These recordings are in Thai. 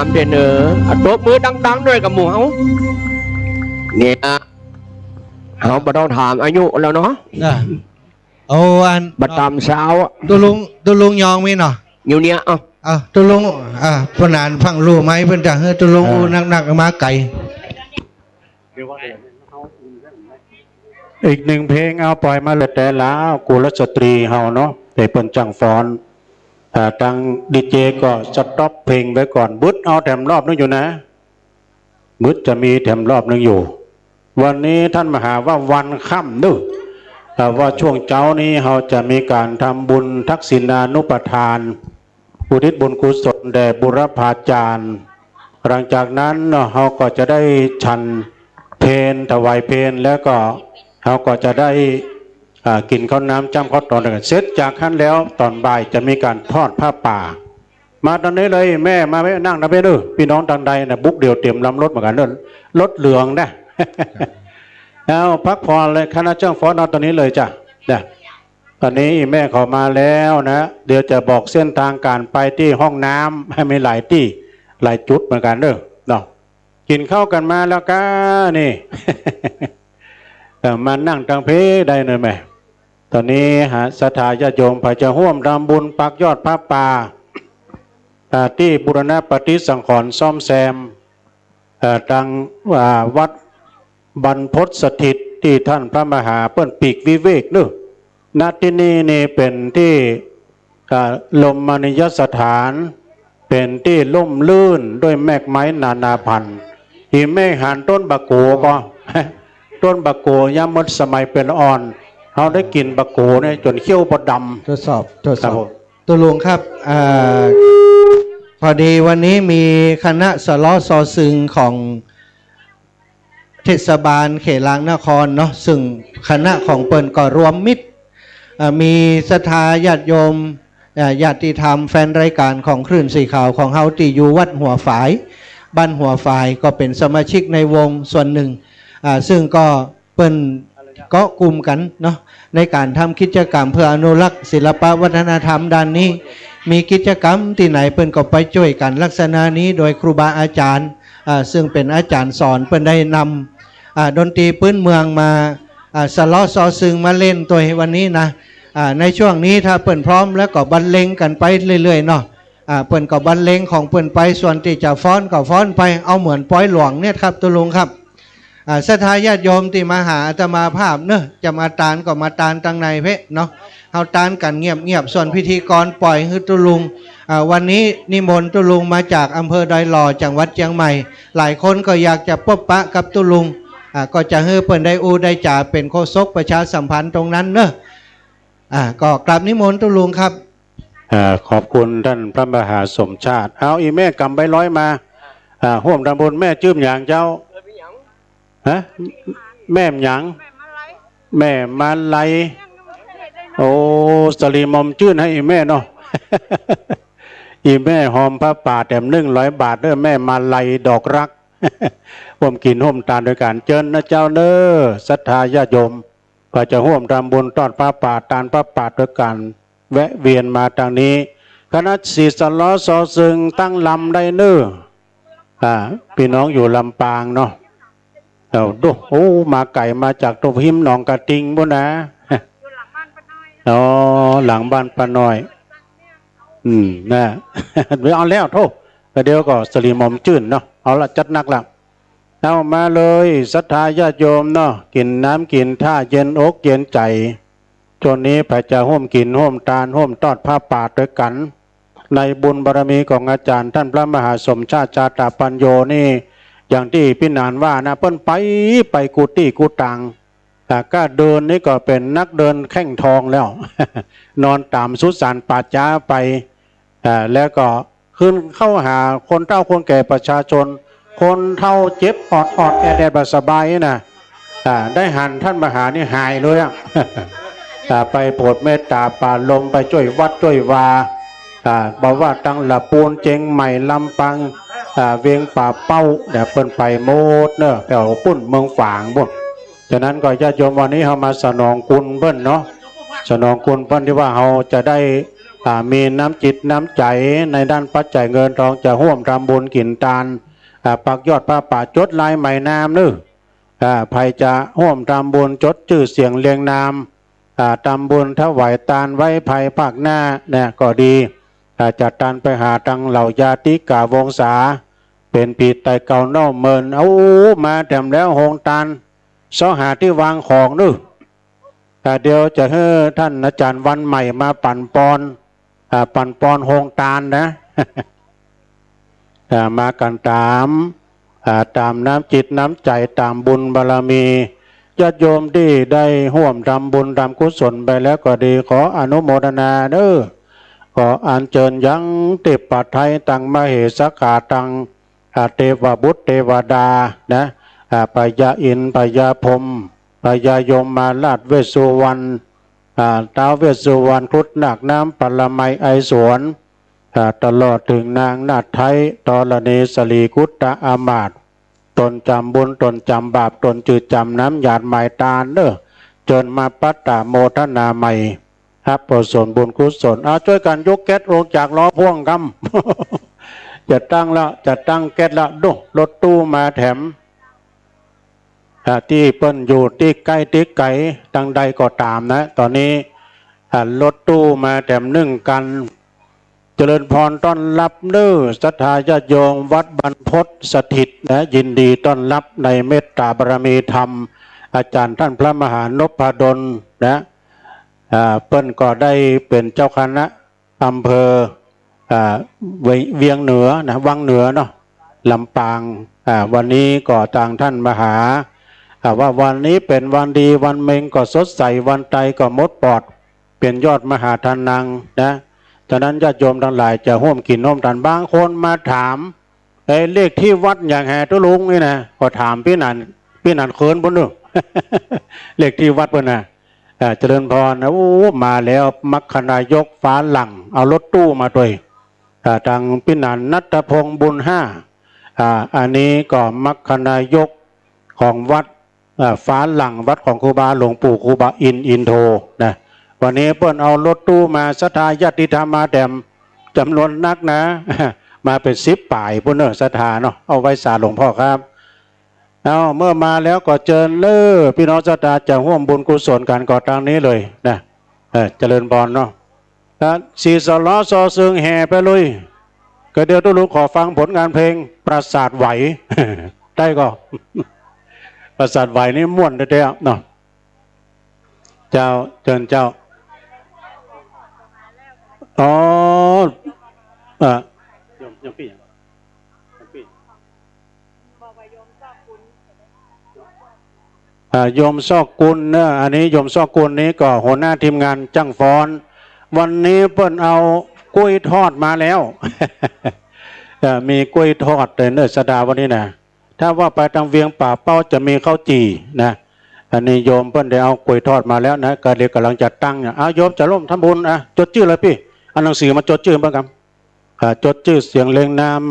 ามเดนเนอร์ตบมือดังๆด้วยกับหมูเฮาเนี่ยเขาไม่ต้องถามอายุแล้วเนาะโอ้อันบัดตามเช้าตุลุงยองมีเนาะอยู่เนี้ยตุลุงพนานพังรู้ไหมเพิ่นจะเฮ้ตุลุงนักมาไก่อีกหนึ่งเพลงเอาปล่อยมาเลยแต่แล้วกุลสตรีเฮาเนาะแต่เปิ้นจังฟอนทางดีเจก็สต็อปเพลงไว้ก่อนบึดเอาแถมรอบนึงอยู่นะบึดจะมีแถมรอบนึงอยู่วันนี้ท่านมหาว่าวันค่ำนึกว่าช่วงเช้านี้เราจะมีการทำบุญทักษิณานุปทานอุทิศบุญกุศลแด่บุรพาจารย์หลังจากนั้นเราก็จะได้ฉันเพลถวายเพลแล้วก็เราก็จะได้กินข้าวน้ำจ้ำข้าวตอนกันเสร็จจากขั้นแล้วตอนบ่ายจะมีการทอดผ้าป่ามาตอนนี้เลยแม่มาไม่นั่งนะเพื่อนพี่น้องทางใดนะบุกเดียวเตรียมลำรถเหมือนกันเดินรถเหลืองนะเอาพักผ่อนเลยคณะเจ้าฟ้อนเอาตอนนี้เลยจ้ะนะตอนนี้แม่ขอมาแล้วนะเดี๋ยวจะบอกเส้นทางการไปที่ห้องน้ำให้มีหลายที่หลายจุดเหมือนกันเด้อเนาะกินข้าวกันมาแล้วก็นี่ มานั่งตังเพได้หน่อยไหมตอนนี้ศรัทธาญาติโยมพระจะร่วมทำบุญปักยอดพระป่าที่บูรณะปฏิสังขรณ์ซ่อมแซมทางวัดบรรพตสถิตที่ท่านพระมหาเปิ้นปีกวิเวกเนอะณที่นี่นี่เป็นที่ลมมณียสถานเป็นที่ล่มลื่นด้วยแมกไม้นานาพันธุ์ที่แม่หันต้นบะโกก็ต้นบะโกย่ำมดสมัยเป็นอ่อนเขาได้กินบะโกเนี่ยจนเขี้ยวบดดำทดสอบตุลุงครับพอดีวันนี้มีคณะสล้อซอซึงของเทศบาลเขตลางนครเนาะซึ่งคณะของเปิ้นก็รวมมิตรมีศรัทธาญาติโยมญาติธรรมแฟนรายการของคลื่นสีขาวของเฮาที่อยู่วัดหัวฝายบ้านหัวฝายก็เป็นสมาชิกในวงส่วนหนึ่งซึ่งก็เปิ้นก็กลุ่มกันเนาะในการทำกิจกรรมเพื่ออนุรักษ์ศิลปวัฒนธรรมด้านนี้มีกิจกรรมที่ไหนเปิ้นก็ไปช่วยกันลักษณะนี้โดยครูบาอาจารย์ซึ่งเป็นอาจารย์สอนเปิ้นได้นำดนตรีพื้นเมืองมาสล้อซอซึงมาเล่นตัววันนี้นะในช่วงนี้ถ้าเปิ้นพร้อมแล้วก็บรรเลงกันไปเรื่อยๆเนาะเปิ้นก็บรรเลงของเปิ้นไปส่วนที่จะฟ้อนก็ฟ้อนไปเอาเหมือนป้อยหลวงเนี่ยครับตุลุงครับศรัทธาญาติโยมที่มาหาอาตมาภาพเนอะจะมาตานก็มาตานตั้งในเพะเนาะเอาตานกันเงียบๆส่วนพิธีกรปล่อยให้ตุลุงวันนี้นิมนต์ตุลุงมาจากอำเภอดอยหล่อจังหวัดเชียงใหม่หลายคนก็อยากจะพบปะกับตุลุงก็จะให้เปิ้นได้ได้จ่าเป็นโฆษกประชาสัมพันธ์ตรงนั้นเนอะก็กราบนิมนต์ตุลุงครับขอบคุณท่านพระมหาสมชาติเอาอีแม่กำใบร้อยมาห่วมตำบลแม่จื้มหยางเจ้าฮะแม่หยางแม่มาไลโอ้สลีมอมจื้นให้อีแม่เนาะ อีแม่หอมพระป่าแถม100 บาทเด้อแม่มาไลดอกรัก ผมกินห่มตาโดยการเจิญนะเจ้าเด้อศรัทธาญาติโยมก็จะห่วมทำบุญต้อนพระป่าตานพระป่าโดยการแวะเวียนมาทางนี้คณะศิษย์ล้อซอซึงตั้งลำได้เน้อพี่น้องอยู่ลำปางเนาะดูโอ้มาไก่มาจากตัวหิมหนองกระติงบุนะอ๋อหลังบ้านป้าน้อยนะไม่เอาแล้วโทษเดี๋ยวก็สลีมอมจื่นเนาะเอาละจัดนักละเอามาเลยศรัทธาญาติโยมเนาะกินน้ำกินท่าเย็นอกเย็นใจจนนี้พระจะห่มกินห่มตาลห่มทอดผ้าป่าด้วยกันในบุญบารมีของอาจารย์ท่านพระมหาสมชาติจาตาปัญโยนี่อย่างที่พี่นานว่านะเปิ้นไปกุฏิกุตังแต่ก็เดินนี่ก็เป็นนักเดินแข้งทองแล้ว นอนตามสุสานป่าช้าไปแล้วก็ขึ้นเข้าหาคนเฒ่าคนแก่ประชาชนคนเฒ่าเจ็บอดแอดสบายนะได้หันท่านมหานี่หายเลยอ่ะ ไปโปรดเมตตาป่าลมไปช่วยวัดช่วยวาบอกว่าตั้งละปูนเจงใหม่ลำปังเวียงป่าเป้าเดี๋ยวเปิ้นไปโมดเนอะแถวปุ้นเมืองฝางบุญฉะนั้นก็ญาติโยมวันนี้เขามาสนองคุณเปิ้นเนาะสนองคุณเปิ้นที่ว่าเขาจะได้ มีน้ำจิตน้ำใจในด้านปัจจัยเงินทองจะร่วมทำบุญกินทานปักยอดผ้าป่าจดลายใหม่นามนึภัยจะร่วมทำบุญจดชื่อเสียงเรียงนามทำบุญถวายทานไว้ภัยภาคหน้าเนี่ยก็ดีจัดทานไปหาตังเหล่าญาติกาวงศาเป็นปีไตเก่าเน่าเมินเอามาแถมแล้วโฮงทานเสาหาที่วางของนึเดี๋ยวจะให้ท่านอาจารย์วันใหม่มาปั่นปอนโฮงทานนะ มากันตามน้ำจิตน้ำใจตามบุญบารมีญาติโยมที่ได้ร่วมทำบุญทำกุศลไปแล้วก็ดีขออนุโมทนาเด้อขออัญเชิญยังเทพปัทไทยตังมเหสขาตังเทวบุตรเทวดานะปยาอินปยาพรหมปยายมมาราชเวสสุวรรณท้าวเวสสุวรรณครุฑนาคน้ำปรมัยไอสวนตลอดถึงนางนาถไทยตรณีสลีกุตตะอามาตย์ตนจำบุญตนจำบาปตนจืดจำน้ำหยาดหมายตาลเด้อจนมาปัตตาโมทนาใหม่ครับประสนบุญกุศลช่วยกันยกแก๊สลงจากล้อพ่วงกำ จะตั้งแล้วจะตั้งแก๊สแล้วดูรถตู้มาแถมที่เปิ้นอยู่ที่ใกล้ที่ไกลตั้งใดก็ตามนะตอนนี้รถตู้มาแถมนึ่งกันเจริญพรต้อนรับเด้อศรัทธาญาติโยมวัดบรรพตสถิตนะยินดีต้อนรับในเมตตาบารมีธรรมอาจารย์ท่านพระมหานพดลนะเปิ้นก็ได้เป็นเจ้าคณะอำเภอเวียงเหนือนะวังเหนือเนาะลำปางวันนี้ก็ทางท่านมหาว่าวันนี้เป็นวันดีวันเมงก็สดใสวันไตก็มดปอดเป็นยอดมหาทานังนะฉะนั้นญาติโยมทั้งหลายจะร่วมกินร่วมทานบางคนมาถามเลขที่วัดอย่างแห่ตุลุงนี่นะก็ถามพี่นันเขินบนนึ เลขที่วัดบนน่ะเจริญพรนะโอ้มาแล้วมัคคณายกฟ้าหลังเอารถตู้มาด้วยทางพี่นันณัฐพงษ์บุญห้าอันนี้ก็มัคคณายกของวัดฟ้าหลังวัดของครูบาหลวงปู่ครูบาอินโทนะวันนี้เปิ้นเอารถตู้มาศรัทธาญาติธรรมมาแดมจำนวนนักนะ มาเป็น10 ป่ายพุ่นเนอศรัทธาเนาะเอาไว้สาหลวงพ่อครับเมื่อมาแล้วก็เจริญเลิศพี่น้องศรัทธาจะร่วมบุญกุศลกันก่อทางนี้เลยนะเจริญพรเนาะสีสล้อซอซึงแห่ไปเลยก็เดี๋ยวทุลุงขอฟังผลงานเพลงปราสาทไหว ได้ก็ ปราสาทไหวนี่ม่วนเด้อเนาะเจ้าเชิญเจ้าโยมพี่โยมซอกกุลเนอะอันนี้โยมซอกกุลนี้ก็หัวหน้าทีมงานจังฟ้อนวันนี้เปิ้นเอากล้วยทอดมาแล้ว มีกล้วยทอดเนื้อสดาวันนี้นะถ้าว่าไปทางเวียงป่าเป้าจะมีข้าวจี่นะอันนี้โยมเปิ้นได้เอากล้วยทอดมาแล้วนะก็เดี๋ยวกำลังจัดตั้งเนี่ยโยมจะร่วมทำบุญจดชื่อเลยพี่เอาหนังสือมาจดชื่อบ้างครับจดชื่อเสียงเรียงนาม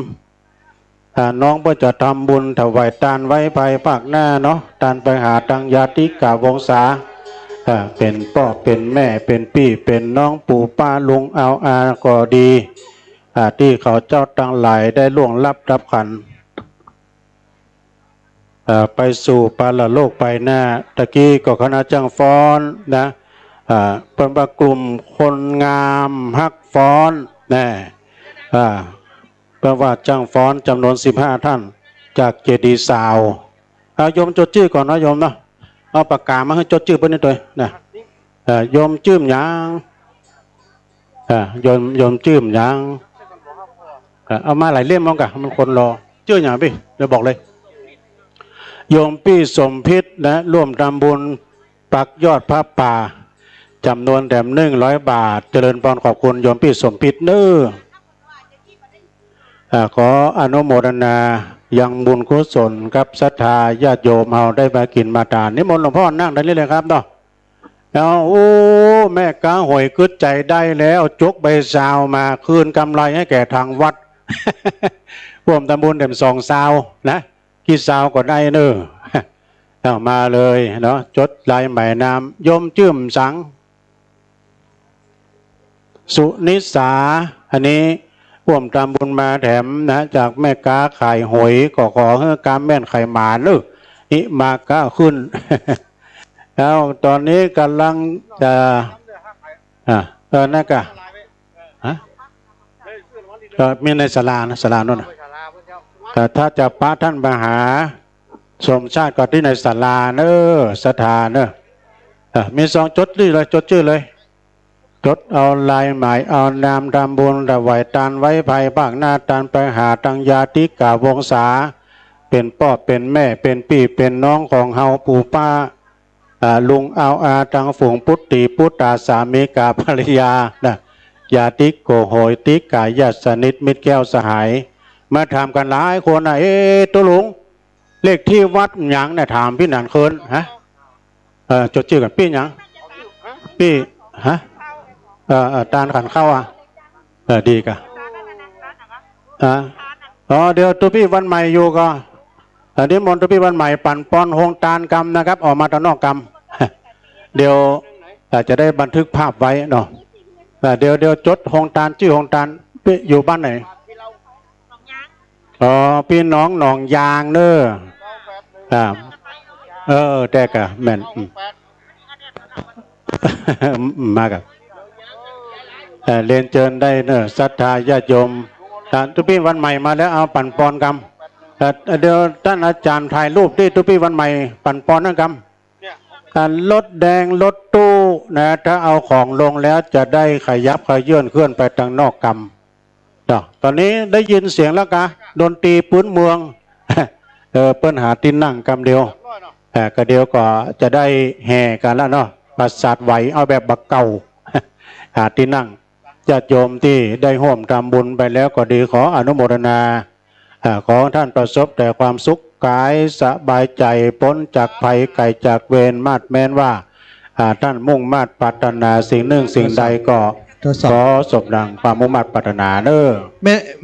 น้องเพื่อจะทำบุญถวายทานไว้ภายภาคหน้าเนาะทานไปหาตังญาติกาวงศาเป็นพ่อเป็นแม่เป็นพี่เป็นน้องปู่ป้าลุงเอาอาก็ดีที่เขาเจ้าตั้งหลายได้ล่วงลับรับขันไปสู่ปาลโลกไปหน้าตะกี้ก็คณะจังฟ้อนนะเป็นกลุ่มคนงามฮักฟ้อนนะแปลว่าจังฟ้อนจำนวน15 ท่านจากเจดีย์สาวโยมจดชื่อก่อนนะโยมเนาะเอาปากกามาให้จดชื่อเพื่อนด้วยนะโยมชื่มยังโยมชื่มยังเอามาหลายเล่มมั้งกะมันคนรอชื่ออย่างพี่เดี๋ยวบอกเลยโยมพี่สมพิษนะร่วมทำบุญปักยอดพระป่าจำนวนแถม100 บาทเจริญพรขอบคุณโยมพี่สมพิษเน้อขออนุโมทนายังบุญกุศลกับศรัทธาญาติโยมเราได้มากินมาทานนิมนต์หลวงพ่อนั่งได้เลยครับเนาะโอ้แม่กาหอยกึดใจได้แล้วจกใบซาวมาคืนกำไรให้แก่ทางวัด ร่วมทำบุญเต็ม2 ซาวนะกี่ซาวก็ได้เนอะมาเลยเนาะจดลายหมายนามโยมจื้มสัง สุนิสาอันนี้ร่วมทำบุญมาแถมนะจากแม่ค้าขายหอยก็ขอให้การแม่นไข่หมาเนอะอิมาก้าขึ้น แล้วตอนนี้กำลังจะนั่นกะฮะก็มีในศาลานะศาลาโน่นนะแต่ถ้าจะพระท่านมาหาสมชาติก็ที่ในศาลาเนอะสถานเนอะมีซองจดชื่อเลยจดชื่อเลยจดเอาลายหมายเอานามดำบุญระไหวตานไว้ภัยภาคหน้าตานไปหาตังยาติกาวงศาเป็นพ่อเป็นแม่เป็นพี่เป็นน้องของเฮาปู่ป้าลุงเอาอาตังฝูงพุทธิพุทธาสามีกาภริยานะยาติโกโหยติกายาสนิทมิตรแก้วสหายมาถามกันหลายคนนะตัวลุงเลขที่วัดหยังเนี่ยถามพี่หนานเคินฮะจดชื่อกันพี่หยังพี่ฮะตาลขันเข้าดีกะเดี๋ยวตัวพี่วันใหม่อยู่ก็นิมนต์ตัวพี่วันใหม่ปั่นปอนหงตาลกรรมนะครับออกมาตอนนอกกรรมเดี๋ยวจะได้บันทึกภาพไว้เนาะเดี๋ยวจดหงตาลชื่อหงตาลอยู่บ้านไหนพี่น้องหนองยางเนอะแต่กะแม่นมากับเรียนเชิญได้เนอะศรัทธาญาติโยมทุกพี่วันใหม่มาแล้วเอาปั่นปอนกรรมเดี๋ยวท่านอาจารย์ถ่ายรูปที่ทุกพี่วันใหม่ปั่นปอนนั่นกรรมรถแดงรถตู้นะถ้าเอาของลงแล้วจะได้ขยับขยื่นเคลื่อนไปทางนอกกรรมตอนนี้ได้ยินเสียงแล้วกะดนตรีพื้นเมืองเปิ้นหาที่นั่งกรรมเดียวก็เดียวก็จะได้แห่กันแล้วเนาะประสาทไหวเอาแบบบักเก่าหาที่นั่งญาติโยมที่ได้ร่วมทำบุญไปแล้วก็ดีขออนุโมทนาขอท่านประสบแต่ความสุขกายสบายใจพ้นจากภัยไก่จากเวรมาดแม้นว่าท่านมุ่งมาดปรารถนาสิ่งหนึ่งสิ่งใดก็ขอสมดังความมุ่งมาดปรารถนาเนอะ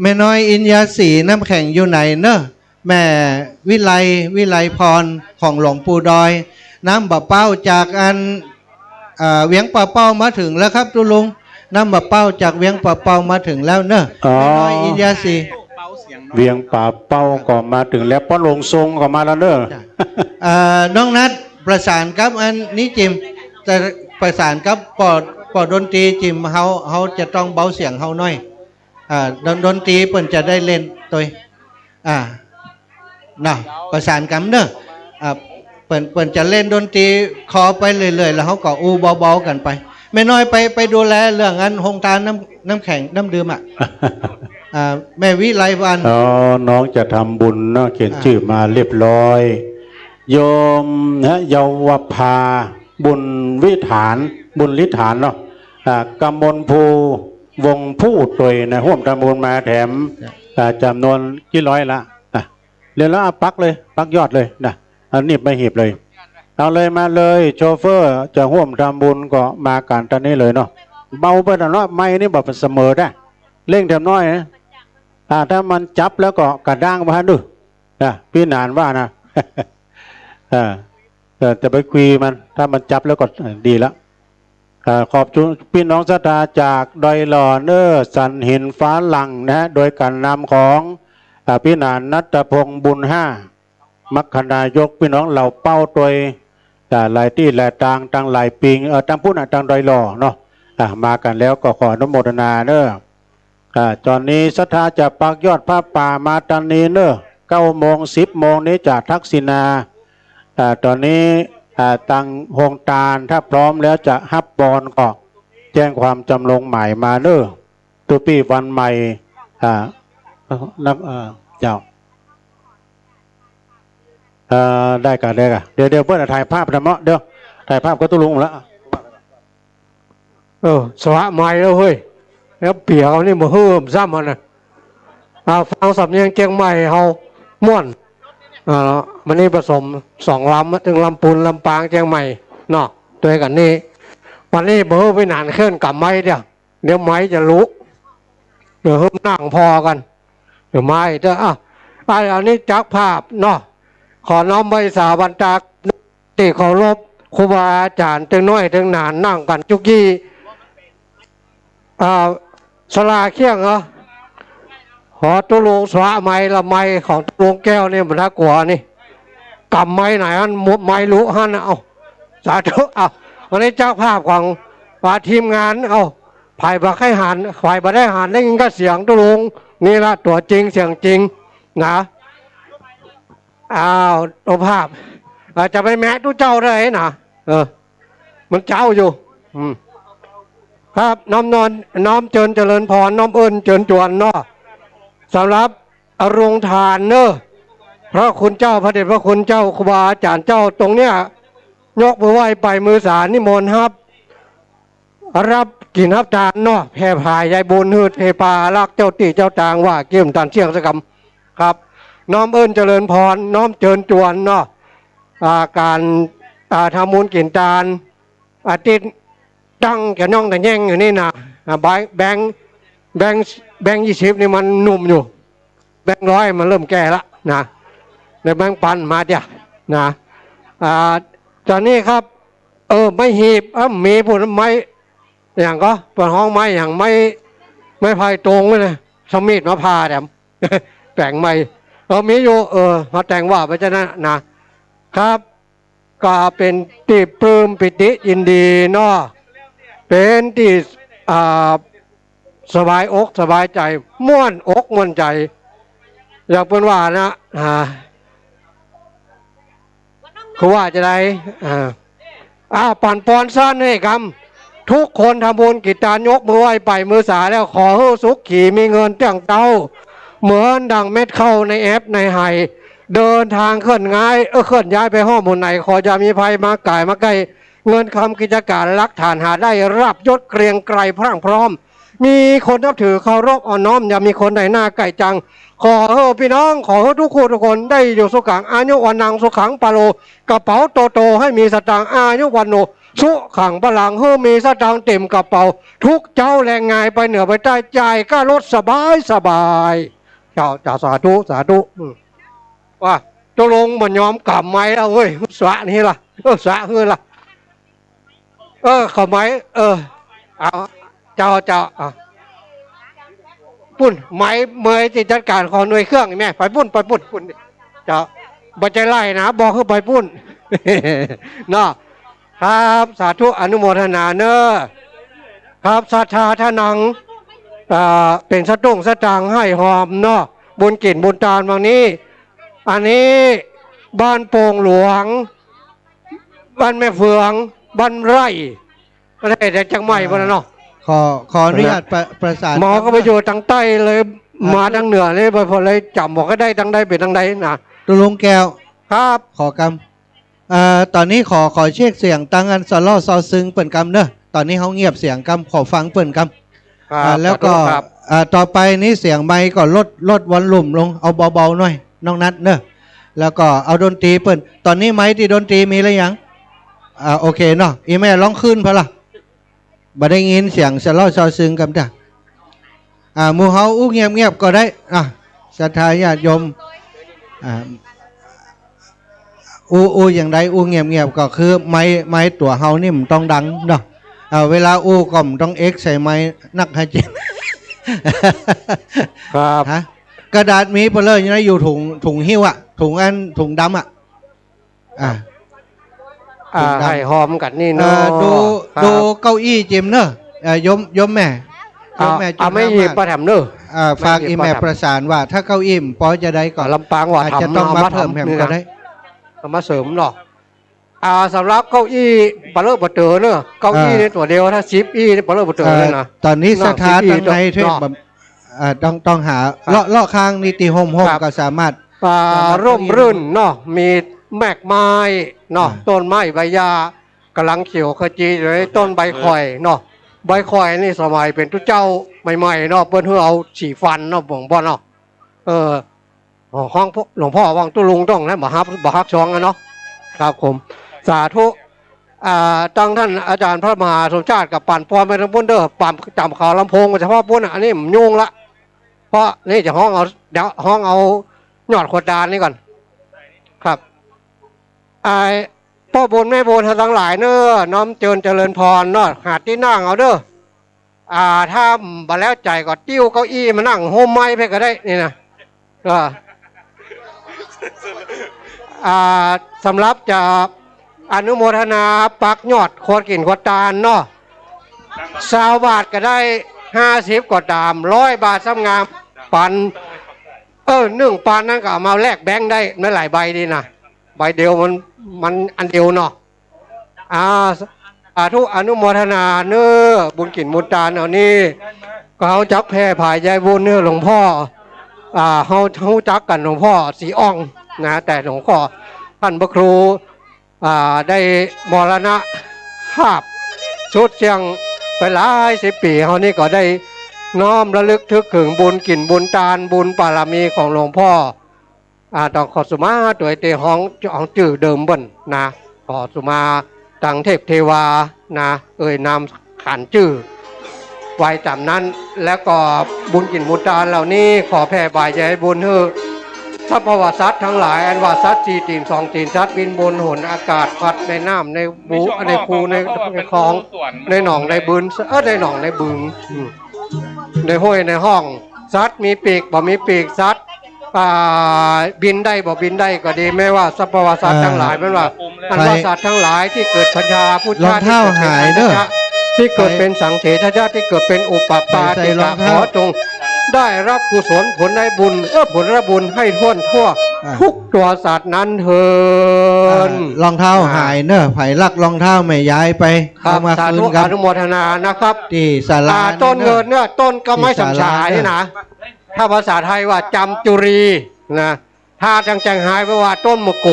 แม่น้อยอินยาสีน้ำแข็งอยู่ไหนเนอะแม่วิไลพรของหลวงปู่ดอยน้ำบะเป้าจากอันเวียงป่าเป้ามาถึงแล้วครับทุลุงน้ำบะเป้าจากเวียงป่าเป้ามาถึงแล้วเนอะแม่น้อยอินยาสีเวียงป่าเป้าก็มาถึงแล้วป้อลงทรงก็มาแล้วเนอะน้องนัดประสานกับอันนี้จิมแต่ประสานกับปอดนตรีจิมเขาจะต้องเบาเสียงเขาหน่อยดนตรีเปิ่นจะได้เล่นตัวน่ะประสานกันเนอะเปิ่นจะเล่นดนตรีคอไปเรื่อยๆแล้วเขาก็อูเบาๆกันไปไม่น้อยไปดูแลเรื่องอันหงตาลน้ำแข็งน้ำดื่มแม่วิไลวันน้องจะทำบุญเนาะเขียนชื่อมาเรียบร้อยโยมเยาวภาบุญวิถานบุญลิฐานเนาะกำมลภูวงผู้ตวยนะร่วมทำบุญมาแถมจำนวนกี่ร้อยละเรียนแล้วปักเลยปักยอดเลยนะอันนี้ไม่หีบเลยเอาเลยมาเลยโชเฟอร์จะร่วมทำบุญก็มาการตอนนี้เลยเนาะเบาไปหน่อยไม่นี่บอกเป็นเสมอได้เร่งแถมน้อยนะถ้ามันจับแล้วก็กระด้างมาดูพี่นานว่านะจะไปคุยมันถ้ามันจับแล้วก็ดีแล้วขอบคุณพี่น้องศรัทธาจากดอยหล่อเนอร์สันหินฟ้าหลังนะโดยการนำของพี่นานนัตพงศ์บุญห้ามัคคนายกพี่น้องเหล่าเป้าตัวหลายที่หลายต่างหลายปิงตั้งพูดต่างดอยหล่อเนาะมากันแล้วก็ขออนุโมทนาเนอตอนนี้ศรัทธาจะปักยอดผ้าป่ามาตอนนี้เนอะ9 โมง 10 โมงนี้จากทักษิณาตอนนี้ตังหงตาลถ้าพร้อมแล้วจะฮับบอลก็แจ้งความจำลงใหม่มาเนอะตุปีวันใหม่นักเจ้าได้กันเดี๋ยวเพื่อนถ่ายภาพนะเมาะเดี๋ยวถ่ายภาพก็ตุ้ลุงแล้วสวะใหม่แล้วเฮ้ยแล้วเปียกนี่มาเฮิมซ้ำมันนะฟังสำเนียงเชียงใหม่เฮาม่วนมันนี่ผสม2 ลำถึงลำปูนลำปางเชียงใหม่เนาะตัวกันนี่วันนี้เบอร์ไปนานเคลื่อนกับไม้เดี๋ยวไม้จะลุกเดี๋ยวเฮิมนั่งพอกันเดี๋ยวไม้จะอันนี้จักภาพเนาะขอน้อมใบสาบันจากที่เคารพครูบาอาจารย์ถึงน้อยถึงนานนั่งกันจุกี้ อ่าสลาเคียงเหรอหอตุลงสวะไม้ละไม้ของตุลงแก้วเนี่ยมันน่ากลัวนี่กำไม้ไหนอันมุดไม้รู้ฮันนะเอาสาธุเอาวันนี้เจ้าภาพของทีมงานเอาฝ่ายบักให้หันฝ่ายบักได้หันได้ยินก็เสียงตุลงนี่ละตัวจริงเสียงจริงนะอ้าวตัวภาพจะไปแม้ตู้เจ้าได้นะมันเจ้าอยู่ครับน้อมนอนน้อมเจริญเจริญพรน้อมเอิญเจริญจวนเนาะสำหรับอรงทานเนอะพระคุณเจ้าพระเดชพระคุณเจ้าครูบาอาจารย์เจ้าตรงเนี้ยยกมือไหว้ไปมือสารนิมนต์รับกินรับทานเนาะแผ่พายยายบุญหืดเพปาลักเจ้าตีเจ้าตางว่าเกี่ยมตันเชียงสกรรมครับน้อมเอิญเจริญพรน้อมเจริญจวนเนาะการทำมูลกินทานติดตั้งแกน้องแต่แย่งอยู่นี่นะแบง20นี่มันหนุ่มอยู่แบง100มันเริ่มแก่ละนะในแบงปันมาเดียวนะตอนนี้ครับไม่หีบมีผลไม้อย่างก็ปนห้องไม้อย่างไม่พายตรงเลยสมีดมาพาแถมแต่งไม้มีอยู่มาแต่งว่าไปจะนะครับก็เป็นที่ปลื้มปิติยินดีเนาะเป็นที่สบายอกสบายใจม่วนอกม่วนใจอยากเป็นว่านะคือว่าจะได้ปั่นปอนซ่านให้กรรมทุกคนทำบุญกิจการยกมือไหว้ไปมือสาแล้วขอให้สุขขี่มีเงินเต่างเต้าเหมือนดังเม็ดเข้าในแอปในไห่เดินทางเคลื่อนย้ายไปห้องหมุนไหนขอจะมีภัยมาไก่มาใกล้เงินคำกิจการรักฐานหาได้รับยศเกรียงไกรพรั่งพร้อมมีคนนับถือเคารพอ่อนน้อมอย่ามีคนใดหน้าไก่จังขอพี่น้องขอทุกคนได้อยู่สุขังอายุวันนังสุขังปาโลกระเป๋าโตให้มีสตางค์อายุวันโนสุขังพลังมีสตางค์เต็มกระเป๋าทุกเจ้าแรงงานไปเหนือไปใต้ใจก็ลดสบายเจ้าสาธุว่าตกลงมันยอมกลับไหมแล้วเว้ยสวะนี่ล่ะสวะคือล่ะขอไหมเอาเจ้าปุ่นไหมเมยที่จัดการของหน่วยเครื่องแม่ไปปุ่นเจ้าบัจจัยไล่นะบอกคือไปปุ่นเนาะครับสาธุอนุโมทนาเนอะครับศรัทธาทานังเป็นสตุ้งสตางให้หอมเนาะบุญกินบุญตาลบางนี้อันนี้บ้านโป่งหลวงบ้านแม่เฟืองบ้านไร่อะไรแต่จังใหม่บ้านเนาะขออนุญาตประสานหมอก็ไปอยู่ทางใต้เลยมาทางเหนือเลยพอเลยจำบอกก็ได้ทางใดเป็นทางใดนะตุลุงแก้วครับขอกำตอนนี้ขอเช็คเสียงตั้งอันสลอซอซึงเปิ่นกำเนอะตอนนี้เขาเงียบเสียงกำขอฟังเปิ่นกำแล้วก็ต่อไปนี้เสียงไมค์ก็ลดวอลลุ่มลงเอาเบาๆหน่อยน้องนัดเนอะแล้วก็เอาดนตรีเปิ่นตอนนี้ไมค์ที่ดนตรีมีหรือยังโอเคเนาะอีแม่ร้องขึ้นพอละบ่ได้ยินเสียงสลอซอซึงกำจ้ะหมู่เฮาอู้เงียบก็ได้ศรัทธาญาติโยมอย่างใดเงียบก็คือไม้ตัวเฮานี่มันต้องดังเนาะเวลาก็มต้องใส่ไม้นักให้จริงครับกระดาษมีเปลือยอยู่ถุงหิ้วถุงดำให้หอมกันนี่เนาะดูเก้าอี้จิมเนอะยมแม่ไม่หยิบมาทำเนอะฝากอีแม่ประสานว่าถ้าเก้าอี้พอจะได้ก่อนลำปางว่าอาจจะต้องมาเพิ่มแผมก็ได้มาเสริมหรอกสำหรับเก้าอี้ปลาเลิศปลาเต๋อเนอะเก้าอี้ในตัวเดียวถ้าชิปอี้ปลาเลิศปลาเต๋อเลยนะตอนนี้สถานตั้งในเท่แบบต้องหาเลาะข้างนิติโฮมก็สามารถร่มรื่นเนาะมีแมกไม้เนาะต้นไม้ใบหญ้ากำลังเขียวขจีเลยต้นใบข่อยเนาะใบข่อยนี่สมัยเป็นทุเจ้าใหม่ๆเนาะเปิ้นเพื่อเอาฉีฟันเนาะบ่งบ่เนาะห้องหลวงพ่อวังตุลุงต้องนะบ่ฮักช่องเนาะครับผมสาธุตั้งท่านอาจารย์พระมหาสมชาติกับปั่นปอนไปทั้งปุ้นเด้อปั่นจำข่าวลำโพงเฉพาะปุ้นอันนี้มันยุ่งละเพราะนี่จะห้องเอาหยอดขวดดานนี่ก่อนครับพ่อบุญแม่บุญทั้งหลายเนอะน้อมเจริญพรเนาะหาดที่นั่งเอาเด้อ ถ้าบาแล้วใจก็ติ้วเก้าอี้มานั่งโฮมไม้ไปก็ได้นี่นะก็สำหรับจะอนุโมทนาปักยอดโคตรกินโคตรตาลเนาะ20 บาทก็ได้50ก็ตาม100 บาทซ้ำงามปัน1 ปันนั่นก็เอามาแลกแบงค์ได้ไม่หลายใบดีนะใบเดียวมันอันเดียวเนาะทุกอนุโมทนาเนื้อบุญกินบุญตาลเอานี่ก็เขาจักแพร่ผายยายบุญเนื้อหลวงพ่อเขาจักกันหลวงพ่อสีอ่องนะแต่หลวงพ่อท่านพระครูได้มรณะภาพชุดเชียงไปหลาย10 ปีเขานี่ก็ได้น้อมระลึกถึงถึงบุญกินบุญตาลบุญปารมีของหลวงพ่อต้องขอสุมาตัวเตห้องจื่อเดิมบนนะขอสุมาตังเทพเทวานะนามขันจื่อไว้ตามนั้นแล้วก็บุญกินบุญตาลเหล่านี้ขอแผ่บายใจบุญเฮือทรัพย์สัตว์ทั้งหลายอันว่าสัตว์4 ตีน 2 ตีนสัตว์บินบนหนอากาศพัดในน้ำในบูในคูในคลองในหนองในบึงในหนองในบึงในห้วยในห้องสัตว์มีปีกบ่มีปีกสัตว์บินได้บ่บินได้ก็ดีไม่ว่าทรัพย์สัตว์ทั้งหลายไม่ว่าอันว่าสัตว์ทั้งหลายที่เกิดพัญญาพุทธะที่เกิดเป็นสังเถชญาที่เกิดเป็นอุปปาเตระขอจงได้รับกุศลผลได้บุญผลรับบุญให้ท่วนทั่วทุกตัวสัตว์นั้นเถิดรองเท้าหายเนอะไผ่ลักรองเท้าไม่ย้ายไปเอามาคืนกันอนุโมทนานะครับที่ศาลาต้นเงินเนี่ยต้นก็ไม่สำชายนะถ้าภาษาไทยว่าจำจุรีนะถ้าจังหายไปว่าต้นมะโก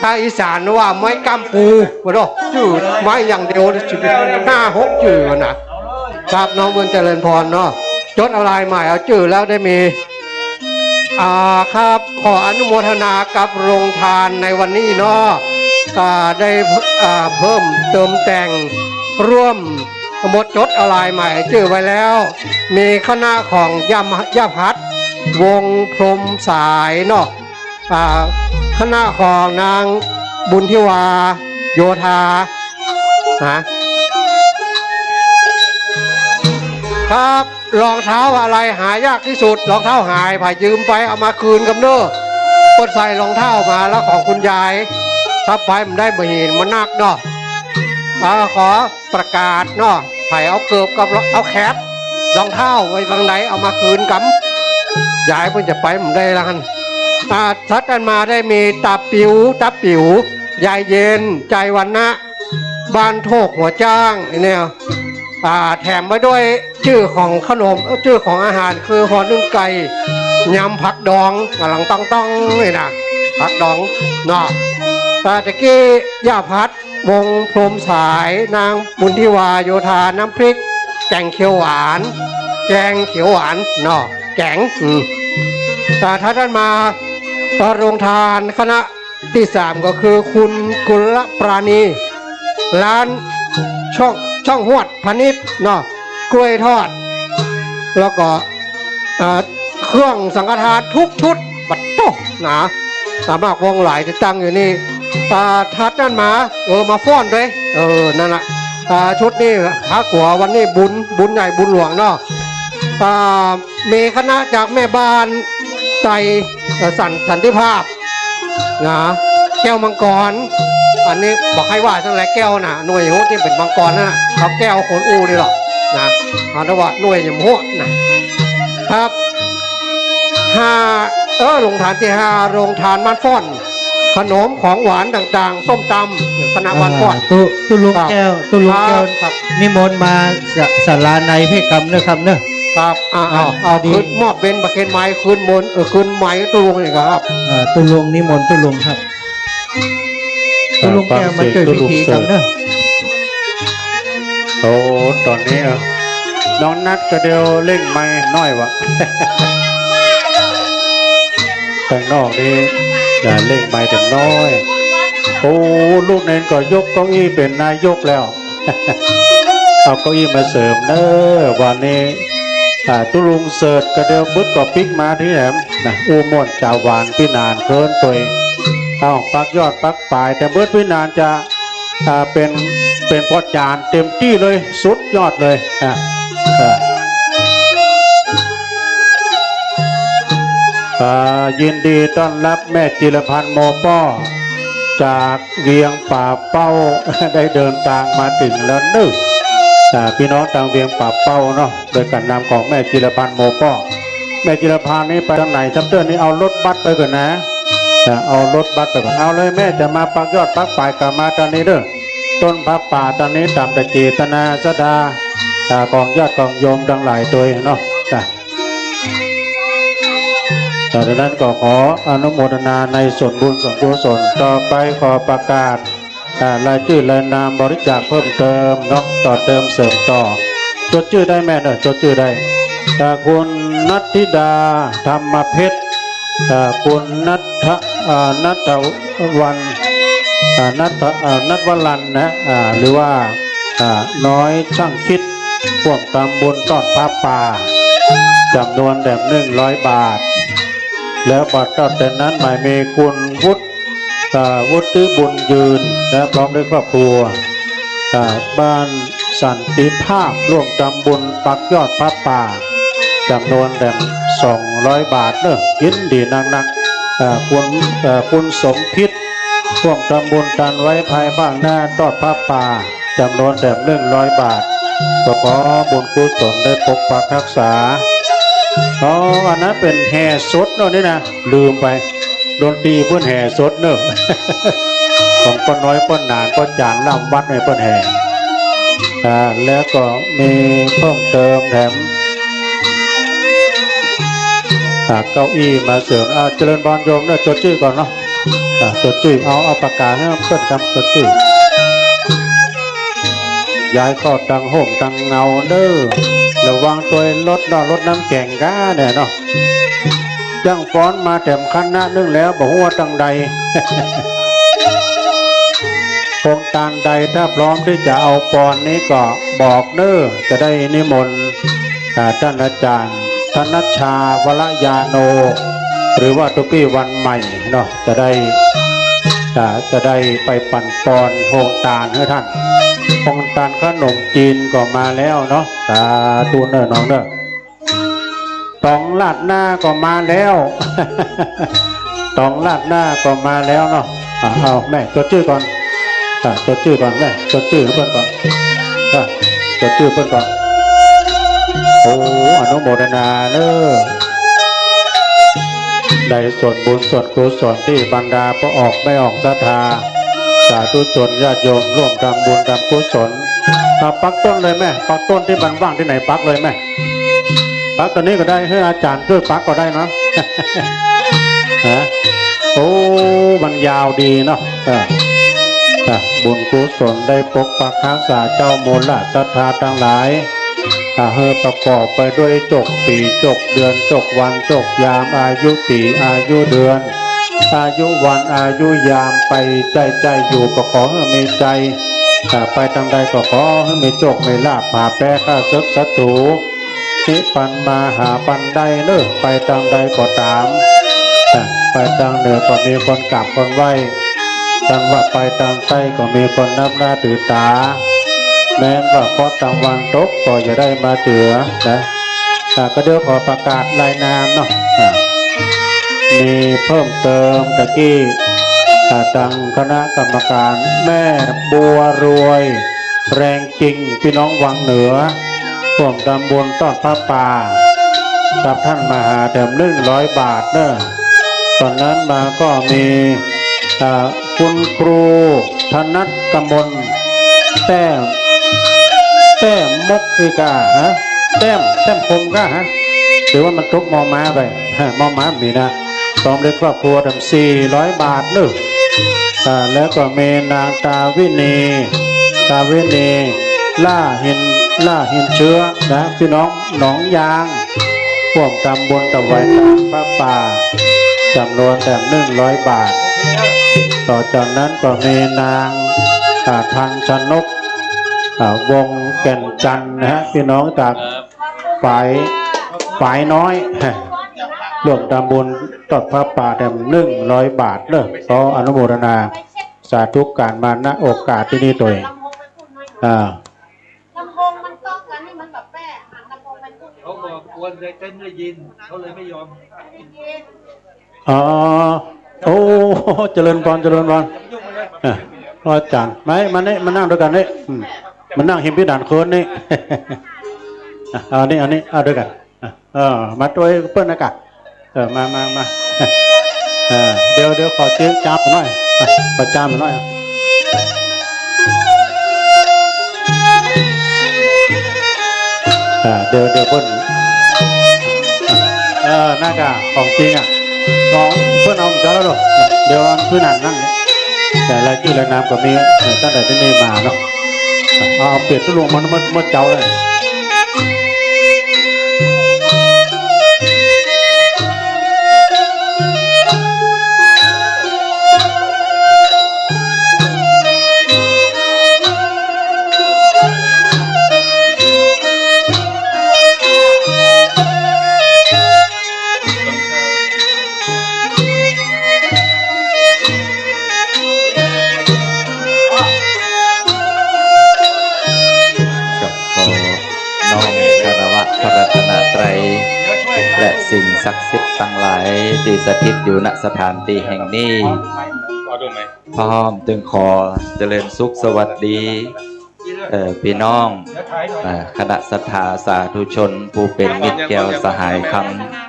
ถ้าอีสานว่าไม้กำปูมาดูจืดไม้อย่างเดียว5-6 จืดนะครับน้องบุญเจริญพรเนาะจดอะไรใหม่เอาจืดแล้วได้มีครับขออนุโมทนากับโรงทานในวันนี้เนาะได้เพิ่มเติมแต่งร่วมหมดจดอะไรใหม่จืดไว้แล้วมีคณะของย่าพัดวงพรมสายเนาะคณะของนางบุญทิวาโยธครับรองเท้าอะไรหายากที่สุดรองเท้าหายผ่ายืมไปเอามาคืนกับเน้อปดใส่รองเท้ามาแล้วของคุณยายถ้าไปมันได้บ่เห็นมันนักเนาะขอประกาศเนาะไผ่เอาเกือบกับเอาแคปรองเท้าไว้บางไหนเอามาคืนกับยายเพิ่งจะไปมันได้ละกันทัดกันมาได้มีตาปิ๋วยายเย็นใจวันนะบ้านโทกหัวจ้างเนี่ยแถมไว้ด้วยชื่อของขนมชื่อของอาหารคือห่อนึ่งไก่ยำผักดองหลังต้องนี่นะผักดองเนาะตะกี้ย่าพัดวงพรมสายนางบุญทิวาโยธาน้ำพริกแกงเขียวหวานเนาะแกงถ้าท่านมาโรงทานคณะที่3ก็คือคุณกุลปราณีร้านช่องหวดพนิชเนาะกล้วยทอดแล้วก็เครื่องสังฆทานทุกชุดบัดโตนะสามารถวงหลายจะตั้งอยู่นี่ทัดนั่นมาฟ้อนด้วยนั่นแหละชุดนี้หากัววันนี้บุญใหญ่บุญหลวงเนาะมีคณะจากแม่บ้านใจสันติภาพนะแก้วมังกรอันนี้บอกให้ว่าทั้งหลายแก้วนะหน่วยหัวที่เป็นมังกรนั่นนะครับแก้วขนอูนี่หรอกนะอันว่าหน่วยอย่างหัวนะครับโรงทานที่5โรงทานมันฟ้อนขนมของหวานต่างๆส้มตำคณะมันฟ้อนตุลุงแก้วครับนิมนต์มาศาลาในเพ่กรรมเนอะครับเนอะครับเอาคืนมอบเป็นประเคนไม้คืนมนคืนไม้ตุลุงนี่ครับตุลุงนิมนต์ตุลุงครับตุลุงแก้วมาช่วยพิธีกันเนอะโอ้ตอนนี้น้องนัดก็เดียวเล่นไม้น้อยวะข้างนอกนี่เล่นไม้แต่น้อยโอ้ลูกเนนก็ยกเก้าอี้เป็นนายกแล้วเอาเก้าอี้มาเสริมเนอะวันนี้ตุลุงเสิร์ตก็เดียวบึดก็ปิกมาที่แหลมนะอูม่วนจ่าหวานพี่นานเคินตัวปักยอดปักปลายแต่เบิดพี่นานจะเป็นพอจานเต็มที่เลยสุดยอดเลย ยินดีต้อนรับแม่จิรพันธ์โมป้อจากเวียงป่าเป้า ได้เดินทางมาถึงแล้วนึกพี่น้องทางเวียงป่าเป้าเนาะโดยการนำของแม่จิรพันธ์โมป้อแม่จิรพันธ์นี่ไปทางไหนซับเตอร์นี่เอารถบัสไปก่อนนะเอารถบัสไปก่อนเอาเลยแม่จะมาปักยอดปักปลายกับมาตอนนี้เด้อต้นพระป่าตอนนี้ตามแต่เจตนาสดากองญาติกองโยมดังหลายตัวเนาะจากนั้นก็ขออนุโมทนาในส่วนบุญส่วนกุศลต่อไปขอประกาศรายชื่อรายนามบริจาคเพิ่มเติมเนาะต่อเติมเสริมต่อจดชื่อได้แม่เนอะจดชื่อได้คุณนัทธิดาธรรมเพชรคุณนัทวันนัทวลันนะหรือว่าน้อยช่างคิดพวกตำบลต้อนพระป่าจำนวนแบบ100 บาทแล้วบัตรแต่นั้นหมายมีคุณวุฒิบุญยืนและพร้อมด้วยครอบครัวบ้านสันติภาพร่วมตำบลปักยอดพระป่าจำนวนแบบ200 บาทเนอะยินดีนักคุณสมพิษร่วมตำบลตันไว้ภายบ้างหน้าตอดพระป่าจำนวนแบบ100 บาทก็ขอบุญกุศลได้ปกปักรักษาอันนั้นเป็นแห่สดเนอะนี่นะลืมไปดนตรีเพื่อนแห่สดเนอะ ของป้นน้อยป้นหนานป้นจางล่ำวัดในป้นแห่แล้วก็มีเพิ่มเติมแถมเก้าอี้มาเสริมเจริญบอลโยมเนี่ยจดชื่อก่อนเนาะจดชื่อเอาปากกาให้เพื่อนคำจดชื่อย้ายก็ตังห่มตังเงาเด้อระวังตัวรถน้ำแข็งก้าเนี่ยเนาะจังฟ้อนมาแถมคันหน้านึงแล้วบอกว่าตังใด โครงการใดถ้าพร้อมที่จะเอาปอนนี้ก็บอกเด้อจะได้นิมนต์ท่านอาจารย์ธนชาวรยาโนหรือว่าตุปี้วันใหม่เนาะจะได้ไปปั่นปอนโฮงตาลให้ท่านโฮงตาลขนมจีนก็มาแล้วเนาะสาธุเนอน้องเนอตองลาดหน้าก็มาแล้ว ตองลาดหน้าก็มาแล้วเนาะเอาแม่จดชื่อก่อนจดชื่อก่อนแม่จดชื่อเพื่อนก่อนจดชื่อเพื่อนก่อนโอ้อนุโมทนาเนอได้ส่วนบุญส่วนกุศลที่บรรดาพระออกไม่ออกศรัทธาสาธุชนญาติโยมร่วมทำบุญทำกุศลปักต้นเลยแม่ปักต้นที่มันว่างที่ไหนปักเลยแม่ปักตัวนี้ก็ได้ให้อาจารย์ช่วยปักก็ได้เนาะ โอ้มันยาวดีเนาะบุญกุศลได้ปกปักรักษาเจ้ามูลศรัทธาทั้งหลายประกอบไปด้วยจกปีจกเดือนจกวันจกยามอายุปีอายุเดือนอายุวันอายุยามไปใจอยู่ก็ขอให้มีใจไปทางใดก็ขอให้มีโชคมีลาภผ่าแพ้ข้าศึกศัตรูนิปันมาหาปันใดเลิกไปทางใดก็ตามไปทางเหนือก็มีคนกราบคนไหว้ทางว่าไปทางใต้ก็มีคนนับหน้าถือตาแม้ว่าพอตะวันตกก็จะได้มาเถือนะก็เดี๋ยวขอประกาศรายนามเนาะมีเพิ่มเติมตะกี้ทางคณะกรรมการแม่บัวรวยแรงจริงพี่น้องวังเหนือร่วมตำบลต้อนพระป่ากับท่านมหาแถม100 บาทเนอะตอนนั้นมาก็มีคุณครูธนัทกมลแต้มมกอีกาแต้มคมก็หรือว่ามันทุกมอม้าไปมอม้ามีนะพร้อมด้วยครอบครัวทำ400 บาทเนอะแล้วก็มีนางตาวินีล่าหินเชื้อนะพี่น้องหนองยางร่วมตำบลตะไวพระป่าจำนวนแต่100 บาทต่อจากนั้นก็มีนางทางชนกวงแก่นจันทร์นะฮะพี่น้องจากฝ่ายน้อยร่วมตำบลตอดพระป่าแต่100 บาทเนอะขออนุโมทนาสาธุการมาณโอกาสที่นี่ตัวเองลำโพงมันต้องกันนี่มันแบบแป้ วนเลยเต้นได้ยินเขาเลยไม่ยอม อ๋อโอ้เจริญพรเจริญพรอาจารย์ไม่มาเนี่ยมานั่งด้วยกันนี่มานั่งหิมพิดานโคนนี่ อันนี้เอาด้วยกันมาด้วยเปิ้ลอากาศมาเดี๋ยวขอจิ้มจ้าไปหน่อยขอจ้าไปหน่อยเดี๋ยวเปิ้ลหน้ากากของจริงอ่ะลองเปิ้ลเอาจ้าแล้วหรอเดี๋ยวพื้นหนังนั่งเนี่ยแต่รายชื่อรายนามก็มีตั้งแต่ที่นี่มาเนาะเอาเปลี่ยนตัวลงมันเจ้าเลยและสิ่งศักดิ์สิทธิ์ทั้งหลายที่สถิตอยู่ณสถานที่แห่งนี้พร้อมตึงขอเจริญสุขสวัสดีพี่น้องคณะศรัทธาสาธุชนผู้เป็นมิตรแก้วสหายค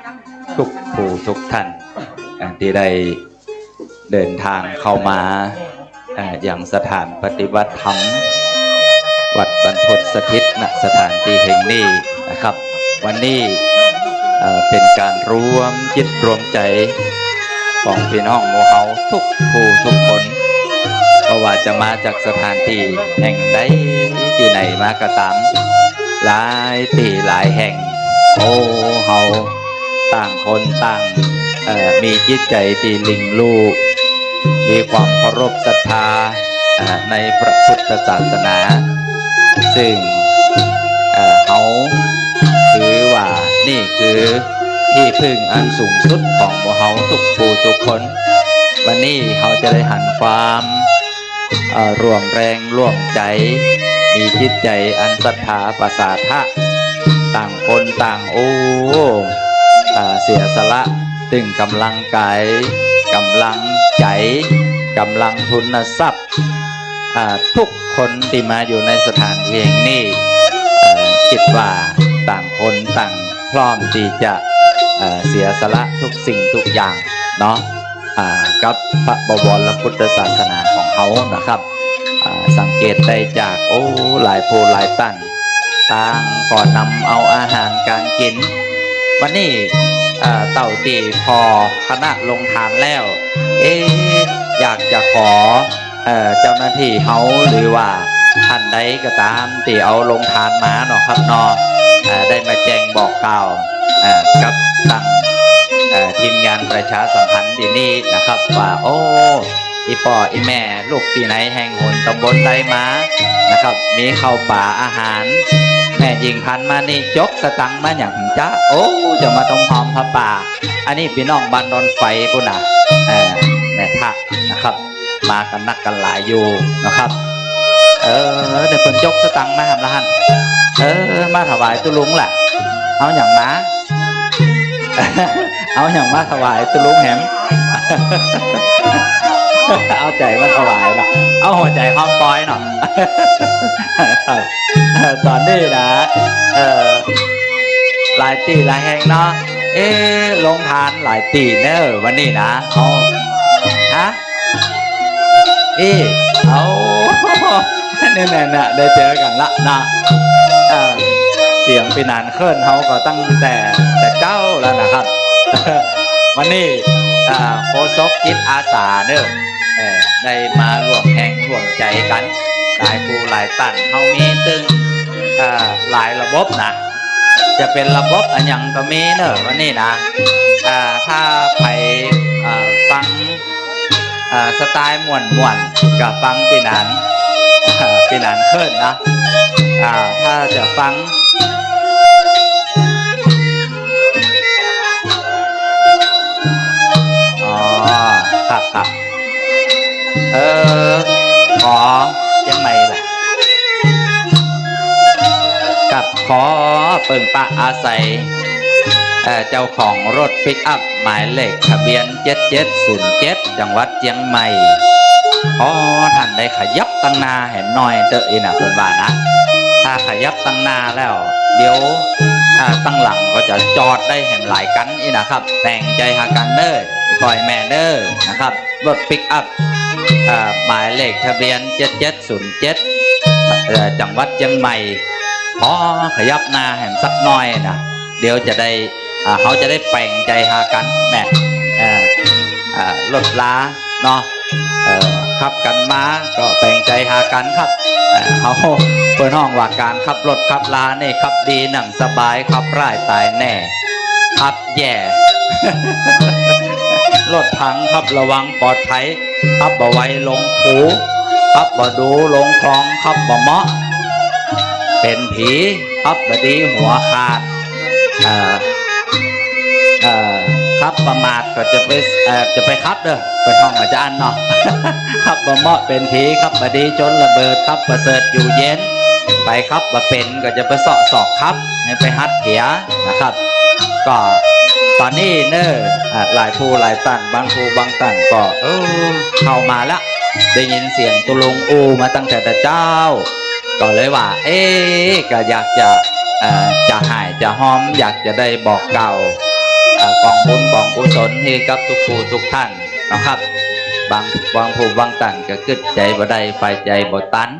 ำทุกผู้ทุกท่านที่ได้เดินทางเข้ามาอย่างสถานปฏิบัติธรรมวัดบรรพตสถิตณสถานที่แห่งนี้นะครับวันนี้เป็นการรวมจิตรวมใจของพี่น้องหมู่เฮาทุกผู้ทุกคนเพราะว่าจะมาจากสถานที่แห่งใดที่ไหนมาก็ตามหลายที่หลายแห่งโอ้เฮาต่างคนต่างมีจิตใจที่ลิงลูกมีความเคารพศรัทธาในพระพุทธศาสนาซึ่งเฮาถือว่านี่คือที่พึ่งอันสูงสุดของหมู่เฮาทุกผู้ทุกคนวันนี้เฮาจะได้หันความร่วมแรงร่วมใจมีจิตใจอันศรัทธาประสาทะต่างคนต่างเสียสละตึงกำลังกายกำลังใจกำลังทุนทรัพย์ทุกคนที่มาอยู่ในสถานที่แห่งนี้คิดว่าต่างคนต่างพร้อมที่จะเสียสละทุกสิ่งทุกอย่างเนาะกับพระบวรพุทธศาสนาของเขานะครับสังเกตได้จากหลายโพหลายตันต่างก่อนนำเอาอาหารการกินวันนี้เต่าตีพอคณะลงทานแล้วอยากจะขอเจ้าหน้าที่เขาหรือว่าท่านใดก็ตามที่เอาลงทานมาเนาะครับเนาะได้มาแจ้งบอกกล่าวกับตั้งทีมงานประชาสัมพันธ์ที่นี่นะครับว่าอีพ่ออีแม่ลูกที่ไหนแห่งหนตำบลใดมานะครับมีข้าวป่าอาหารแม่ยิงพันมานี่จกสตังมาอย่างจ้าจะมาต้องหอมพระป่าอันนี้พี่น้องบ้านดอนไฟปุ่นน่ะแม่ทะนะครับมากันนักกันหลายอยู่นะครับเดี๋ยวคนจกสตังมาทำละหันมาถวายตุลุงแหละเอาอย่างนะ เอาอย่างมาถวายตุลุงแหม เอาใจมาถวายเนาะเอาหัวใจห้องปอยเนาะ ตอนนี้นะหลายตีหลายแห่งเนาะลงทานหลายตีเนอะวันนี้นะฮะเอาเนี่ยได้เจอกันละนะเสียงปีนานเคลื่อนเขาก็ตั้งแต่เจ้าแล้วนะครับ วันนี้โคศกจิตอาสาเนอะได้มาร่วมแข่งร่วมใจกันหลายผู้หลายตันเขามีตึงหลายระบบนะจะเป็นระบบอันยังก็มีเนอะวันนี้นะถ้าไปฟังสไตล์ม่วนกับฟังปีนานเคลื่อนนะถ้าจะฟังครับขอยังไงล่ะกับขอเปิ่งปะอาศัย เจ้าของรถปิกอัพหมายเลขทะเบียน7707จังหวัดเชียงใหม่ท่านได้ขยับตั้งหน้าเห็นหน่อยเตอะนะเพื่อนบ้านนะถ้าขยับตั้งหน้าแล้วเดี๋ยวตั้งหลังก็จะจอดได้เห็นหลายกันนะครับแต่งใจหากันเด้อปล่อยแม่เด้อนะครับรถปิกอัพหมายเลขทะเบียน7707จังหวัดเชียงใหม่ขยับหน้าเห็นสักหน่อยนะเดี๋ยวจะได้เขาจะได้แปลงใจหากันแม่รถล้าเนาะขับกันมาก็แปลงใจหากันครับเขาเปิดห้องว่าการขับรถขับลาเนี่ยขับดีหนังสบายขับร่ายตายแน่ขับแย่ รถพังขับระวังปลอดภัยขับบ่ไวลงหูขับบ่ดูลงคลองขับบ่เหมาะเป็นผีขับบ่ดีหัวขาดครับประมาทก็จะไปครับเด้อเป็นห้องอาจารย์เนาะ ครับบ่เหมาะเป็นผีครับบดีจนระเบิดครับประเสริฐอยู่เย็นไปครับบ่เป็นก็จะไปสอกครับให้ไปฮัดเถียนะครับก็ตอนนี้เนอหลายผู้หลายตันบางผู้บางตันก็เข้ามาแล้วได้ยินเสียงตุลุงอูมาตั้งแต่เจ้าก็เลยว่าก็อยากจะหายจะหอมอยากจะได้บอกเก่ากองบุญกองกุศลให้กับทุกผู้ทุกท่านนะครับบางผู้บางท่านก็กึดใจบ่ได้ไฟใจบ่ตัน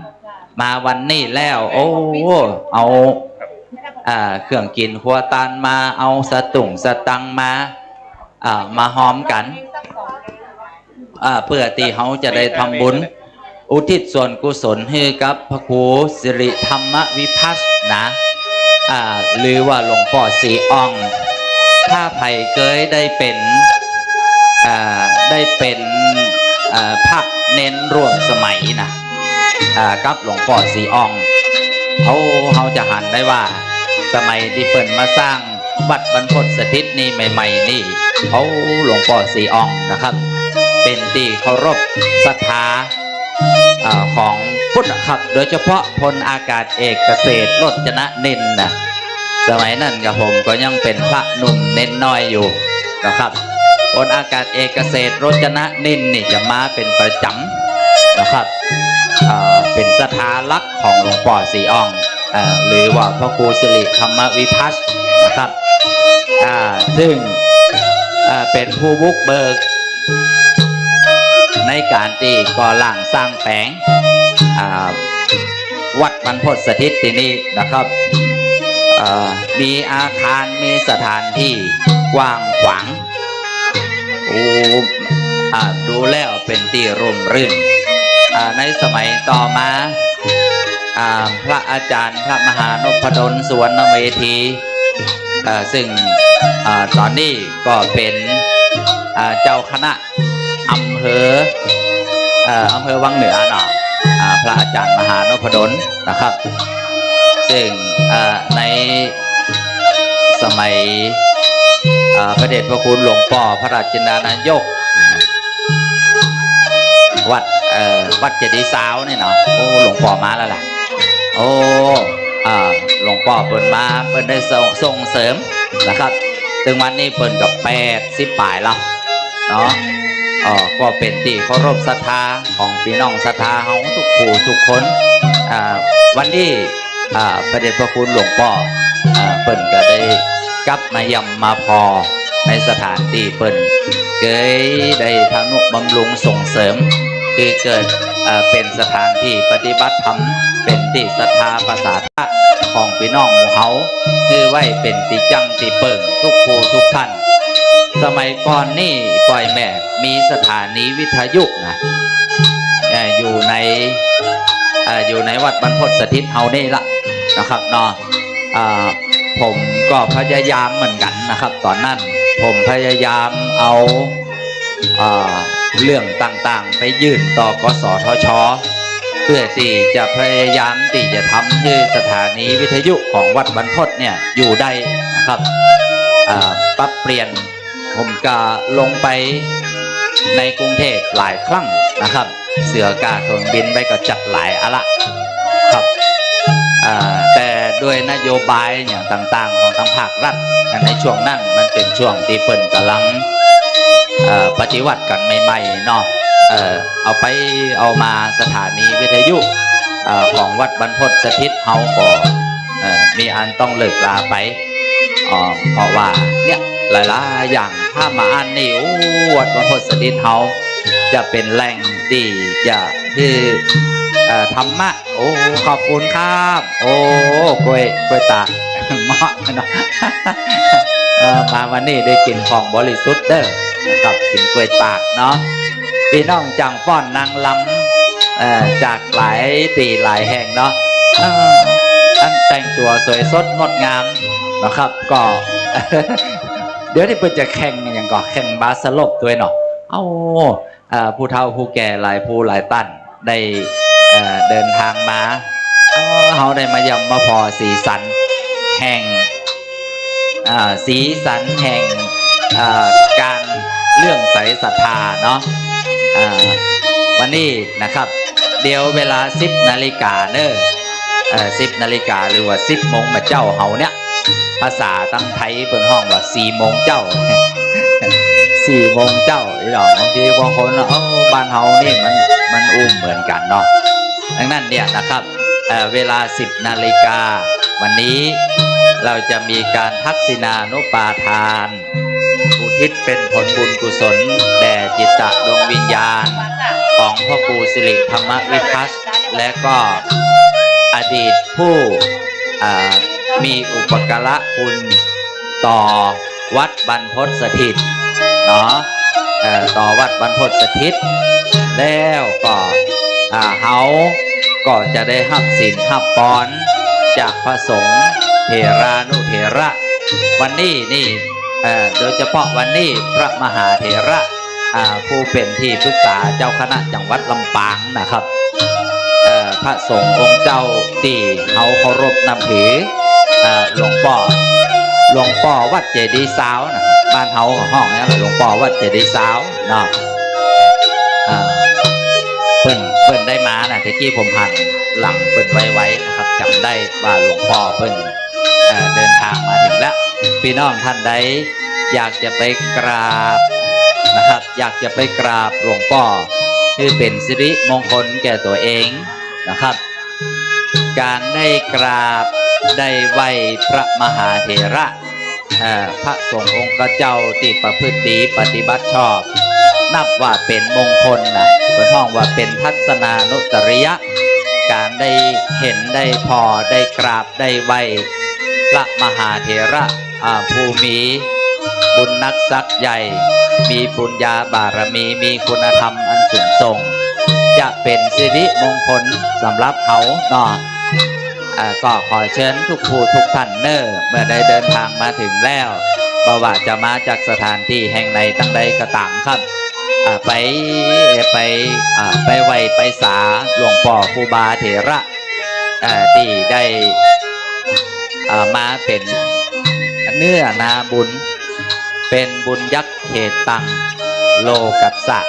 มาวันนี้แล้วเอาเครื่องกินหัวตานมาเอาสตังมาหอมกันเพื่อที่เขาจะได้ทำบุญอุทิศส่วนกุศลให้กับพระครูสิริธรรมวิพัฒนะหรือว่าหลวงพ่อสีอ่องถ้าไผ่เกยได้เป็นพระเน้นร่วมสมัยนะกับหลวงพ่อสีอ่องเขาจะหันได้ว่าสมัยที่เปิ่นมาสร้างวัดบรรพตสถิตนี่ใหม่ๆนี่หลวงพ่อสีอ่องนะครับเป็นที่เคารพศรัทธาของพุทธครับโดยเฉพาะพลอากาศเอกเกษตรโรจนนินทร์นะสมัยนั้นกับผมก็ยังเป็นพระหนุ่มเน้นน้อยอยู่นะครับพลอากาศเอกเกษตรโรจนนินทร์นี่จะมาเป็นประจำนะครับเป็นสถาลักษณ์ของหลวงพ่อสีอ่องหรือว่าพระครูสิริธรรมวิพัฒน์นะครับซึ่งเป็นผู้บุกเบิกในการที่ก่อร่างสร้างแผงวัดบรรพตสถิตที่นี่นะครับมีอาคารมีสถานที่กว้างขวางดูแล้วเป็นที่ร่มรื่นในสมัยต่อมาพระอาจารย์พระมหานพดลสุวรรณเวทีซึ่งตอนนี้ก็เป็นเจ้าคณะอำเภอวังเหนือเนาะพระอาจารย์มหานพดลนะครับซึ่งในสมัยพระเดชพระคุณหลวงพ่อพระราชนานายกวัดเจดีย์สาวนี่เนาะหลวงพ่อมาแล้วล่ะหลวงพ่อเปิดมาเปิดได้ส่งเสริมนะครับถึงวันนี้เปิดกับ80 ปลายแล้วเนาะก็เป็นที่เคารพศรัทธาของพี่น้องศรัทธาของทุกผู้ทุกคนวันนี้พระเดชพระคุณหลวงพ่อเปิดก็ได้กลับมายำมาพอในสถานที่เปิดเกยได้ทำนุบำรุงส่งเสริมคือเกิดเป็นสถานที่ปฏิบัติธรรมเป็นที่ศรัทธาภาษาของพี่น้องหมู่เฮาคือไว้เป็นที่จังที่เปิ่งทุกผู้ทุกท่านสมัยก่อนนี่ปล่อยแม่มีสถานีวิทยุนะอยู่ในวัดบรรพตสถิตเฮานี่ละนะครับเนาะผมก็พยายามเหมือนกันนะครับตอนนั้นผมพยายามเอาเรื่องต่างๆไปยื่นต่อกสทช.เพื่อที่จะพยายามที่จะทำให้สถานีวิทยุของวัดบรรพตเนี่ยอยู่ได้นะครับปรับเปลี่ยนผมก็ลงไปในกรุงเทพหลายครั้งนะครับเสือกาเครื่องบินไปก็จัดหลายอะละครับแต่ ด้วยนโยบายอย่างต่างๆของทางภาครัฐในช่วงนั้นมันเป็นช่วงที่เปิ่นกำลังปฏิวัติกันใหม่ๆเนาะเอามาสถานีวิทยุของวัดบรรพตสถิตเฮาก็มีอันต้องเลิกลาไปเพราะว่าเนี่ยหลายๆอย่างถ้ามาอันนี้วัดบรรพตสถิตเฮาจะเป็นแหล่งดีจะคือธรรมะโอ้ขอบคุณครับโอ้กล้วยตากเหมาะเนาะมาวันนี้ได้กินของบริสุทธิ์เด้อกับกินกล้วยตากเนาะพี่น้องจังฟ้อนนางลำจากหลายตีหลายแห่งเนาะอันแต่งตัวสวยสดงดงามนะครับก็เดี๋ยวที่เพิ่นจะแข่งอย่างก็แข่งบาสลบด้วยเนาะผู้เฒ่าผู้แก่หลายผู้หลายตั้นได้เดินทางมาเขาได้มายำมาพอสีสันแห่งการเรื่องใสศรัทธาเนาะวันนี้นะครับเดี๋ยวเวลา10 นาฬิกาเนอะ10 นาฬิกาหรือว่า10 โมงมาเจ้าเฮาเนี่ยภาษาตั้งไทยเป็นห้องว่า4 โมงเจ้า4 โมงเจ้าอีดอกบางทีบางคนบ้านเฮานี่มันเหมือนกันเนาะดังนั้นเนี่ยนะครับเวลา10 นาฬิกาวันนี้เราจะมีการทักษิณานุปาทานอุทิศเป็นผลบุญกุศลแด่จิตตดวงวิญญาณของพ่อครูสิริธรรมวิพัฒน์และก็อดีตผู้มีอุปการะคุณต่อวัดบรรพตสถิตเนาะต่อวัดบรรพตสถิตแล้วก็เฮาก็จะได้รับศีลรับพรจากพระสงฆ์เถรานุเถระวันนี้นี่โดยเฉพาะวันนี้พระมหาเถระผู้เป็นที่ปรึกษาเจ้าคณะจังหวัดลำปางนะครับพระสงฆ์องค์เจ้าที่เฮาเคารพนับถือหลวงพ่อวัดเจดีย์สาวนะบ้านเฮาห้องนี้หลวงพ่อวัดเจดีย์สาวเนาะเพิ่นได้มานะที่กี้ผมหันหลังเพิ่นไว้นะครับจำได้ว่าหลวงพ่อเพิ่นเดินทางมาถึงแล้วพี่น้องท่านใดอยากจะไปกราบนะครับอยากจะไปกราบหลวงพ่อคือเป็นสิริมงคลแก่ตัวเองนะครับการได้กราบได้ไหว้พระมหาเถระพระสงฆ์องค์เจ้าที่ประพฤติดีปฏิบัติชอบนับว่าเป็นมงคลนะเป็นห้องว่าเป็นทัศนานุตริยะการได้เห็นได้พอได้กราบได้ไหว้พระมหาเถระผู้มีบุญนักศักย์ใหญ่มีบุญญาบารมีมีคุณธรรมอันสูงส่งจะเป็นสิริมงคลสำหรับเขาเนาะก็ขอเชิญทุกผู้ทุกท่านเมื่อได้เดินทางมาถึงแล้วบ่ว่าจะมาจากสถานที่แห่งใดตั้งใดก็ตามครับไปไหว้ไปสาหลวงพ่อครูบาเถระที่ได้มาเป็นเนื้อนาบุญเป็นบุญยักษ์เขตตังโลกัสสะ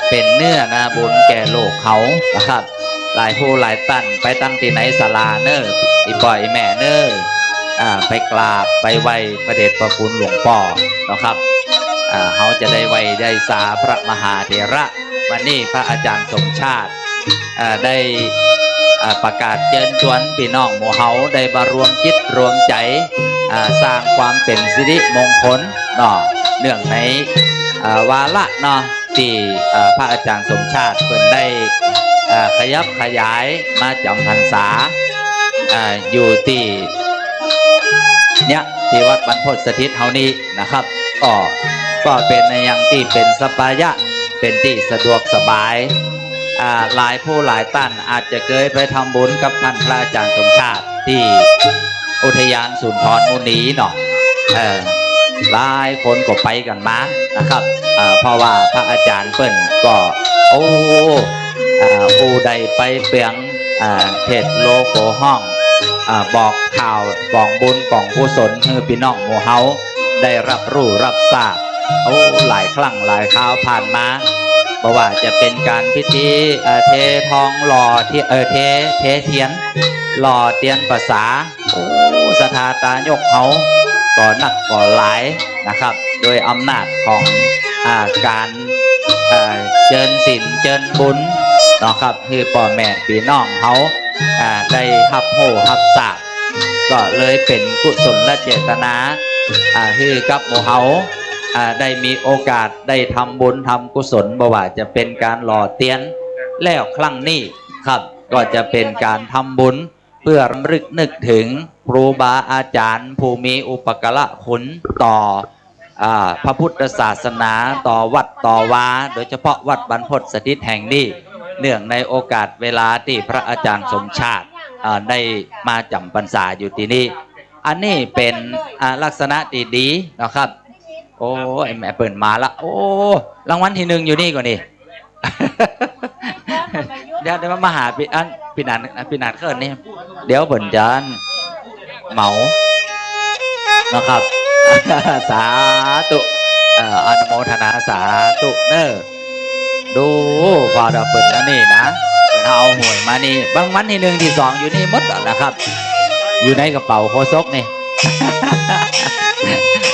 เป็นเนื้อนาบุญแก่โลกเขานะครับหลายผู้หลายตั้นไปตั้งที่ไหนศาลาอีบ่อยแม่ไปกราบไปไหว้พระเดชพระคุณหลวงพ่อนะครับเขาจะได้ไหว้ได้สาพระมหาเถระวันนี้พระอาจารย์สมชาติได้ประกาศเชิญชวนพี่น้องหมู่เฮาได้มารวมจิตรวมใจสร้างความเป็นสิริมงคลเนาะเนื่องในวาระเนาะที่พระอาจารย์สมชาติเพิ่นได้ขยับขยายมาจำพรรษาอยู่ที่เนี่ยที่วัดบรรพตสถิตเฮานี้นะครับก็เป็นในอย่างที่เป็นสบายะเป็นที่สะดวกสบายหลายผู้หลายท่านอาจจะเคยไปทำบุญกับท่านพระอาจารย์สมชาติที่อุทยานสุนทรมุนีเนาะหลายคนก็ไปกันมานะครับเพราะว่าพระอาจารย์เปิ้นก็ผู้ใดไปเปียงเพจโลโก้ห้องบอกข่าวบอกบุญของกุศลให้พี่น้องหมู่เฮาได้รับรู้รับทราบหลายครั้งหลายคราวผ่านมาเพราะว่าจะเป็นการพิธีเททองหล่อที่เทเทียนหล่อเทียนภาษา โอ้สถาตายกเขาก่อนักก่อหลายนะครับโดยอำนาจของการเจิญศีลเจิญบุญเนาะครับคือพ่อแม่พี่น้องเขาได้ฮับโหฮับสาบก็เลยเป็นกุศลและเจตนาคือกับหมู่เขาได้มีโอกาสได้ทำบุญทำกุศลบ่ว่าจะเป็นการหล่อเตียนแล้วครั้งนี้ครับก็จะเป็นการทำบุญเพื่อรำลึกนึกถึงครูบาอาจารย์ผู้มีอุปการะคุณต่อพระพุทธศาสนาต่อวัดต่อวาโดยเฉพาะวัดบรรพตสถิตแห่งนี้เนื่องในโอกาสเวลาที่พระอาจารย์สมชาติได้มาจำพรรษาอยู่ที่นี่อันนี้เป็นลักษณะดีๆนะครับโอ้แม่เปิดมาละโอ้รางวัลที่ 1อยู่นี่ก่อนนี่ เดี๋ยวมาหาพี่นันเขินนี่เดี๋ยวผลจานเหมานะครับ สาธุอนุโมทนาสาธุเนอดูพอเราเปิดแล้วนี่นะเอาหวยมานี่บางวันที่ 1ที่ 2อยู่นี่หมดนะครับ อยู่ในกระเป๋าโคซกนี่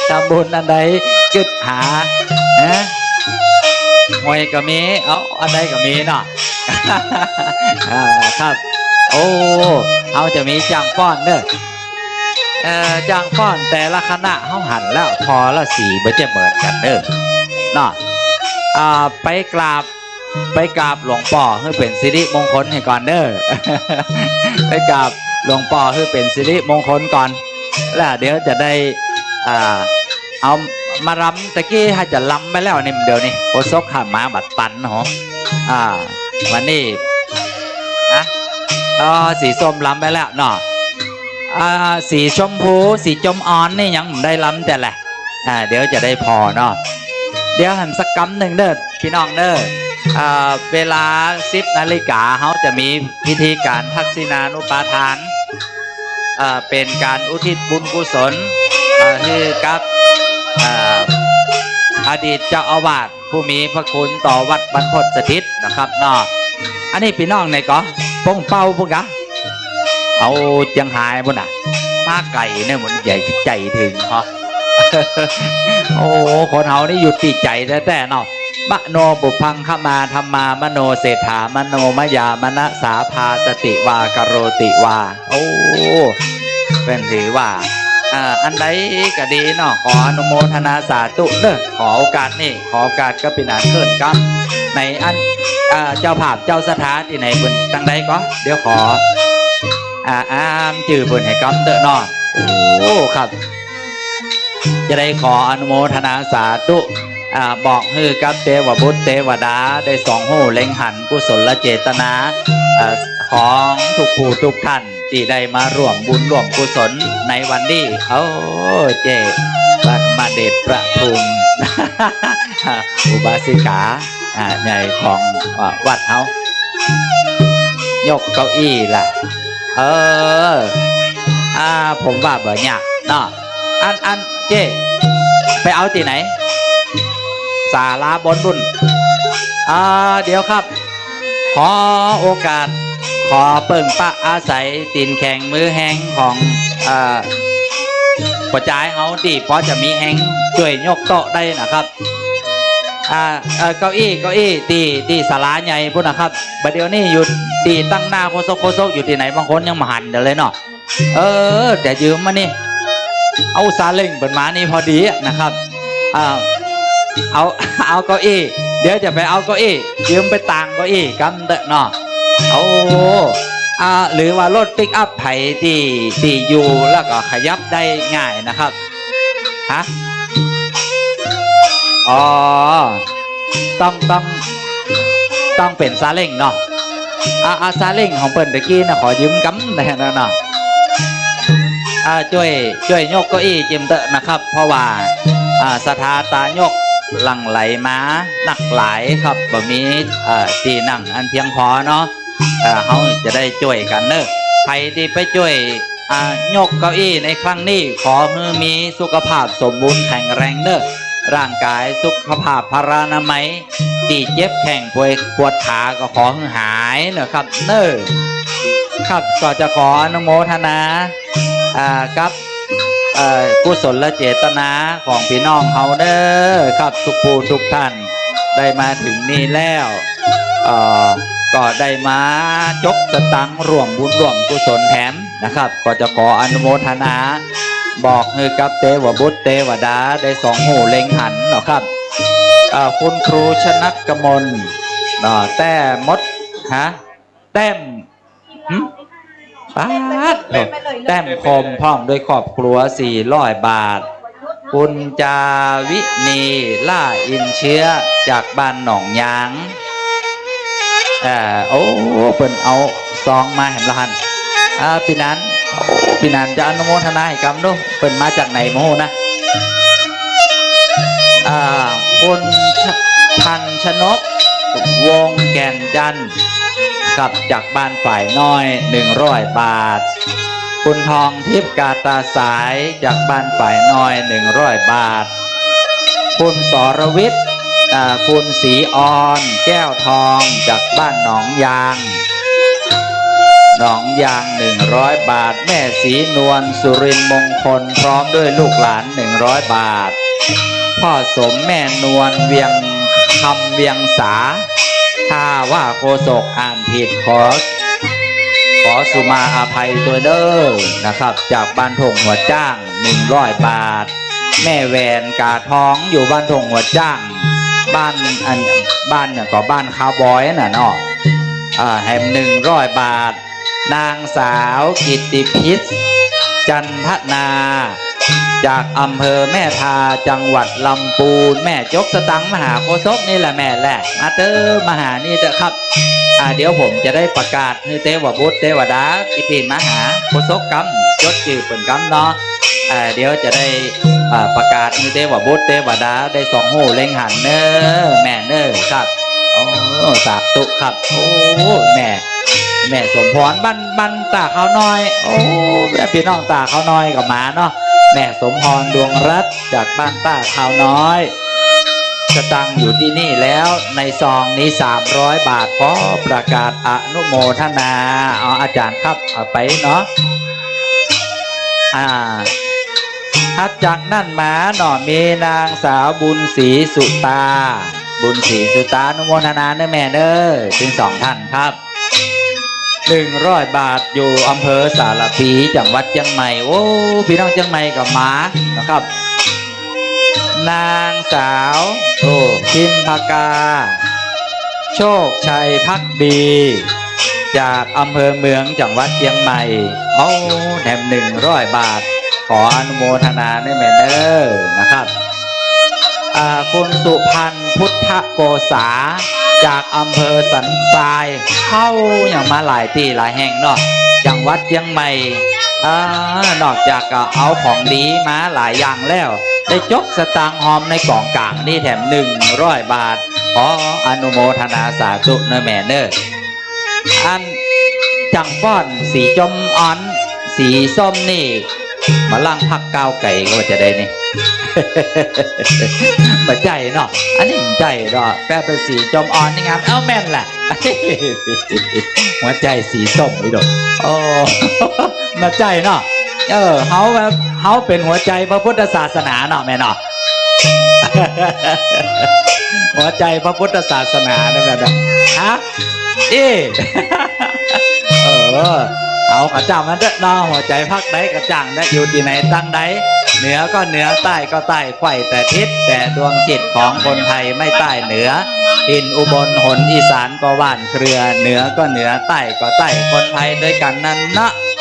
ทำบุญอันใดกึดหาหวยก็มีเอาอันใดก็มีเนาะ ครับโอ้เอาจะมีจ้างฟ้อนเนอะจ้างฟ้อนแต่ละคณะเขาหันแล้วพอละสีไม่จะเหมือนกันเนอะเนาะไปกราบหลวงพ่อให้เป็นสิริมงคลให้ก่อนเนอะ ไปกราบหลวงพ่อให้เป็นสิริมงคลก่อนแล้วเดี๋ยวจะได้เอามารำตะกี้ให้จะลำไปแล้วนี่เดี๋ยวนี้โอซกขามาบัดตันเหรอวันนี้สีส้มลำไปแล้วเนาะสีชมพูสีจมอ่อนนี่ยังได้ลำแต่แหละเดี๋ยวจะได้พอเนาะเดี๋ยวหันสักกำหนึ่งเด้อพี่น้องเด้อเวลา10 นาฬิกาเขาจะมีพิธีการทักษิณานุปาทานเป็นการอุทิศบุญกุศลให้กับอดีตเจ้าอาวาสผู้มีพระคุณต่อวัดบรรพตสถิตนะครับเนาะอันนี้พี่น้องในก็ป้องเป้าพวกกะเอาจังหายพวกน่ะมาไก่เนี่ยมันใหญ่ใจถึงเหรอ โอ้คนเฮานี่อยู่ติดใจแต่เนาะมโนบุพังขมาธรรมามโนเศรษฐามโนมยามณสาภาสติวากโรติวาโอ้เป็นถือว่าอันใดก็ดีเนาะขออนุโมทนาสาธุเด้อขอโอกาสนี่ขอโอกาสก็เป็นอันเกินกับในอันเจ้าภาพเจ้าสถานที่ไหนบนตั้งใดก็เดี๋ยวขอจื่อบนให้กำเด้อเนาะโอ้ครับจะได้ขออนุโมทนาสาธุบอกฮือกับเทวบุตรเทวดาได้สองหูเล็งหันกุศลเจตนาของทุกผู้ทุกท่านที่ได้มาร่วมบุญร่วมกุศลในวันนี้เจบัดมาเดชประทุม อุบาสิกาใหญ่ของวัดเขายกเก้าอี้ล่ะผมว่าเบอร์เนี่ยเนาะอันเจไปเอาที่ไหนศาลาบนบุญเดี๋ยวครับขอโอกาสขอเปิ่งปะอาศัยตีนแข็งมือแห้งของประจายเฮาที่พอจะมีแห้งช่วยยกโต๊ะได้นะครับเก้าอี้ที่ศาลาใหญ่พุ่นนะครับบัดเดี๋ยวนี้อยู่ตีตั้งหน้าโคโซกอยู่ที่ไหนบางคนยังมาหันเดี๋ยวเลยเนาะแต่ยืมมานี่เอาซาเล้งเปิดมานี่พอดีนะครับเอาเก้าอี้เดี๋ยวจะไปเอาเก้าอี้ยืมไปต่างเก้าอี้กันเด้อเนาะหรือว่ารถปิกอัพไผ่ที่อยู่แล้วก็ขยับได้ง่ายนะครับต้องเป็นซาเล้งเนาะซาเล้งของเปิ้นตะกี้นะขอยืมกำได้นะเนาะช่วยยกเก้าอี้จิมเตอะนะครับเพราะว่าสถาตายกหลั่งไหลมาหนักหลายครับบ่มีที่นั่งอันเพียงพอเนาะเขาจะได้ช่วยกันเนอะใครที่ไปช่วยยกเก้าอี้ในครั้งนี้ขอให้มีสุขภาพสมบูรณ์แข็งแรงเนอะร่างกายสุขภาพพลานามัยที่เจ็บแข้งปวดขาก็ขอให้หายนะครับเนอะครับก็จะขออนุโมทนา กับกุศลเจตนาของพี่น้องเฮาเด้อครับทุกผู้ทุกท่านได้มาถึงนี่แล้วก็ได้มาจกสตังค์ร่วมบุญร่วมกุศลแถมนะครับก็จะขออนุโมทนาบอกเงยกับเทวบุตรเทวดาได้สองหูเล็งหันเนาะครับคุณครูชนัดกมลแต้มดแต้มป้าดแต้มคมพร้อมด้วยครอบครัว400 บาทคุณจาวินีล่าอินเชื้อจากบ้านหนองยางโอ้เปิ่นเอาซองมาเห็นละหันพี่นันจะอนุโมทนาให้กำด้วยเปิ่นมาจากไหนโมนะคุณพันชนกวงแก่นจันทร์ครับจากบ้านฝ่ายน้อย100 บาทคุณทองทิพย์กาตาสายจากบ้านฝ่ายน้อย100 บาทคุณสรวิทย์คุณศรีออนแก้วทองจากบ้านหนองยาง100 บาทแม่ศรีนวลสุรินทร์มงคลพร้อมด้วยลูกหลาน100 บาทพ่อสมแม่นวลเวียงคำเวียงสาถ้าว่าโฆษกอ่านผิดขอสุมาอภัยตัวเด้อนะครับจากบ้านทงหัวจ้าง100 บาทแม่แหวนกาทองอยู่บ้านทงหัวจ้างบ้านเนี่ยก็บ้านคาวบอยน่ะเนาะแฮม100 บาทนางสาวกิตติพิษจันทนาจากอำเภอแม่ทาจังหวัดลำพูนแม่จกสตังค์มหาโคศกนี่แหละแม่แหละมาเตอร์มหานี่เด้อครับเดี๋ยวผมจะได้ประกาศให้เทวบุตรเทวดาอิปินมหาโคศกกำยศจื่อเปิ่นกำเนาะเดี๋ยวจะได้ประกาศให้เทวบุตรเทวดาได้สองหูเล็งหันเนอแม่เนอครับโอ้สาธุครับโอ้แม่สมพรบ้านตาเขาน้อยโอ้พี่น้องตาเขาน้อยกับหมาเนาะแม่สมพรดวงรัตน์จากบ้านตาเขาน้อยจะตั้งอยู่ที่นี่แล้วในซองนี้300 บาทขอประกาศอนุโมทนาเอาอาจารย์ครับเอาไปเนาะถ้าจากนั่นมาหน่อมีนางสาวบุญศรีสุตาอนุโมทนาเนอแม่เนอถึง2 ท่านครับ100 บาทอยู่อำเภอสารพีจังหวัดเชียงใหม่โอ้พี่น้องเชียงใหม่กับหมานะครับนางสาวพิมพากาโชคชัยภักดีจากอำเภอเมืองจังหวัดเชียงใหม่โอ้แถม100 บาทขออนุโมทนาในแม่เนอนะครับคุณสุพันธ์พุทธโกษาจากอำเภอสันทรายเข้าอย่างมาหลายที่หลายแห่งเนาะจังหวัดเชียงใหม่นอกจากเอาของดีมาหลายอย่างแล้วได้จกสตางค์หอมในกล่องกลางนี่แถม100 บาทขออนุโมทนาสาธุเนอแม่เนออันจังป้อนสีจมอ่อนสีส้มนี่มาล่างพักก้าวไก่ก็จะได้นี่มาใจเนาะอันนี้ใจเนาะแปลเป็นสีจมอ่อนนี่งามเอาแม่นแหละหัวใจสีส้มนี่ดอกโอ้มาใจเนาะเขาเป็นหัวใจพระพุทธศาสนาเนาะแม่เนาะหัวใจพระพุทธศาสนาเนี่ยแม่ฮะเอากระจังมันเด้อน้องหัวใจพักได้กระจังได้อยู่ที่ไหนตั้งใดเหนือก็เหนือใต้ก็ใต้ไขว่แต่ทิศแต่ดวงจิตของคนไทยไม่ใต้เหนืออินอุบลหนอีสานก็ว่านเครือเหนือก็เหนือใต้ก็ใต้คนไทยด้วยกันนั้น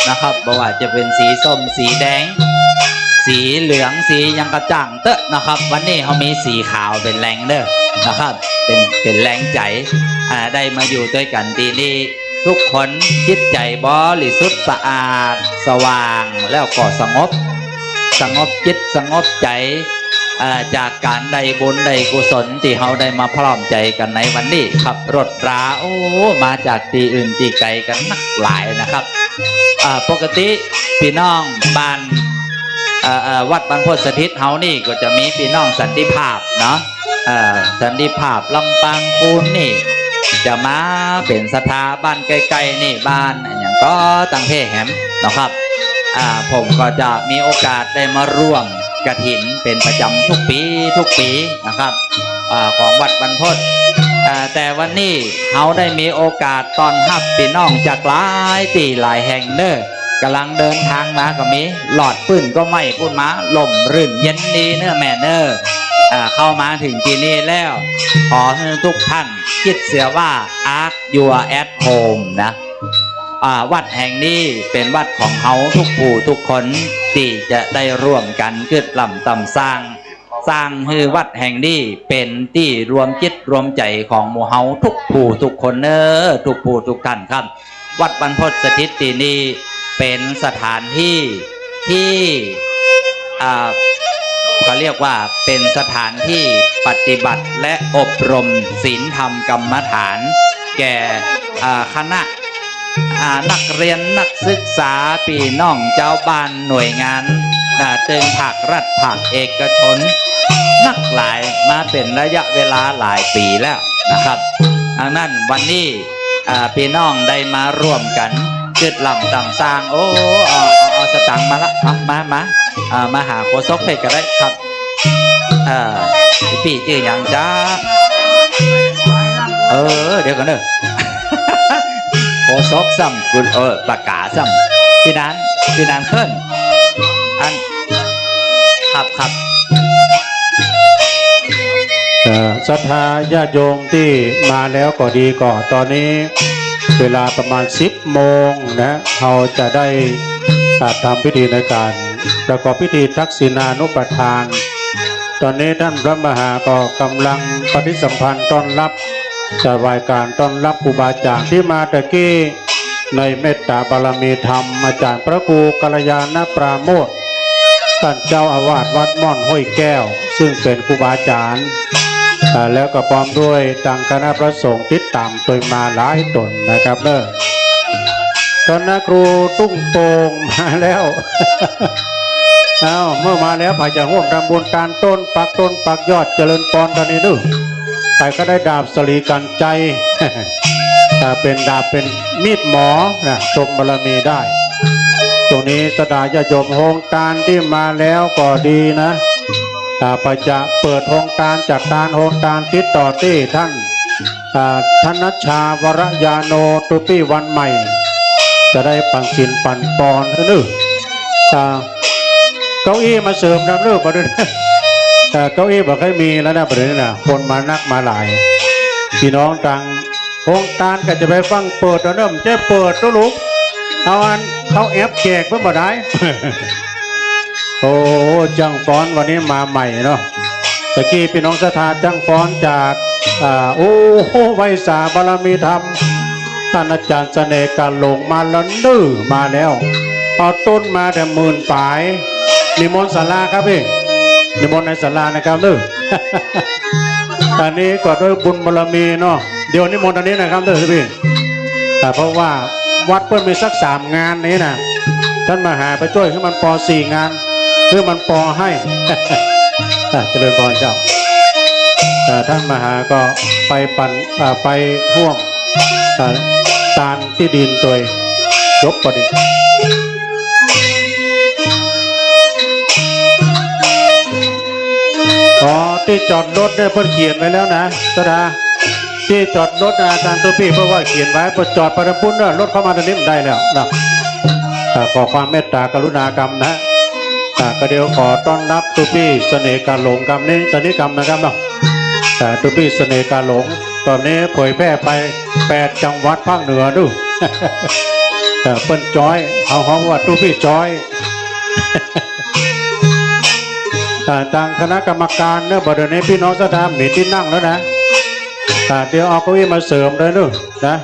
นะครับบ่ว่าจะเป็นสีส้มสีแดงสีเหลืองสียังกระจ่างเตอะนะครับวันนี้เขามีสีขาวเป็นแรงเด้อนะครับเป็นแรงใจได้มาอยู่ด้วยกันที่นี่ทุกคนจิตใจบริสุทธิ์สะอาดสว่างแล้วก็สงบจิตสงบใจจากการได้บุญได้กุศลที่เขาได้มาพร้อมใจกันในวันนี้ขับรถรามาจากที่อื่นที่ไกลกันนักหลายนะครับปกติพี่น้องบ้านวัดบรรพตสถิตเฮานี่ก็จะมีพี่น้องสันติภาพเนาะสันติภาพลำปางคูนนี่จะมาเป็นสถาบันใกล้ๆนี่บ้านอย่างก็ตั้งเพแหมนะครับ ผมก็จะมีโอกาสได้มาร่วมกฐินเป็นประจำทุกปีนะครับของวัดบรรพตแต่วันนี้เขาได้มีโอกาสตอนรับพี่น้องจากหลายปีหลายแห่งเน้อกำลังเดินทางมาก็มีหลอดปืนก็ไม่พูดมาลมรื่นเย็นดีเน้อแม่เน้อเข้ามาถึงที่นี่แล้วขอให้ทุกท่านคิดเสียว่า Ask Your at Home นะวัดแห่งนี้เป็นวัดของเฮาทุกผู้ทุกคนที่จะได้ร่วมกันเกิดลำตำสร้างให้วัดแห่งนี้เป็นที่รวมจิตรวมใจของหมู่เฮาทุกผู้ทุกคนทุกผู้ทุกท่านครับวัดบรรพตสถิตที่นี่เป็นสถานที่ที่เขาเรียกว่าเป็นสถานที่ปฏิบัติและอบรมศีลธรรมกรรมฐานแก่คณะนักเรียนนักศึกษาพี่น้องเจ้าบ้านหน่วยงานตึงภาครัฐภาคเอกชนนักหลายมาเป็นระยะเวลาหลายปีแล้วนะครับดังนั้นวันนี้พี่น้องได้มาร่วมกันจุดลำตำสร้างเอาสตังค์มาละมาหาโคศกเพชรก็ได้ครับพี่ชื่ออย่างจ้าเดี๋ยวกันเด้อโคศกซ้ำคุณปากกาซ้ำพี่นันเคลื่อนอันครับศรัทธาญาติโยมที่มาแล้วก็ดีก่อนตอนนี้เวลาประมาณ10 โมงนะเราจะได้ทำพิธีในการประกอบพิธีทักษิณานุปทานตอนนี้ท่านพระมหาก็กำลังปฏิสัมพันธ์ต้อนรับจะวายการต้อนรับครูบาอาจารย์ที่มาตะกี้ในเมตตาบารมีธรรมอาจารย์พระครูกัลยาณปราโมทย์ท่านเจ้าอาวาสวัดม่อนห้วยแก้วซึ่งเป็นครูบาอาจารย์แล้วก็พร้อมด้วยทางคณะพระสงฆ์ติดตามโดยมาหลายตนนะครับคณะครูตุ้งโป่งมาแล้วเมื่อมาแล้วพายจะร่วมทำบุญการต้นปักยอดเจริญพรตอนนี้ดูไปก็ได้ดาบสลีกันใจแต่เป็นดาบเป็นมีดหมอนะชมบารมีได้ตรงนี้สดาญาโยมโฮงการที่มาแล้วก็ดีนะพายจะเปิดโฮงการจัดการโฮงการติดต่อที่ท่านธนชาวรยาโนตุปี้วันใหม่จะได้ปังสินปันปอนนึกเก้าอี้มาเสริมนำเลิกประเด็นเก้าอี้บอกให้มีแล้วนะประเด็นน่ะคนมานักมาหลายพี่น้องต่างโครงการก็จะไปฟังเปิดแล้วเริ่มจะเปิดตัวลูกเขาแอปแจกเพื่อบ่ได้ โอ้จังฟ้อนวันนี้มาใหม่เนาะตะกี้พี่น้องศรัทธาจังฟ้อนจากไวสาบารมีธรรมท่านอาจารย์เสน่ห์การลงมาแล้วดื้อมาแล้วเอาต้นมาแต่10,000 ปลายนิมนต์ศาลาครับพี่นิมนต์ในศาลานะครับดื้อ ตอนนี้ก็ด้วยบุญบารมีเนาะเดี๋ยวนิมนต์ตอนนี้นะครับดื้อพี่แต่เพราะว่าวัดเพิ่มมีสัก3 งานนี้นะท่านมาหาไปช่วยให้มันป4 งานเพื่อมันปให้ เจริญพรเจ้าท่านมหาก็ไปปั่นไปพ่วงตานที่ดินตัวยกประดิษฐ์ที่จอดรถเนี่ยเพิ่นเขียนไว้แล้วนะสดาที่จอดรถอาจารย์ตัวพี่เพราะว่าเขียนไว้พอจอดประพุ่นรถเข้ามาตรงนี้ได้แล้วนะขอความเมตตากรุณากรรมนะก็เดี๋ยวขอต้อนรับตัวพี่เสน่ห์การหลงกรรมนี้ตอนนี้กรรมนะครับเนาะตัวพี่เสน่ห์การหลงตอนนี้เผยแพร่ไป8 จังหวัดภาคเหนือดูเปิ้นจอยเอาว่าตัวพี่จอยทางคณะกรรมการเนี่ยบอกเดี๋ยวนี้พี่น้องจะทำมีที่นั่งแล้วนะเดี๋ยวเอาเก้าอี้มาเสริมเลยลูกนะ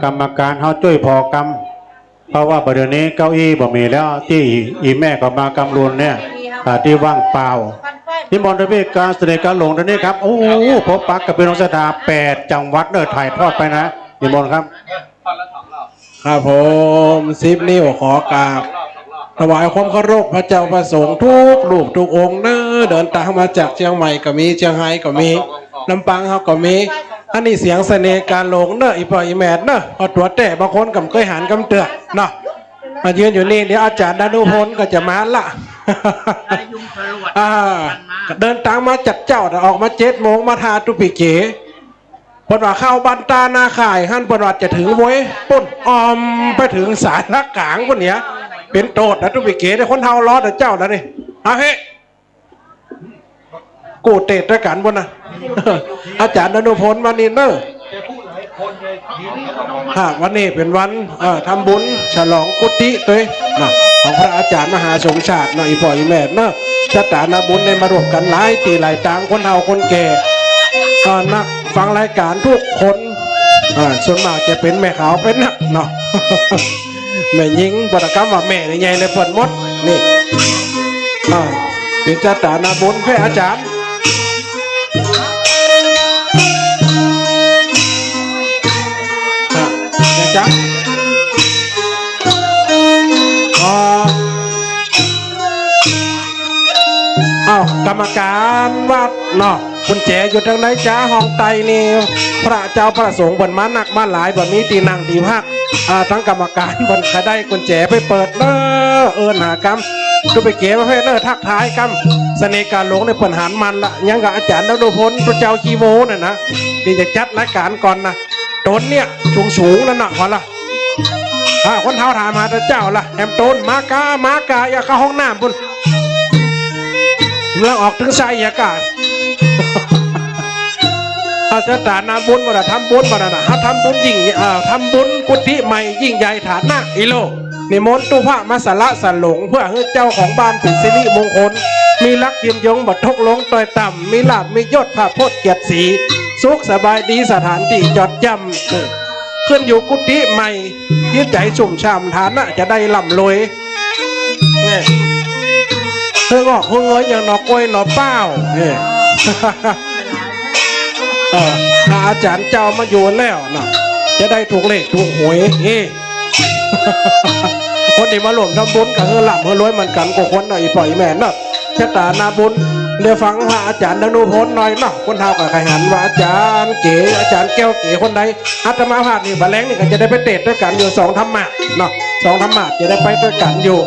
กรรมการเขาช่วยพอกรรมเพราะว่าเดี๋ยวนี้เก้าอี้บ่มีแล้วที่อีแม่ก็มากำลุนเนี่ยที่ว่างเปล่าที่มณฑลพิธีการเสด็จการหลงตอนนี้ครับโอ้พบปักกับพี่น้องศรัทธา8 จังหวัดเนี่ยถ่ายทอดไปนะนิมนต์ครับครับผม10 นิ้วขอกราบถวายความเคารพพระเจ้าประสงค์ทุกรูปทุกองค์เนอะเดินทางมาจากเชียงใหม่ก็มีเชียงรายก็มีลำปางเขาก็มีอันนี้เสียงเสน่ห์การหลงเนอะอีปออีแมดเนอะพอตัวแต่บางคนกับเคยหันกำเตือเนาะ มายืนอยู่นี่เดี๋ยวอาจารย์ดานุพลก็จะมาละเดินทางมาจัดเจ้าแต่ออกมา7 โมงมาทาตุปิเก๋ปนว่าเข้าบันตานาข่ายฮั่นปนว่าจะถึงมวยปุ่นออมไปถึงสายละกลางพวกเนี้ยเป็นโตดนะตุปิเก๋ได้คนเท่ารอดเจ้าแล้วนี่เอาเฮ้กูเตะด้วยกันบนนะอาจารย์ดานุพลมานี่เนอะวันนี้เป็นวันทำบุญฉลองกุฏิตัวนะของพระอาจารย์มหาสมชาติหน่อยพ่ออีแม่เนอะจัดตานาบุญในมารวมกันหลายตีหลายต่างคนเฒ่าคนแก่นักฟังรายการทุกคนส่วนมากจะเป็นแม่ขาวเป็นนักเนาะ แม่ยิงปรกรรมว่าแม่ใหญ่เลยผลมดนี่เป็นจัดตานาบุญพระอาจารย์จ๊ะกรรมการวัดเนาะคุณแจอยู่ทางไหนจ้าห้องไตนี่พระเจ้าพระสงฆ์บนมาหนักมาหลายแบบนี้ตีนั่งตีพักทั้งกรรมการบนใครได้คุณแจไปเปิดเนอหากรรมดูไปเก๋ประเภทเนอทักท้ายกรรมเสน่ห์การหลงในปัญหามันละยังกับอาจารย์ดาวพลพระเจ้าคีโมน่ะนะที่จะจัดรายการก่อนนะต้นเนี่ยสูงนั่นน่ะพอละคนเท้าถามหาเจ้าละแอมต้นมากาอย่าเข้าห้องน้ำพุ่นเมื่อออกถึงใส่อากาศอาจารย์ฐานนาบุญมาทำบุญมานะทำบุญยิ่งทำบุญกุฏิใหม่ยิ่งใหญ่ฐานหน้าอิโลนิมนต์ตุพระมาสละสันหลงเพื่อให้เจ้าของบ้านเป็นสิริมงคลมีรักยืนยงบัดทกลงต่อยต่ำมีลาบมียศพระพจน์เกียรติศรีสุขสบายดีสถานที่จอดจำขึ้นอยู่กุฏิใหม่ยืดใจชุ่มช่ำฐานะจะได้ล่ำรวยเธองอกเงยอย่างหนอกล้วยหนอเป้าถ้าอาจารย์เจ้ามาอยู่แล้วนะจะได้ถูกเลขถูกหวยคนที่มาหลวมทำบุญกับเฮล่ำเฮรวยมันกันกับคนหน่อยปล่อยแม่เนาะชะตานาบุญเดี๋ยวฟังพระอาจารย์ดนุพลหน่อยเนาะคนเท่ากับใครหันว่าอาจารย์เก๋อาจารย์แก้วเก๋คนใดอาตมาภาพนี่บาแรงนี่ก็จะได้ไปเตะด้วยกันอยู่2 ธรรมะเนาะ2 ธรรมะจะได้ไปด้วยกันอยู่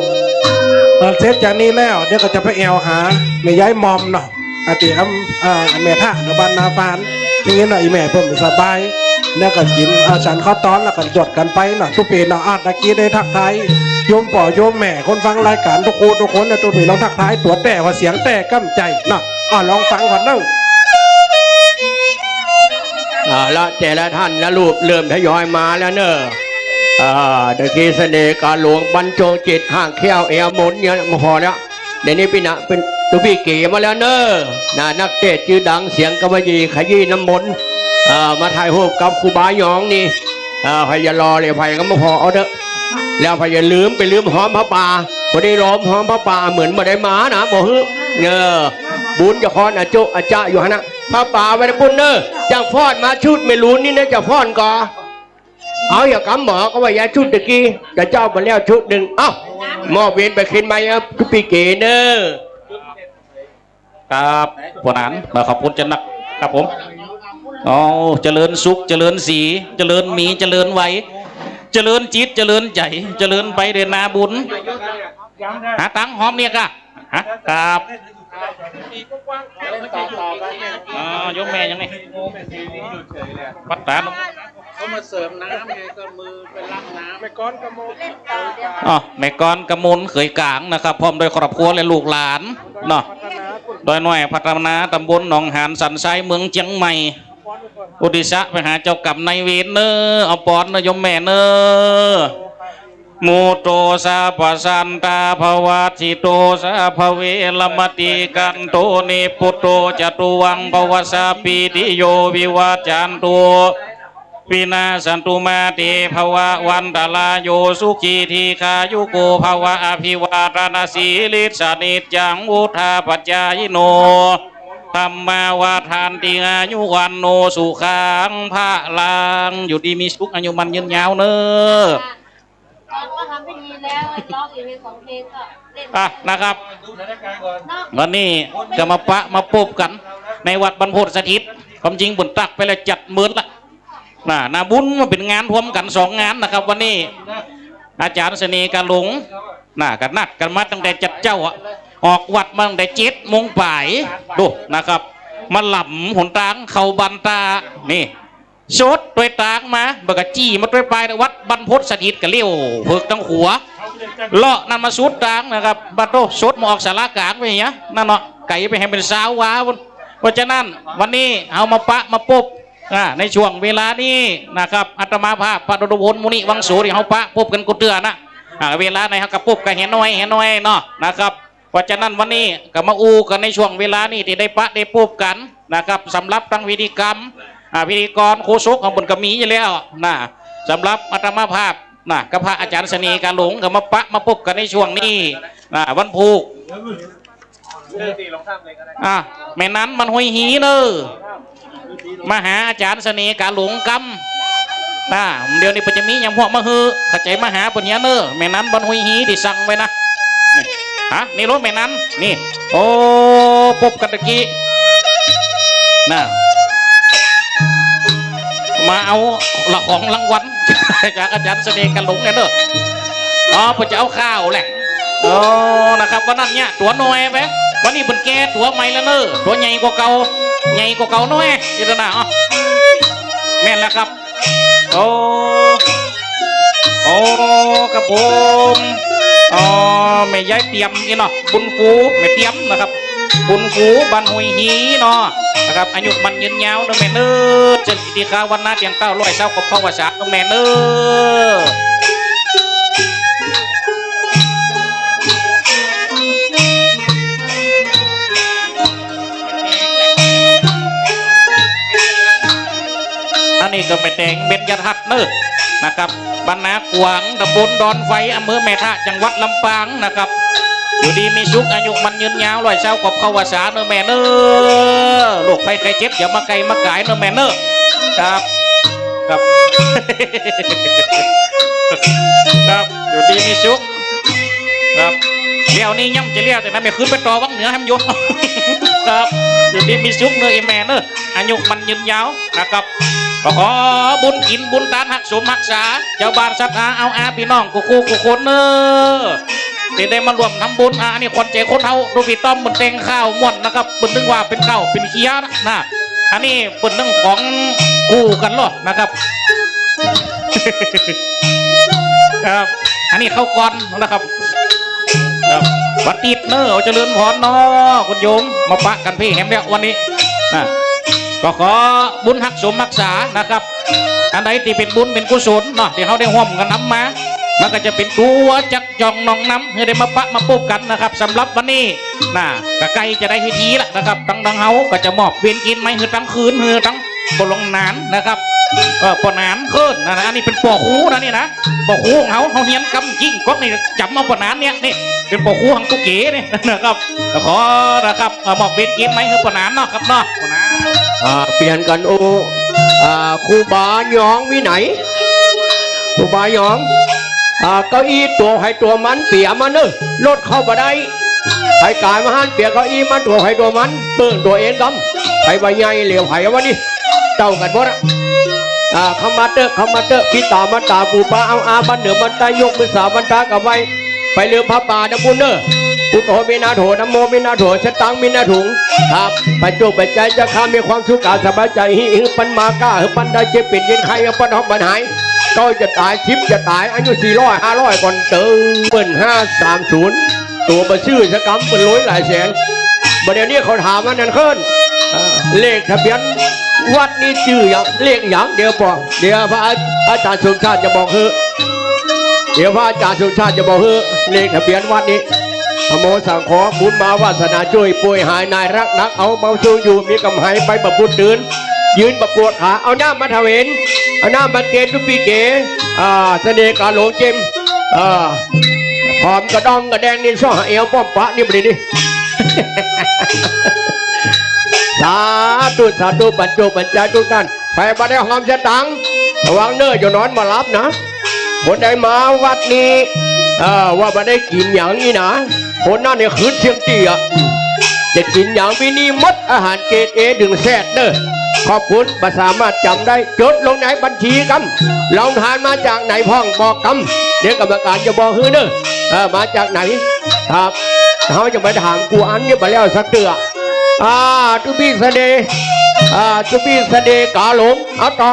เสร็จจากนี้แล้วเดี๋ยวก็จะไปแอวหาแม่ย้ายมอมเนาะอาติแม่ท่าเนาะบ้านนาฟานอย่างนี้หน่อยแม่เพิ่มสบายเนี่ยก็กินฉันข้าวต้อนแล้วก็จดกันไปเนาะทุกปีเนาะตะกี้ได้ทักทายโยมป่อโยมแม่คนฟังรายการทุกคนเนี่ยตัวนี้ลองทักทายตัวแต่ว่าเสียงแต่ก้ำใจเนาะลองฟังก่อนเนาะแล้วแต่ละท่านละรูปเริ่มทยอยมาแล้วเนอะตะกี้เสน่ห์การหลวงบรรจงจิตห่างแก้วเอวหมุนเนี่ยมาพอแล้วเดี๋ยวนี้พี่นะเป็นตัวพี่เก๋มาแล้วเนอะนักเตะชื่อดังเสียงกำมะหยี่ขยี้น้ำมนต์มาถ่ายรูปกับครูบาหยองนี่พยารอเลยพยก็มาพอเอาเด้อแล้วพยาลืมไปลืมหอมพระป่าพอได้ล้อมหอมพระป่าเหมือนมาได้หมานะบอกฮึบุญจะคอนอาโจอาจาอยู่ฮะนะพระป่าไปนะบุญเนอะจากฟอดมาชุดไม่รู้นี่นะจะฟอนก่อเอาอย่ากำหมอก็ว่ายาชุดตะกี้แต่เจ้ามาแล้วชุดหนึ่งมอบเวียนไปขึ้นมาทุกปีเกเนอครับปวดหันขอบคุณจันนักครับผมเจริญสุขเจริญสีเจริญมีเจริญไหวเจริญจิตเจริญใจเจริญไปเดินนาบุญหาตังหอมเนี่ยกะครับยกแม่ยังไงปัดตาเขามาเสริมน้ำไงก็มือไปล้างน้ำแม่ก้อนกระมลแม่ก้อนกระมลเขยกลางนะครับพร้อมโดยครอบครัวและลูกหลานเนาะโดยหน่วยพัฒนาตำบลหนองหานสันทรายเมืองเชียงใหม่อุติศะไปหาเจ้ากรรมนายเวรเนอเอาปอนยมแม่เนอมูโตสาปสันตาภวาจิโตสาภเวลมติกันโตนิปุตโตจตุวังภวสาปีติโยวิวัจจันโตวินาสันตุมาเตภวะวันตลาโยสุขีทีขายุโกภวะอภิวาทนาสีลิสานิจังวุธาปัจจายโนธรรมาวาทานติอายุวันโนสุขังพระลังอยู่ดีมีสุขอายุมันยืนยาวเนอก็ทำพิธีแล้วร้องอีกเพลง2 เพลงก็เล่นนะครับวันนี้จะมาปะมาปบกันในวัดบรรพตสถิตความจริงบุญตักไปแล้วจัดเหมือนละนาบุญมาเป็นงานพร้อมกัน2 งานนะครับวันนี้ อาจารย์เสน่ห์กาหลงน่ะกันนัดกันมาตั้งแต่จัดเจ้าอะออกวัดมาตั้งแต่7 โมงป่ายดูนะครับมาหล่ำหนตางเขาบันตานี่ชดตัวตางมาบกจี้มาตัวปลายวัดบรรพตสถิตกับเลี้ยวเพิกตั้งหัวเลาะนั่นมาสุดตางนะครับบัดโตชดมาออกสารกลางไปอย่างเงี้ยนั่นเนาะไก่ไปให้เป็นสาวว้าเพราะฉะนั้นวันนี้เอามาปะมาปุ๊บในช่วงเวลานี้นะครับอาตมาภาพพระดลวนมุนีวังโสที่เขาปะปุ๊บกันกุเตือนะเวลาในเขากับปุ๊บกันเห็นน้อยเนาะนะครับเพราะฉะนั้นวันนี้ก็มาอูกันในช่วงเวลานี้ที่ได้ปะได้ปุ๊บกันนะครับสำหรับทั้งพิธีกรรมพิธีกรโคศกของบนกระมีอยู่แล้วนะสำหรับอาตมาภาพนะกับพระอาจารย์เสน่ห์กาหลงกับมาปะมาปุ๊บกันในช่วงนี้วันผูกแม่นั้นมันห้อยหีเนอมาหาอาจารย์เสน่ห์กาหลงกำเดี๋ยวนี้ปัจจุบันยังพวกมาฮือขัดใจมาหาปัญญาเนอแม่นั้นมันห้อยหีที่สั่งไว้นะนี่รถแม่นั้นนี่โอ้ปุ๊บกันตะกี้น่ะมาเอาละของรางวัลจากอาจารย์เสน่ห์กาหลงเนี่ยเนอะผมจะเอาข้าวแหละนะครับวันนั้นเนี่ยตัวน้อยไปวันนี้เป็นแก่ตัวใหม่แล้วเนอะตัวใหญ่กว่าเก่าน้อยจิตนาแม่นแล้วครับโอ้กับผมไม่ย้ายเตรียมนี่เนาะบุญฟูไม่เตรียมนะครับบุญฟูบันหุยหีเนาะนะครับอายุมันยืนยาวเนอะแม่เนอะเจริญดีข้าวันนั้นอย่าง900 เศร้ากับข้าววาสาเนอะแม่เนอะอันนี้ก็ไปแต่งเบ็ดยทัดเนอะนะครับบรรณากวางตำบลดอนไฟอำเภอแม่ทะจังหวัดลำปางนะครับอยู่ดีมีสุขอายุมันยืนยาว100 เศร้ากับข้าววาสาเนอะแม่เนอะโรคภัยไข้เจ็บอย่ามาไกลมาไก่เนอะแม่เนอะครับครับอยู่ดีมีสุขครับเดี๋ยวนี้ย่ำจะเรียกแต่นั้นไม่ขึ้นไปต่อวังเหนือให้มันยกครับอยู่ดีมีสุขเนอะแม่เนอะอายุมันยืนยาวนะครับก็ขอบุญกินบุญทานหักสมหักษาเจ้าบ้านสัตว์เอาพี่น้องกูคนเนอะที่ได้มารวมทำบุญนี่คนเจ๋คนเท่าดูพี่ต้อมบนเต็งข้าวม่วนนะครับบนนึงว่าเป็นข้าวเป็นเคี้ยนะอันนี้บนนึงของคู่กันหรอนะครับครับอันนี้เข้าก่อนนะครับวัดติดเนอะเจริญพรเนาะคุณโยมมาปะกันพี่แฮมเนี่ยวันนี้ก็ขอบุญหักสมรักษานะครับอันใดที่เป็นบุญเป็นกุศลเนาะที่เขาได้ห่วมกันนำมามันก็จะเป็นตัวจักจองน้องน้ำให้ได้มาปะมาปุ๊บกันนะครับสำหรับวันนี้กะไก่จะได้พิธีละนะครับตั้งเฮาก็จะมอบเวียนกินไหมคือตั้งคืนคือตั้งปลงนานนะครับปนานขึ้นนะอันนี้เป็นปอคูนะนี่นะปอคูของเขาเฮียนกำจิ้งก๊อกนี่จับมาปนานเนี่ยนี่เป็นปอคูของตุ๊กเก๋นี่นะครับขอนะครับมอบเวียนกินไหมคือปนานเนาะครับเนาะปนานเปลี่ยนกันครูบาหยองวิไหนครูบาหยองเก้าอี้ตัวให้ตัวมันเปียมันเนอะรถเข้ามาได้ให้กายมาหันเปียเก้าอี้มันตัวให้ตัวมันเปิดตัวเองกำให้ใบใหญ่เหลียวให้วันนี้เจ้ากันหมดคำมาเตอพี่ตามันตาปูปลาเอาบันเหนือมันตายกมือสาบันตากับไว้ไปเรือพระป่านะบุญเนอพุทโธมินาโถนะโมมินาโถชะตังมินาถุงครับปัจจุบันใจจะข้ามีความสุขสบายใจหิ้งปันมาก้าหิ้งปันได้เจ็บเป็นยินใครปันหอบปันหายก็จะตายชิปจะตายอายุ400 500ก่อนเติมเปิ้น530ตัวมาชื่อสกรรมเป็น100 หลายแสนประเดี๋ยวนี้เขาถามว่านั่นขึ้นเลขทะเบียนวัดนี้ชื่ออย่างเลขอย่างเดียวบอกเดี๋ยวพระอาจารย์สุชาติจะบอกคือเดี๋ยวพระอาจารย์สุชาติจะบอกคือเลขทะเบียนวัดนี้พระโมสั่งขอบุญมาวาสนาช่วยป่วยหายนายรักนักเอาเบาชูอยู่มีกำไห้ไปประพุทธตื่นยืนประปวดขาเอาหน้ามาทเวนเอาหน้ามาเกณฑ์ทุกปีเก๋เสน่ห์กาหลงเจมหอมกระดองกระแดงนี่ช่อเอวป้อมปะนี่บรินี่สาธุปัจจุปัจจัยทุกท่านไปบัดได้หอมจะตังระวังเนื้อจะนอนมารับนะคนใดมาวัดนี้ว่าบัดได้กินอย่างนี้นะคนนั้นเนี่ยคืนเชียงตีจะกินอย่างวินีมัดอาหารเกรดเอดึงแซดเด้อ ขอบคุณภาษามารถจำได้จดลงในบัญชีกำลองทานมาจากไหนพ่องบอกกำเดี๋ยวกรรมการจะบอกฮือเนอะมาจากไหนครับเขาจะมาถามกูอันนี้มาแล้วสักเตือจุบีเสดจุบีเสดกาหลงเอาต่อ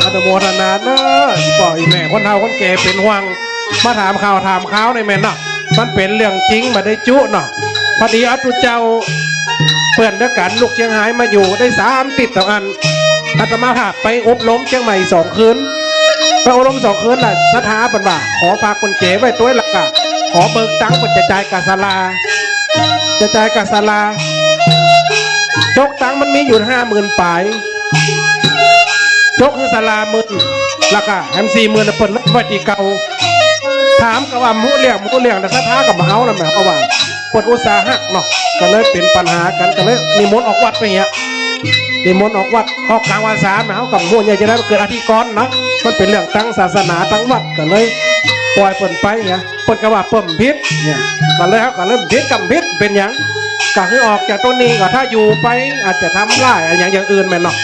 อนุโมทนาเนอะปล่อยแม่คนเฒ่าคนแก่เป็นห่วงมาถามข่าวถามข่าวในแม่เนาะมันเป็นเรื่องจริงมาได้จุเนาะพอดีอัตุเจ้าเพื่อนด้วยกันลูกเชียงหายมาอยู่ได้3 ติดต่ออันอาตมาภาพไปอบรมเชียงใหม่2 คืนไปอบรม2 คืนน่ะสถาบันว่าขอฝากคนเก๋ไว้ตัวหลักอะขอเบิกตังค์เป็นจะจ่ายกาศาลาจะจ่ายกาศาลาจกตังค์มันมีอยู่50,000 ปลายจกคือศาลาหมื่นราคาแฮม40,000เปิดไว้ที่เก่าถามกับว่ามูเลี้ยงแต่สถากับมาเฮานั่นแหละเพราะว่าปวดอุตสาหะเนาะก็เลยเป็นปัญหากันก็เลยนิมนต์ออกวัดไปเหี้ยนิมนต์ออกวัดออกกลางวัน3เฮากับมู่ใหญ่จะได้เกิดอธิกรณ์เนาะมันเป็นเรื่องตั้งศาสนาตั้งวัดก็เลยปล่อยเปิ่นไปเงี้ยเปิ่นก็ว่าเปิ่มพิษเนี่ยก็เลยเฮาก็เริ่มพิษกับพิษเป็นหยังก็คือออกจากต้นนี้ก็ถ้าอยู่ไปอาจจะทำร้ายอย่างอื่นแม่นเนาะ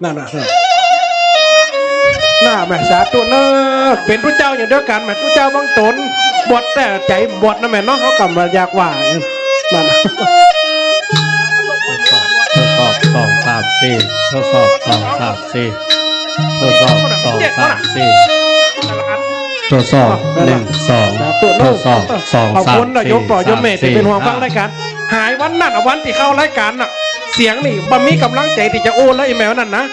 นั่นน่ะน่าแม่สาธุเนอะเป็นผู้เจ้าอย่างเดียวกันแม่ผู้เจ้าบางตนบวชแต่ใจบวชนะแม่เนาะเขากลับมาอยากว่านั่นทดสอบ2 3 4ทดสอบ2 3 4ทดสอบ2 3 4ทดสอบ1 2ทดสอบ2 ขอบคุณ 3 นายกต่อยมเมธที่เป็นห่วงฟังรายการหายวันนั้นวันที่เข้ารายการน่ะเสียงนี่บ่มีกำลังใจที่จะโอนแล้วอีเมลนั่นนะ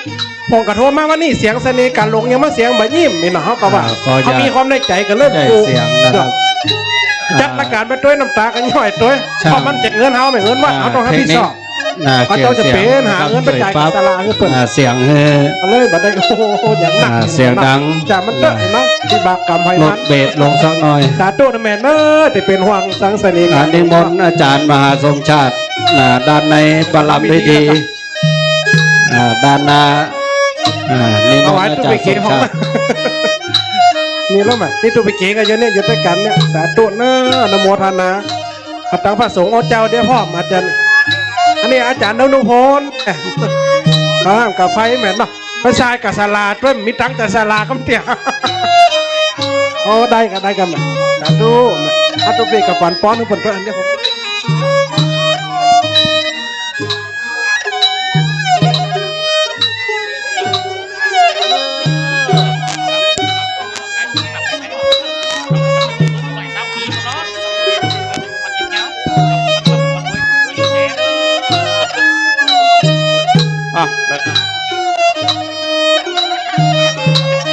ผมกระโทรมาว่านี่เสียงเสน่ห์การลงยังมาเสียงบ่ยิ้มนี่นะเขาก็ว่าเขามีความในใจกันเริ่มกู เสียงนะครับ จัดรายการไปด้วยน้ำตากันย่อยด้วยเพราะมันเจ็บเงินเขาไม่เงินวัดเขาต้องให้พี่สอบเขาต้องจะเป็นหาเงินไปจ่ายตลาดเงินเปิด เสียง เลยบัดได้โอ้โหอย่างหนัก เสียงดัง จากมันเตอะเนาะที่บากกรรมไพ ล มั ด น เบสลงสักหน่อย สาธุนะแม่เนอะที่เป็นห่วงสังเสน่ห์ นิมนต์อาจารย์มหาสมชาติด้านในบารมีดีด้านหน้านิม เอา น ไว้ ต์อา ตู้ จาร ไป ย์ส เก๋ ม ของ ชา มั ติ นมีแล้วไหมที่ตู้ไปเก๋กันเยอะเนี่ยอยู่ด้วยกันเนี่ยสาธุเนอะนโมทนาขัดตังพระสงฆ์เอาเจ้าเดี๋ยวพ่อมอาจารย์อันนี้อาจารย์ดนุพลกับไฟแม่เนาะพระชายกับศาลาด้วยมีตังแต่ศาลาก็เตี้ยโอ้ได้กันแม่สาธุแม่อาตุเปกับปันป้อนทุกคนด้วยอันนี้ผม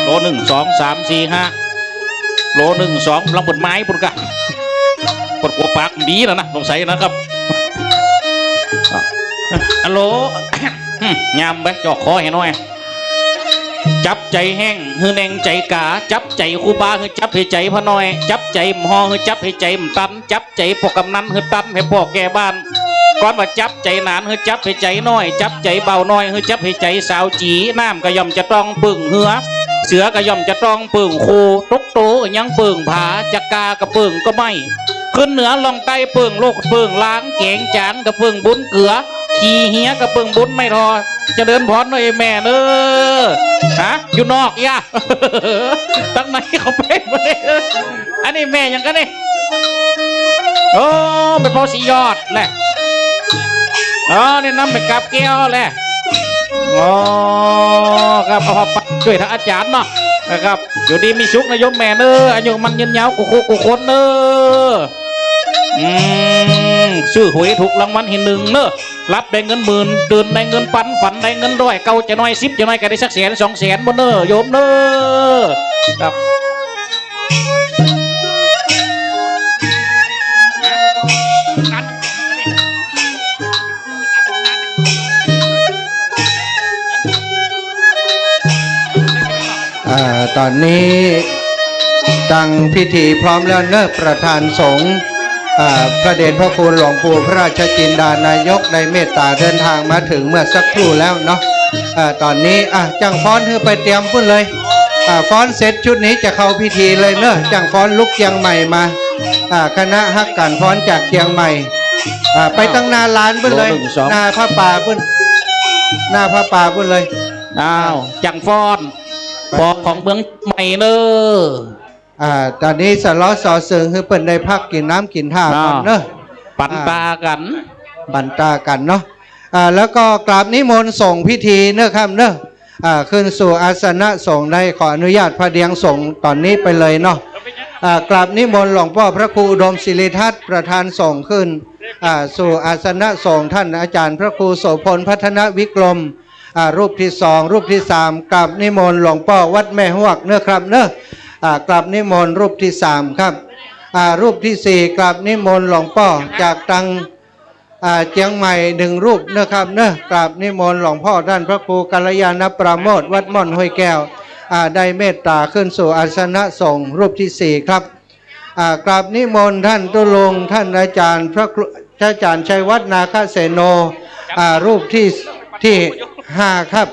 โล 1 2 3 4 5โล 1 2ลองบนไม้ปุ่นกะปดหัวปากดีแล้วนะลงใส่นะครับฮัลโหล ยามไปจอกคอให้หน่อย จับใจแห้งฮือแนงใจกาจับใจครูบาฮือจับให้ใจพะน้อยจับใจมหอฮือจับให้ใจมตันจับใจพวกกำนันฮือตันให้พ่อแก่บ้านก่อนว่าจับใจหนานฮือจับให้ใจน้อยจับใจเบาน้อยฮือจับให้ใจสาวจีน้ำก็ย่อมจะต้องปึ่งเหือเสือก็ย่อมจะต้องปึ่งโคตกโตยังปึ่งผาจักกากระปึ่งก็ไม่ขึ้นเหนือลองใต้ปึ่งโลกปึ่งล้างเก่งจานกระปึ่งบุญเกลือขี่เหี้ยกระปึ่งบุญไม่ทอจะเดินพรหน่อยแม่เนอฮะอยู่นอกย่า ตั้งไหนเขาเป็นมาเนี่ยอันนี้แม่ยังกันนี่โอ้เป็นพ่อสียอดแหละอ๋อนี่น้ำเป็นกับแก้วแหละอ๋อครับเอาไปช่วยท่านอาจารย์เนาะนะครับอยู่ดีมีชุกนายมแม่เนออายุมันยืนยาวกูคนเนอซื้อหวยถูกรางวัลที่1เนอะรับได้เงิน10,000ตื่นได้เงินปันฝันได้เงิน100เก่าจะน้อย10จะน้อยก็ได้สัก100,000 200,000บนเนอโยมเนอครับตอนนี้ตั้งพิธีพร้อมแล้วเนอะประธานสงฆ์พระเดชพระคุณหลวงปู่พระราชจินดานายกได้เมตตาเดินทางมาถึงเมื่อสักครู่แล้วเนาะตอนนี้จังพรคือไปเตรียมพุ่นเลย ฟ้อนเสร็จชุดนี้จะเข้าพิธีเลยเนอะจังฟ้อนลุกเชียงใหม่มาคณะฮักกันฟ้อนจากเชียงใหม่ไปตั้งหนาลานเพิ่นเลยหนาผ้าป่าเพิ่นหน้าผ้าป่าเพิ่นเลย อ้าวจังฟอนปอกของเมืองใหม่เนอ ตอนนี้สล้อสอเสืองคือเปิ่นได้พักกินน้ำกินท่าก่อนเนอะ ปันตากัน บันตากันเนาะแล้วก็กราบนิมนต์ส่งพิธีเนอะครับเนอะขึ้นสู่อาสนะส่งได้ขออนุญาตพระเดียงส่งตอนนี้ไปเลยเนาะกราบนิมนต์หลวงพ่อพระครูอุดมศิริทัตน์ประธานส่งขึ้นสู่อาสนะส่งท่านอาจารย์พระครูโสพลพัฒนวิกรมรูปที่สองรูปที่สามกราบนิมนต์หลวงพ่อวัดแม่ฮวกเนอะครับเนอะกราบนิมนต์รูปที่สามครับรูปที่สี่กราบนิมนต์หลวงพ่อจากตังเชียงใหม่หนึ่งรูปเนอะครับเนอะกราบนิมนต์หลวงพ่อท่านพระครูกัลยาณปราโมทย์วัดม่อนห้วยแก้วได้เมตตาขึ้นสู่อาสนะสงฆ์รูปที่สี่ครับกราบนิมนต์ท่านตุลงท่านอาจารย์พระอาจารย์ชัยวัฒนาคเสโนรูปที่ห้าครับ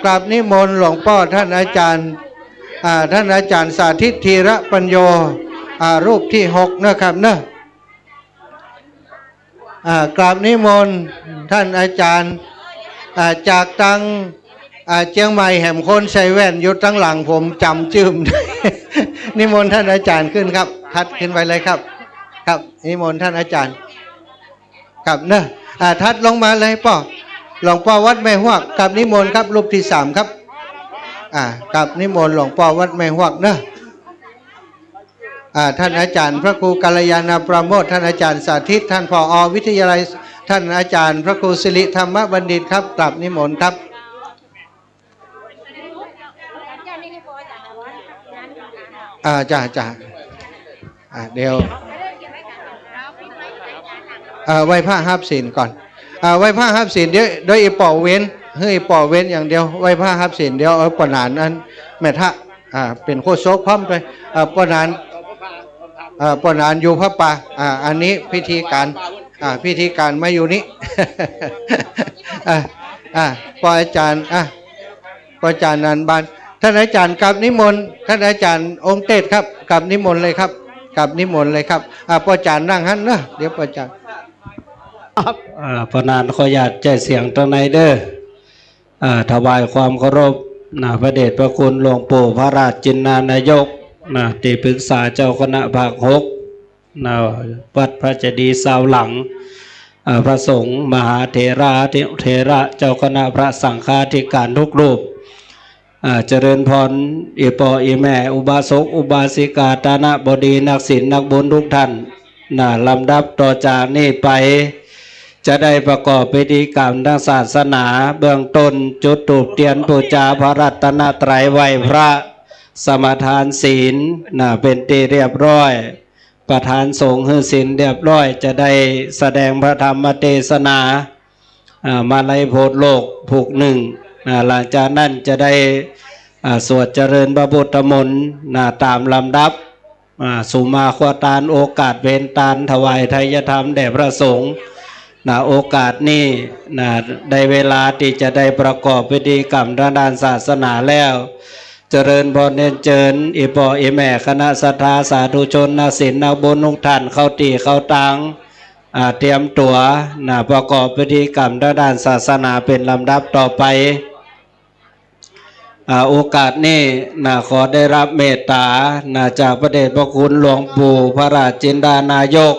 กราบนิมนต์หลวงพ่อท่านอาจารย์สาธิตธีระปัญโยรูปที่หกนะครับเนอะกราบนิมนต์ท่านอาจารย์จากตังเชียงใหม่แหมคนใส่แว่นอยู่ตั้งหลังผมจำจืม นิมนต์ท่านอาจารย์ขึ้นครับทัดขึ้นไปเลยครับครับนิมนต์ท่านอาจารย์ครับเนอะทัดลงมาเลยป่อหลวงพ่อวัดแม่ฮวกกับนิมนต์ครับรูปที่สามครับกับนิมนต์หลวงพ่อวัดแม่ฮวกเนอะท่านอาจารย์พระครูกัลยาณประโมทท่านอาจารย์สาธิตท่านผอ.วิทยาลัยท่านอาจารย์พระครูสิริธรรมบัณฑิตครับกราบนิมนต์ครับจ้าเดี๋ยวไหว้พระฮับศีลก่อนไหว้พระฮับศีลเดี๋ยวโดยป่อเว้นเฮ้ยป่อเว้นอย่างเดียวไหว้พระฮับศีลเดี๋ยวเอาปนานนั้นแม่ทะเป็นโคโซพร้อมไปปนานอยู่พระป่าอันนี้พิธีการมาอยู่นี้ ปออาจารย์ปออาจารย์นันบานท่านอาจารย์กับนิมนต์ท่านอาจารย์องค์เทศครับกับนิมนต์เลยครับกับนิมนต์เลยครับปออาจารย์นั่งหันนะเดี๋ยวปออาจารย์พนานขอญาตใจเสียงตรงในเด้อถวายความเคารพพระเดชพระคุณหลวงปู่พระราชจินนานายกที่ปรึกษาเจ้าคณะภาค6วัดพระเจดีย์เสาหลังพระสงฆ์มหาเถระเจ้าคณะพระสังฆาธิการทุกรูปเจริญพรอีปออีแม่อุบาสกอุบาสิกาตานะบดีนักศิลป์นักบุญทุกท่านลำดับต่อจากนี้ไปจะได้ประกอบพิธีกรรมทางศาสนาเบื้องต้นจุดธูปเทียนบูชาพระรัตนตรัยไหว้พระสมทานศีลเป็นที่เรียบร้อยประธานสงฆ์ให้ศีลเรียบร้อยจะได้แสดงพระธรรมเทศนามาลัยโพธิ์โลกผูกหนึ่งหลังจากนั้นจะได้สวดเจริญพระพุทธมนต์ตามลำดับสุมาควตานโอกาสเวนตานถวายไทยธรรมแด่พระสงฆ์โอกาสนี้ได้เวลาที่จะได้ประกอบพิธีกรรมทางด้านศาสนาแล้วเจริญพรเนเจิญอีปออีแม่คณะศรัทธาสาธุชนนักศีลนักบุญทุกท่านเข้าตีเข้าตังเตรียมตัวประกอบพิธีกรรมทางด้านศาสนาเป็นลำดับต่อไปโอกาสนี้ขอได้รับเมตตาจากพระเดชพระคุณหลวงปู่พระราชจินดานายก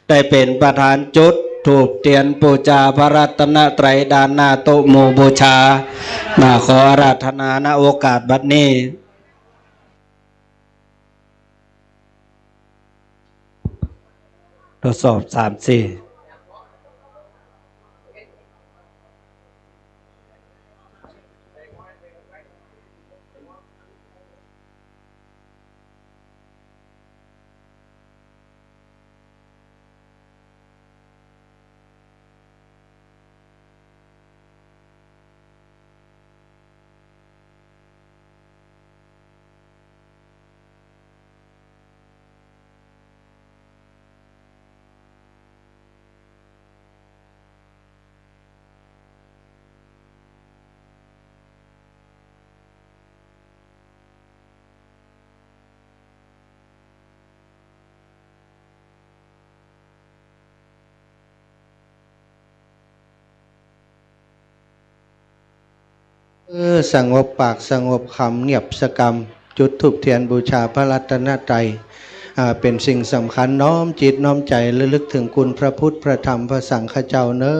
ได้เป็นประธานจุดถูกเตียนบูชาพระรัตนตรัยด้านหน้าโต๊ะหมู่บูชาขออาราธนาณโอกาสบัดนี้ทดสอบ3-4 สงบปากสงบคำเงียบสกรรม จุดธูปเทียนบูชาพระรัตนตรัยเป็นสิ่งสำคัญน้อมจิตน้อมใจระลึกถึงคุณพระพุทธพระธรรมพระสังฆเจ้าเนอ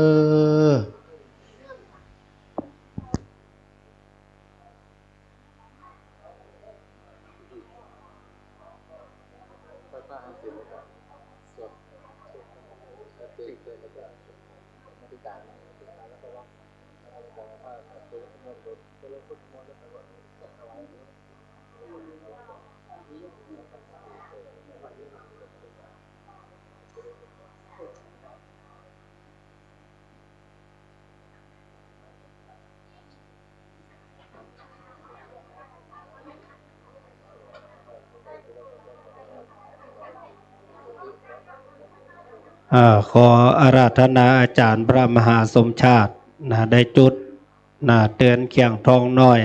ขออาราธนาอาจารย์พระมหาสมชาติได้จุดเตือนเขียงทองน้อย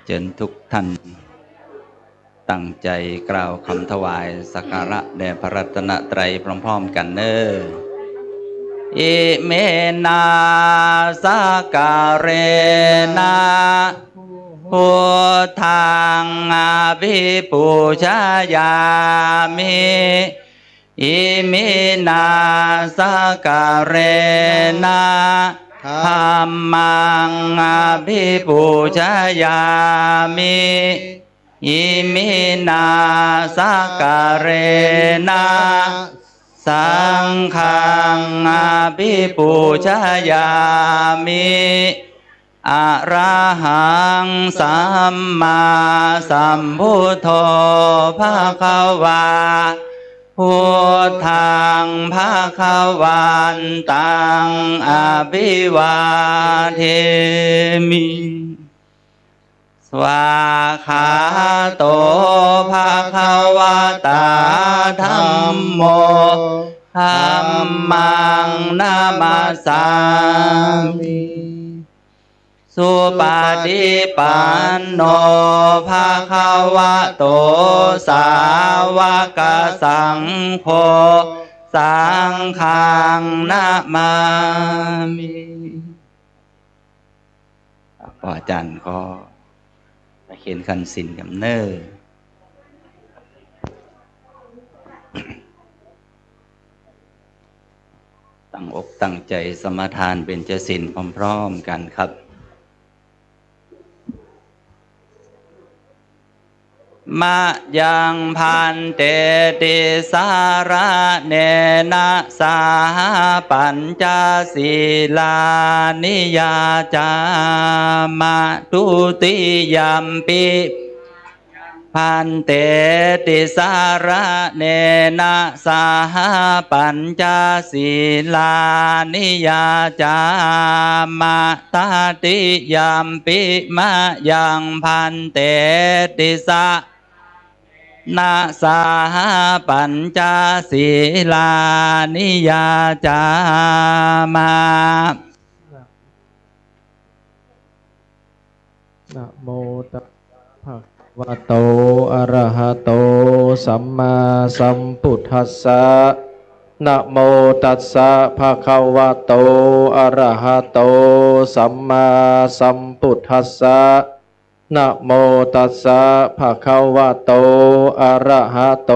เชิญทุกท่านตั้งใจกล่าวคำถวายสักการะแด่พระรัตนตรัยพร้อมๆกันเนออิเมนาสการเรนะพุทธังอภิปูชยามิอิมินาสการเรนะธัมมังอภิปูชยามิอิมินาสการเรนะสังฆังอภิปูชยามิอะระหังสัมมาสัมพุทโธภะคะวาพุทธังภะคะวันตังอภิวาเทมิสวาขาโตภะคะวะตาธัมโมธัมมังนามัสสามิสุปฏิปันโนภะคะวะโตสาวกสังโฆสังฆังนะมามิอาจารย์ก็เขียนคันสินกับเนอตั้งอกตั้งใจสมาทานเป็นเจสินพร้อมๆกันครับมะยังพันเตติสาระเนนะสาปัญจศีลานิยาจามะทุติยัมปิพันเตติสาระเนนะสาปัญจศีลานิยาจามะตติยัมปิมะยังพันเตติสานาสาปัญจศีลานิยาจามานะโมตัสสะภะคะวะโตอะระหะโตสัมมาสัมพุทธัสสะนะโมตัสสะภะคะวะโตอะระหะโตสัมมาสัมพุทธัสสะนะโมตัสสะภะคะวะโตอะระหะโต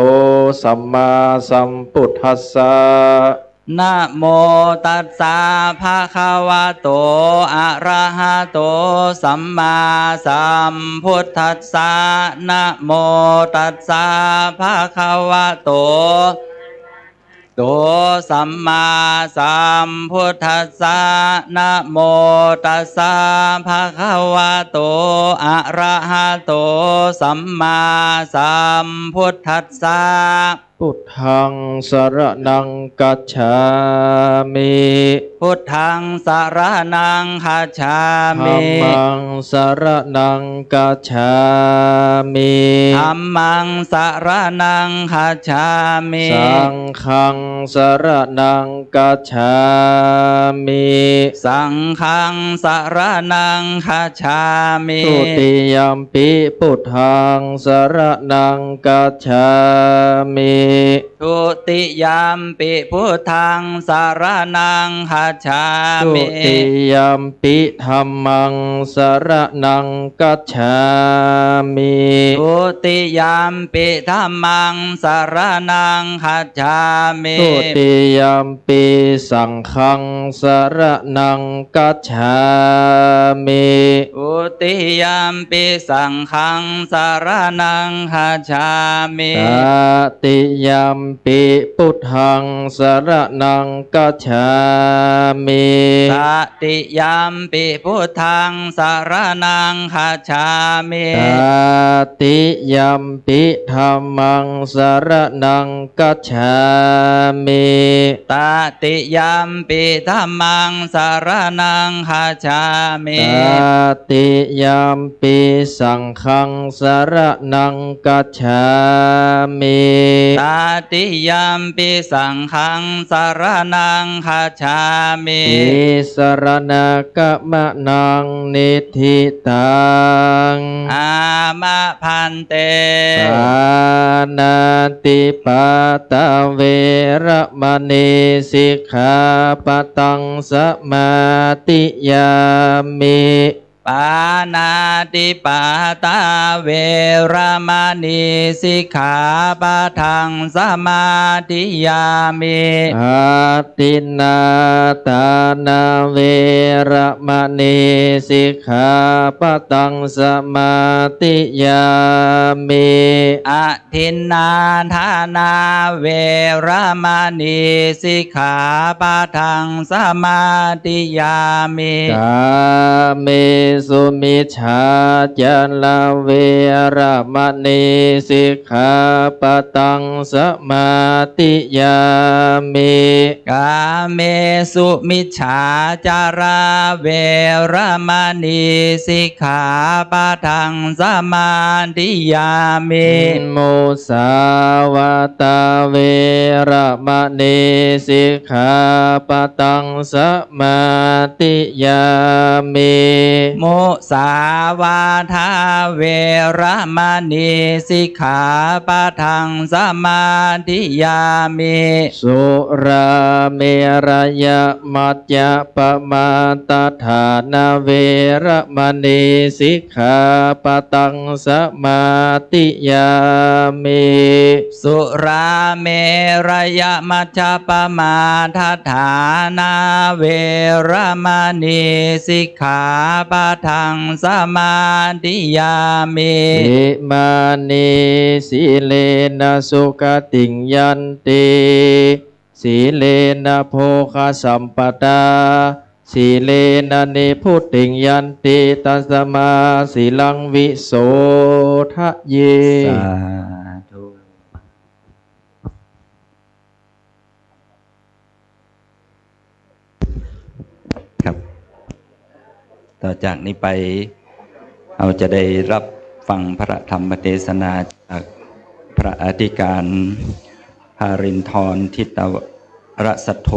สัมมาสัมพุทธัสสะนะโมตัสสะภะคะวะโตอะระหะโตสัมมาสัมพุทธัสสะนะโมตัสสะภะคะวะโต โตสัมมาสัมพุทธัสสะนะโมตัสสะภะคะวะโตอะระหะโตสัมมาสัมพุทธัสสะ พุทธังสรณังกัจฉามิ พุทธังสารนังคัจฉา ธั มิ มมังสรณังกัจฉามิ ธัมมังสารนังคัจฉามิ สังฆังสรณังกัจฉามิ สังฆังสารนังคัจฉามิ ทุติยัมปิพุทธังสรณังกัจฉามิ ทุติยามปิพุทธังสารนังคัจฉา ทุ มิ ติยัมปิธัมมังสรณังกัจฉามิ ทุติยามปิธัมมังสารนังคัจฉามิ ทุติยัมปิสังฆังสรณังกัจฉามิ ทุติยามปิสังฆังสารนังคัจฉามิ ตติยัมปิพุทธังสรณังกัจฉามิ ตติยามปิพุทธังสารนังคัจฉามิ ตติยัมปิธัมมังสรณังกัจฉามิ ตติยามปิธัมมังสารนังคัจฉามิ ตติยัมปิสังฆังสรณังกัจฉามิ ตติยามปิสังฆังสารนังคัจฉามิ อิสรณกะมะนังนิธิตัง อามะพันเต ปานาติปาตาเวระมณีสิกขาปะตังสมาติยามิ ปานาติปาตาเวรมณีสิกขาปะทังสมาธิยามิ อาตินนาตานาเวระมณีสิกขาปะตังสมาติยามิ อะทินนาทานาเวรมณีสิกขาปะทังสมาธิยามิ กาเมสุมิชฌาจาราเวระมณีสิกขาปะตังสมาติยามิ กาเมสุมิจฉาจาราเวรมณีสิกขาปะทังสมาธิยามิ มุสาวาตาเวระมณีสิกขาปะตังสมาติยามิ มุสาวาทาเวรมณีสิกขาปะทังสมาธิยามิ สุราเมรยมัจจปมาตฐานาเวระมณีสิกขาปะตังสมาติยามิ สุราเมรยมัชฌปปมาทัฏฐานาเวรมณีสิกขาปะทังสมาธิยามิ อิมานิสีเลนะสุขติงยันติสีเลนะโภคสัมปทาสีเลนะนิพุตติงยันติตัสมาสีลังวิโสทะเย สาธุ ครับ ต่อจากนี้ไปเราจะได้รับฟังพระธรรมเทศนาจากพระอธิการหารินทรทิตรสัทโธ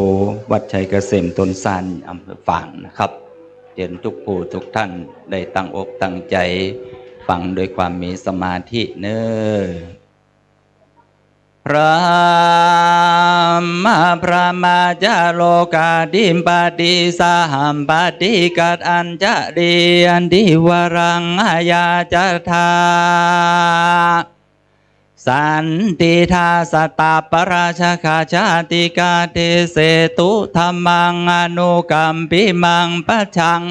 วัดชัยเกษมต้นซานอำเภอฝางนะครับเรียนทุกผู้ทุกท่านได้ตั้งอกตั้งใจฟังโดยความมีสมาธิเน้อพระพระมาจาโลกาดิมปฏิสาหัมปฏิกัดอัญจะเดียนดิวรังอายาจทาสันติทาสตาปราชคาชาติกาเทเสตุธรรมังอนุกัมปิมังปัจฉัง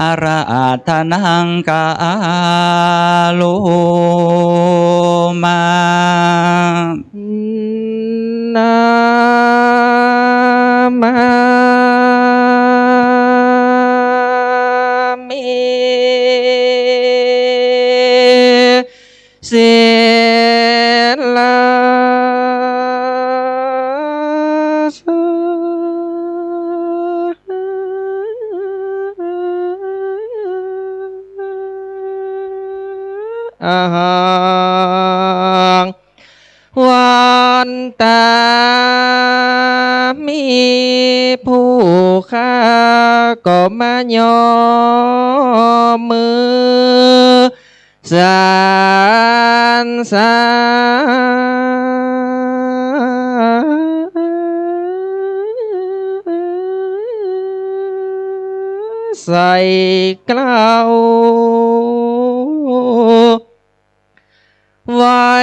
อาราธนังกาลุมา นะ อาหังวันตามีผู้ข้าก็มายอมมือสานสาใส่กล้าวไว้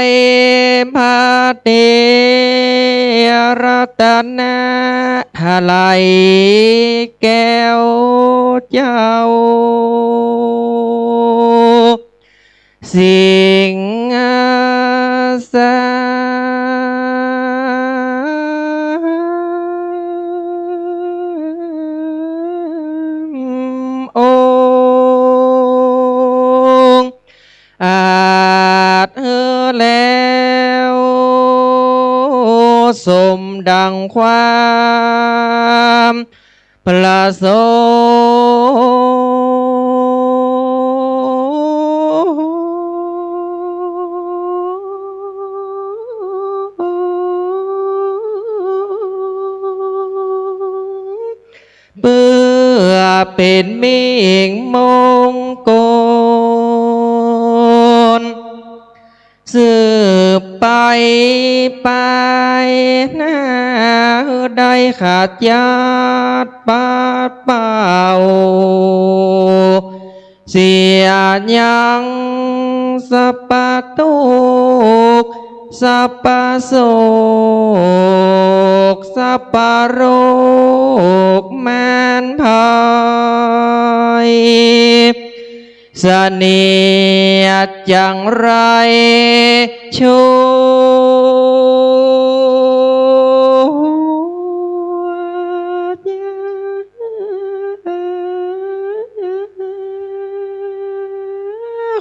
พระเตรัตนะหะไหลแก้วเจ้าสิ่งสาองค์อาจแล้วสมดังความประสเพื่อเป็นมิ่งมงคลสืบไปไปหน้าได้ขาดญาติปาดเป่าเสียยังสัปปะตุกสัปปะโศกสัปปะโรคแมนภายเสนียดอย่างไรชู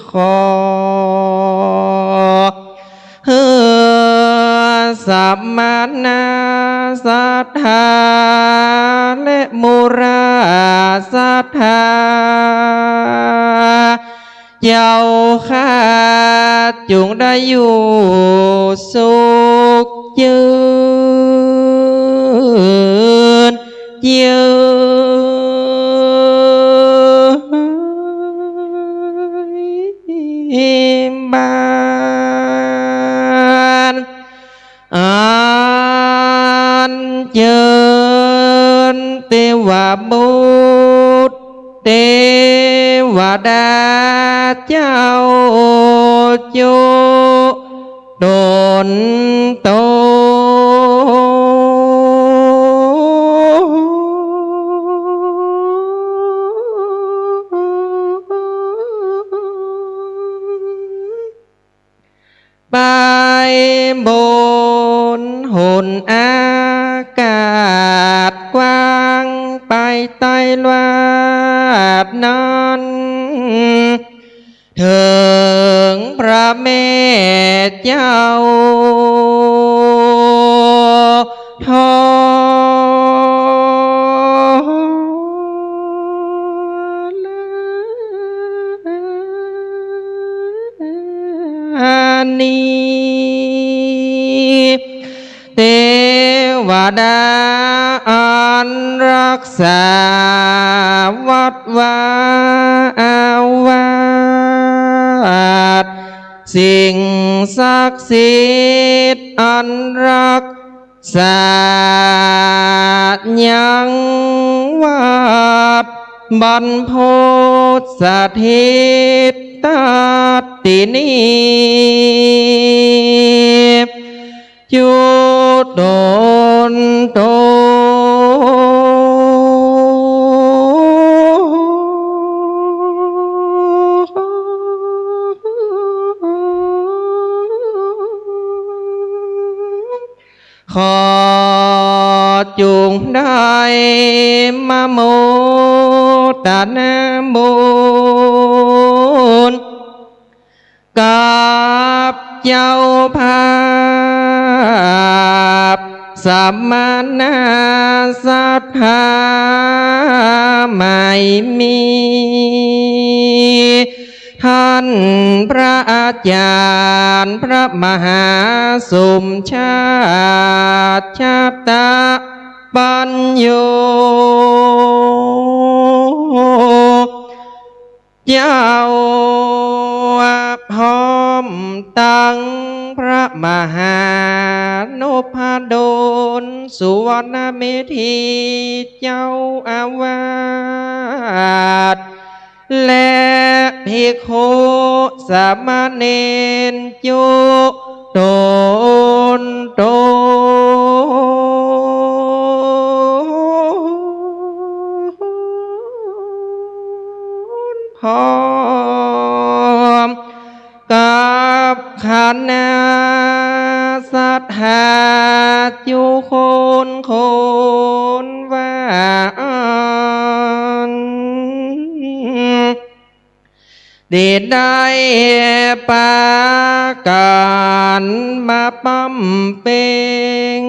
ขอสัมมานาศรัทธาและมุราศรัทธาเจ้าข้าจงได้อยู่สุขยืนยืนบานอันเจิญเทวบุตรเทวดาเจ้าโยดนโตไปบนหนอากาศกว้างไปใต้ลวาดนั้นถึงพระแม่เจ้าทอนีเทวดาอันรักษาวัดวาอาวาสสิ่งศักดิ์สิทธิ์อันรักษายังวัดบรรพตสถิตตินีจุดโดนโตขอจุงได้มาโมตนาบุญกับเจ้าภาพสัมมานาศรัทธาไม่มีท่าน านพระอาจารย์พระมหาสมชาติชาตาปัญโยเจ้าพร้อมตั้งพระมหานพดลสุวรรณเมธีเจ้าอาวาสและภิกขุสามเณรจุโดนพร้อมกับคณะสัทธาจุคนวานได้ปาการมาปั๊มเป็น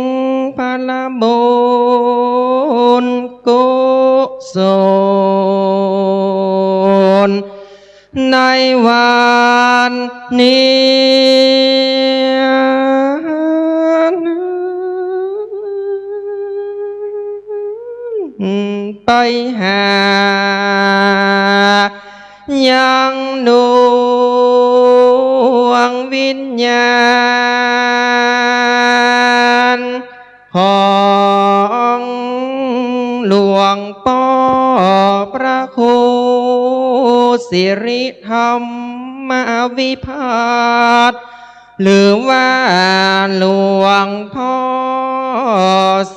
พละบุญกุศลในวันนี้ไปหายังดวงวิญญาณของหลวงพ่อพระครูสิริธรรมวิพาสหรือว่าหลวงพ่อ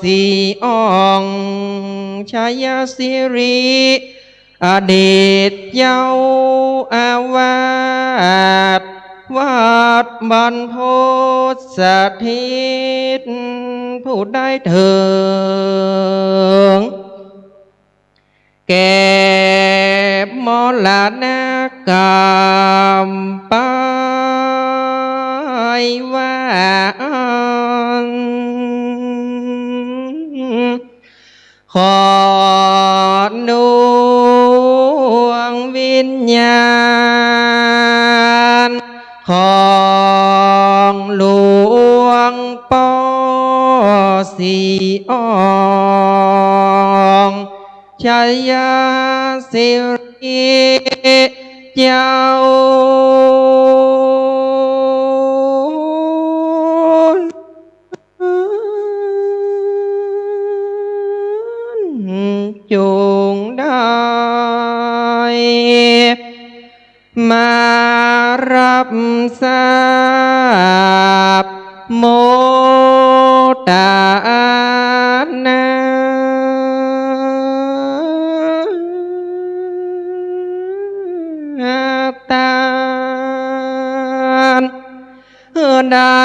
สีอ่องชัยสิริอดีตเจ้าอาวาสวัดบรรพตสถิตผู้ได้ถึงแก่มรณกรรมไปว่าขอดวงวิญญาณของหลวงพ่อสีอ่องชัยสิริเจ้าจงได้มารับทราบโมตานาตานได้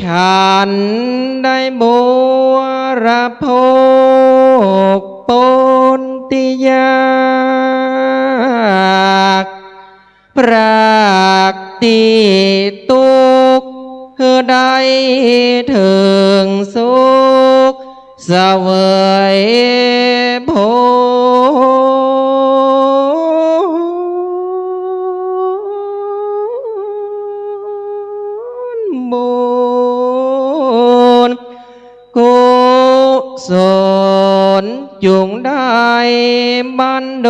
ฉันได้บัวระโภคปนติยากปรากติตุกได้ถึงสุขเสวยผลบุญกุศลจุงได้บันด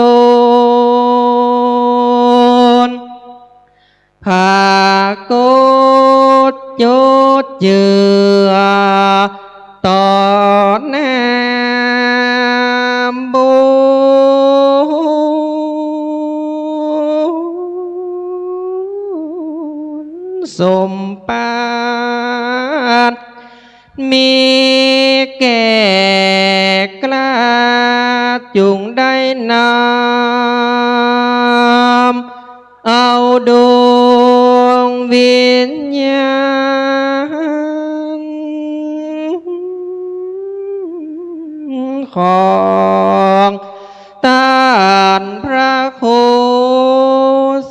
ลภากดยดเยือต่อแนมบุญสมปานมีแก่กล้าจุงได้นำเอาดวงวิญญาณของท่านพระครู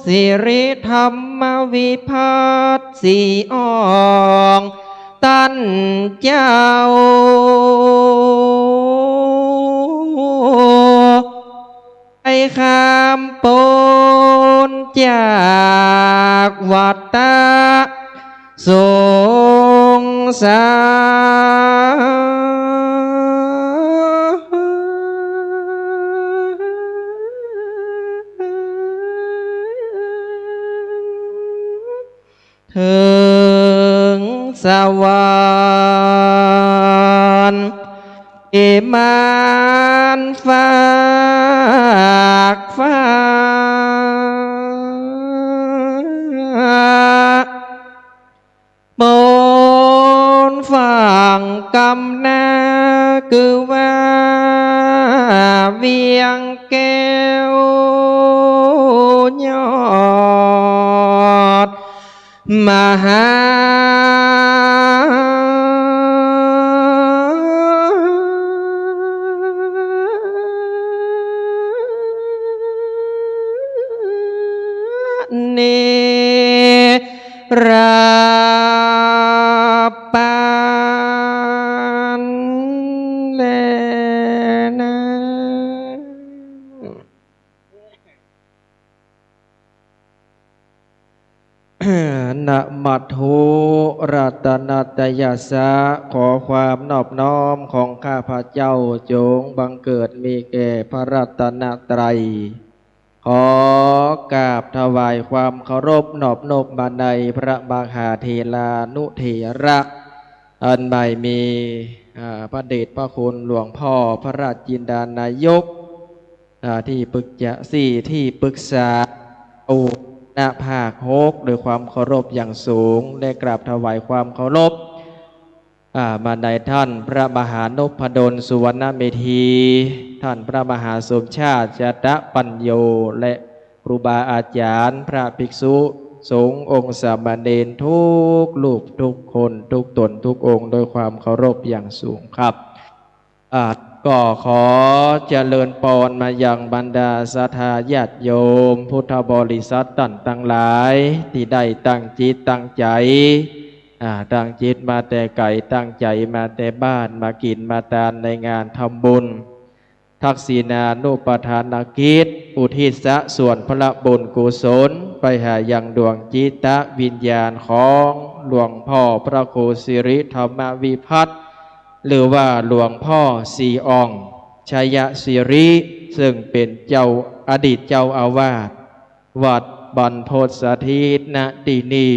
สิริธรรมวิพัฒน์สีอ่องท่านเจ้าไอ้ คำปนจากวัฏฏะสงสารถึงสวรรค์อิมานฝากฟ้าบนฝั่งกำนาคือว่าเวียงแก้วยอดมหาเนราปานแลนะ นะมัตถุรัตนัตยาสะขอความนอบน้อมของข้าพระเจ้าจงบังเกิดมีแก่พระรัตนตรัยขอกราบถวายความเคารพนอบนบมาในพระบาคาเทลานุเถระอันใหม่มีพระเดชพระคุณหลวงพ่อพระราชจินดานายกที่ปรึกษาที่ปรึกษาณภาค6โดยความเคารพอย่างสูงได้กราบถวายความเคารพมาในท่านพระมหานพดลสุวรรณเมธีท่านพระมหาสมชาติจตปัญโยและครูบาอาจารย์พระภิกษุสงฆ์องค์สามเณรทุกรูปทุกคนทุกตนทุกองค์โดยความเคารพอย่างสูงครับก็ขอเจริญพรมายังบรรดาศรัทธาญาติโยมพุทธบริษัทท่านทั้งหลายที่ได้ตั้งจิตตั้งใจตั้งจิตมาแต่ไก่ตั้งใจมาแต่บ้านมากินมาทานในงานทำบุญทักษิณานุปทานกิจอุทิศส่วนพระบุญกุศลไปหายังดวงจิตวิญญาณของหลวงพ่อพระครูสิริธรรมวิพัฒน์หรือว่าหลวงพ่อสีอองชัยศิริซึ่งเป็นอดีตเจ้าอาวาสวัดบรรพตสถิตณที่นี้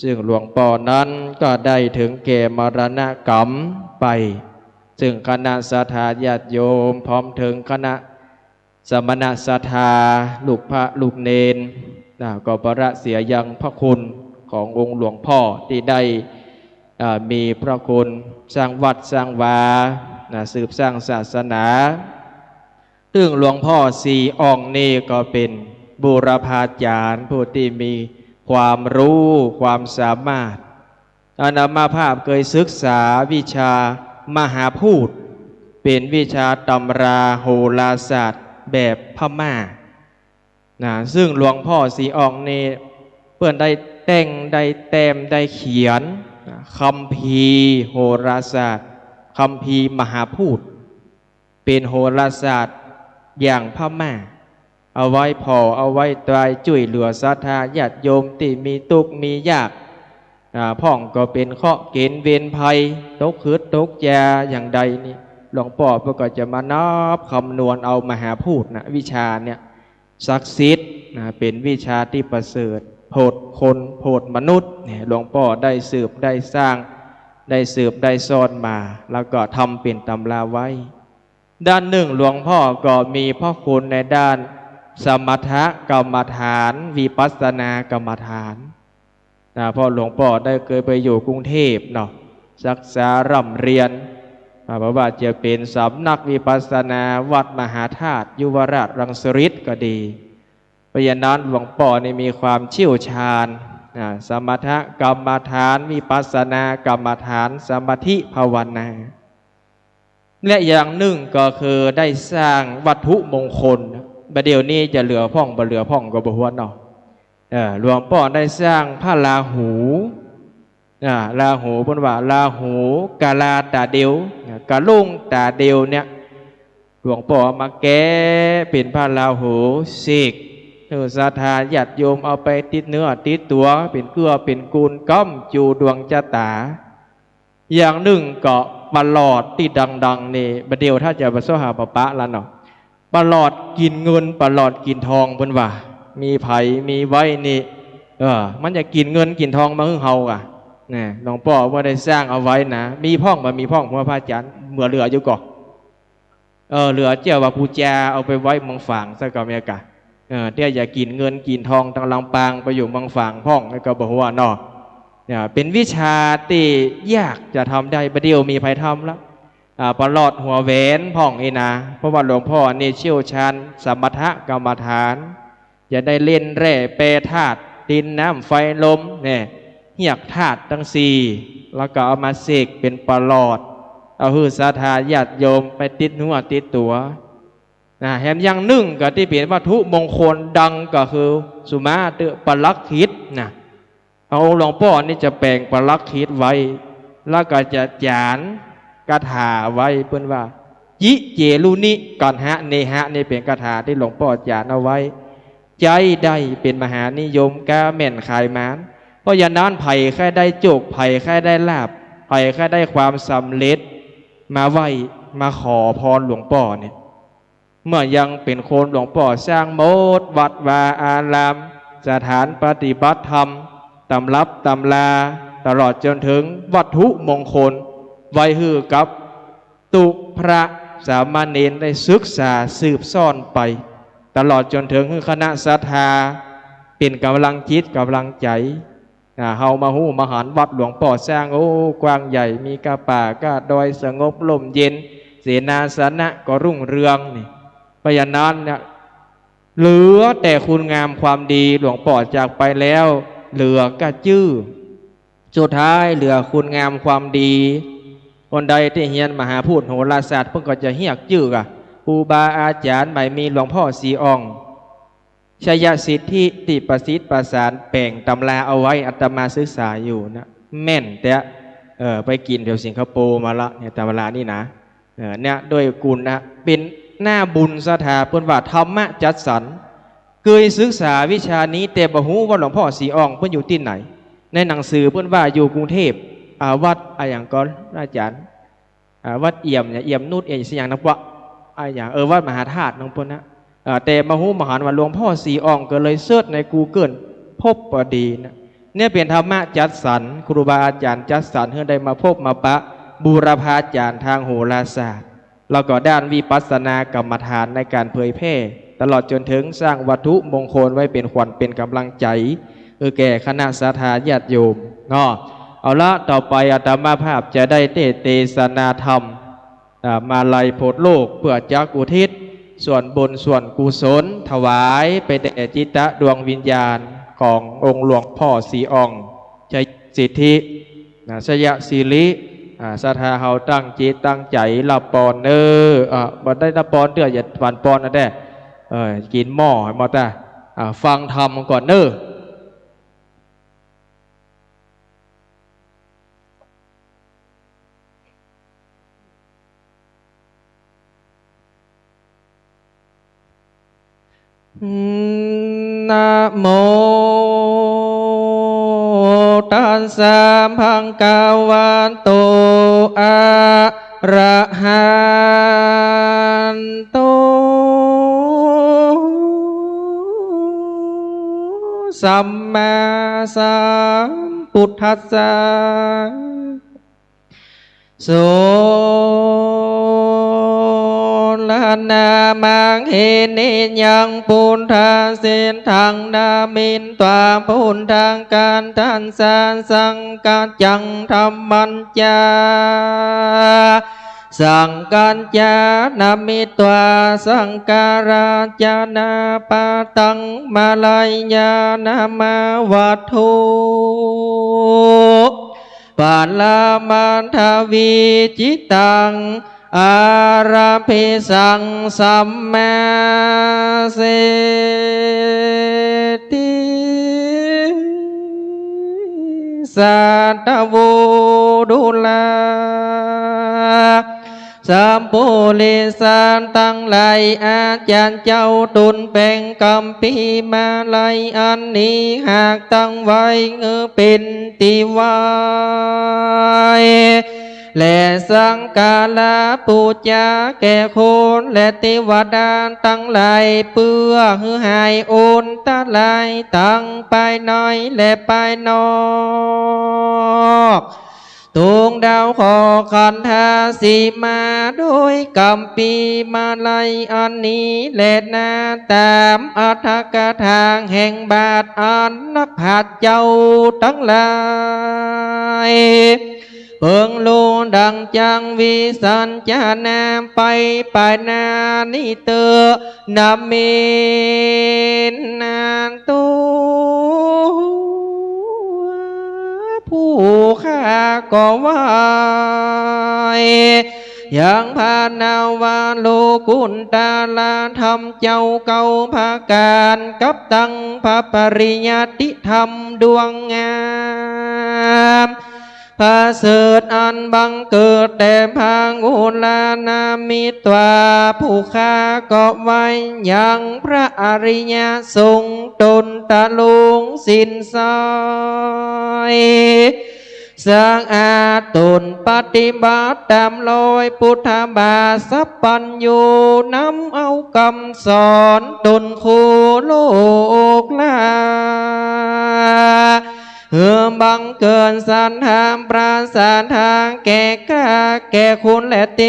ซึ่งหลวงพ่อนั้นก็ได้ถึงแก่มรณกรรมไปซึ่งคณะศรัทธาญาติโยมพร้อมถึงคณะสมณศรัทธาลูกพระลูกเนนก็ประเสียยังพระคุณขององค์หลวงพ่อที่ได้มีพระคุณสร้างวัดสร้างวาสืบสร้างศาสนาซึ่งหลวงพ่อสีอ่องนี่ก็เป็นบูรพาจารย์ผู้ที่มีความรู้ความสามารถอาตมาภาพเคยศึกษาวิชามหาพูดเป็นวิชาตำราโหราศาสตร์แบบพม่าซึ่งหลวงพ่อสีอ่องนี่เพื่อนได้แต่งได้แต้มได้เขียนคัมภีร์โหราศาสตร์คัมภีร์มหาพูดเป็นโหราศาสตร์อย่างพม่าเอาไว้พอเอาไว้ตรายจุ้ยเหลือศรัทธาญาติโยมที่มีทุกข์มียากพ่องก็เป็นเคราะห์เกณฑ์เวรภัยตกคืดตกยาอย่างใดนี่หลวงพ่อเพื่อก็จะมานับคำนวณเอามหาพูดวิชาเนี่ยศักดิ์สิทธิ์เป็นวิชาที่ประเสริฐโพดคนโพดมนุษย์หลวงพ่อได้สืบได้สร้างได้สืบได้ซ่อนมาแล้วก็ทำเป็นตำราไว้ด้านหนึ่งหลวงพ่อก็มีพระคุณในด้านสมถกรรมฐานวิปัสสนากรรมฐานเพราะหลวงพ่อได้เคยไปอยู่กรุงเทพเนาะศึกษาร่ำเรียนเพราะว่าจะเป็นสำนักวิปัสสนาวัดมหาธาตุยุวราชรังสฤทธิ์ก็ดีเพราะฉะนั้นหลวงพ่อนี่มีความเชี่ยวชาญสมถกรรมฐานวิปัสสนากรรมฐานสมาธิภาวนาและอย่างหนึ่งก็คือได้สร้างวัตถุมงคลประเดี๋ยวนี้จะเหลือพ่องบ่เหลือพ่องก็บ่ฮวดเนาะหลวงพ่อได้สร้างพระราหูราหูเพิ่นว่าราหูกาลาตาเดียวกะลุงตาเดียวเนี่ย หลวงพ่อมาแก้เป็นพระราหูสิกศรัทธาญาติโยมเอาไปติดเนื้อติดตัวเป็นเกลือเป็นกูลก้อมจูดวงจตาอย่างหนึ่งก็ปลอดที่ดังๆนี่ประเดี๋ยวถ้าจะประสบหาปะแล้วเนาะปลอดกินเงินปลอดกินทองเพิ่นว่ามีไผ่มีไว้นี่มันจะกินเงินกินทองมาหึ่งเฮาอ่ะนี่หลวงพ่อว่าได้สร้างเอาไว้นะมีพ่องบ่มีพ่องพระพระอาจารย์เมื่อเหลืออยู่ก่อเหลือเจ้าว่าปูจาเอาไปไว้เมืองฝางซะก็มีอากาศเดี๋ยวอย่ากินเงินกินทองตั้งลำปางไปอยู่เมืองฝางพ่องแล้วก็บอกว่าเนาะเป็นวิชาที่ยากจะทำได้ประเดี๋ยวมีใครทำแล้วปลอดหัวแหวนพ่องเอนะเพราะว่าหลวงพ่อนี่เชี่ยวชาญสมถกรรมฐานจะได้เล่นแร่แปรธาตุดินน้ำไฟลมเนี่ยเหียกธาตุทั้งสี่แล้วก็เอามาเสกเป็นปลอดเอาหือศรัทธาญาติโยมไปติดหัวติดตัวแถมยังนึ่งก็ที่เป็นวัตถุมงคลดังก็คือสุมาเตปลักขิตนะเอาหลวงพ่อนี่จะแปลงปลักขิตไว้แล้วก็จะจานคาถาไว้เพื่อนว่ายิเจลุนิก่อนเนหะนี่เป็นคาถาที่หลวงพ่อจานเอาไว้ใจได้เป็นมหานิยมกาแม่นขายมานเพราะอย่างนั้นไผ่แค่ได้โจกไผ่แค่ได้ลาบไผ่แค่ได้ความสำเร็จมาไหวมาขอพรหลวงพ่อเนี่ยเมื่อยังเป็นคนหลวงพ่อสร้างโมดวัดวาอารามสถานปฏิบัติธรรมตำรับตำลาตลอดจนถึงวัตถุมงคลไว้ฮือกับตุพระสามเณรได้ศึกษาสืบซ่อนไปตลอดจนถึงคณะศรัทธาเป็นกำลังจิตกำลังใจเฮามาหูมหันวัดหลวงพ่อสร้างกว้างใหญ่มีกาป่ากาดอยสงบลมเย็นเสนาสนะก็รุ่งเรืองนี่เพราะฉะนั้นเนี่ยเหลือแต่คุณงามความดีหลวงพ่อจากไปแล้วเหลือกระจื้อสุดท้ายเหลือคุณงามความดีคนใดที่เฮียนมหาพูดโหราศาสตร์เพิ่งก็จะเฮียกจื้อกะครูบาอาจารย์ใหม่มีหลวงพ่อสีอ่องชยสิทธิติประสิทธิ์ประสานแป่งตำราเอาไว้อาตมาศึกษาอยู่นะแม่นแต่ไปกินแถวสิงคโปร์มาละเนี่ยตำรานี่นะเนี่ยโดยกุลนะเป็นหน้าบุญสถาเพิ่นว่าธรรมะจัดสรรเคยศึกษาวิชานี้แต่บ่ฮู้ว่าหลวงพ่อสีอ่องเพิ่นอยู่ที่ไหนในหนังสือเพิ่นว่าอยู่กรุงเทพวัดอะไรอย่างก่อนอาจารย์วัดเอี่ยมเนี่ยเอี่ยมนูดเอี่ยมสิอย่างนับว่าอะไรอย่างวัดมหาธาตุน้องเพิ่นนะแต่มาฮู้มหันว่าหลวงพ่อสีอ่องก็เลยเสิร์ชใน Google พบพอดีนะเนี่ยเป็นธรรมะจัดสรรครูบาอาจารย์จัดสรรให้ได้มาพบมาปะบูรพาจารย์ทางโหราศาสตร์แล้วก็ด้านวิปัสสนากรรมฐานในการเผยแพร่ตลอดจนถึงสร้างวัตถุมงคลไว้เป็นขวัญเป็นกำลังใจแก่คณะศรัทธาญาติโยมเนาะเอาละต่อไปอาตมาภาพจะได้เทศนาธรรมมาลัยโพธิโลกเพื่อจักอุทิศส่วนบุญส่วนกุศลถวายไปแด่จิตดวงวิญญาณขององค์หลวงพ่อสีอ่องชัยสิทธิชยศิริศรัทธาเฮาตั้งจิตตั้งใจรับปอนบ่ได้รับปอนเดืออย่าหวานปอนนะแด่กินหม้อมาแต่ฟังธรรมก่อนนะโมตัสสะภะคะวะโตอะระหะโตสัมมาสัมพุทธัสสะโสลานามังเฮนิยังปุณธาเสนทางนามินตวาพุนทางการทันสานสังกัจจังธรรมัญญาสังกัญญานามิตวาสังการาจานาปาตังมาลายานามาวัตถุปาลามันทวีจิตังอาราภิสังสัมมาเสติสัตวูดุลา สามปุริสานตั้งหลายอาจารย์เจ้าตุนแปลงกำปีมาลายอันนี้หากตั้งไว้เป็นติวายและสังกาลาปูจาแก่คนและเทวดาตั้งหลายเพื่อหือหายโอนตาลายตั้งไปน้อยและไปนอกตวงดาวขอคันธาสีมาโดยกำปีมาลัยอันนี้และนาตามอัธกทางแห่งบาทอันนักหัดเจ้าทั้งหลายเพิ่งลูดังจังวิสัญจานามไปปานานิเตนามินนานตุผู้ข้าก็ว่ายังพานาวาโลกุณตาลาธรรมเจ้าเก่าภาการกับตังพระปริยัติธรรมดวงงามพระเสดอันบังเกิดแต่พังอุลานามิตวาผู้ข้าก็ไว้ยังพระอริยสงฆ์ตนตะลุงสินสอยสร้างอาตนปฏิบัติตามลอยพุทธบาทสัพพัญญูนำเอาคำสอนตนคู่โลกลาบังเกินสันธามปราสาทางแก่ข้าแก่คุณและเท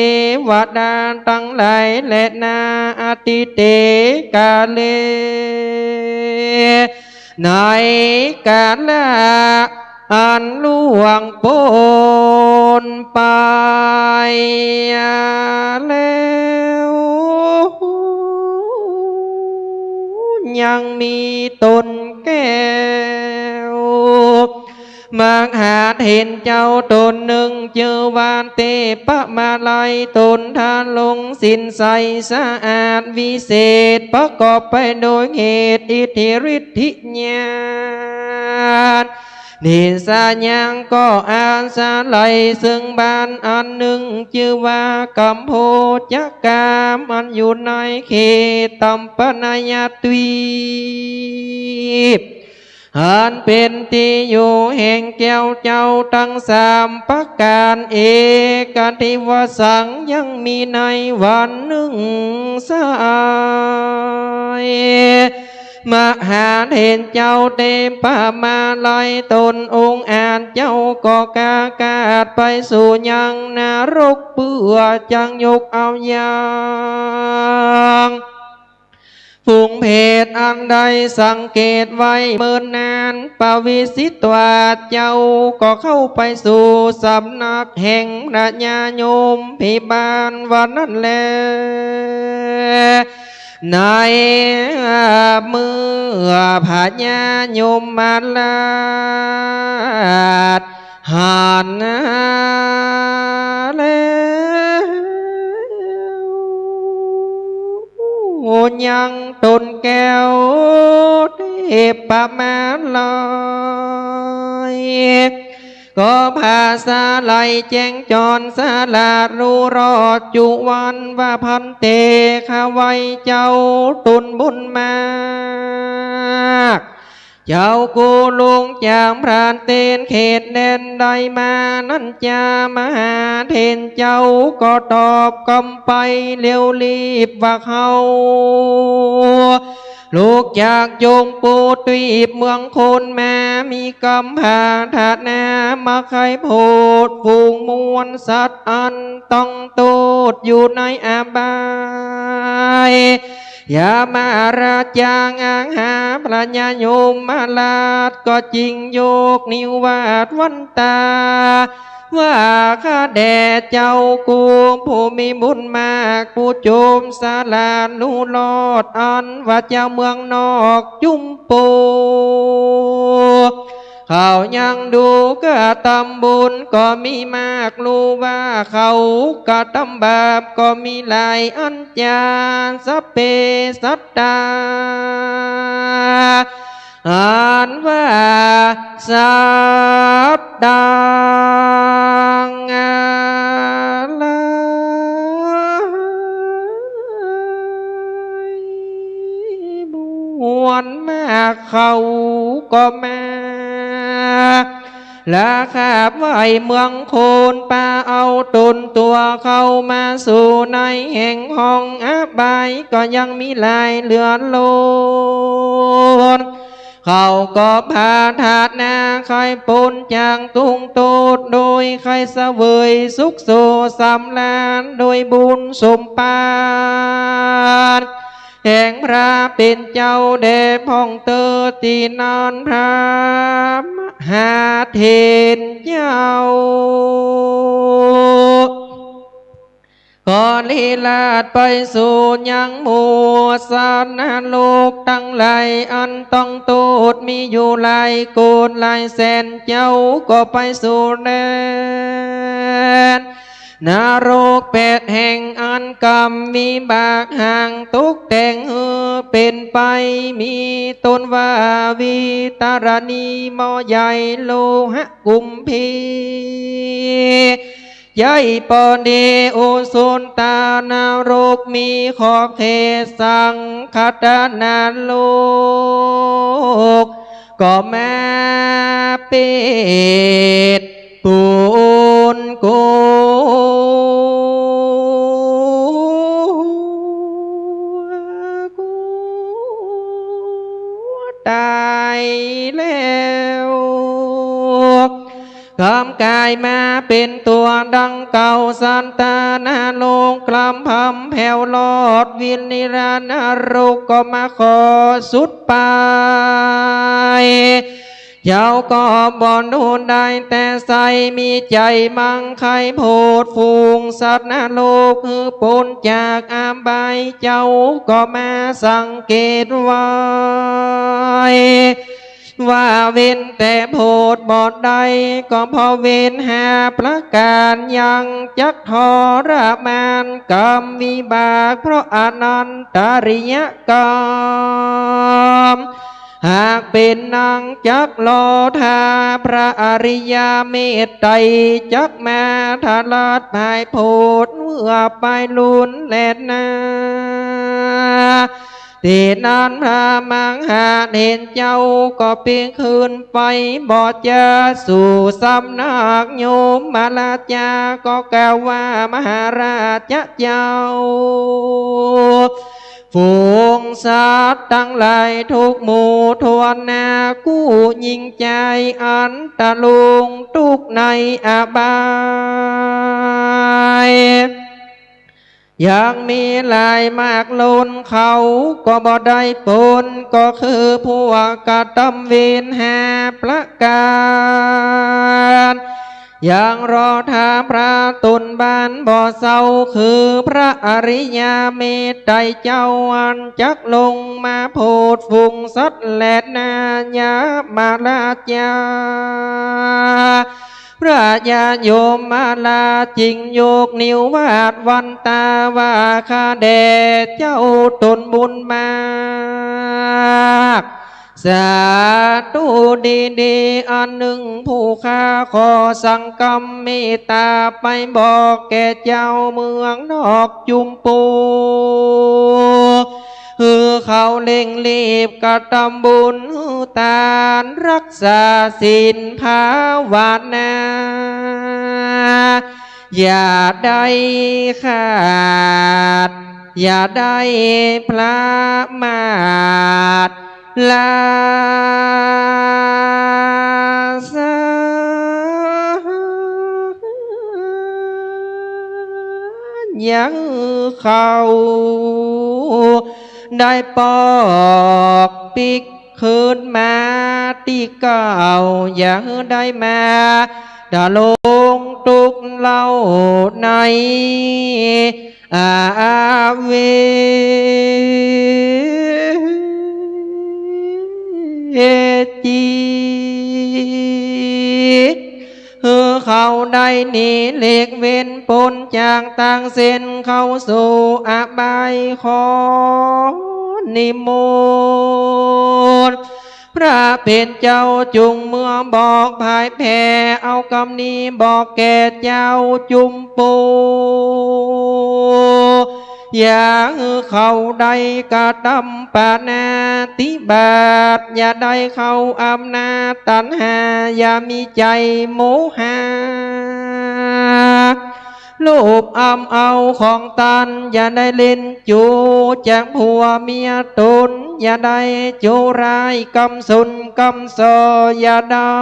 วดาตั้งหลายและนาอติเตกาเลในกาลาอันล่วงพ้นไปแล้วยังมีตนแก้วมักหาเห็นเจ้าตนหนึ่งเจอวานเตปะมาลัยตนทานลงสินใสสะอาดวิเศษประกอบไปโดยเหตุอิทธิฤทธิญาณนิสายังก็อ่านสาไลซึ่งบ้านอันหนึ่งชื่อว่ากัมโพจักกามอันอยู่ในเขตตัมปนายตวีปอันเป็นที่อยู่แห่งแก้วเจ้าทั้งสามประการเอกทิวสังยังมีในวันหนึ่งสายมหาเห็นเจ้าเต็มป่ามาลอยตนองค์อาจเจ้าก็กากาดไปสู่ยังนรกเพื่อจังยกเอาอย่างฝูงเพศอันใดสังเกตไว้เมินนานปวิสิตวาเจ้าก็เข้าไปสู่สำนักแห่งพระญาโยมพิบาลวันนั้นแลในเมื่อพระญาโยมมาลาดหันแล้วยังตนแก้วเทพมาลอยก็พาสาไลแจ้งจรสาลาดรู้รอดจุวันว่าพันเตข้าไว้เจ้าตุนบุญมากเจ้ากูลุงจางพรานเตนเขตแดนใดมานั่นจะมาหาเทนเจ้าก็ตอบกำไปเร็วรีบว่าเขาลูกจากจงปูตีบเมืองคนแม่มีกำพาถานามาใครโพดฝูงมวลสัตว์อันต้องตูดอยู่ในอาบายอย่ามาราจางอ้างหาพระญาโยมมาลาดก็จริงโยกนิวาดวันตาว่าข้าแด่เจ้ากูผู้มีบุญมากผู้โจมสาลาลูลอดอันว่าเจ้าเมืองนอกจุมปูเขายังดูก็ทำบุญก็มีมากรู้ว่าเขาก็ทำบาปก็มีหลายอันจารสัพเพสัตตาอ่านว่าสัตดังอะไร เขาก็มาและขาบไว้เมืองโคนป่าเอาตนตัวเข้ามาสู่ในแห่งห้องอบายก็ยังมีลายเหลือล้นเขาก็พาถาดนาไข่ปนจางตุงโตดโดยไข่เสวยสุขโสสำลานโดยบุญสมปานแห่งพระเป็นเจ้าเดชพ่องเตอตีนอนพระมหาเทนเจ้าก่อนลีลาดไปสู่ยังหมู่สานโลกตั้งหลายอันต้องตูดมีอยู่หลายโกนหลายแสนเจ้าก็ไปสู่แดนนรกเป็ดแห่งอันกรรมมีบากห่างตุกแต่งเป็นไปมีตนว่าวิตารณีมอใหญ่โลหะกุมพียัยปอนเดโอโซนตานารกมีขอบเขตสังคตนาโลกก็มาเป็ดปูนกูตายแล้วกำกายมาเป็นตัวดังเก่าสันตานาโลงกลำพำแผ่วลอดวินนิรันดร์รุกก็มาขอสุดไปเจ้าก็บ่นูนได้แต่ใสมีใจมังไคโพดฟูงสัตว์นโลกคือปนจากอามใบเจ้าก็มาสังเกตไว้ว่าเว้นแต่โพดบอดใดก็พอเว้นหาประการยังจักทรมานกรรมวิบากเพราะอนันตริยกรรมหากเป็นนางจักโลธาพระอริยเมตไตรจักมาทาลาดภายโพดเมื่อไปลุนแลดนาตีนั้นพระมังหาเห็นเจ้าก็เพียงคืนไปบอดจะสู่สำนักโยมมาลาจาก็กล่าวว่ามหาราชเจ้าฝูงสัตว์ทั้งหลายทุกหมู่ทวนนากู้ยิ่งใจอันตะลุงทุกในอบายยังมีหลายมากล้นเขาก็บ่ได้ปนก็คือพวกกระทำเวรหาประการยังรอทาพระตุนบานบ่เศร้าคือพระอริยเมตไตรเจ้าอันจักลงมาโพดฟุงสัตว์แลดนาญามาลาจาพระญาโยมมาลาจิงโยกนิ้ววาดวันตาว่าข้าแด่เจ้าตนบุญมากสาธุดีดีอันหนึ่งผู้ข้าขอสังกรรมเมตตาไปบอกแก่เจ้าเมืองนอกจุมปูเขาเล่งรีบกระทำบุญตานรักษาศีลภาวนาอย่าได้ขาดอย่าได้พระมาทลาสายังเขาได้ปอกปิกคืนมาตีเก่าอย่าได้มาดาลงตุกเล่าในอาเวจีเขาได้หนีเล็กเว้นปนจากต่างเส้นเข้าสู่อบายขอนิมนต์ พระเป็นเจ้าจุงเมื่อบอกภายแผ่เอาคำนี้บอกแก่เจ้าจุมปูอย่าเข้าใดกระทำปานาติบาตอย่าได้เข้าอำนาจตัณหาอย่ามีใจโมหะลูบเอาของตันอย่าได้เล่นจูจากผัวเมียตนอย่าได้จูร้ายกำสุนกำซออย่าได้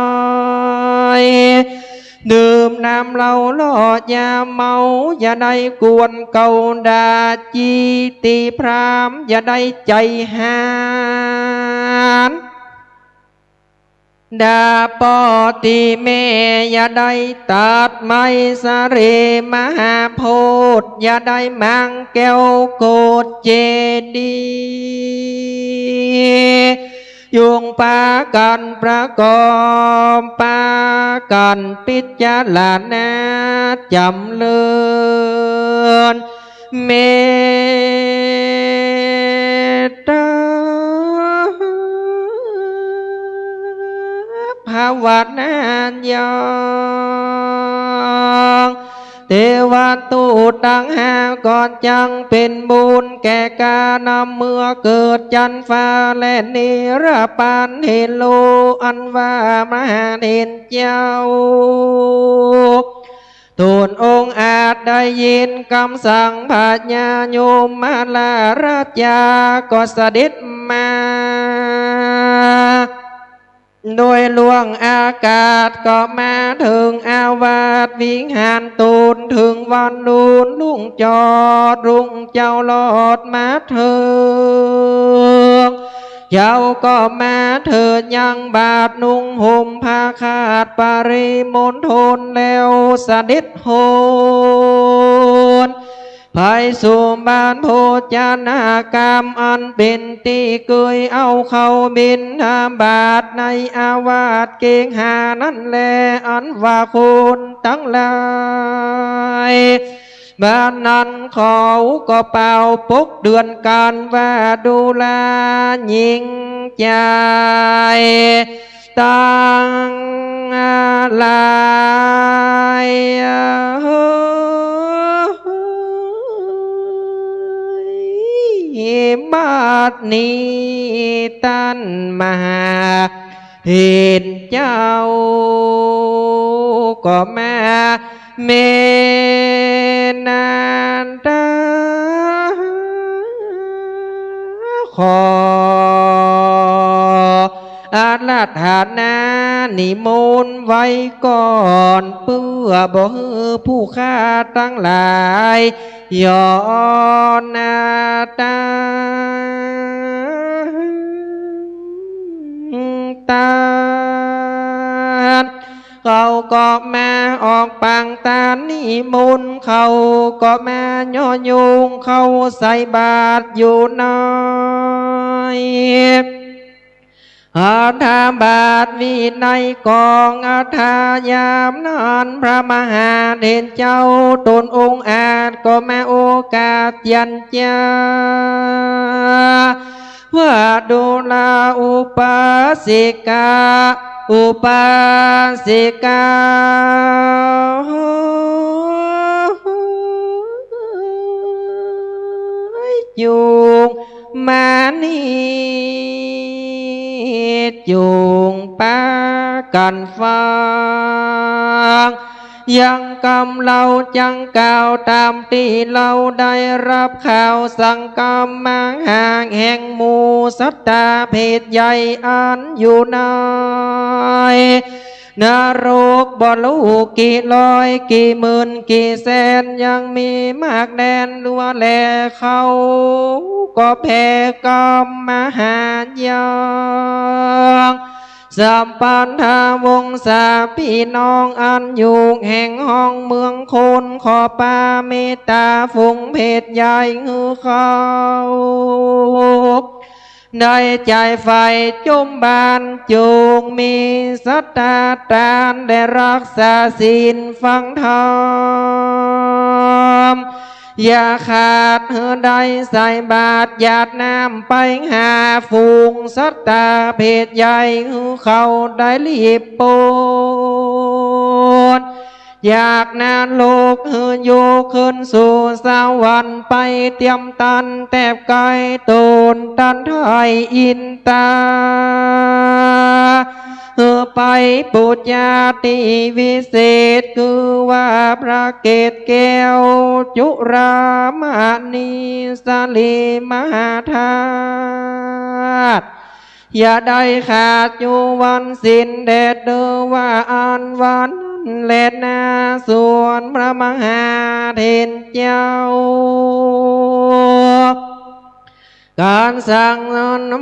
ดื่มน้ำเหล้าล่อยาเมาอย่าได้กวนเก่าดาจีตีพรามอย่าได้ใจหานดาปอติเมอย่าได้ตัดไม้สะเรมหาโพธิ์อย่าได้มังแก้วโกดเจดียุงปากันประกอบปากันปิจารณาจำเลินเมตตาภาวนาญาเทวตูตังหาก่อนจังเป็นบุญแก่กานำเมื่อเกิดจันฟ้าและนิรปานเห็นโลอันว่ามหาเห็นเจ้าทูลองค์อาจได้ยินคำสั่งพาญาโยมมาลาราชาก็เสด็จมาโดยล่วงอากาศก็มาถึงอาวาสวิหารตูนถึงวันนูนลุงจอดลุงเจ้าลอดมาเถิงเจ้าก็มาเถิดยังบาทนุ่งห่มผ้าขาดปริมณฑลแล้วเสด็จโหนภายสู่บ้านโพจานากรรมอันเป็นตีเกยเอาเข้าบินทบาทในอาวาสเกงหานั่นแลอันว่าคุณทั้งหลายบ้านนั้นเขาก็เป่าปกเดือนกันว่าดูแลหญิงใจตั้งลายบัดนี้ตันมาเห็นเจ้าก็มาเมนานตาขออาราธนานิมนต์ไว้ก่อนเพื่อบ่ฮือผู้ฆ่าตั้งหลายย้อนนาตาเขาก็มาออกปังตานิมนต์เขาก็มาย่อยุงเขาใส่บาตรอยู่น้อยอาธาบาทวินัยกองอาธายามนานพระมหาเด่นเจ้าตนองค์อาจก็มาโอกาสยันจาว่าดูลาอุปาสิกาอุปาสิกาจุงมานีจุงปากันฟังยังกำเราจังกล่าวตามที่เราได้รับข่าวสั่งกำมังห่างแห่งหมู่สัตตาเพศใหญ่อันอยู่ในนรกบ่รู้กี่ร้อยกี่หมื่นกี่แสนยังมีมากแดนลัวแลเขาก็แผ่กรรมมหายังสัมปันธาวงศาพี่น้องอันอยู่แห่งห้องเมืองคนขอปาเมตตาฝูงเพศใหญ่ฮือเขาได้ใจไฟจุมบานจูงมีสัตตาตานได้รักษาศีลฟังธรรม อย่าขาดเหือใดใส่บาตรหยาดน้ำไปหาฝูงสัตตาเพศใหญ่เขาได้รีบโปนอยากนานโลกเฮือโยขึ้นสู่สวรรค์ไปเตรียมตันแทบไกลตูนตันไทยอินตาไปปุจญาติวิเศษคือว่าพระเกศแก้วจุรามานีสลีมหาธาตุอย่าได้ขาดอยู่วันสิ้นแดดเดือว่าอันวันเล็ดนาส่วนพระมหาเทนเจ้าการสร้าง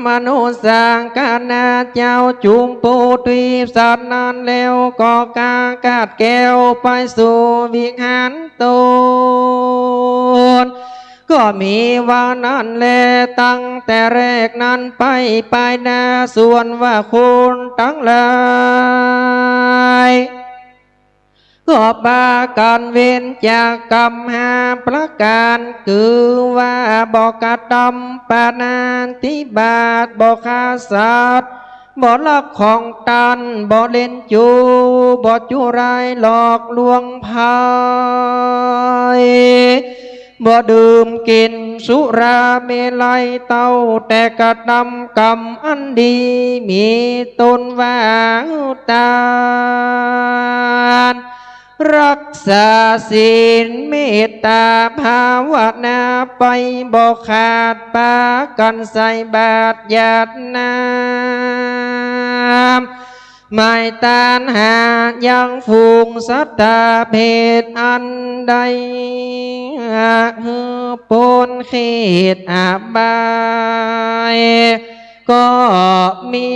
มนุษย์สร้างการนาเจ้าจุมปูตีสัตว์นั้นแล้วก็กากาดแก้วไปสู่วิหารตนก็มีวันนั้นแลตั้งแต่แรกนั้นไปนาส่วนว่าคุณทั้งหลายก็บาการเว้นจากกรรมหาประการคือว่าบอกกระทำปานาติบาตบอกฆ่าสัตว์บ่ลักของตันบ่เล่นจูบ่จุไรหลอกลวงพายบ่ดื่มกินสุราเมลัยเต้าแต่กระทำกรรมอันดีมีตนว่าตานรักษาศีลเมตตาภาวนาไปบอกขาดปากันใส่บาตรหยาดน้ำไม่ตานหายังฝูงสัตตาเพศอันใดปนเขตอาบายก็มี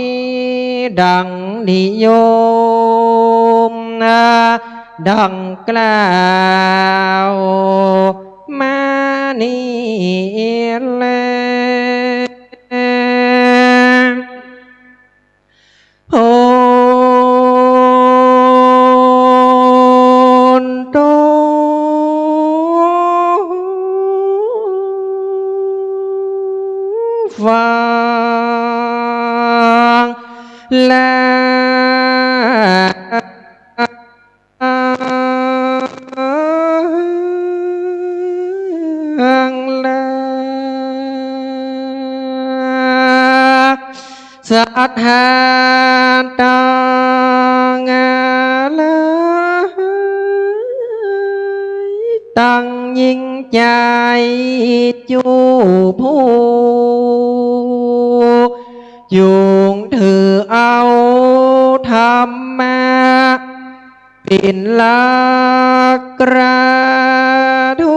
ดังนิยมดังกล่าวมานี้แลโพนโตฟังและสัทธาตังลตั้งยิ่งใจจูผู้ยุงถือเอาธรรมะเป็นหลักกระทู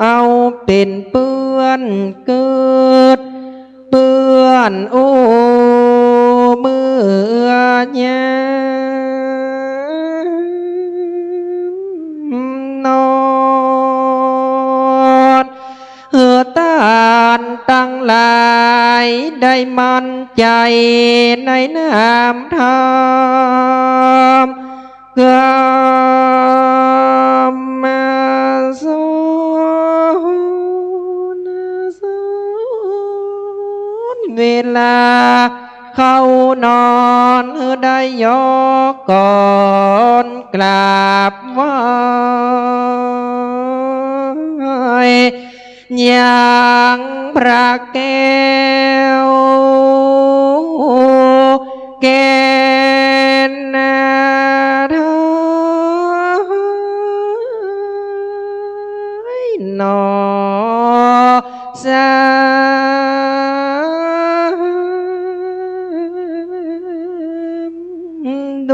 เอาเป็นเปื้อนเกิดเปื้อนโอ้เมื่อเย็นนอนเหือตานตั้งหลายได้มั่นใจในน้ำธรรมกามมาโซเวลาเข้านอนได้ยกก่อนกราบไหว้อย่างพระแก้วแก่นาทายนอสาด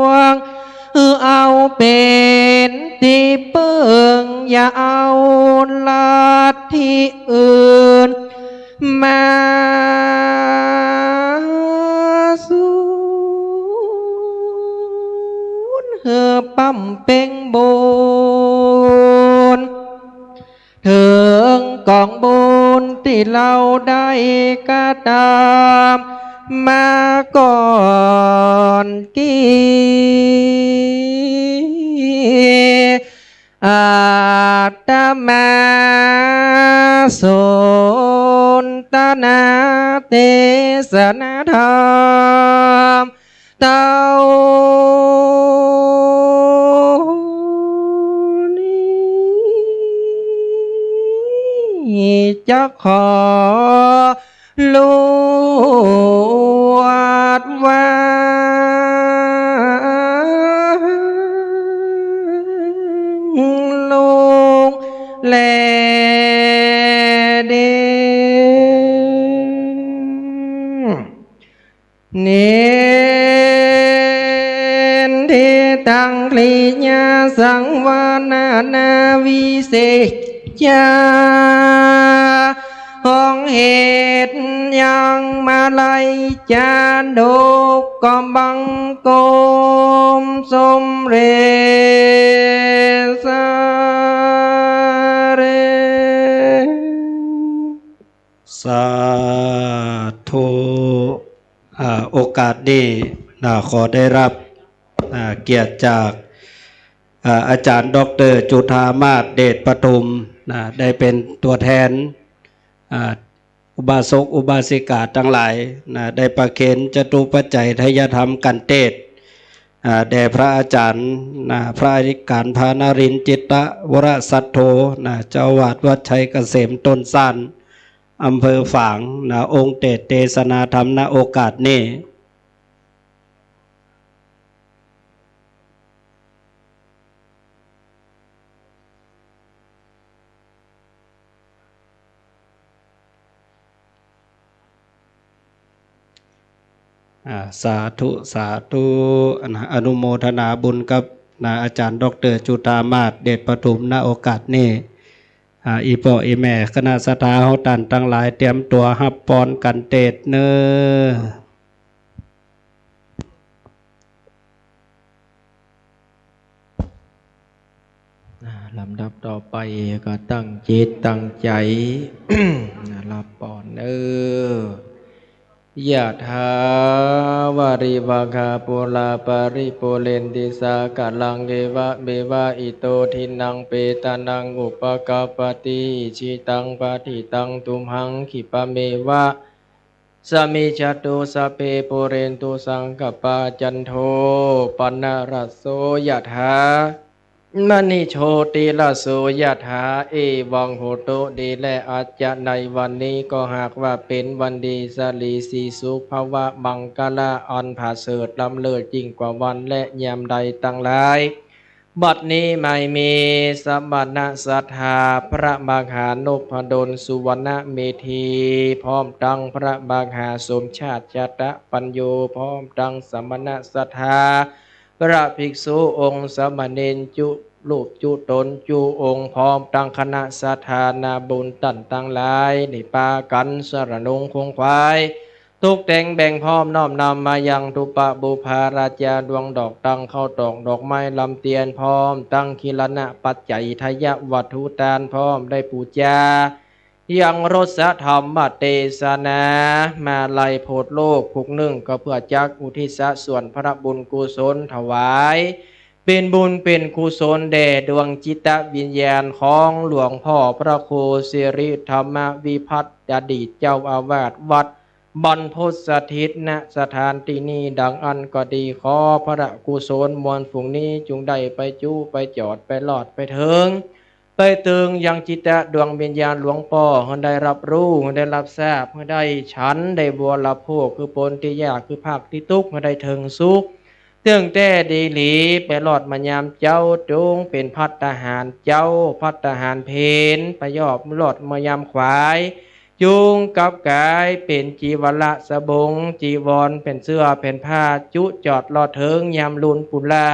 วงเอาเป็นที่เปิงอย่าเอาลัทธิอื่นมาสูญปั๊มเป่งบุญถึงกองบุญที่เราได้กระทำมาก่อนกี่ อาตมาโสนตนาเตสนาธรรมเต้านี้จะขอลวดว่าลงแลเดเนนที่ตั้งคลีญาสังวานานาวิเศษยาห้องเหตุยังมาไลยจานดกกอมบังกมสมเรสาเร สาธุโอกาสนี้ขอได้รับเกียรติจากอาจารย์ดร.จุฑามาศเดชปทุมได้เป็นตัวแทนอุบาสกอุบาสิกาทั้งหลายได้ประเคนจตุปัจจัยทายธรรมกันเทศแด่พระอาจารย์พระอธิการพานรินทร์จิตตวรสัทโธเจ้าวาดวัดชัยเกษมต้นสั้นอำเภอฝางองค์เทศนาธรรมณโอกาสนี้สาธุสาธุอนุโมทนาบุญกับอาจารย์ดร.จุฑามาศเดชปทุมณโอกาสนี้อีพ่ออีแม่คณะสัตยาเฮาตันทั้งหลายเตรียมตัวรับพรกันเตดเนอลำดับต่อไปก็ตั้งจิตตั้งใจ รับพรยะถาวาริวคาปุลาปาริปุเรนติสากะลังเกวะเบวะอิโตทินังเปตานังอุปกาปติชิตังปะทิตังตุมหังขิปะเมวะสมิจตุสเปปุเรนตุสังกปาจันโทปนะระโสยะถามณิโชติละโสยะถาเอวังโหตุดีและอาจจะในวันนี้ก็หากว่าเป็นวันดีสลีสีสุขภวะบังกะละอันผาเสดลำเลิศยิ่งกว่าวันและยามใดตั้งหลายบัดนี้ไม่มีสมณะศรัทธาพระมหานพดลสุวรรณเมธีพร้อมตั้งพระมหาสมชาติจตปัญโยพร้อมตั้งสมณะศรัทธาพระภิกษุองค์สมณเณรจุลูกจุตนจุองค์พร้อมตั้งคณะสถานาบุญตั้นตั้งหลายในปากันสรนงคงควายทุกแต่งแบ่งพร้อมน้อมนำมายังทุปะบุภาราชาดวงดอกตั้งเข้าตอกดอกไม้ลำเตียนพร้อมตั้งคิรณะปัจจัยทยวัตถุทานพร้อมได้ปูจายังรสธรรมเตสนามาไลโพธโลกผูกนึ่งก็เพื่อจักอุทิศส่วนพระบุญกุศลถวายเป็นบุญเป็นกุศลแด่ดวงจิตวิญญาณของหลวงพ่อพระครูสิริธรรมวิพัฒน์อดีตเจ้าอาวาสวัดบรรพตสถิตณสถานที่นี้ดังอันก็ดีขอพระกุศลมวลฝูงนี้จงได้ไปจู้ไปจอดไปหลอดไปถึงไปตึงยังจิตดวงวิญญาณหลวงพ่อให้ได้รับรู้ให้ได้รับทราบให้ได้ฉันได้บัวละโภคคือปนที่ยากคือภาคที่ทุกข์ให้ได้ถึงสุขเตื้องแต่ดีหลีไปหลอดมายามเจ้าจงเป็นพัฒทหารเจ้าพัฒทหารเพนไปยอบหลอดมายามขวายจุงกับกายเป็นจีวละสบงจีวรเป็นเสื้อเป็นผ้าจุจอดลอดเถิงยามลุนปุลา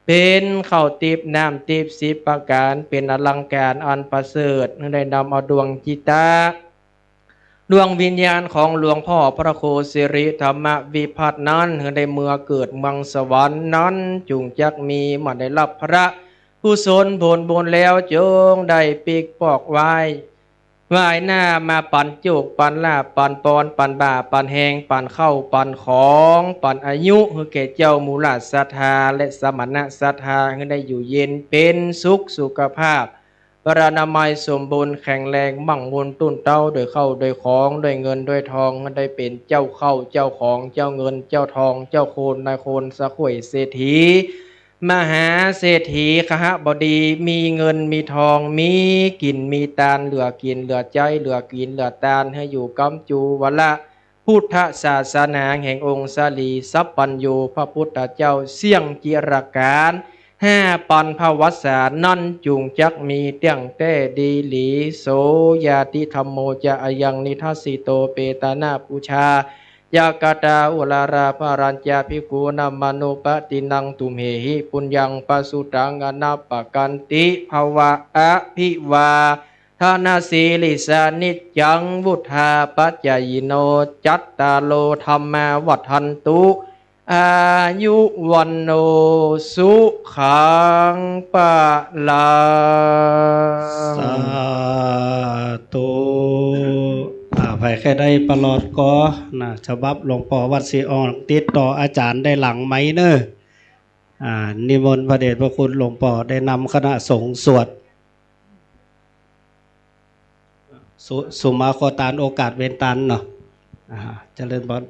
เป็นเข้าติบน้ำติบ10ประการเป็นอลังการอันประเสริฐได้นำเอาดวงจิตาดวงวิญญาณของหลวงพ่อพระครูสิริธรรมวิพัฒน์นั้นได้เมื่อเกิดเมืองสวรรค์นั้นจุงจักมีมาได้รับพระกุศลผลบุญแล้วจงได้ปีกปอกไว้ วายหน้ามาปั่นจุกปั่นลาบปั่นปอนปั่นบ่าปั่นแหงปั่นเข้าปั่นของปั่นอายุให้แก่เจ้ามูลศรัทธาและสมณะศรัทธาให้ได้อยู่เย็นเป็นสุขสุขภาพปรานามัยสมบูรณ์แข็งแรงมั่งมนตุ้นเต้าโดยเข้าโดยของโดยเงินโดยทองให้ได้เป็นเจ้าเข้าเจ้าของเจ้าเงินเจ้าทองเจ้าโคนนายโคนสะข่วยเศรษฐีมหาเศรษฐีขหบดีมีเงินมีทองมีกินมีตาลเหลือกินเหลือใจเหลือกินเหลือตาลให้อยู่กำจูวละพุทธศาสนาแห่งองค์สาลีสัพปัญโยพระพุทธเจ้าเสี่ยงจิรการห้าปันภวัสสานั่นจุงจักมีเตียงเต้ดีหลีโสยาติธรรมโมจะอายังนิทัสสิโตเปตานาปูชายากตาอุลาราภารัญญาภิกขุนามโนปตินังตุมเหหิปุญญังปสุตังอนาปกันติภวะอภิวาทานาสีลิสานิจจังวุธาปัจจยโนจัตตาโลธรรมาวัฏันตุอายุวันโนสุขังปะลา สาธุไปแค่ได้ประหลอดก็นะฉบับหลวงพ่อวัดศรีออกติดต่ออาจารย์ได้หลังไหมเนอะนิมนต์พระเดชพระคุณหลวงพ่อได้นำคณะสงฆ์สวดสุมาโคตานโอกาสเวนตันเนาะเจริญพร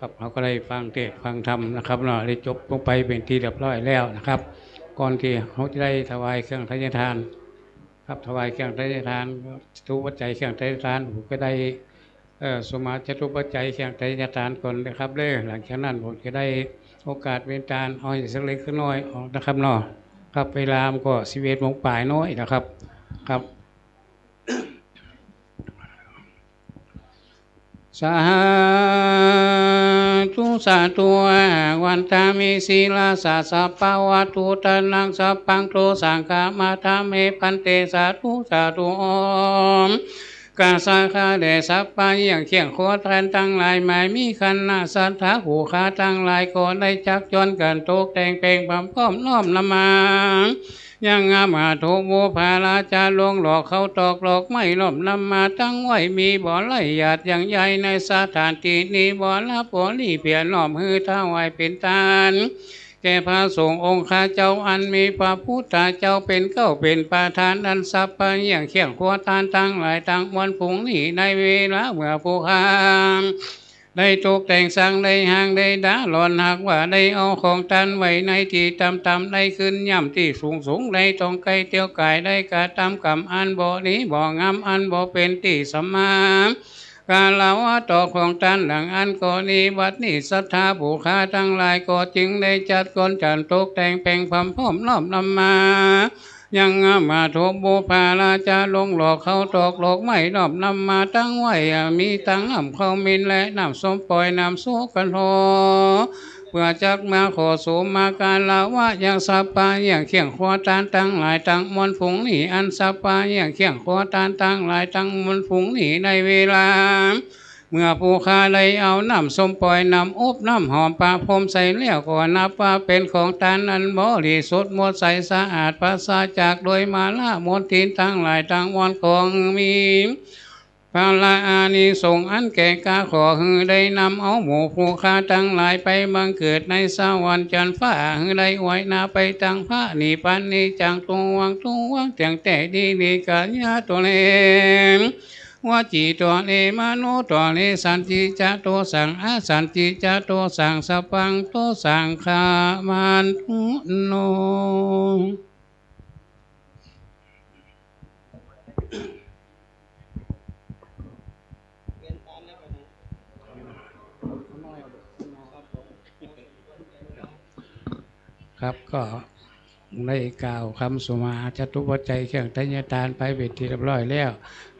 ครับเราก็ได้ฟังเทศน์ฟังธรรมนะครับเนาะได้จบลงไปเป็นที่เรียบร้อยแล้วนะครับ ก่อนที่เขาจะได้ถวายเครื่องทายทานครับถวายเครื่องทายทานทุปัจจัยเครื่องทายทานผมก็ได้สมาจตุปัจจัยเครื่องทายทานก่อนนะครับเลยหลังจากนั้นผมจะได้โอกาสเป็นการเอาสักเล็กสักน้อยออกนะครับเนาะครับเวลามันก็11 โมงป่ายน้อยนะครับครับสาธุสาธุวันตามิศีลาสาสะปะวะตุตานังสัพพังโตสังฆามาธาเมพันเตสาธุสาธุอมกาสาคาเดสัพพะอย่างเขียงโคตรตั้งหลายหมายมีขันนาสัทธาหูขาตั้งหลายก็ได้จักจนกันตกแต่งเปล่งพร้อมพร้อมน้อมละมายังงามหาโทโมภาลาจาลวงหลอกเขาตอกหลอกไม่ล้อมนำมาตั้งไว้มีบ่อไหลหยาดอย่างใหญ่ในสถานที่นี้บ่อละบ่อลี่เพียรล้อมฮือท้าไว้เป็นตาลแก่พระสงฆ์องค์ข้าเจ้าอันมีพระพุทธเจ้าเป็นเก้าเป็นประธานอันสัพพะอย่างเขียงขวทานตั้งหลายตั้งวันผงนี้ในเวลาเมื่อผู้ค้าได้ตกแต่งสร้างได้ห่างได้ด่าหลอนหากว่าได้เอาของตันไว้ในที่ต่ำๆได้ขึ้นย่ำที่สูงได้ต้องไกลเตียวกายได้กระทำกรรมอันบ่นี้บ่งามอันบ่เป็นที่สมามการละว่าต่อของตันหลังอันก็นี้วัดนี้ศรัทธาผู้ค้าทั้งหลายก็จึงได้จัดก่อนจันตกแต่งแปลงพร้อมพร้อมล้อมนำมายังมาโทโบภาลาจาลงหลอกเขาตอกหลอกไม่นอบนำมาตั้งไว้มีตั้งนำเขามินและนำสมปล่อยนำสู้กันโทเพื่อจักมาขอสูมาการละว่าอย่างสัพพะอย่างเขียงขวาตานตั้งหลายตั้งมนต์ผงหนีอันสัพพะอย่างเขียงขวาตานตั้งหลายตั้งมนต์ผงหนีในเวลาเมื่อผู้ค้าได้เอาน้ำส้มปล่อยน้ำอบน้ำหอมปลาพรมใส่แล้วก็นับว่าเป็นของทานอันบริสุทธิ์หมดใสสะอาดปราศจากโดยมาละมลทินทั้งหลายทั้งมวลของมีพระลาอานิสงส์อันแก่กาขอฮือได้นำเอาหมู่ผู้ค้าทั้งหลายไปบังเกิดในสวรรค์จันทร์ฟ้าฮือได้ไว้นาไปตั้งพระนิพพานนี้จังตัววังแต่งแต่ดีกัญญาตัวเลมวจีตัวเลมโนตัวเลสันติจะโตสังอาสันติจะโตสังสปังโตสังขามันโนครับก็ได้กล่าวคำสุมาจตุปัจจัยเครื่องทายทานไปเป็นที่เรียบร้อยแล้ว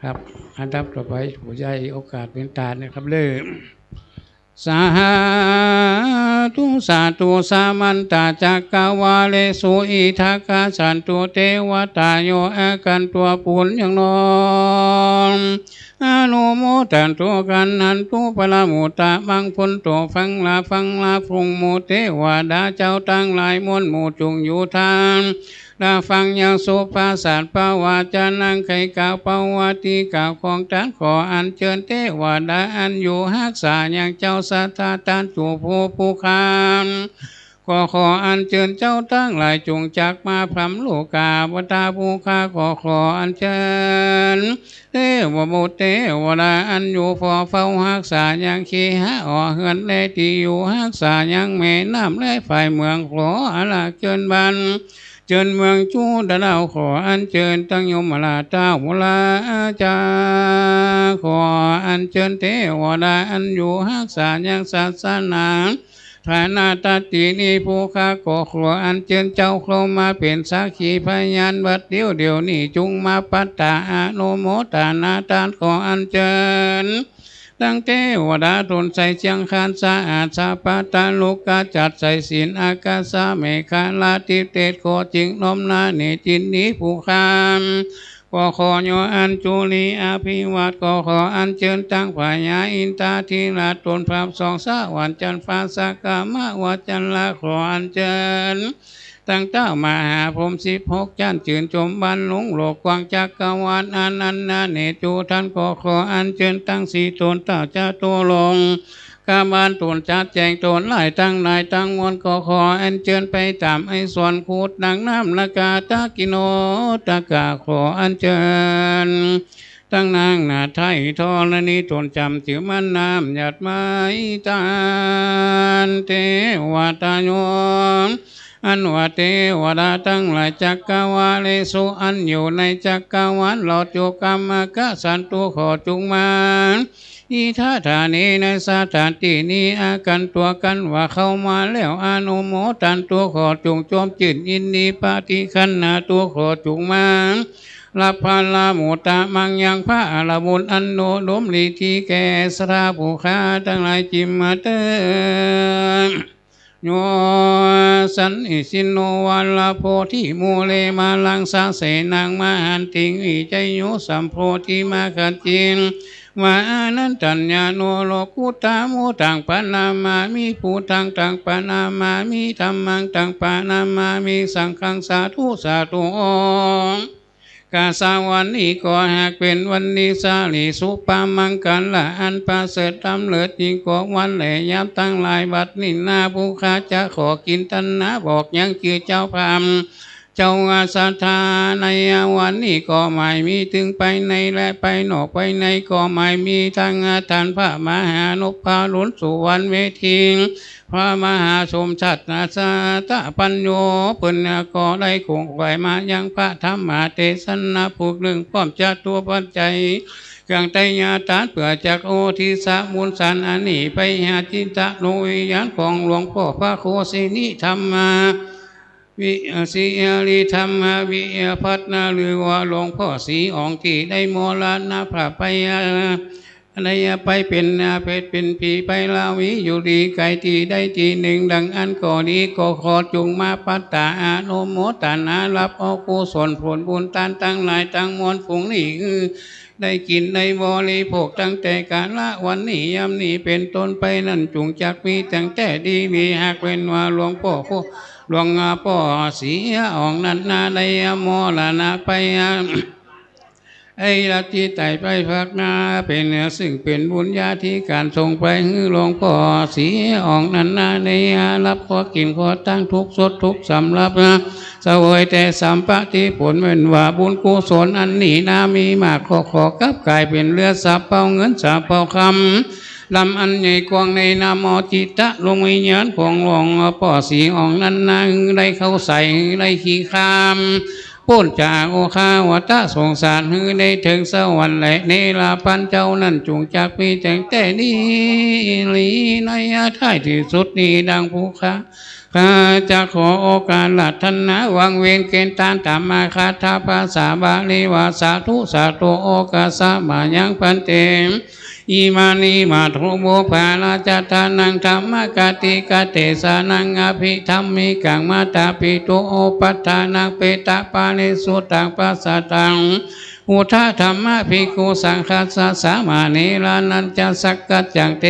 ครับอันดับต่อไปผู้ใหญ่โอกาสเป็นตาเนี่ยครับเลย สาธุสาธุสามันตาจักกวาเลสุอิทักขสันตุเทวตาโยอากันตัวปุญญังนอนอนุโมทันตุกันนันตุปะละมุตตะมังพุนโตฟังลาพุงโมเทวดาเจ้าตั้งหลายมวลหมู่จงอยู่ทางดาฟังยังสุภาษาปวาจานังไขกาวปวาติกาวของท่านขออัญเชิญเทวดาอันอยู่หักษาอย่างเจ้าสัทธาตานจูผู้คามขออัญเชิญเจ้าตั้งหลายจงจักมาพรำโลกาบตาผู้ข้าขออัญเชิญเทวบุตรเทวดาอันอยู่ฟอเฝ้าหักษาอย่างขี้หาอ่อเฮือนและที่อยู่หักษาอย่างแม่น้ำและฝ่ายเมืองขออาลาเชิญบันเชิญเมืองจูดดาวขออัญเชิญตั้งยมราชเจ้ามุลาจาขออัญเชิญเทวดาอันอยู่หักษาอย่างศาสนาฐานาตตินีผู้ข้าขออัญเชิญเจ้าโครมาเป็นสักขีพยานบัดเดียวนี้จุงมาปัตตาอนุโมทนาทานขออัญเชิญตั้งเทวดาตนใส่เชียงคานสะอาดสาปาตาลูกกาจัดใส่ศีลอากาสาเมฆาลาทิเตตขอจิงนมนาเนจินนี้ผู้คามขอโยอัญจุลีอภิวัตขออัญเชิญตั้งพญาอินทาธิราชตนพระสองสวันจันทร์ฟ้าสักกามะวัจันลาขออัญเชิญตั้งเจ้ามหาพรหม16จันจื่นชมบันหลงโลกกว้างจักรวาลอนันนาเนจูท่านขออัญเชิญตั้งสีตนเต่าจะตัวลงกาบานตนจัดแจงตนหลายตั้งนายตั้งมวลขออัญเชิญไปตามไอส่วนคูดดังน้ำละกาตากิโนตากาขออัญเชิญตั้งนางนาไทยทอลนีตนจำถือมันน้ำหยัดไม้ตานเทวตาโยอันว่าเทวดาตั้งหลายจักกวาเลสุอันอยู่ในจักกวาลหลอดโยกรรมกะสันตุขอจุงมาอีท่าฐานีในสถานที่นี้อากันตัวกันว่าเข้ามาแล้วอนุโมทันตัวขอจุงโจมจิตอินดีปฏิคันนาตัวขอจุงมาลาภาลาโมตะมังยังพระอรบุญอันโนดมลีทีแก่สราผู้ค้าทั้งหลายจิมมาเตโยสันอิสินโนวันลาโพธิมูเลมาลังสาเสนังมาหันติงวิจัยโยสัมโพธิมาขัดจินวานันตัญญาโนโลกุตามุตังปนามามิภูตังตังปนามามิธรรมังตังปนามามิสังฆังสาธุสาธุกาสาวันนี้ก็หากเป็นวันนี้สาลีสุปามังกันละอันประเสริฐทำเลิศยิ่งกว่าวันแหล่ยามตั้งหลายบัดนี้นาผู้ข้าจะขอกินตันนะบอกยังคือเจ้าพามเจ้าอาสาธาในวันนี้ก็ไม่มีถึงไปในและไปนอกไปในก็ไม่มีทางท่านพระมหานพหลุนสุวรรณเวทีพระมหาสมชัดนาสาตะปัญโยปุณณก็ได้คงไหวมายังพระธรรมเทศนาผูกหนึ่งพร้อมจะตัวปัจจัยเครื่องไตญาตานเพื่อจากโอทิสามูลสันอันนี้ไปหาจินตะโนวิญญาณของหลวงพ่อพระโคสินิธรรมาวิสีลิธรรมวิพัฒนาหรือว่าหลวงพ่อสีองค์ที่ได้มรณภาพไปในไปเป็นเพศเป็นผีไปลาวิอยู่ดีไกลที่ได้ที่หนึ่งดังอันก่อดีก็ขอจงมาปัตตาอนุโมทนารับเอากุศลผลบุญตานตั้งหลายตั้งมวลฝูงนี้ได้กินได้บริโภคตั้งแต่กาละวันนี้ยามนี้เป็นต้นไปนั่นจงจักมีตั้งแต่ดีมีหากเป็นว่าหลวงพ่อหลวงพ่อสีออกนันนาได้มรณะไปไอ้ลัทธิไต่ไปพักนาเป็นซึ่งเป็นบุญญาธิการส่งไปให้หลวงพ่อสีออกนันนาในรับขอกินขอตั้งทุกสดทุกสำรับเสวยแต่สัมปติผลเป็นว่าบุญกุศลอันนี้นามีมากขอกับกายเป็นเรือสับเป่าเงินสับเป่าคำลำอันใหญ่กว้างในนามอจิตะลงวิญญาณของหลวงพ่อสีออกนันนาได้เข้าใส่ได้ขี้คามพ้นจากโอคาวตะสงสารฮือได้ถึงสวรรค์และเนรพันเจ้านั่นจงจักมีแต่งแต่นี้ลีในท้ายที่สุดนี้ดังผู้ค้าข้าจะขอโอกาสลัทนาวังเวียนเกณฑ์ตานตามมาคาถาภาษาบาลีว่าสาธุสาธุโอกาสามายังพันเต อิมานิมาทุโมภาลาจัตานังธรรมกติกเตสานังอภิธรรมิกังมาตาปิตุโอปัฏฐานังเปตะปานิสุตังปัสสตังอุทาธรรมะภิกขุสังฆัสสะสามานิลานันจะสักกัจจังเต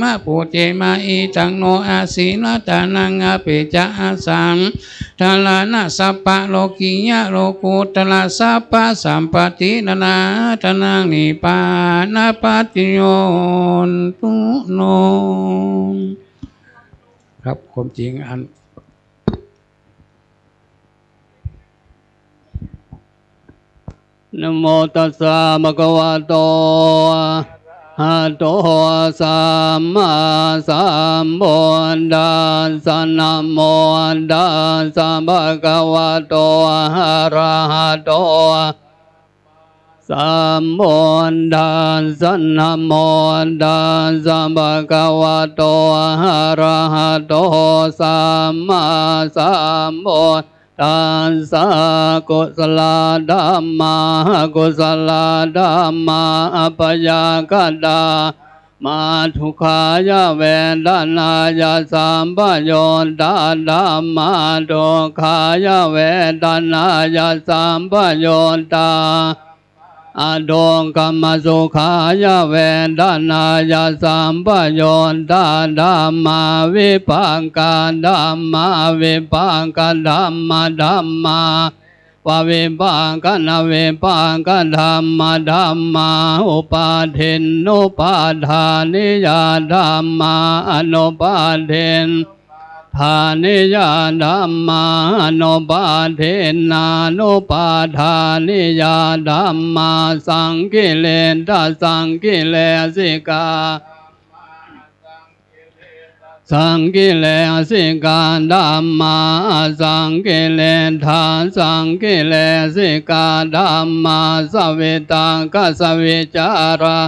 มะปูเจมาอีตังโนอาศีลตานังอภิจะอาสังทาลานะสัพพะโลกิยะโลกุตละสัพพะสัมปตินานาทนังนิพพานะปัจจโยนตุโนครับความจริงอันนะโมตัสสะภะคะวะโตอะระหะโตสัมมาสัมพุทธัสสะนะโมตัสสะภะคะวะโตอะระหะโตสัมพุทธัสสะนะโมตัสสะภะคะวะโตอะระหะโตสัมมาสัมพุทธัสสะกุศลธัมมากุศลธัมมาอัปยากตามาทุกขายะเวทนายะสัมปโยตาธัมมาทุกขายะเวทนายะสัมปโยตาอดงกรรมสุขายะเวทนายะสัมปโยตาธัมมาวิปังกธัมมาวิปังกธัมมาธัมมาปวิปังกนวิปังกธัมมาธัมมาอุปาทินนุปาทานิยาธัมมาอนุปาทินทานิยาธัมมาอนุปาทินานุปาทานิยาธัมมาสังกิเลสสังกิเลสิกาสังกิเลสิกาธัมมาสังกิเลธาสังกิเลสิกาธัมมาสวิตังกสวิจาระ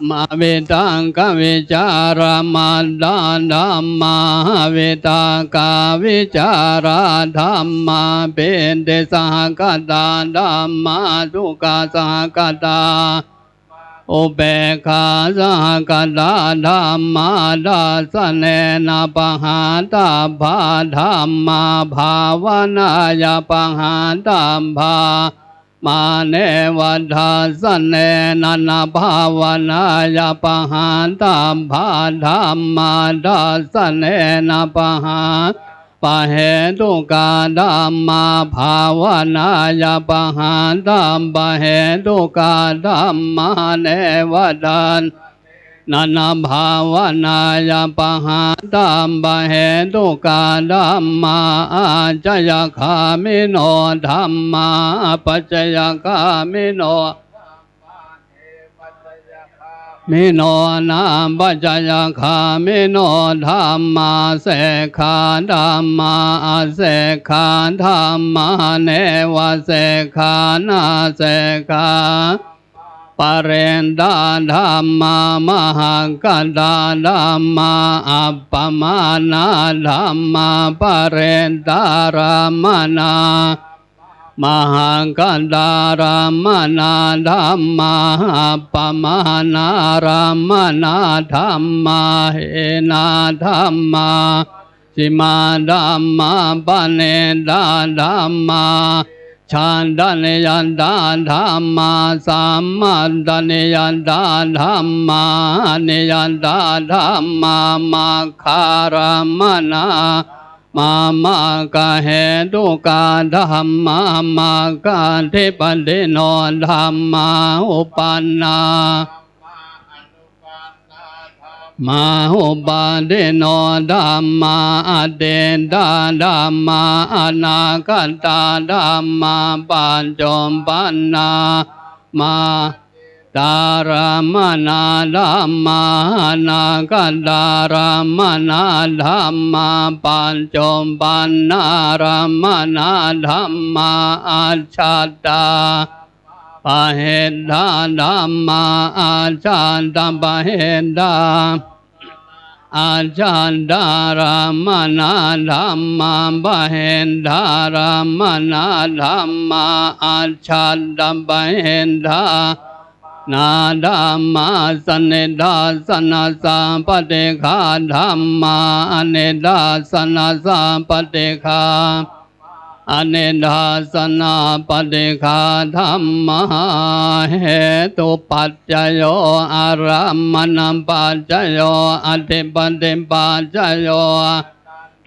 มาเวตังกวิจาระมาดาธัมมาเวตากาวิจาระธัมมาเป็นเตสหกตาธัมมาทุกขสหกตาอุเบกขาสหกตาธัมมาดัสสเนนะปหาตาภาธัมมาภาวนายาปหาตัมภามาเนวัฏัสสเนนะนะภาวนายาปหาตัมภาธัมมาดัสสเนนะปหาปะเหตุกาธัมมาภาวนายาปหาตัมปะเหตุกาธัมมาเนวัฏัสนานาภาวนายาปหาตัมปะเหตุกาธัมมาอาจยคามิโนธัมมาปัจจยคามิโนมิโนนาปัจจยคามิโนธัมมาเสขาธัมมาเสขาธัมมาเนวะเสขานาเสขาปเรนดาธัมมามหังกตาธัมมาอัปปมานาธัมมาปเรนดารามนามหังกันดารามนาธัมมาอัปปมานา รามนาธรรมมาเหนาธรรมมาสิมาธรรมมาปเนดาธรรมมาชันดานยันดาธรรมมาสัมมาดานยันดาธรรมมาเนยันดาธรรมมามาคารามนามามากะเหตุกาธัมมามากะเทปเดโนธัมมาอุปันนามาหุปาเดโนธัมมาอเดดาธัมมาอนาคตาธัมมาปัญจมปันนามาตารามนาธัมมาอนาคตารามนาธัมมาปัญจมปันนารามนาธัมมาอาชัตตาปะเหตตาธัมมาอาชันตปะเหตตาอาชันดารามนาธัมมาปะเหตตารามนาธัมมาอาชันตปะเหตตา นาดามาสเนดาสนาสาปเตคาธรรมาอเนดาสนาสาปเตคาอเนดาสนาปเตคาธรรมาเหตุปัจจโยอารามณปัจจโยอธิปติปัจจโย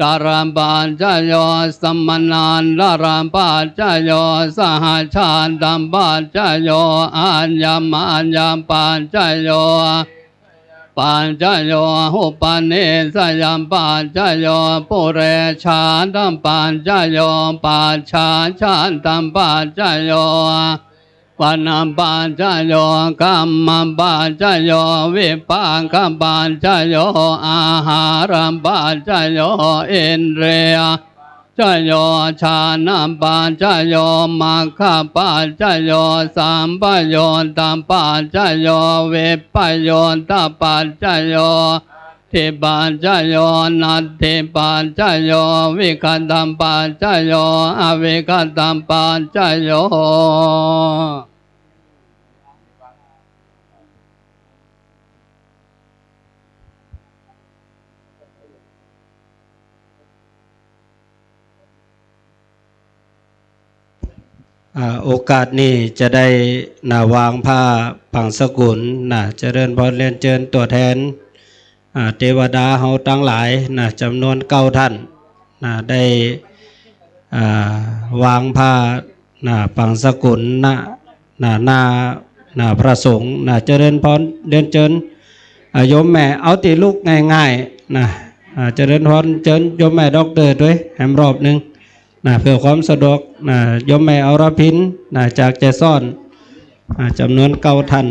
ตารัมปัจจโยสัมมนันตารัมปัจจโยสหชาตัมปัจจโยอัญญมัญญปัจจโยปัจจโยหุปเนสยัมปัจจโยปุเรชาตัมปัจจโยปัจฉาชาตัมปัจจโยปัณปัจจโยกัมมปัจจโยวิปังคปัจจโยอาหารัมปัจจโยอินเรียจโยชานะปัจจโยมัคคะปัจจโยสัมปโยตัมปัจจโยวิปโยตปัจจโยทิปัจจโยนัตถิปัจจโยวิคัตตัมปัจจโยอวิคัตตัมปัจจโยโอกาสนี้จะได้วางผ้าปังสกุลเจริญพรเรียนเชิญตัวแทนเทวดาเฮาทั้งหลายจำนวน9 ท่านได้วางผ้าปังสกุลหน้าพระสงฆ์เจริญพรเรียนเชิญโยมแม่เอาตีลูกง่ายๆเจริญพรเชิญโยมแม่ด็อกเตอร์ด้วยแหมรอบหนึ่งเพื่อความสะดวกโยมแม่อรพินจากใจซ่อนจำนวน9 ท่าน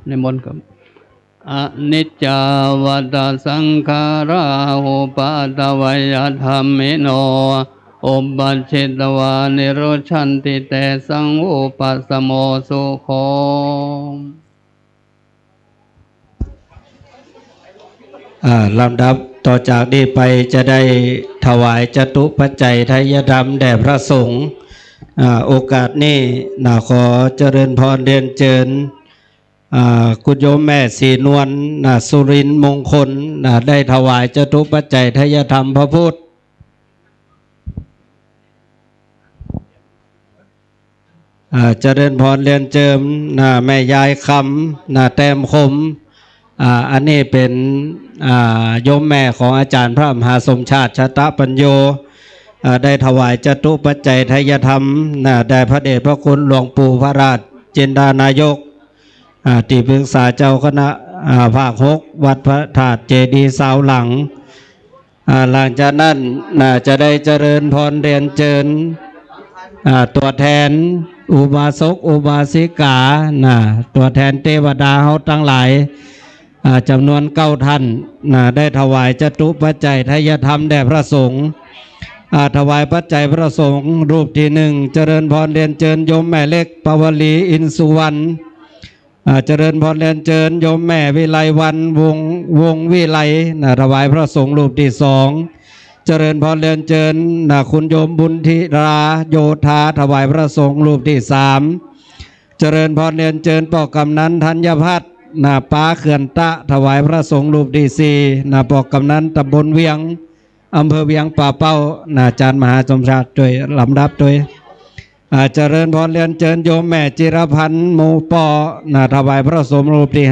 ในมนต์ครับอนิจจาวัฏสังขาราหุปาตวัยธรรมิโนอุปัชชิตวานิโรชันติเตสังอุปัสสโมสุโขลำดับต่อจากนี้ไปจะได้ถวายจตุปัจจัยทายธรรมแด่พระสงฆ์โอกาสนี้ขอเจริญพรเรียนเชิญคุณโยมแม่ศรีนวลสุรินทร์มงคลได้ถวายจตุปัจจัยทายธรรมพระพุทธเจริญพรเรียนเจิมแม่ยายคำแต้มคมอันนี้เป็นโยมแม่ของอาจารย์พระมหาสมชาติชตปัญโยได้ถวายจตุปัจจัยทายธรรมแด่พระเดชพระคุณหลวงปู่พระราชจินดานายกที่ปรึกษาเจ้าคณะภาค6วัดพระธาตุเจดีย์เสาหลังหลังจากนั้นจะได้เจริญพรเรียนเชิญตัวแทนอุบาสกอุบาสิกาตัวแทนเทวดาเขาทั้งหลายจำนวน9 ท่านได้ถวายจตุปัจจัยทายธรรมแด่พระสงฆ์ถวายปัจจัยพระสงฆ์รูปที่1เจริญพรเรียนเชิญโยมแม่เล็กปวลีอินสุวรรณเจริญพรเรียนเชิญโยมแม่วิไลวันวงวิไลถวายพระสงฆ์รูปที่2เจริญพรเรียนเชิญคุณโยมบุญธิราโยธาถวายพระสงฆ์รูปที่3เจริญพรเรียนเชิญป่อกำนันธัญพัฒน์ป้าเขื่อนตะถวายพระสงฆ์รูปที่4ป่อกำนันตำบลเวียงอำเภอเวียงป่าเป้าอาจารย์มหาสมชาติโดยลำดับโดยเจริญพรเรียนเชิญโยมแม่จิรพันธ์หมู่ปอถวายพระสงฆ์รูปที่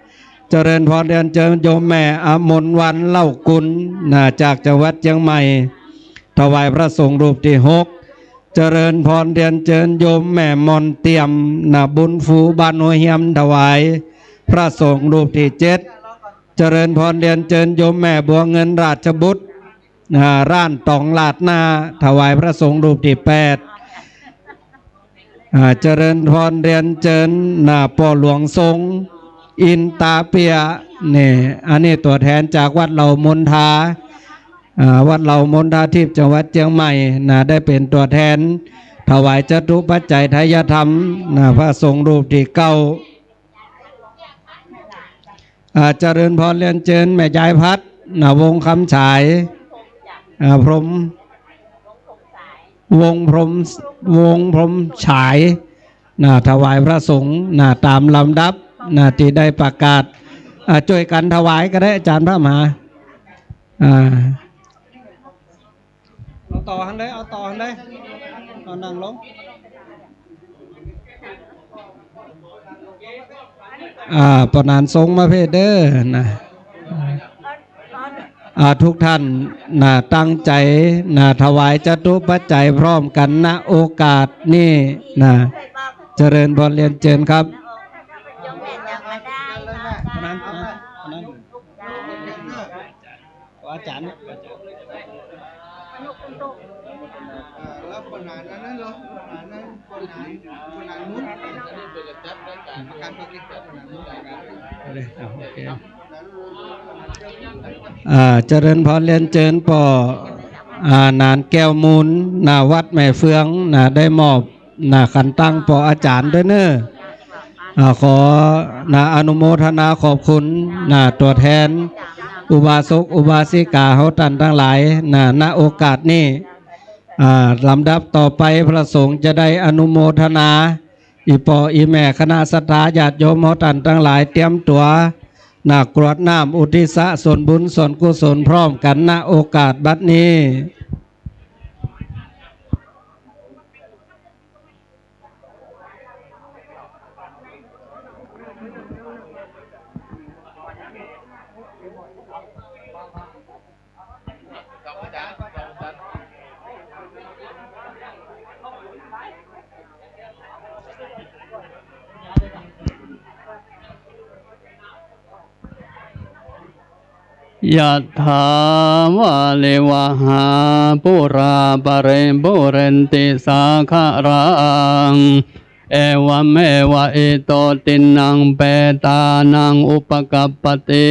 5 เจริญพรเรียนเชิญโยมแม่อมนวันเล่ากุลจากจังหวัดเชียงใหม่ถวายพระสงฆ์รูปที่6เจริญพรเรียนเชิญโยมแม่มนเตียมบุญฟูบ้านหัวเหียมถวายพระสงฆ์รูปที่7เจริญพรเรียนเชิญโยมแม่บัวเงินราชบุตรร้านตองลาดนาถวายพระสงฆ์รูปที่8เจริญพรเรียนเชิญป่อหลวงทรงอินตาเปียนี่อันนี้ตัวแทนจากวัดเหล่ามนทาวัดเหล่ามนทาทิพย์จังหวัดเชียงใหม่ได้เป็นตัวแทนถวายจตุปัจจัยทายธรรมพระสงฆ์รูปที่9เจริญพรเรียนเชิญแม่ยายพัดวงคำฉายพรหมวงพรหมฉายถวายพระสงฆ์ตามลำดับที่ได้ประกาศช่วยกันถวายก็ได้อาจารย์พระมหาเอาต่อหันได้เอานั่งลงปนานทรงมาเพศเด้อทุกท่านตั้งใจถวายจตุปัจจัยพร้อมกันณโอกาสนี้เจริญพรเรียนเชิญครับอาจารย์แล้วคนไหนนั้นเหรอคนไหนนู้นประกันตัวเจริญพรเรียนเชิญป่อนานแก้วมูลวัดแม่เฟืองได้มอบขันตั้งป่ออาจารย์ด้วยเนอะขออนุโมทนาขอบคุณตัวแทนอุบาสกอุบาสิกาเฮาตันทั้งหลายณโอกาสนี้ลำดับต่อไปพระสงฆ์จะได้อนุโมทนาอีปออีแม่คณะศรัทธาญาติโยมเฮาตันทั้งหลายเตรียมตัวกรวดน้ำอุทิศส่วนบุญส่วนกุศลพร้อมกันณโอกาสบัดนี้ยะถาวะเลวะหาปุราปะเรปุเรนติสาคารังเอวะเมวะอิโตตินังเปตานังอุปกัปปติ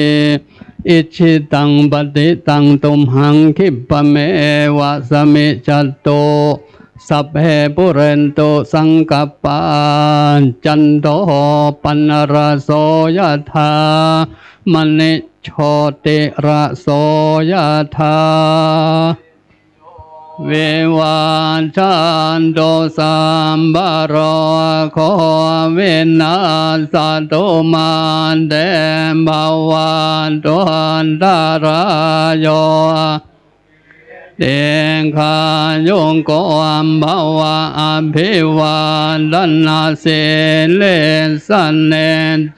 อิชิตังปฏิตังตุมหังคิปะเมวะสมิจัตโตสัพเพปุเรนโตสังกัปปะจันโตปนรโสยะถามณิโชติระโสยธาเววาจันโตสัมบารโควินาสตุมาเดบาวันตุหันตารายโยเดงขายงโกอัมภาวะอภิวาทนาเสเลสันเน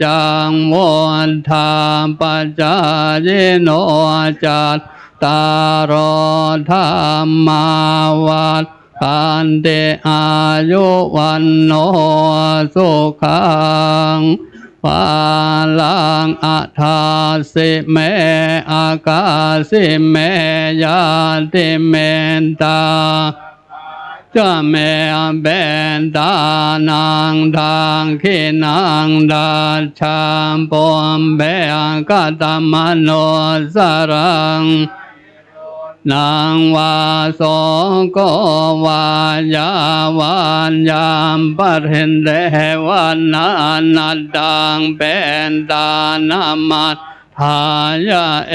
จังวันธาปัจจายโนจัตตารธรรมาวัฏปันเตอายุวันโนสุขังปาลังอัฏฐาสิเมอากาสิเมยาติเมนตาจะเมเบนตานางทางขีนางดาชามปมเบกตมโนสรังนางวาโสโกวายาวานยามปะเรนเดวันนานัดดังเป็นตานามัตทายาเอ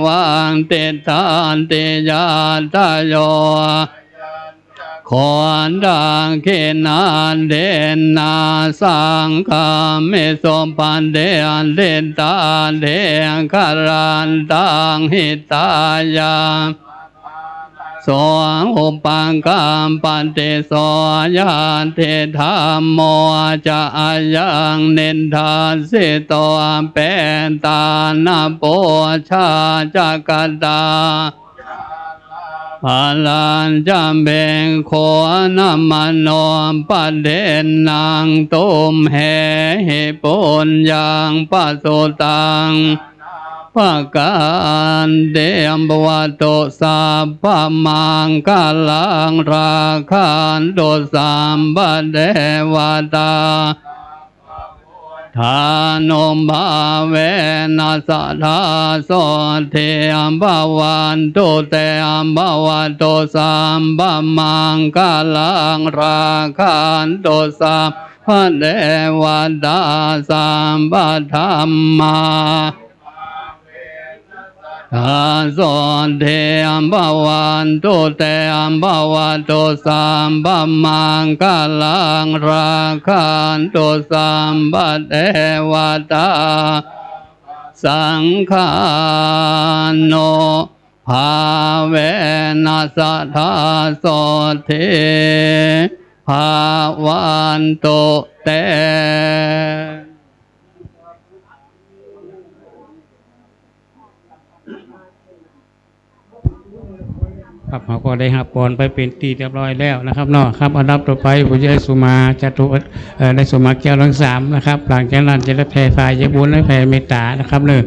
วังติทานติยาตโยขอนดังเขนานเดนนาสังคามิสมปันเดนเดนตาเดงคารันตังหิตายา โสอุปังกัมปันเตโสยานเทธรรมโมจะอายังเนินทานสิโตเป็นตานาโปชาจักตาพาลันจำเบงโคนามันโนปะเดนนางตุมเหปุญญังปัสสุตังภาการเดมบวโตสัพพมังกาลังราคันโตสัมปเดวตาทานมภาเวนัสทาโสเทอัมภวันตุเตอัมภวันตุสัมปมังกาลังราคันโตสัมปเดวตาสัมปธัมมาทาโสเทอัมภวันตุเตอัมภวันตุสัมปมังกาลังราคันตุสัมปเทวตาสังฆาโนภาเวนัสทาโสเทภาวันตุเตครับเขาก็ได้หับปอนไปเป็นตีเรียบร้อยแล้วนะครับเนาะครับอันดับต่อไปผู้ใหญ่สุมาจตุได้สุมาแก้วทั้ง3นะครับหลังจากนั้นจะได้แผ่ฝ่ายยบุญและแผ่เมตตานะครับเลย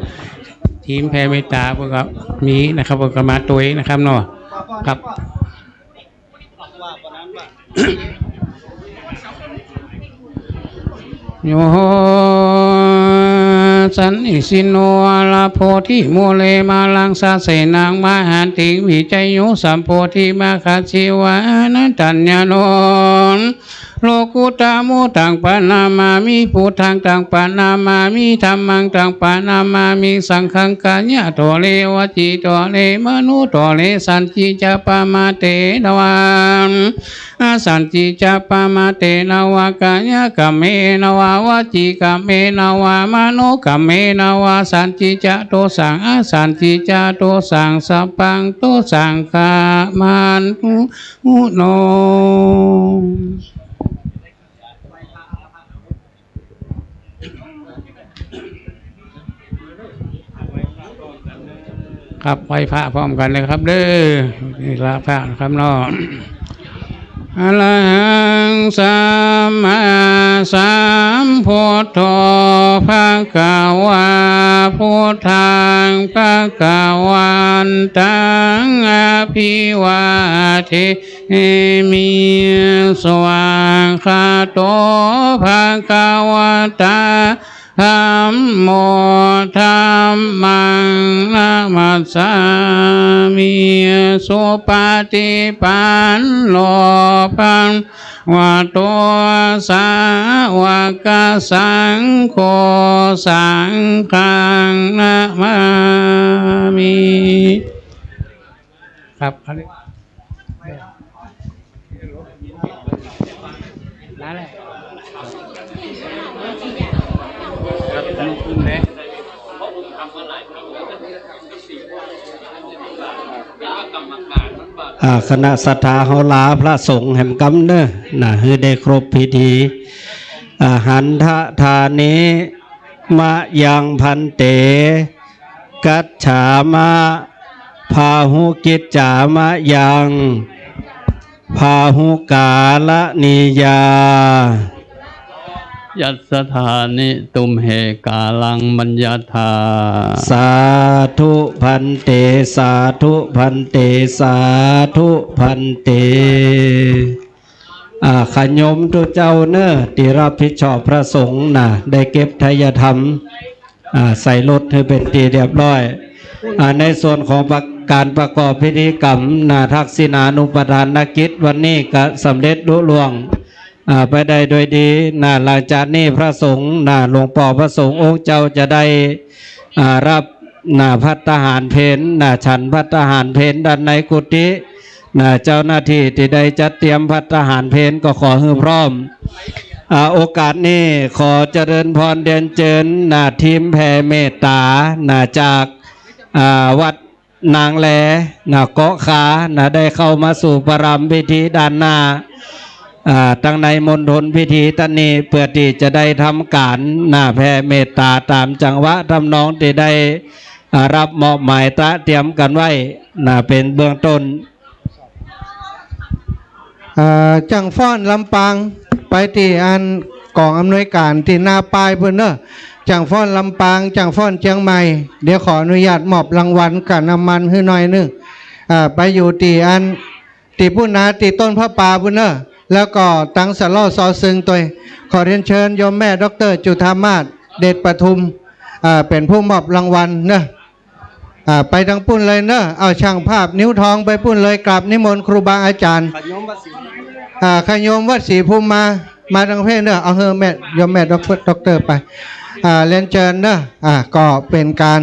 ทีมแผ่เมตตาพวกกับมีนะครับพวกกับมาตัวเองนะครับเนาะครับโยสันนิสิโนลาโพธิโมเลมาลังสาเสนังมหันติวิจัยโยสัมโพธิมาคาชิวานัตัญญโนโลกุตามุตังปานามามิพุทธังตังปานามามิธัมมังตังปานามามิสังฆังกัญญาโตเลวจิโตเลมนุโตเลสันจิจปามาเตนวามสันจิจปามาเตนวากัญญากัมเมนวาวจิกัมเมนวามโนกัมเมนวาสันจิจโตสังสันจิจโตสังสัพพังโตสังฆามันอุโนครับไหว้พระพร้อมกันเลยครับเด้อนี่ละพระครับเนาะอะระหังสัมมาสัมพุทโธภะคะวาพุทธังภะคะวันตังอะภิวาเทมิสวากขาโตภะคะวะตาธัมโมธัมมังนะมัสสามิสุปฏิปันโนภะวะโตสาวกสังโฆสังฆังนะมามิครับนั่นแหละคณะศรัทธาเฮาลาพระสงฆ์แห่งกำเนอน่ะคือได้ครบพิธีหันทะทานิมะยังพันเตกัจฉามะพาหุกิจจามะยังพาหุกาละนิยายัสสถานิตุมเหกาลังมัญญาธาสาธุพันเตสาธุพันเตสาธุพันเตขยมทุกเจ้าเนอที่รับผิดชอบพระสงฆ์น่ะได้เก็บทายธรรมใส่รถให้เป็นที่เรียบร้อยในส่วนของการประกอบพิธีกรรมทักษิณานุปทานกิจวันนี้ก็สำเร็จลุล่วงไปได้โดยดีหลังจากนี้พระสงฆ์หลวงพ่อพระสงฆ์องค์เจ้าจะได้รับภัตตาหารเพลฉันภัตตาหารเพลด้านในกุฏิเจ้าหน้าที่ที่ได้จัดเตรียมภัตตาหารเพลก็ขอให้พร้อมโอกาสนี้ขอเจริญพรเดียนเจิญทีมแผ่เมตตาจากวัด นางแลนะเกาะขานะได้เข้ามาสู่ประรำพิธีด้านหน้าตั้งในมณฑลพิธีตอนนี้เพื่อที่จะได้ทำการแผ่เมตตาตามจังหวะทำนองที่ได้รับมอบหมายตระเตรียมกันไว้เป็นเบื้องต้น จังฟ้อนลำปางไปที่อันกองอำนวยการที่หน้าป้ายเพื่อนเนอะจังฟ้อนลำปางจังฟ้อนเชียงใหม่เดี๋ยวขออนุญาตมอบรางวัลกับน้ำมันให้หน่อยนึงไปอยู่ที่อันที่พุ่นนาที่ต้นพระป่าเพื่อนเนอะแล้วก็ตั้งสลอซอซึงตัวขอเรียนเชิญโยมแม่ดร.จุฑามาศเดชปทุมเป็นผู้มอบรางวัลเนอะไปทางปุ้นเลยเนอะเอาช่างภาพนิ้วทองไปปุ้นเลยกราบนิมนต์ครูบาอาจารย์ขยมวัดศรีภูมิมาทางเพศเนอะเอาเฮอแม่โยมแม่ดร.ไปเรียนเชิญเนอะก็เป็นการ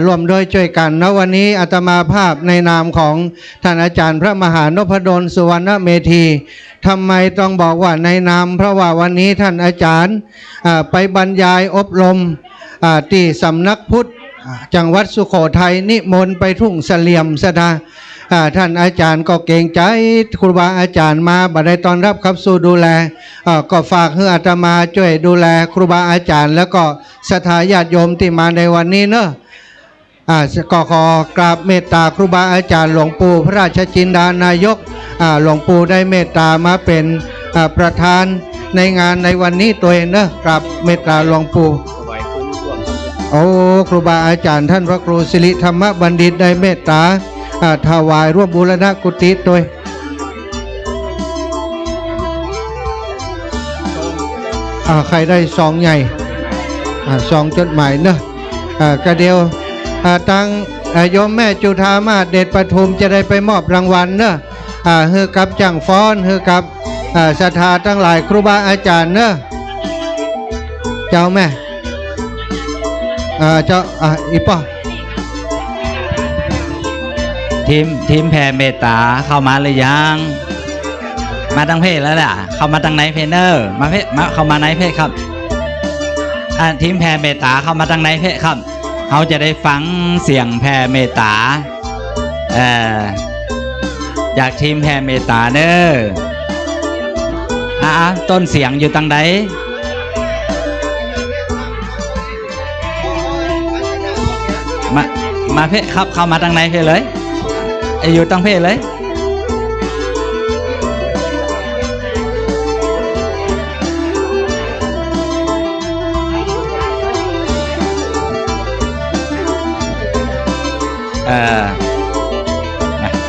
ร่วมด้วยช่วยกันนะวันนี้อาตมาภาพในนามของท่านอาจารย์พระมหานพดลสุวรรณเมธีทำไมต้องบอกว่าในนามเพราะว่าวันนี้ท่านอาจารย์ไปบรรยายอบรมที่สำนักพุทธจังหวัดสุโขทัยนิมนต์ไปทุ่งเสลี่ยมสดาท่านอาจารย์ก็เก่งใจครูบาอาจารย์มาบัดได้ตอนรับครับสู่ดูแลก็ฝากให้อาตมาช่วยดูแลครูบาอาจารย์แล้วก็ศรัทธาญาติโยมที่มาในวันนี้เนอะก็ขอกราบเมตตาครูบาอาจารย์หลวงปู่พระราชจินดานายกหลวงปู่ได้เมตตามาเป็นประธานในงานในวันนี้ตัวเองเนอะกราบเมตตาหลวงปู่โอ้ครูบาอาจารย์ท่านพระครูสิริธรรมบัณฑิตได้เมตตาถวายร่วมบูรณะกุฏิโดยใครได้ซองใหญ่ซองจดหมายเนอะกระเดียวตั้งโยมแม่จุฑามาศเดชปทุมจะได้ไปมอบรางวัลเนอะเฮือกับจังฟ้อนเฮือกับศรัทธาทั้งหลายครูบาอาจารย์เนอะเจ้าแม่เจ้าอีป่อทีมแผ่เมตตาเข้ามาหรือยังมาตั้งเพศแล้วล่ะเข้ามาตั้งไหนเพเนอร์มาเข้ามาไหนเพศครับทีมแผ่เมตตาเข้ามาตั้งไหนเพศครับเขาจะได้ฟังเสียงแผ่เมตตาจากทีมแผ่เมตตาเนอต้นเสียงอยู่ตั้งไหนมาเพศครับเข้ามาตั้งไหนเพศเลยอยู่ตั้งเพศเลย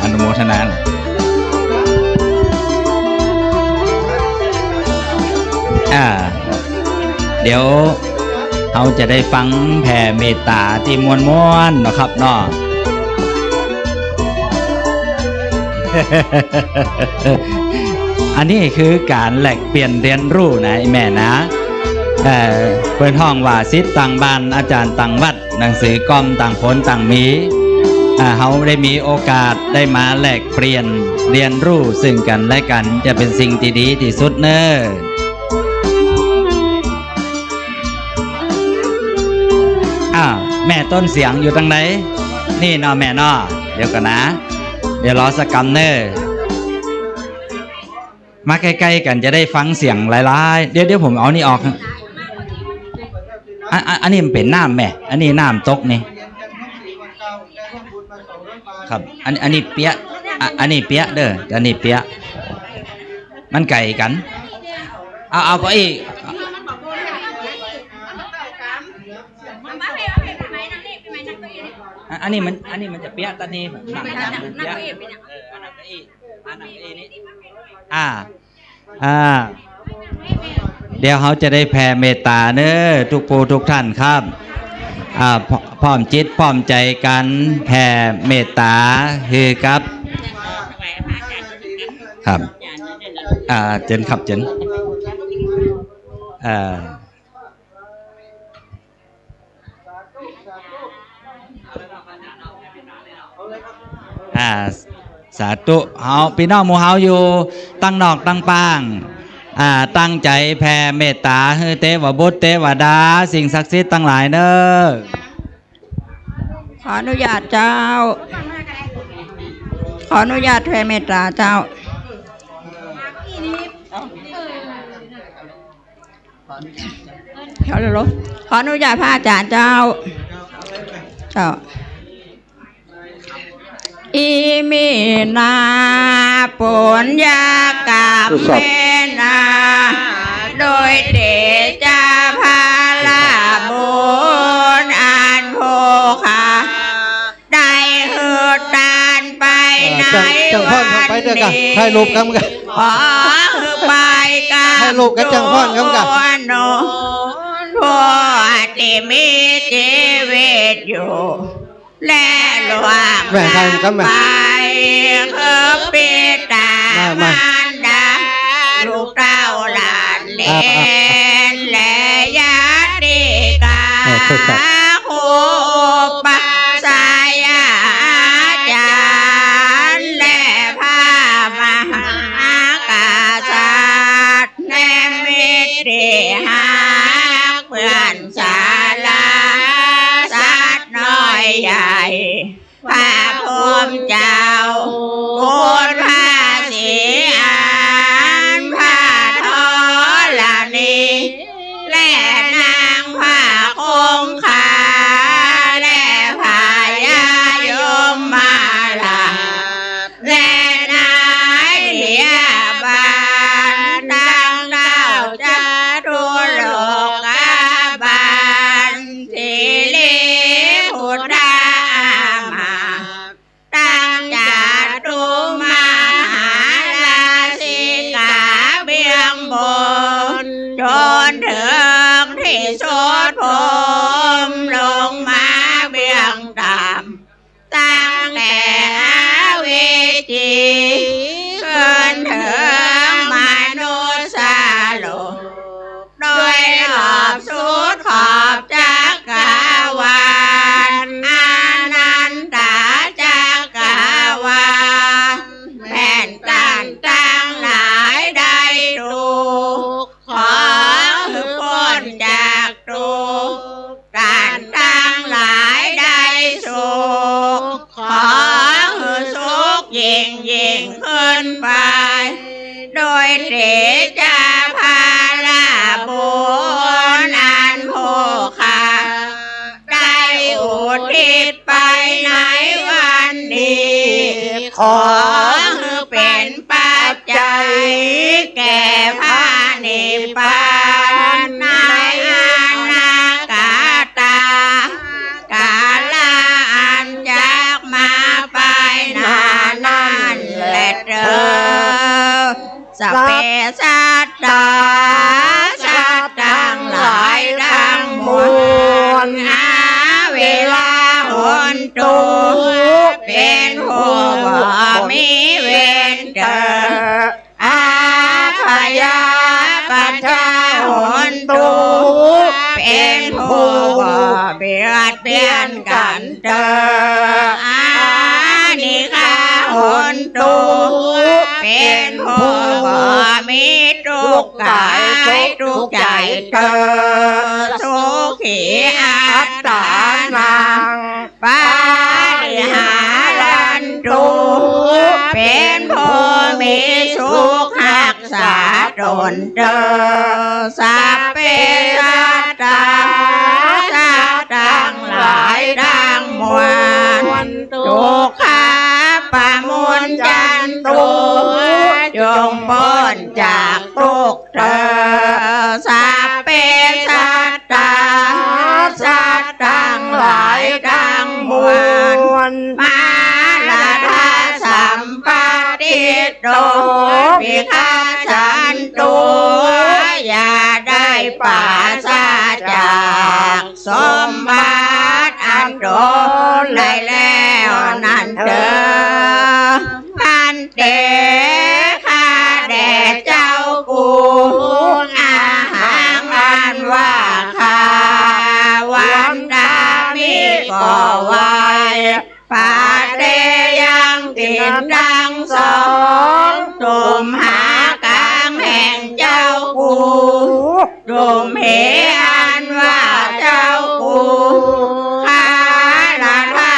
อนุโมทนาเดี๋ยวเราจะได้ฟังแผ่เมตตาที่มวลๆนะครับเนาะ อันนี้คือการแลกเปลี่ยนเรียนรู้นะแม่นะเปิดห้องว่าศิษย์ต่างบ้านอาจารย์ต่างวัดหนังสือกอมต่างผลต่างมีเขาได้มีโอกาสได้มาแลกเปลี่ยนเรียนรู้ซึ่งกันและกันจะเป็นสิ่งที่ดีที่สุดเนอะแม่ต้นเสียงอยู่ตรงไหนนี่เนาะแม่เนาะเดี๋ยวกันนะเดี๋ยวรอสักกำเนอมาใกล้ๆกันจะได้ฟังเสียงหลายๆเดี๋ยวผมเอานี่ออกอันนี้มันเป็นน้ำแม่อันนี้น้ำตกนี่ครับอันนี้เปียะอันนี้เปียะเด้ออันนี้เปียะมันไก่กันเอาก็อีกอันนี้มันจะเปียะตอนนี้หนักเปียะอันนั้นก็อีนี่เดี๋ยวเขาจะได้แผ่เมตตาเนอะทุกผู้ทุกท่านครับพร้อมจิตพร้อมใจกันแผ่เมตตาคือครับเจนครับเจนสาธุเฮาพี่น้องหมู่เฮาอยู่ตั้งนอกตั้งปางตั้งใจแผ่เมตตาให้เทวบุตรเทวดาสิ่งศักดิ์สิทธิ์ทั้งหลายเนอะ ขออนุญาตเจ้า ขออนุญาตแผ่เมตตาเจ้าขอเลยขออนุญาตพระอาจารย์เจ้าอีมีนาปุญญากรรมเมนาโดยเดชะพาลาบุญอันโภคาได้หืดตานไปในวันนี้ ถ่ายรูปกันกัน ขอไปกัน ถ่ายรูปกันจังพ่อนกันกัน ผู้ที่มีชีวิตอยู่และหลวงไปคือปิตามารดาลูกเต้าหลานเล่นและญาติกาครูปะสายาจารย์และพระมหากษัตริย์และมิตรหาเพื่อนสาลาสัตว์น้อยใหญ่พระภูมิเจ้าคุณพระศรีอานพระธรณีและนางพระคงคาและพระยายมมาลาและนายเดียบานดังดาวจัตุโลกบาลสิริพุทธามาตั้งจัตุมหาราชิกาเบียงบนจนถึงที่สุดผมลงมาเบียงต่ำตั้งแต่วิจิขึ้นถึงมนุษย์โลกโดยรอบสุดขอบจักรวาลอนันตจักรวาลแผ่นต่างต่างหลายได้ทุกขอพ้นจากทุกการต่างหลายได้สุขขอสุขยิ่งยิ่งขึ้นไปโดยเดชะพาลาบุญอันโภคาได้อุทิศไปในวันนี้ขอเป็นปัจจัยแก่พระนิพพานในอนาคตกาลอันจากมาไปนานนั้นและเด้อสัพเพสัตตาสัตว์ทั้งหลายทั้งมวลเวลาหนตูเป็นผู้บ่มีเวรเกิดอาพยาปัจจาหนตูเป็นผู้บ่เบียดเบียนกันเถิดอานิฆาหนตูเป็นผู้บ่มีทุกข์กายทุกข์ใจเถิดสุขีอัตตานังปาริหารันตุเป็นผู้มีสุขรักษาตนเถิดสัพเพสัตตาสัตว์ทั้งหลายทั้งมวลทุกขาปะมุนจันตุจงพ้นจากทุกข์เถิดสัพเพสัตตาสัตว์ทั้งหลายทั้งมวลมาลาทาสัมปติโตภิกขาสันตุอย่าได้ปราศจากสมบัติอันโดนได้แล้วนั่นเถิดพันเตข้าแด่เจ้ากูอาหารอันว่าข้าวันดามิก่อไว้ปาเตยังติดดังสองตุมหากลางแห่งเจ้ากูตุมเหอันว่าเจ้ากูข้าละท่า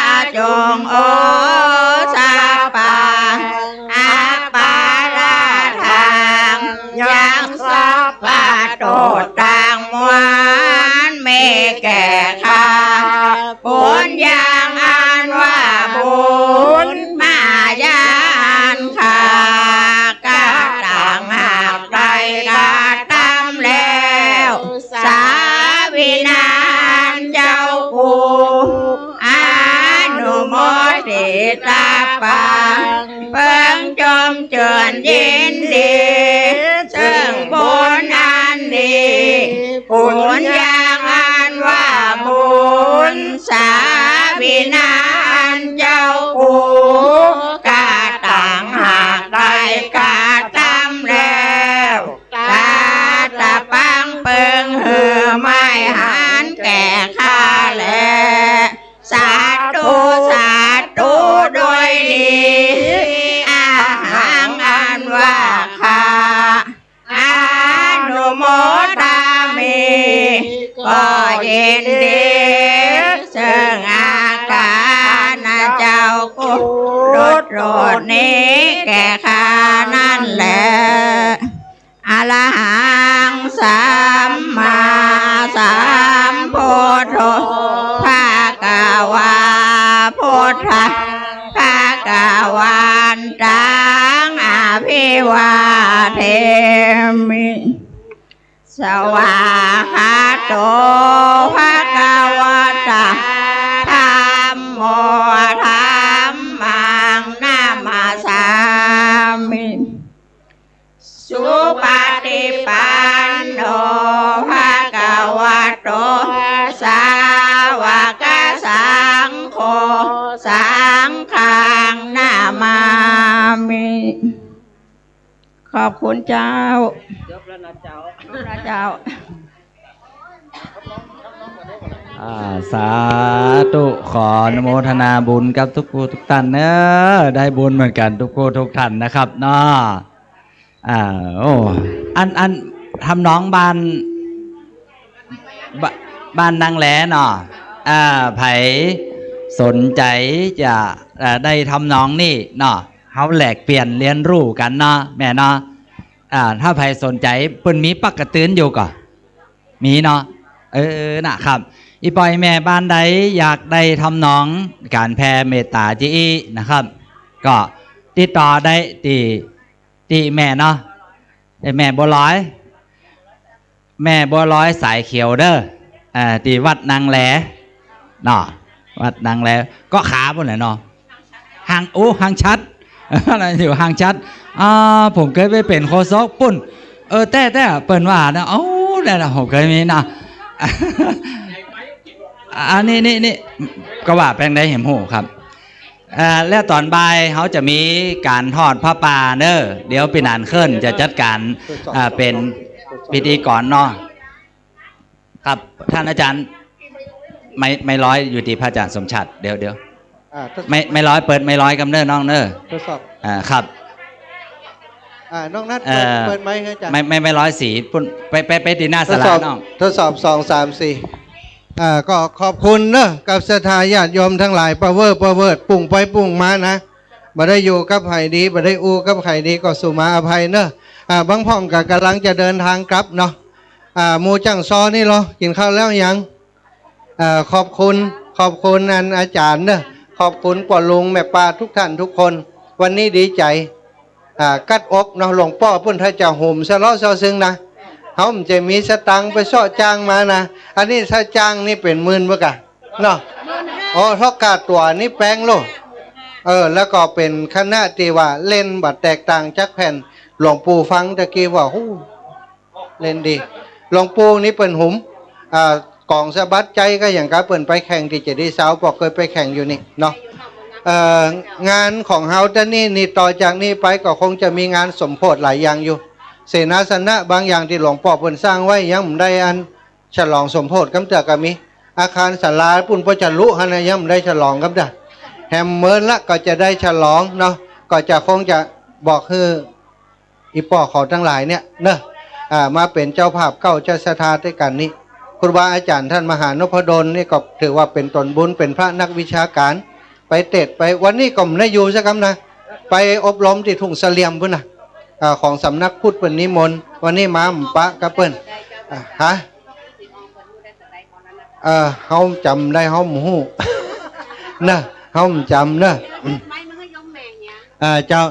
แก่ข้าบุญอย่างอันว่าบุญมายานข้ากะต่างหากใดกะทำแล้วสาวินานเจ้ากูอนุโมทิตาปังเพิ่งจมเจือนยินดีซึ่งบุญอันดีบุญอย่างอันว่าบุญสาวินานเจ้ากูกะต่างหากใดกะทำแล้วกะตะปังเปิงเหือไม่หันแก่ข้าแลสาธุสาธุโดยดีอาหังอันว่าข้าอนุโมทามิก็ยินดีซึ่งอาการเจ้ากุรุโรดนี้แก่ข้านั่นแหละอรหังสัมมาสัมพุทโธภะคะวาพุทธังภะคะวันตังอภิวาเทมิสวาคาโตภะคะวะตาธัมโมธัมมังนามาสามิสุปฏิปันโนภะคะวะโตสาวกสังโฆสังฆังนามามิขอบคุณเจ้าจบแล้วนะเจ้าเจ้า สาธุขออนุโมทนาบุญกับทุกผู้ทุกท่านเนอะได้บุญเหมือนกันทุกผู้ทุกท่านนะครับเนาะโอ้อันทำน้องบ้านนางแหลเนาะไผสนใจจะได้ทำน้องนี่เนาะเขาแหลกเปลี่ยนเรียนรู้กันเนาะแม่เนาะถ้าไผสนใจเพิ่นมีปักกระตื้นอยู่ก่อนมีเนาะนะครับอีปอยแม่บ้านใดอยากได้ทำน้องการแผ่เมตตาจีนะครับก็ติดต่อได้ที่แม่เนาะแม่บัวร้อยสายเขียวเด้อที่วัดนางแหลเนาะวัดนางแหลก็ขาบนไหนเนาะห่างชัดอะไรอยู่ห่างชัดผมเคยไปเป็นโคซอกปุ่นแต่เปิ่นว่านะได้นะผมเคยมีนะอันนี้ก็ว่าแปลงได้เห็นหูครับแล้วตอนบ่ายเขาจะมีการทอดผ้าป่าเด้อเดี๋ยวปีนานเคลื่อนจะจัดการเป็นพิธีก่อนเนาะครับท่านอาจารย์ไม่ร้อยอยู่ที่พระอาจารย์สมชัดเดี๋ยวไม่ร้อยเปิดไม่ร้อยกำเนิดน้องเนอทดสอบครับน้องนัดเปิดไหมอาจารย์ไม่ร้อยสีปุ่นไปตีหน้าสลาน้องทดสอบ2 3 4ก็ขอบคุณเนอะกับศรัทธาญาติโยมทั้งหลายประเวิร์ดปุ่งไปปุ่งมานะบ่ได้อยู่กับไผ่ดีบ่ได้อู้กับไผ่ดีก็สุมาอภัยเนอะบางพ่องกำลังจะเดินทางกลับเนาะหมูจังซอนี่เหรอกินข้าวแล้วยังขอบคุณอาจารย์เนอะขอบคุณป่อลุงแม่ป้าทุกท่านทุกคนวันนี้ดีใจกัดอกเนาะหลวงพ่อพุ่นท่าจะห่มสล้อซอซึ้งนะเขาจะมีสตังไปซ่อจ้างมานะอันนี้ถ้าจ้างนี่เป็นหมื่นเมื่อกะเนาะทอกาตัวนี่แป้งโลแล้วก็เป็นคณะที่ว่าเล่นบัดแตกต่างจากแผ่นหลวงปู่ฟังตะกี้ว่าเล่นดีหลวงปู่นี่เป็นหุมกองสะบัดใจก็อย่างกับเปิ่นไปแข่งที่จะได้สาวบอกเคยไปแข่งอยู่นี่เนาะงานของเฮาตอนนี้ต่อจากนี้ไปก็คงจะมีงานสมโพธิหลายอย่างอยู่เสนาสนะบางอย่างที่หลวงพ่อเพิ่นสร้างไว้ยังไม่ได้อันฉลองสมโพธิกำเตือก็มีอาคารศาลาปุ่นพระจันทรุหันยังไม่ได้ฉลองกำเตือแฮมเมิร์ละก็จะได้ฉลองเนาะก็จะคงจะบอกคืออีป่อเขาทั้งหลายเนี่ยเนอะมาเป็นเจ้าภาพเก้าเจ้าศรัทธาด้วยกันนี่ครูบาอาจารย์ท่านมหานพดลนี่ก็ถือว่าเป็นตนบุญเป็นพระนักวิชาการไปเตะไปวันนี้ก็ไม่ได้อยู่สักคำนะไปอบรมที่ทุ่งเสลียมพุ่นนะของสำนักพุทธเปิ้นนิมนต์วันนี้มาปะกับเปิ้น เฮาจำได้เฮาหมูนะเฮาจำนะเจ้า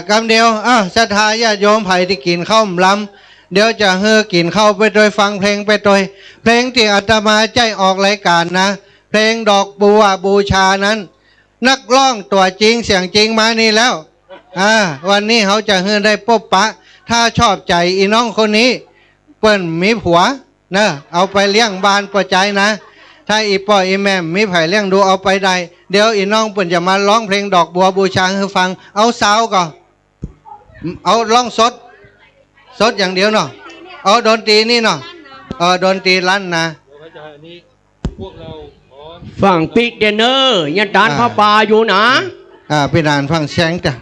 กำเดียวศรัทธาญาติโยมไผ่ที่กินข้าวลำเดี๋ยวจะเฮือกินข้าวไปโดยฟังเพลงไปโดยเพลงที่อาตมาใจออกรายการนะเพลงดอกบัวบูชานั้น นักร้องตัวจริงเสียงจริงมานี่แล้ววันนี้เขาจะเฮือได้พบปะถ้าชอบใจอีน้องคนนี้เปิ้นมีผัวนะเอาไปเลี้ยงบ้านประใจนะถ้าอีป่ออีแม่มีไผ่เลี้ยงดูเอาไปได้เดี๋ยวอีน้องเปิ้นจะมาร้องเพลงดอกบัวบูชาให้ฟังเอาสาวก่อนเอาร้องสดอย่างเดียวเนาะเอาดนตรีนี่เนาะดนตรีลั่นนะ ฝั่งปิกเดนเนอร์ยันดานพระปาอยู่นะพี่นานฟังแสงจ้ะ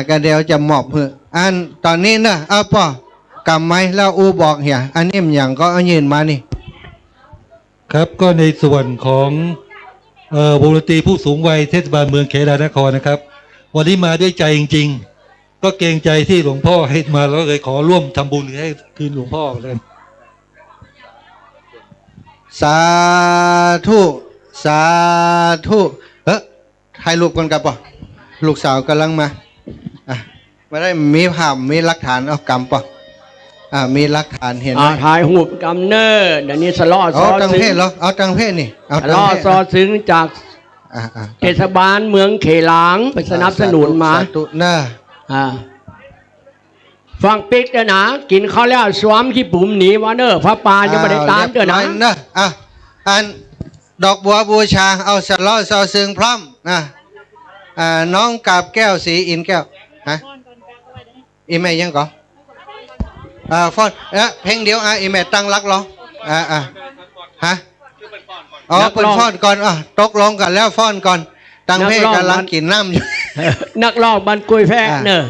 ก็เดี๋ยวจะหมอบเพื่ออันตอนนี้นะป่อกำไม้แล้วอูบอกเหี่ยอันนี้มันอย่างก็เอายืนมานี่ครับก็ในส่วนของวงดนตรีผู้สูงวัยเทศบาลเมืองเขลานครนะครับวันนี้มาด้วยใจจริงๆก็เกรงใจที่หลวงพ่อให้มาแล้วเลยขอร่วมทำบุญให้คืนหลวงพ่อเลยสาธุสาธุถ่ายรูปกันกับป่ะลูกสาวกำลังมาไม่ได้มีภาพมีหลักฐานเอากำป่ะมีหลักฐานเห็นถ่ายหูปกำเนิดเดี๋ยวนี้สลอซอซึ้งเอาตังเพศนี่สลอซอซึ้งจากเทศบาลเมืองเขลางไปสนับสนุนมาฟังปิ๊กเด้อนะกินข้าวแล้วสวมขี้ปุ่มหนีวะเนอพระปายังไม่ได้ตามเด้อนะอันดอกบัวบูชาเอาสลอซอซึ้งพร้อมน้องกาบแก้วสีอินแก้วอีแม่ยังก่อฟ้อนเพลงเดียวอีแม่ตั้งรักร้องเป็นฟ้อนก่อนตกลงกันแล้วฟ้อนก่อนตั้งเพลงกำลังกินน้ำอยู่นักร้องบันกุยแพะเนอะ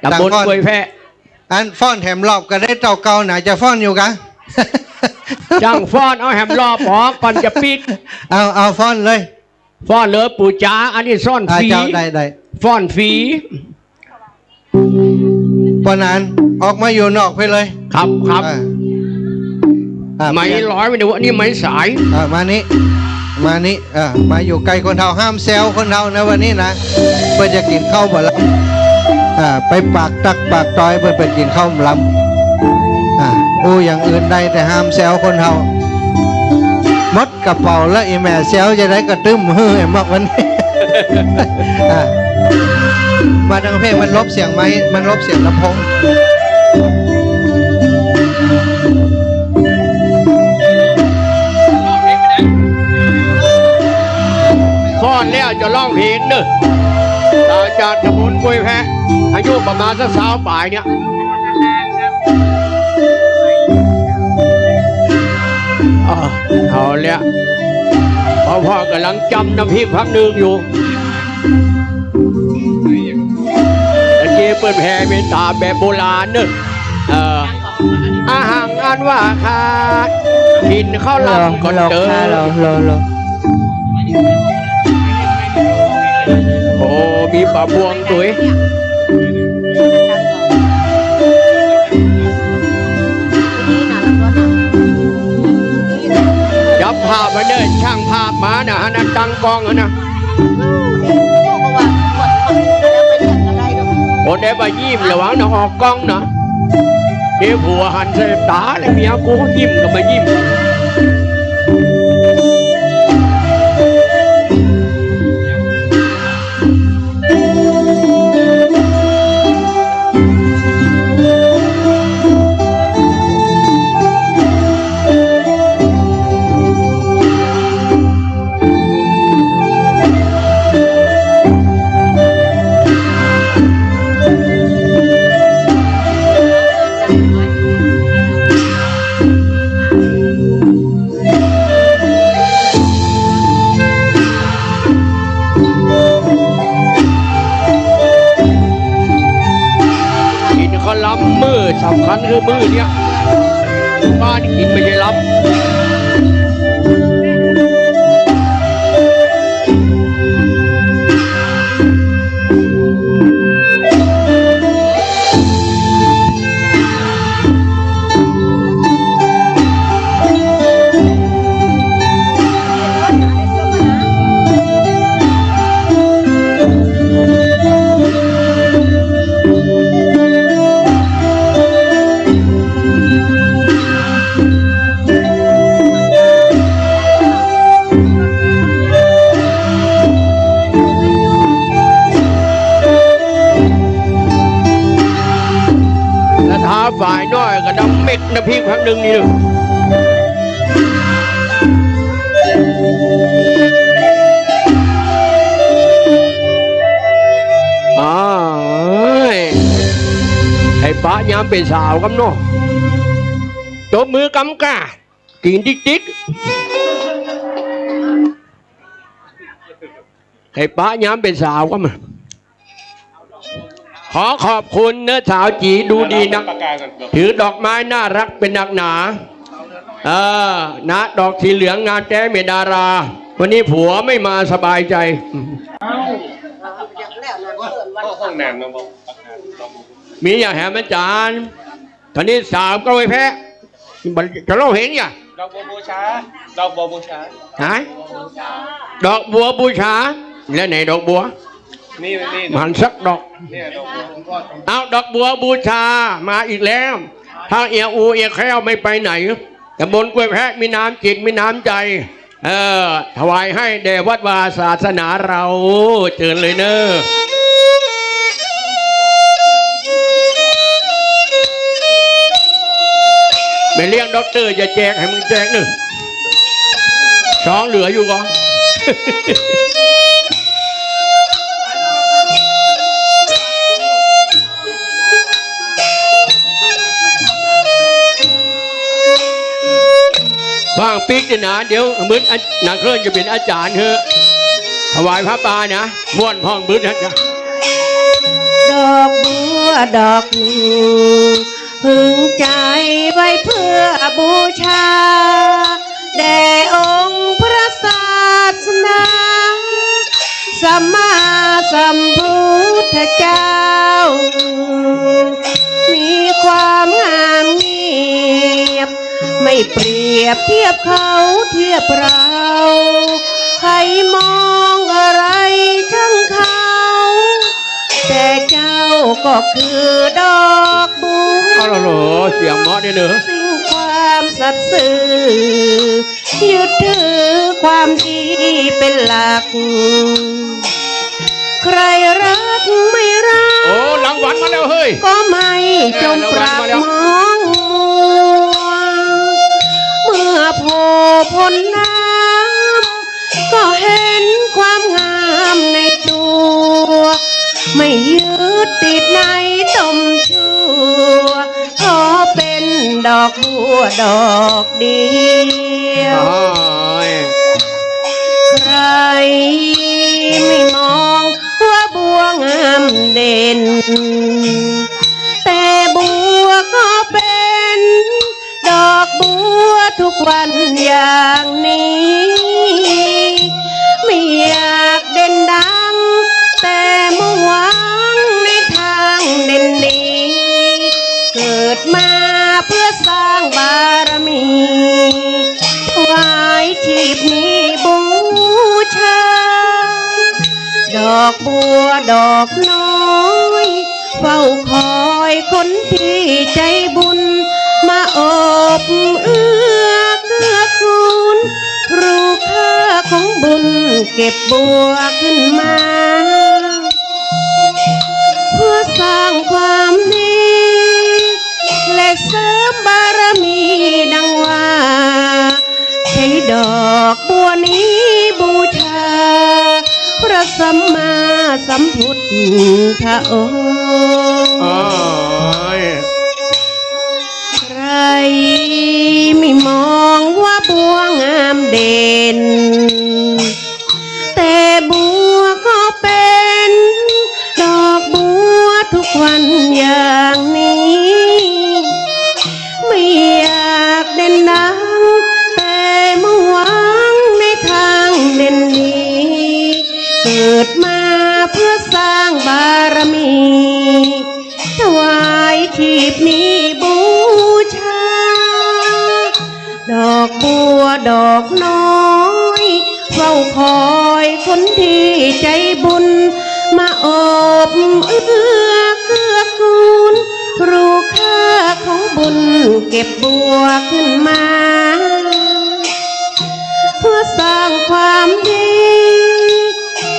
ตำบลกุยแพะอันฟ้อนแถมรอบก็ได้เต่าเก่าไหนจะฟ้อนอยู่กันจังฟ้อนเอาแถมรอบก่อนจะปิดเอาฟ้อนเลยฟ้อนเลยปู่จ๋าอันนี้ซ่อนฟรีได้ฟ้อนฟรีปนานออกมาอยู่นอกไปเลยครับไม่ร้อยไปดูอันนี้ไม่สายมานี้มาอยู่ไกลคนเท่าห้ามแซวคนเท่านะวันนี้นะเพื่อจะกินข้าวบ่ลำไปปากตักปากตอยเพื่อไปกินข้าวลำอย่างอื่นได้แต่ห้ามแซวคนเท่ามดกระเป๋าแล้วอีแม่แซวจะได้กระตึ้มเฮ้ยมากวันนี้มาดังเพลงมันลบเสียงไหมมันลบเสียงลำโพงฟ้อนแล้วจะร้องเพลงเนอะจากตำบลกุยแพะอายุประมาณสัก20 ปีเนี่ยเอาแล้วพ่อกำลังจำน้ำพริกพักหนึ่งอยู่ตะกี้เปิดแผ่เมตตาแบบโบราณเนอะอาหารอันว่าขาดกินข้าวลำก่อนเจอโอ้มีปลาบวงสวยจับภาพมาเดินช่างภาพมานะฮะนั่นตั้งกองนะโอ้ได้มายิ้มระหว่างน้องออกกล้องนะเดี๋ยวผัวหันเสยตาแล้วเมียกูยิ้มก็มายิ้มสำคัญคือมือเนี่ยบ้านกินไม่ได้รับ กนะพี่ครั้งหนึ่งนี่เลยไอ้ป้ายามเป็นสาวกันเนาะตบมือกำกากินติ๊กไอ้ป้ายามเป็นสาวกันมาขอขอบคุณเนื้อสาวจีดูดีนักถือดอกไม้น่ารักเป็นหนักหนานะดอกสีเหลืองงานแก้เมดาราวันนี้ผัวไม่มาสบายใจมีอย่างแหมอาจารย์ตอนนี้สาวก็ไม่แพ้จะเราเห็นอย่าดอกบัวบูชาดอกบัวบูชาฮะดอกบัวบูชาแล้วไหนดอกบัวนี่มันสักดอกเอาดอกบัวบูชามาอีกแล้วทางเอียอูเอียแค้วไม่ไปไหนแต่บนกล้วยแพะมีน้ำจิตมีน้ำใจถวายให้แด่วัดวาศาสนาเราเชิญเลยเนอะไม่เลี้ยงด็อกเตอร์จะแจกให้มึงแจกหนึ่งสองเหลืออยู่ก่อนฟังปิ๊กเนี่ยนะเดี๋ยวมื้อนางเคลื่อนจะเป็นอาจารย์เถอะถวายพระปานะม้วนพ้องมื้อนะจ๊ะดอกบัวดอกหนึ่งพึงใจไว้เพื่อบูชาแด่องค์พระศาสนาสัมมาสัมพุทธเจ้ามีความงามเงียบไม่เปรียบเทียบเขาเทียบเราใครมองอะไรช่างเขาแต่เจ้าก็คือดอกบัวเอาล่ะเหรอเสียงเหมาะเนี่ยเนอะสิ่งความสัตย์ซื่อยึดถือความดีเป็นหลักใครรักไม่รักโอ้รางวัลมาแล้วเฮ้ยก็ไม่จงปรับมองมัวเมื่อโผล่พ้นน้ำก็เห็นความงามในตัวไม่ยึดติดในต้มชั่วขอเป็นดอกบัวดอกเดียวใครไม่มองว่าบัวงามเด่นแต่บัวก็เป็นดอกบัวทุกวันอย่างนี้ไม่อยากเด่นดังแต่มุ่งหวังในทางเด่นดีเกิดมาเพื่อสร้างบารมีถวายชีพนี้บูชาดอกบัวดอกน้อยเฝ้าคอยคนที่ใจบุญมาอบเอื้อเกื้อกูลรู้ค่าของบุญเก็บบัวขึ้นมาเพื่อสร้างความดีและเสริมบารมีดังว่าใช้ดอกบัวนี้บูชาพระสัมมาสัมพุทธองค์ใครไม่มองว่าบัวงามเด่นแต่บัวก็เป็นดอกบัวทุกวันอย่างนี้ไม่อยากเด่นดังแต่มุ่งหวังในทางเด่นดีเกิดมาเพื่อสร้างบารมีถวายชีพนี้บูชาดอกบัวดอกน้อยเฝ้าคอยคนที่ใจบุญมาอบเอื้อเกื้อกูลรู้ค่าของบุญเก็บบัวขึ้นมาเพื่อสร้างความดี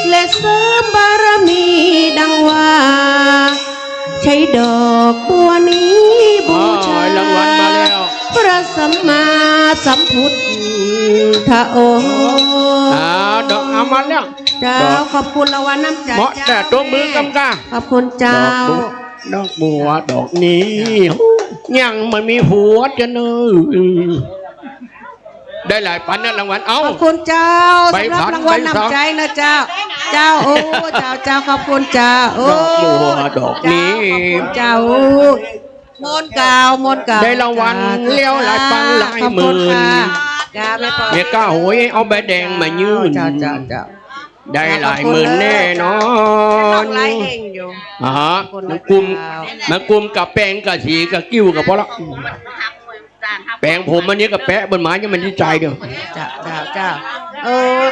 และเสริมบารมีดังว่าใช้ดอกบัวนี้บูชารางวัลมาแล้ว สัมมาสัมพุทธะโอ ดอกเอามาแล้ว เจ้าขอบคุณรางวัลน้ำใจ เหมาะแต่ตัวมือกำกา ขอบคุณเจ้า ดอกบัวดอกนี้ยังไม่มีหัวจะเนอได้หลายปันนะรางวัลเอา ขอบคุณเจ้า ใบ สำหรับ พัน รางวัล ใบสอง น้ำใจนะเจ้า เจ้าโอ้เจ้าขอบคุณเจ้าโอ้ ดอกบัวดอกนี้ เจ้าโอ้มนต์เก่ามนต์เก่า ได้รางวัลเลี้ยวหลายปันหลายหมื่น จ้าไม่พอ เมียก้าโหยเอาใบแดงมายืน เจ้า ได้หลายหมื่นแน่นอน ไล่เองอยู่ ฮะมันกลุ่มกับแป้งกับสีกับกิ้วกับพอละแป้งผมอันนี้กับแปะบนไม้ยังมันดีใจเดียว เจ้า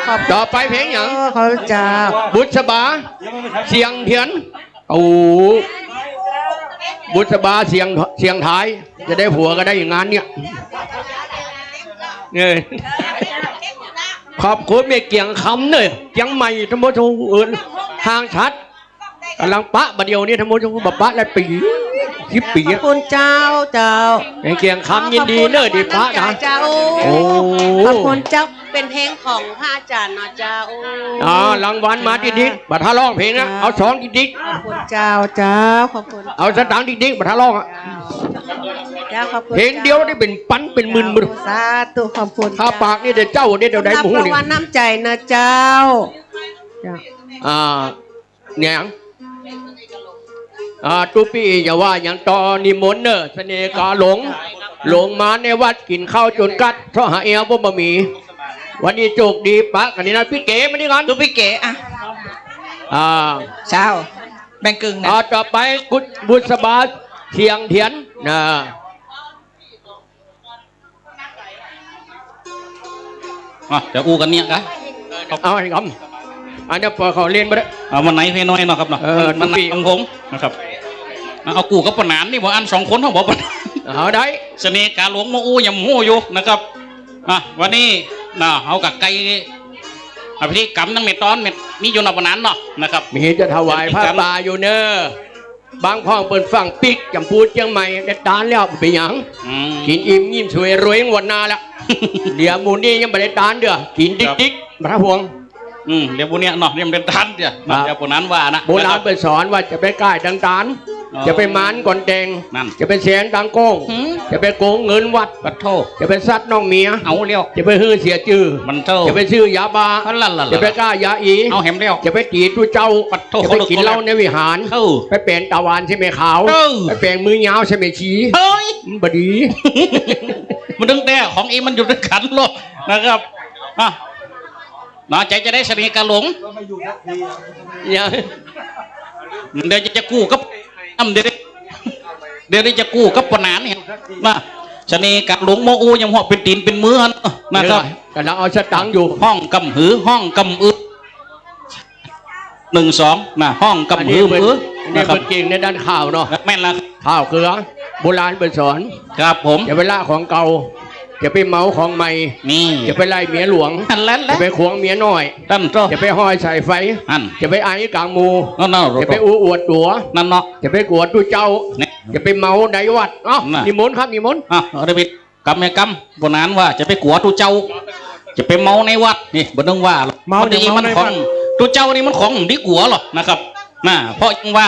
ขอบ ต่อไปเพลงอย่าง ขอบเจ้า บุษบาเสียงเทียนโอ้บุษบาเสียงท้ายจะได้ผัวก็ได้อย่างงานเนี่ยขอบคุณเมียเกียงคำเนยเกียงใหม่ทั้งหมดทุกห่างชัดกำลังปะบัดเดียวนี้ทั้งหมดทุกปะและปี10 ปี ขอบคุณเจ้าเมียเกียงคำยินดีเนยดีปะนะ เจ้า โอ้ ขอบคุณเจ้าเป็นเพลงของพระอาจารย์เนาะเจ้าร างวัลมาดิ๊กบัตรร้องเพลงนะเอา2ดิ๊ก ขอบคุณเจ้าขอบคุณ เอาสตางค์ดิ๊กบัตรร้องอ่ะ เจ้าขอบคุณ เพลงเดียวได้เป็นปันเป็นหมื่น สาธุขอบคุณ ข้าปากนี่เดี๋ยวเจ้าเดี๋ยวได้ รับ หมู ราง นี่ วัลน้ำใจนะเจ้า เนี่ยตุปีอย่าว่าอย่างตอนิมนต์เนอะเสน่ห์กาหลงมาในวัดกินข้าวจนกัดเพราะหาเอวบ่บะหมี่วันนี้โจกดีปะกันนี่นะพี่เก๋มานี่ก่อนดูพี่เก๋เช้าแบ่งกึ่งนะ ต่อไปกุศบุษบาเทียงเทียนนะเดี๋ยวอู้กันเนี่ยกัน เอาให้คำอันนี้พอเขาเล่นไปแล้ว เอามันไหนเพน้อยเนาะครับเนาะมันไหนของผมนะครับเอากูกับปนานนี่บอกอัน2 คนเขาบอกปนาน เอาได้ เสน่ห์กาหลวงมาอู้ยำหู้อยู่นะครับวันนี้เอากับไก่พิธีกรรมตั้งเม็ดตอนเม็ดนี่อยู่ในปนานเนาะนะครับ มีจะถวายผ้าป่าอยู่เนอะบางพ้องเปิดฝั่งปิกจำพูดเชียงใหม่ได้ตานแล้วไปหยังกินอิ่มยิ้มสวยรวยงวดนาแล้วเดี๋ยวมูนี่ยังไม่ได้ตานเด้อกินดิ๊กพระพวง เดี๋ยวพวกเนี้ยเนาะเรียมเป็นทันเดี๋ยวพวกนั้นว่านะ โบราณไปสอนว่าจะไปใกล้ดังตานจะไปมานก่อนแดงจะไปแสงดังโก้งจะไปโกงเงินวัดปัดโทจะไปซัดน้องเมียเอาเลี้ยวจะไปฮื้อเสียจื้อมันเท่าจะไปซื้อยาบ้าจะไปกล้ายาอี เอาแหมเลี้ยวจะไปตีตู้เจ้าปัดโทจะไปกินเหล้าในวิหารไปเปลี่ยนตะวันใช่ไหมขาวไปเปลี่ยนมือยาวใช่ไหมชี้เฮ้ยบดี มันดึงแต่ของเอมันอยู่ด้วยกันโลกนะครับใจจะได้เสน่ห์กาหลงเดี๋ยวจะกู้กับเดี๋ยวจะกู้กับปนานเนี่ยเสน่ห์กาหลงโมอูยังหัวเป็นตีนเป็นมือนะครับกำลังเอาสตังค์อยู่ห้องกำหือห้องกำอึ1 2ห้องกำหือมือนี่เป็นจริงในด้านข่าวเนาะแม่นละข่าวเกลือโบราณไปสอนครับผมอย่าไปล่าของเก่าจะไปเมาของใหม่นี่จะไปไล่เมียหลวงจะไปขวงเมียน้อยจะไปห้อยใส่ไฟจะไปไอ้กลางมูจะไปอวดตัวนั่นเนาะจะไปกวดตัวเจ้าจะไปเมาในวัดนิมนต์ครับนิมนต์เดวิดกำแม่กำบนนั้นว่าจะไปกวดตัวเจ้าจะไปเมาในวัดนี่บนนึงว่าเมาดีมันของตัวเจ้านี่มันของดีกว่าหรอนะครับเพราะยังว่า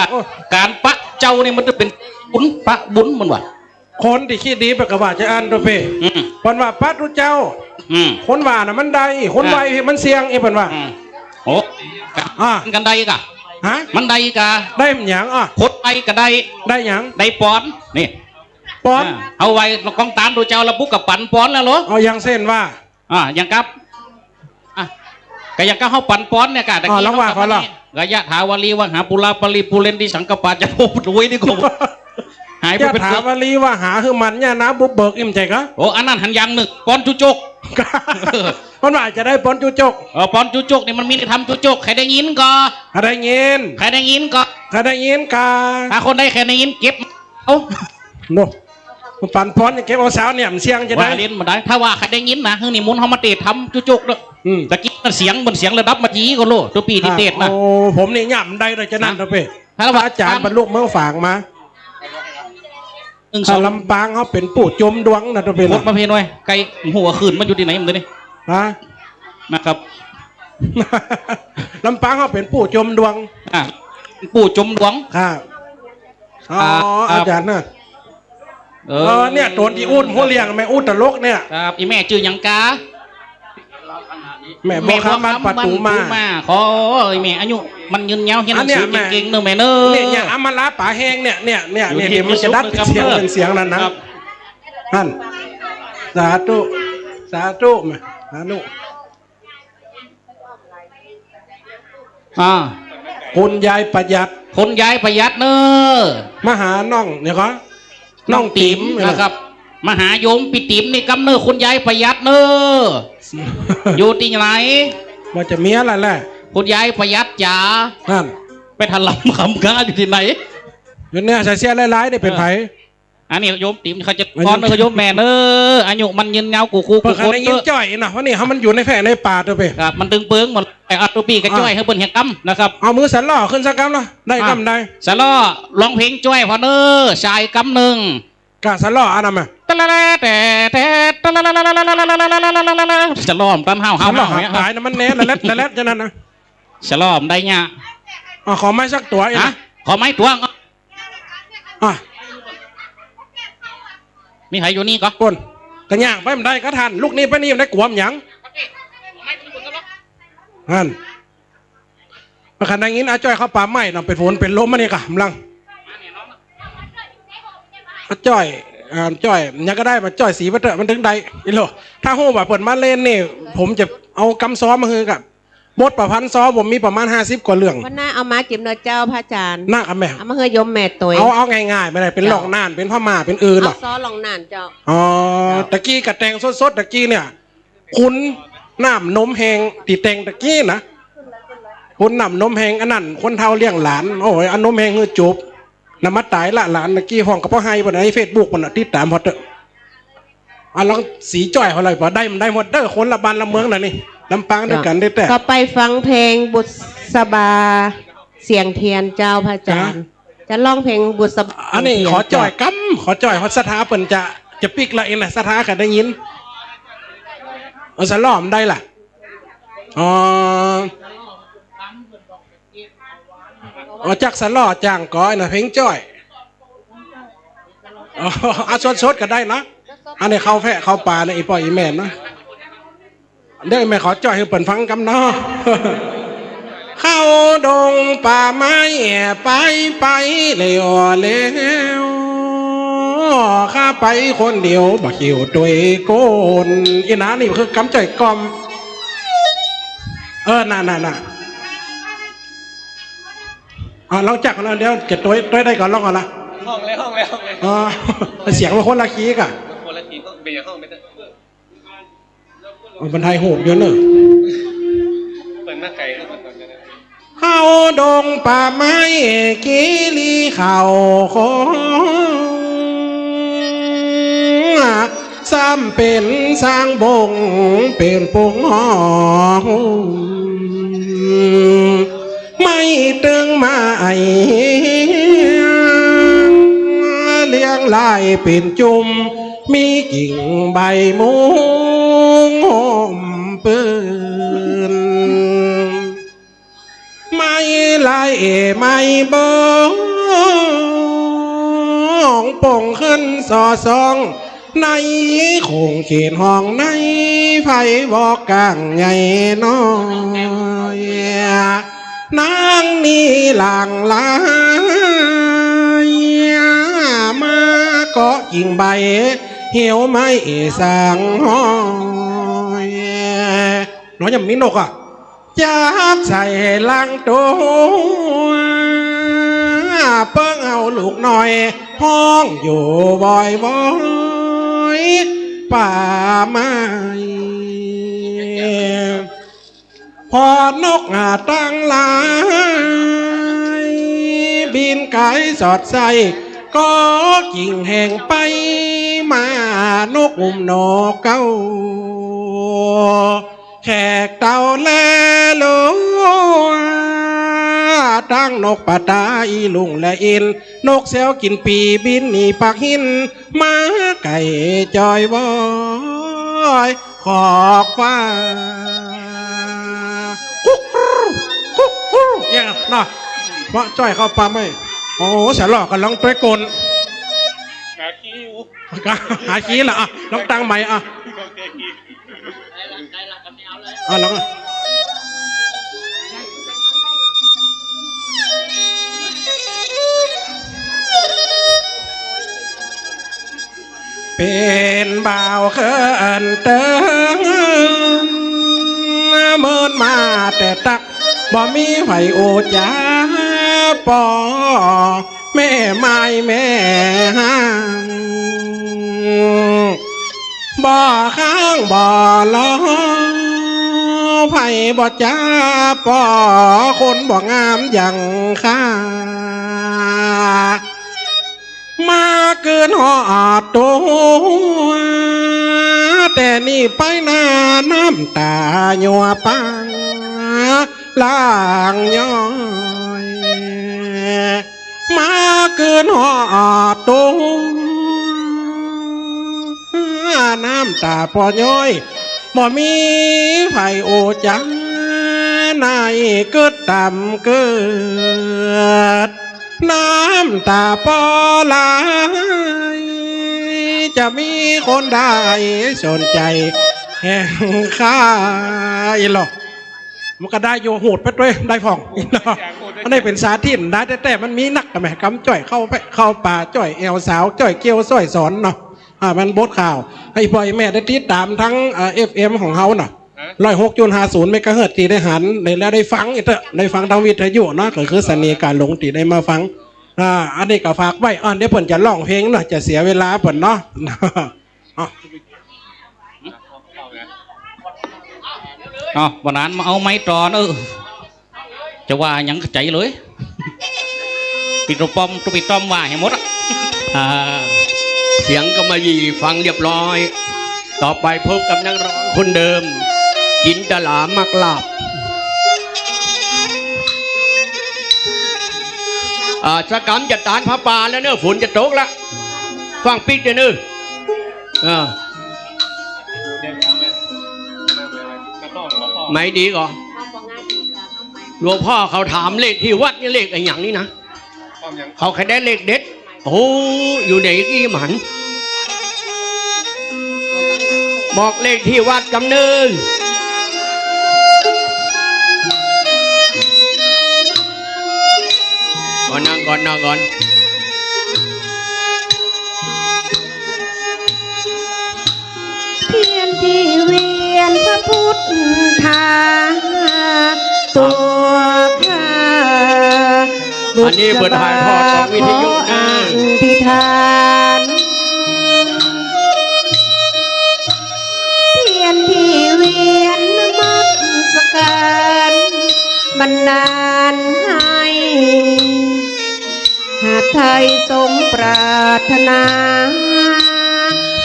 การปะเจ้านี่มันจะเป็นบุญปะบุญมันว่าคนที่คิดดีแบบกว่าจะอ่านตัวเป้คนว่าปัดรู้เจ้าคนว่าน่ะมันได้คนไวมันเสียงเพิ่นว่าโอ้กันได้กะมันได้กะได้หยังพดไปก็ได้หยังได้ป้อนนี่ป้อนเอาไว้กองตามตัวเจ้าระบุกับปั่นป้อนแล้วเหรอเอาอย่างเส้นว่าอย่างกับก็อย่างก็เขาปั่นป้อนเนี่ยกะตะกี้แล้วว่าเขาล่ะระยะถาวลีว่าหาปุราปริปุเรนที่สังกปาจะพูดรวยนี่กูหายไปเป็นถามว่าลีว่าหาคือมันเนี่ยนะบุบเบิกอิ่มใจก็โอ้อันนั้นหันยังหนึ่งปอนจุจกมันว่าจะได้ปอนจุจกปอนจุจกนี่มันมีทำจุจกใครได้ยินก็ใครได้ยินใครได้ยินก็ใครได้ยินก็ถ้าคนได้ใครได้ยินเก็บเอาโน่ปั่นปอนเก็บเอาสาวเนี่ยมันเสียงจะได้เล่นมาได้ถ้าว่าใครได้ยินนะเฮ้ยนี่มุนเขามาเตะทำจุจกเลยตะกี้มันเสียงมันเสียงระดับมาจีก็โลตัวปีที่เตะนะโอ้ผมนี่ย่ำได้เลยจะนั่นนะเป้ถ้าว่าอาจารย์บรรลุเมื่อฝากมา ลำปางเขาเป็นปู่จมดวงนะตัวเป็น พดมาเพนไว้ไก่หัวขืนมันอยู่ที่ไหนมันตัวนี้ ฮะ นะครับ ลำปางเขาเป็นปู่จมดวง ปู่จมดวง ครับอ๋ออาจารย์นะเนี่ยตัวที่อุ้นหัวเลี้ยงแม่อุ้นตลกเนี่ย ครับอีแม่จื่อหยังกา แม่บอกคำมันประตูมาขอแม่อายุมันยืนยาวเห็นหนังสือเก่งๆเนอะแม่เนอะ เนี่ยอย่างอมราป่าแห้งเนี่ยมันจะดัดเสียงเป็นเสียงนั้นนะนั่นสาธุสาธุมาสาธุคุณยายประหยัดคนยายประหยัดเนอะมหาน้องเนี่ยก็น้องติ๋มนะครับมหาโยมปิติ๋มนี่กำเนิดคุณยายประหยัดเนอะอยู่ที่ไหนว่าจะมีอะไรแหละคุณยายประหยัดจ๋านั่นไปถลำคำก้าอยู่ที่ไหนเนี่ยใส่เสี้ยร้ายๆได้เป็นไผอันนี้โยมติ๋มเขาจะก้อนเลยโยมแม่เนอะอายุมันยืนเงากูคูกูโคตรเยอะจ่อยนะเพราะนี่เขามันอยู่ในแผ่ในป่าตัวไปครับมันตึงเปิ้งหมดไอ้อัตปีกระจ้อยให้เปิ้นเหี่ยกำนะครับเอามือสันล่อขึ้นสักกำเนาะได้กำได้สันล่อร้องเพลงจ้อยพอเนอะชายกำหนึ่งกะสันล่ออันนั้นมาจะล้อมตั้มห้าวห้าวหายนะมันเน้ละเล็ดละเล็ดจะนั่นนะจะล้อมได้เนี่ยขอไม้สักตัวนะขอไม้ตัวมีใครอยู่นี่ก็คนกระย่างไปมันได้ก็ทันลูกนี้ไปนี่มันได้กวมหยังฮั่นมาขันอย่างนี้อาจ้อยเขาป่าไม้นำเป็นฝนเป็นลมมาเนี่ยกะมลังอาจ้อยยังก็ได้มาจ้อยสีบัตเตอร์มันถึงใดอีโลถ้าโหแบบเปิดมาเล่นนี่ผมจะเอากำซ้อมาคือกับบทประพันธ์ซ้อผมมีประมาณ50 กว่าเรื่องวันหน้าเอามาจิ้มเนื้อเจ้าพระอาจารย์น่ากับแม่เอามาเฮยยมแม่ตัวเอาง่ายๆไม่ได้เป็นหลอกน่านเป็นพ่อมาเป็นอื่นหรอกซ้อหลอกน่านเจ้าอ๋อตะกี้กับแตงสดๆตะกี้เนี่ยคุณน้ำนมแหงตีแตงตะกี้นะคุณน้ำนมแหงอันนั้นคนเท่าเลี้ยงหลานโอ้ยอันนมแหงคือจบนำมาตายละหลานตะกี้ห้องกับพ่อไฮบนไอ้เฟซบุ๊กมันติดตามพอเตอลองสีจ่อยอะไรพอได้มันได้หมดเด้อคนละบ้านละเมืองน่ะนี่ลำปางด้วยกันได้แต่ก็ไปฟังเพลงบุษบาเสียงเทียนเจ้าพระอาจารย์จะร้องเพลงบุษบาอันนี้ขอจ่อยขอจ่อยขอสถาเปิ่นจะปิกละเองนะสถากันได้ยินสล้อมได้ล่ะจักสล้อจางก้อยนะเพลงจ่อยสดก็ได้นะอันนี้เข้าแพะเข้าป่าในอีปอยอีแม่นะเดี๋ยวแม่ขอจ่อยให้เปิ่นฟังกันเนาะเข้าดงป่าไม้ไปแล้วข้าไปคนเดียวบักหิวตัวโกนอีน้านี่คือกำจ่อยกอมน่ะลองจักกันเดี๋ยวเก็บตัวได้ก่อนลองก่อนละห้องแล้วเสียงมันคนละคีกะคนละคีก็เบียร์ห้องไม่ได้บรรทายโหบเยอะเนอะเปิดหน้าไก่เข้าดงป่าไม้กีรีเข่าคงซ้ำเป็นสร้างบงเป็นปุงห้องไม่ตึงมาเลี้ยงลายเป็นจุมมีกิ่งใบมุงปืนไม่ลายไม่บองป่งขึ้นสอซองในคงเขียนห้องในไผ่บอกกลางใหญ่น้อยนางนี่หลังลายมาเกาะกิ่งใบเหี่ยวไม้สางห้อยน้อยยังมีนกจับใส่ลังตัวเปิ้งเอาลูกหน่อยห้องอยู่บ่อยป่าไม้พอนกตั้งหลายบินไก่สอดใส่ก็กิ่งแห่งไปมานกอุ้มนกเก้าแขกเต่าแลโล ตั้งนกปะตาอีลุงและอินนกเซลกินปีบินหนีปักหินมาไก่จอยวอยขอกฟ้ากุ๊กกุ๊กกุ๊กเนี่ยนะว่าจ้อยเข้าปลาไหมโอ้เสียหลอกกันลองไปกลหาขี้ละอ่ะลองตั้งใหม่อ่ะลองเป็นบ่าวเขินเติงเมินมาแต่ตักบ่มีไผโอจาปอแม่ไม้แม่ห้างบ่ข้างบ่ล้อไผบ่จ้าปอคนบ่งามอย่างข้ามาเกินหอดตัวแต่นี่ไปหน้าน้ำตาหยัวปังล่างย้อยมาเกินหอดตัวน้ำตาพอย้อยบ่มีไผโอจังนายเกิดต่ำเกิดน้ำตาปอไหลจะมีคนได้สนใจแห่งข้าอีหรอมันก็ได้โยโหดไปด้วยได้ผ่องอันนี้เป็นสาธิตได้แต่มันมีนักกับแม่กำจ่อยเข้าไปเข้าป่าจ่อยแอวสาวจ่อยเกี้ยวส้อยสอนเนาะมันบดข่าวให้พ่อยแม่ได้ติดตามทั้งFM ของเขาเนาะ106.50 เมกะเฮิรตซ์ตีได้หันแล้วได้ฟังอีกเถอะได้ฟังทางวิทยุเนาะก็คือเสน่ห์การหลงตีได้มาฟังอันนี้ก็ฝากไว้เดี๋ยวเพิ่นจะร้องเพลงเนาะจะเสียเวลาเพิ่นเนาะวันนั้นมาเอาไม้ตรอนจะว่ายังใจเลยปิดปอมตุปิดตอมว่าให้หมดเสียงกำมะหยี่ฟังเรียบร้อย ต่อไปพบกับนักร้องคนเดิมจินตลามักลาบสกรรมจัดตานพระป่าแล้วเนอะฝนจะตกแล้วฟังปิดเดี๋ยวนึงไม่ดีก่อนหลวงพ่อเขาถามเลขที่วัดนี่เลขอะไรอย่างนี้นะเขาแค่ได้เลขเด็ดโอ้อยู่ไหนกี่หมันบอกเลขที่วัดกำเนิดก่อนนั่งก่อนเทียนที่เวียนพระพุทธทาตัวข้าอันนี้เปิดถ่ายทอดของวิทยุพิธานเทียนที่เวียนมักสการบันดาลให้หากไทยสมปรารถนา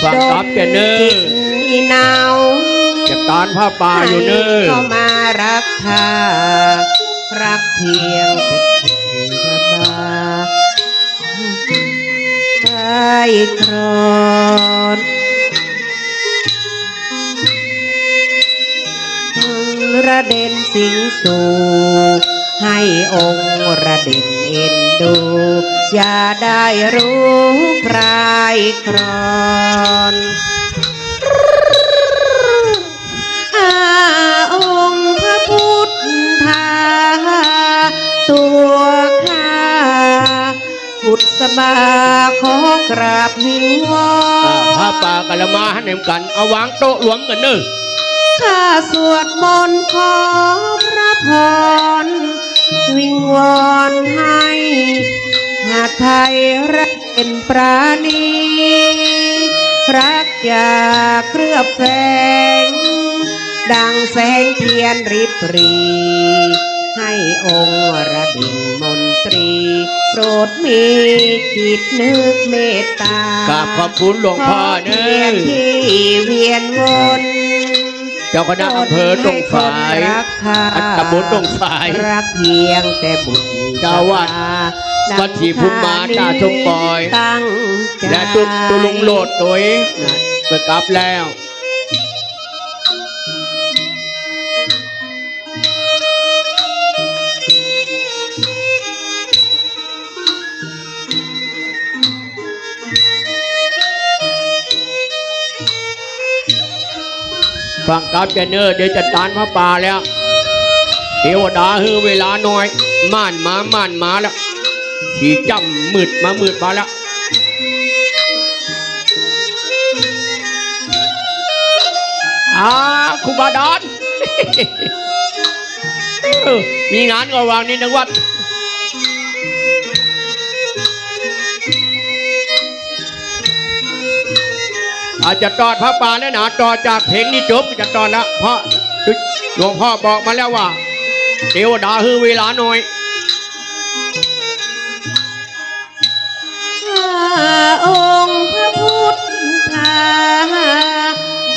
ฟังตับแกเนออีนาวจะตานผ้าป่าอยู่เนอเข้ามารักทารักเพียงเป็นธรรมดาใครครอนระเด็นสิงสู่ให้องค์ระเด็นเอ็นดูอย่าได้รู้ใครครอนองค์พระพุทธาตัวข้าบุตรสบาขอกราบหิ้งวอนพระป่ากะละมาให้เนมกันเอาวางโต๊ะรวมกันเนอะข้าสวดมนต์ขอพระพรวิงวอนให้หากไทยรักเป็นปราณีรักอย่าเคลือบแฝงดังแสงเทียนริบหรีให้องค์ระดินมนตรีโปรดมีจิตนึกเมตตาก ราบขอบคุณหลวงพ่อเนอะที่เวียนวน เจ้าคณะอำเภอตรงฝายตำบลตรงฝาย รักเพียงแต่บุญ เจ้าวัดวัดศรีภูมิมาตาชมปอย ตั้งใจ และตุลุงโลดโดยเปิดกลับแล้ว ฟังกับเจเนอร์เดี๋ยวจะตานพระป่าแล้วเทวดาฮือเวลาน้อยม่านมาแล้วขี่จำมืดมาแล้วครูบาดอน มีงานก็วางนี่นะวัดอาจจะตอดพระป่าแล้วนะต่อจากเพลงนี้จบจะตอดแล้วเพราะหลวงพ่อบอกมาแล้วว่าเทวดาฮือเวลาน้อย องค์พระพุทธา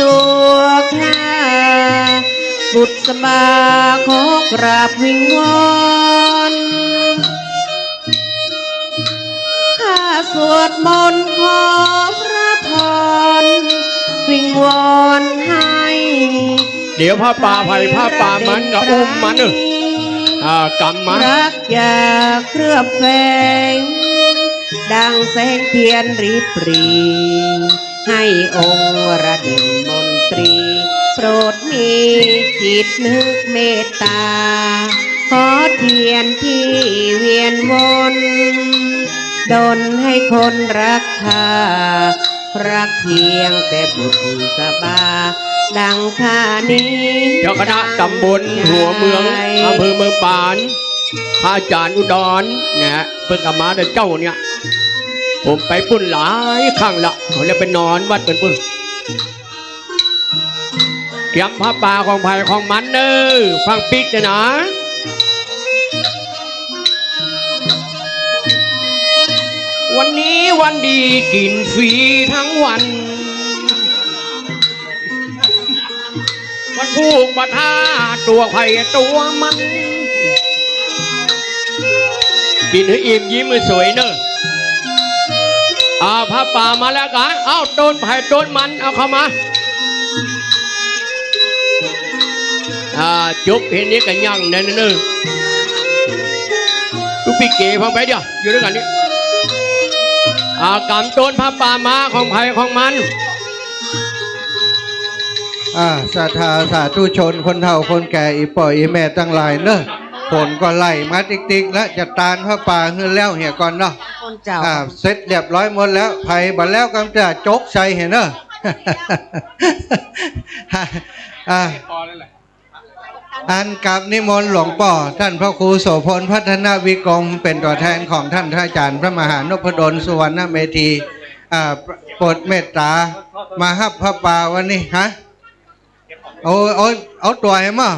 ตัวข้าบุตรสบาขอกราบวิงวอนข้าสวดมนต์ขอพระพรวิงวอนให้ เดี๋ยวผ้าป่าไผ่ผ้าป่ามันกับอุ้มมันกำมัน รักอยากเคลือบแฝงดังแสงเทียนริบหรีให้องค์ระดิมมนตรีโปรดมีจิตนึกเมตตาขอเทียนที่เวียนวนดลให้คนรักข้ารักเพียงแต่บุตรสบาดังข้านี้ เจ้าคณะตำบลหัวเมืองอำเภอเมืองปานพระอาจารย์อุดรเนี่ยเพิ่งกลับมาเดินเจ้าเนี่ยผมไปปุ่นหลายครั้งละเขาเลยไปนอนวัดเป็นปุ่นเกี่ยมพระป่าของไผ่ของมันเนอฟังปิดนะวันนี้วันดีกินฟรีทั้งวันวันผูกบัตรตัวไผ่ตัวมันกินให้อิ่มยิ้มให้สวยเนอะพระป่ามาแล้วกันเอาต้นไผ่ต้นมันเอาเข้ามาจุบเพลงนี้กันยังเนอะลูกพี่เก๋ฟังไปเดี๋ยวอยู่ด้วยกันนี้กำต้นพระป่ามาของไผ่ของมันศรัทธาสาธุชนคนเฒ่าคนแก่อีป่อยอีแม่ตั้งหลายเนอะฝนก็ไล่มาติ๊กๆแล้วจะตานพระป่าขึ้นแล้วเหี่ยก่อนเนาะเสร็จเรียบร้อยหมดแล้วไผ่บัดแล้วกำจะจกใส่เห็นเนอะ อันกับนิมนต์หลวงป่อท่านพระครูโสพลพัฒนวิกรมเป็นตัวแทนของท่านท่านอาจารย์พระมหานพดลสุวรรณเมธีโปรดเมตตามาฮับพระป่าวันนี้ฮะเอาตัวให้มา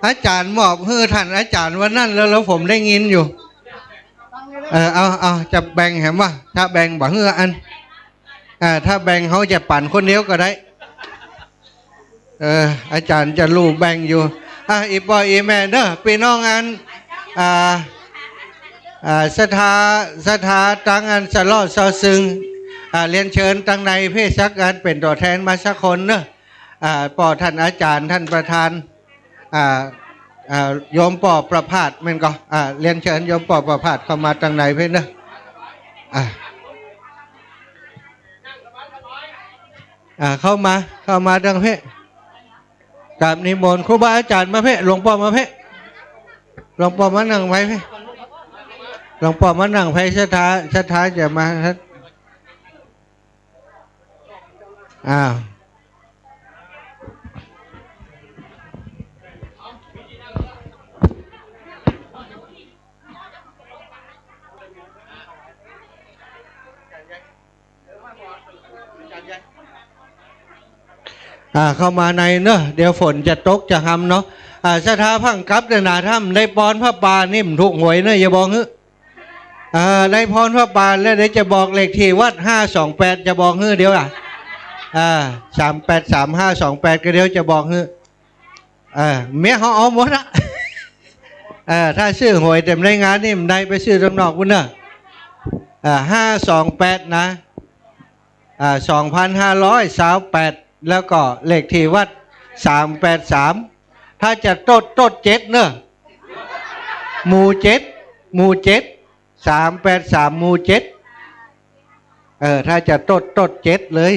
อาจารย์มอบให้ท่านอาจารย์วันนั้นแล้วผมได้ยินอยู่เอาจะแบ่งแหมว่าถ้าแบ่งบ่เฮืออันถ้าแบ่งเขาจะปั่นคนเดียวก็ได้อาจารย์จะรู้แบ่งอยู่อีปออีแม่เด้อพี่น้องอันสถาตั้งอันสลอดซอซึงเรียนเชิญตั้งในเพศสักการเป็นตัวแทนมาสักคนเนอะปอท่านอาจารย์ท่านประธานโยมปอประพาสมันก็เรียนเชิญโยมปอประพาสเข้ามาตั้งในเพศเนอะเข้ามาดังเพศกราบนิมนต์ครูบาอาจารย์มาเพศหลวงพ่อมาเพศหลวงพ่อมานั่งไว้เพศหลวงพ่อมานั่งไว้สถาจะมาเข้ามาในเนอะเดี๋ยวฝนจะตกจะหำเนาะสถาพังกับเดนาถ้ำได้ปอนพระปานิ่มถูกหวยเนอะอย่าบอกฮึได้พรพระปาแล้วเดี๋ยวจะบอกเลขที่วัด528จะบอกฮึเดี๋ยว 383528ก็เดี๋ยวจะบอกเฮ้เมียเขาเอาหมดอะถ้าชื่อหวยเต็มรายงานนี่มันได้ไปชื่อตำนอกคุณเนอะ528นะ2528แล้วก็เลขที่วัด383ถ้าจะตด7เนอะหมู่7 383หมู่7ถ้าจะตด7เลย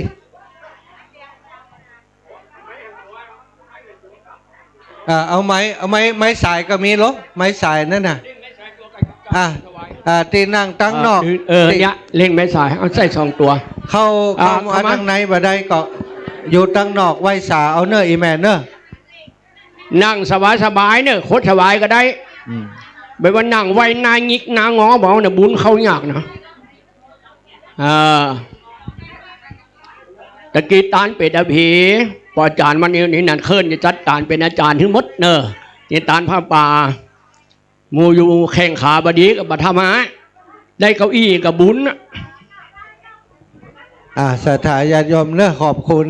เอาไม้สายก็มีหรอไม้สายนั่นน่ะตีนั่งตั้งนอกเนี่ยเล่งไม้สายเอาใส่2 ตัวเข้ามาทางในบ่ได้ก็อยู่ตั้งนอกไว้สาเอาเนอะอีแม่เนอะนั่งสบายเนอะโคตรสบายก็ได้ไม่ว่านั่งไว้นายงิกนางอบอกเนี่ยบุญเข้ายากนะตะกี้ตานเป็ดผีพออาจารย์มันนี่นั่นเคลื่อนจะจัดการเป็นอาจารย์ทั้งหมดเนอะนี่ตานผ้าป่ามูอยู่แข่งขาบดีกับบัธรรมะได้เก้าอี้กับบุญศรัทธาญาติโยมเนอะขอบคุณ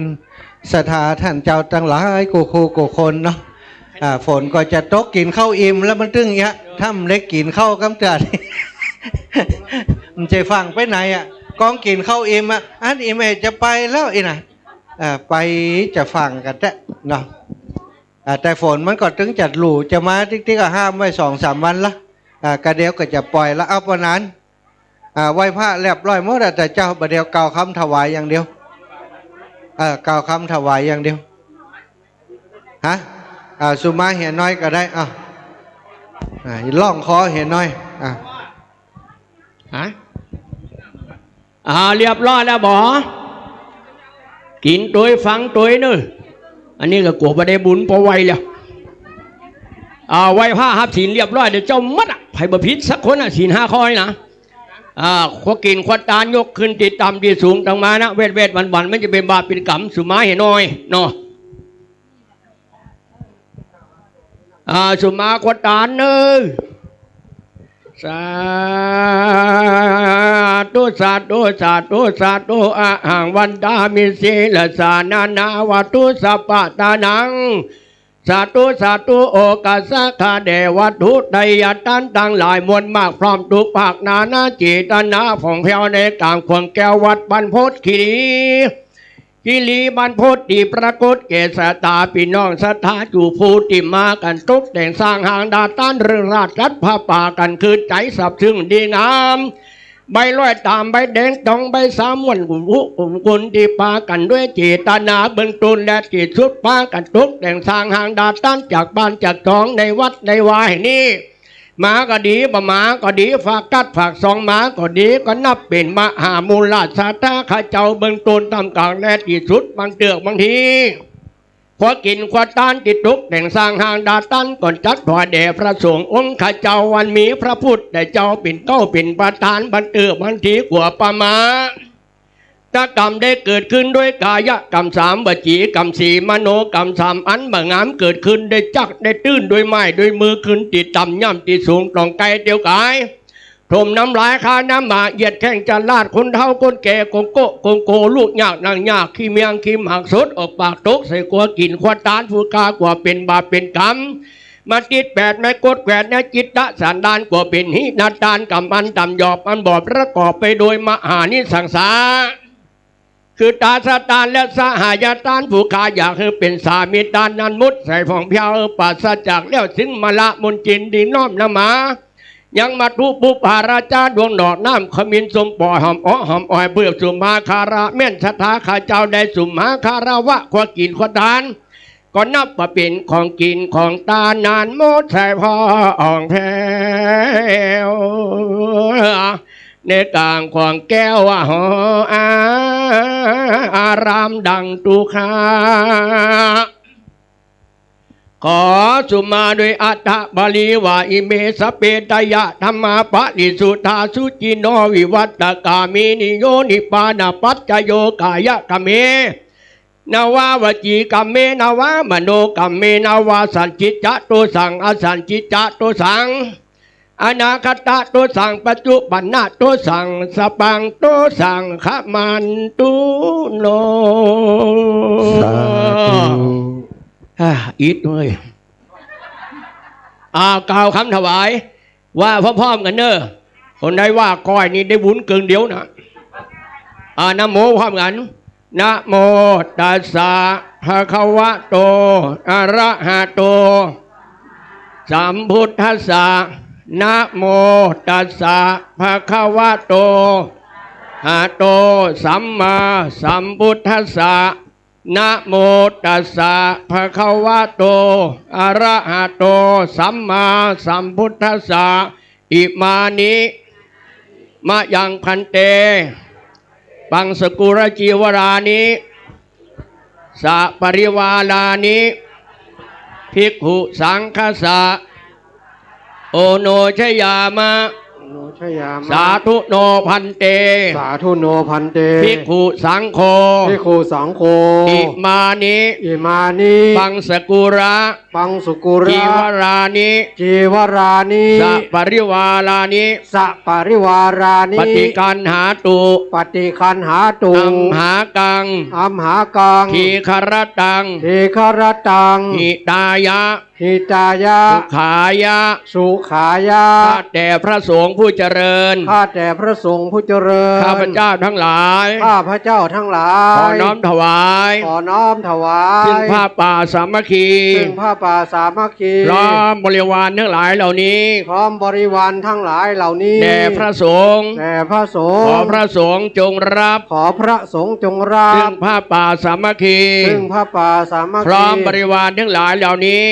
ศรัทธาท่านเจ้าตั้งหลายกูคนเนาะฝนก็จะตกกินข้าวอิ่มแล้วมันตึงเงี้ยถ้ามันได้กินข้าวกำจัดมันจะฟังไปไหนกองกินข้าวอิ่มอันอิ่มจะไปแล้วอีน่ะไปจะฟังกันแต่เนาะแต่ฝนมันก็ถึงจัดหลู่จะมาติ๊กก็ห้ามไว้2-3 วันละกระเดียวก็จะปล่อยแล้วเอาปนนั้นไหว้พระเรียบร้อยหมดแต่เจ้าประเดียวกล่าวคำถวายอย่างเดียวกล่าวคำถวายอย่างเดียวสุมาเห็นน้อยก็ได้ล่องคอเห็นน้อยเรียบร้อยแล้วบอกินตัวฟังตัวนึงอันนี้ก็กลัวประเดี๋ยวบุญพอไวแล้วไว้ผ้าหับศีลเรียบร้อยเดี๋ยวเจ้ามัดไผ่บพิษสักคนศีล5 ข้อนะขวกินขวดตานยกขึ้นติดต่ำติดสูงต่างมานะเวทวันไม่จะเป็นบาปเป็นกรรมสุมาเห็นน้อยเนาะสุมาขวดตานเนอสาธุอาหังวันดามิสีละสานาวัตุสัพพะตานังสาธุโอกาสคาเดวัตถุไดยตันตั้งหลายมวลมากพร้อมทุกภาคนานาจิตนาผ่องแผ้วในกลางควงแก้ววัดบรรพตคีรีบรรพตดีปรากฏเกศตาพี่น้องศรัทธาจูภูติมากันตุกแต่งสร้างหางดาต้านเรื่องราชรัดผ้าป่ากันคือใจสับซึ่งดีงามใบลอยตามใบแดงตองใบสามวันกุลที่ปากันด้วยเจตนาเบื้องต้นและจิตสุดปากันตุกแต่งสร้างหางดาต้านจากบ้านจากท้องในวัดในวายนี้หมาก็ดีบ่หมาก็ดีฝากกัดฝากสองหมาก็ดีก็นับเป็นมหามูลศาสตราข้าเจ้าเบื้องต้นทำกลางและที่สุดบางเตือกบางทีพอกินขวดตานติดตุกแต่งสร้างหางดาตันก่อนจัดถวายแด่พระสงฆ์องค์ข้าเจ้าวันมีพระพุทธแต่เจ้าเป็นเก้าเป็นประธานบรรเตือกบางทีกว่าประมาตกรรมได้เกิดขึ้นด้วยกายกรรม3วจีกรรม4มโนกรรม3อันบางงามเกิดขึ้นได้จักได้ตื้นด้วยไม้ด้วยมือขึ้นติดต่ำย่ำติดสูงตรองไกลเดียวกายทมน้ำลายคาน้ำมาเหยียดแข้งจันลาดคนเท่าคนแก่กงโกลูกยากนางยากขี้เมียงขี้หักสดออกปากตกใส่กัวกินขวดตานฟูกากว่าเป็นบาปเป็นกรรมมาติด8ไม่กดแขวนในจิตตะสันดานกว่าเป็นหินาตานกรรมอันต่ำหยอบอันบอบประกอบไปโดยมหานิสังสาคือตาสตานและสหายตานผู้ขาอยากคือเป็นสามีตานนันมุดใส่ผ่องเพียวปัสจากแล้วสิ้นมาละมนจินดีน้อมนมายังมาทุบุปาราชาดวงดอกน้ำขมินสมปล่อยหอมอ้อยเบื่อสุมาคาระแม่นชะทาข้าเจ้าได้สุมาคาราวะขวกินขวดานก็นับว่าเป็นของกินของตานานมดใส่พ่ออ่องแถวในกลางของแก้วหออารามดังตุคาขอสุมาโดยอัตถบาลีว่าอิเมสเปตยะธรรมาปะริสุทธาสุจิโนวิวัตตกามินิโยนิปานาปัจจโยกายกเมนาวาวจีกเมนาวามโนกเมนาวาสันจิจตุสังอสันจิจตุสัง อนาคตะตัวสั่งปัจจุบันนาตัวสั่งสปังตัวสั่งขมันตุโนอิดเลยกล่าวคำถวายว่าพร้อมๆกันเนอะคนใดว่าก้อยนี่ได้บุญเกินเดียวนะนะโมพร้อมกันนะโมตัสสะภะคะวะโตอะระหะโตสัมพุทธัสสะนะโมตัสสะภะคะวะโตอะโตสัมมาสัมพุทธัสสะนะโมตัสสะภะคะวะโตอะระหะโตสัมมาสัมพุทธัสสะอิมานิมะยังพันเตปังสกุรจีวรานิสะปริวาลานิภิกขุสังฆสะโอโนชยามะสาธุโนพันเตสาธุโนพันเตภิกขุสังโฆภิกขุสังโฆอิมานิปังสกุระจีวรานิสัปริวาลานิปฏิคันหาตุอัมหากังทีครตังหิตายะสุขายะข้าแต่พระสงฆ์ผู้เจริญข้าพเจ้าทั้งหลายขอน้อมถวายซึ่งผ้าป่าสามัคคีพร้อมบริวารทั้งหลายเหล่านี้แด่พระสงฆ์ขอพระสงฆ์จงรับซึ่งผ้าป่าสามัคคีพร้อมบริวารทั้งหลายเหล่านี้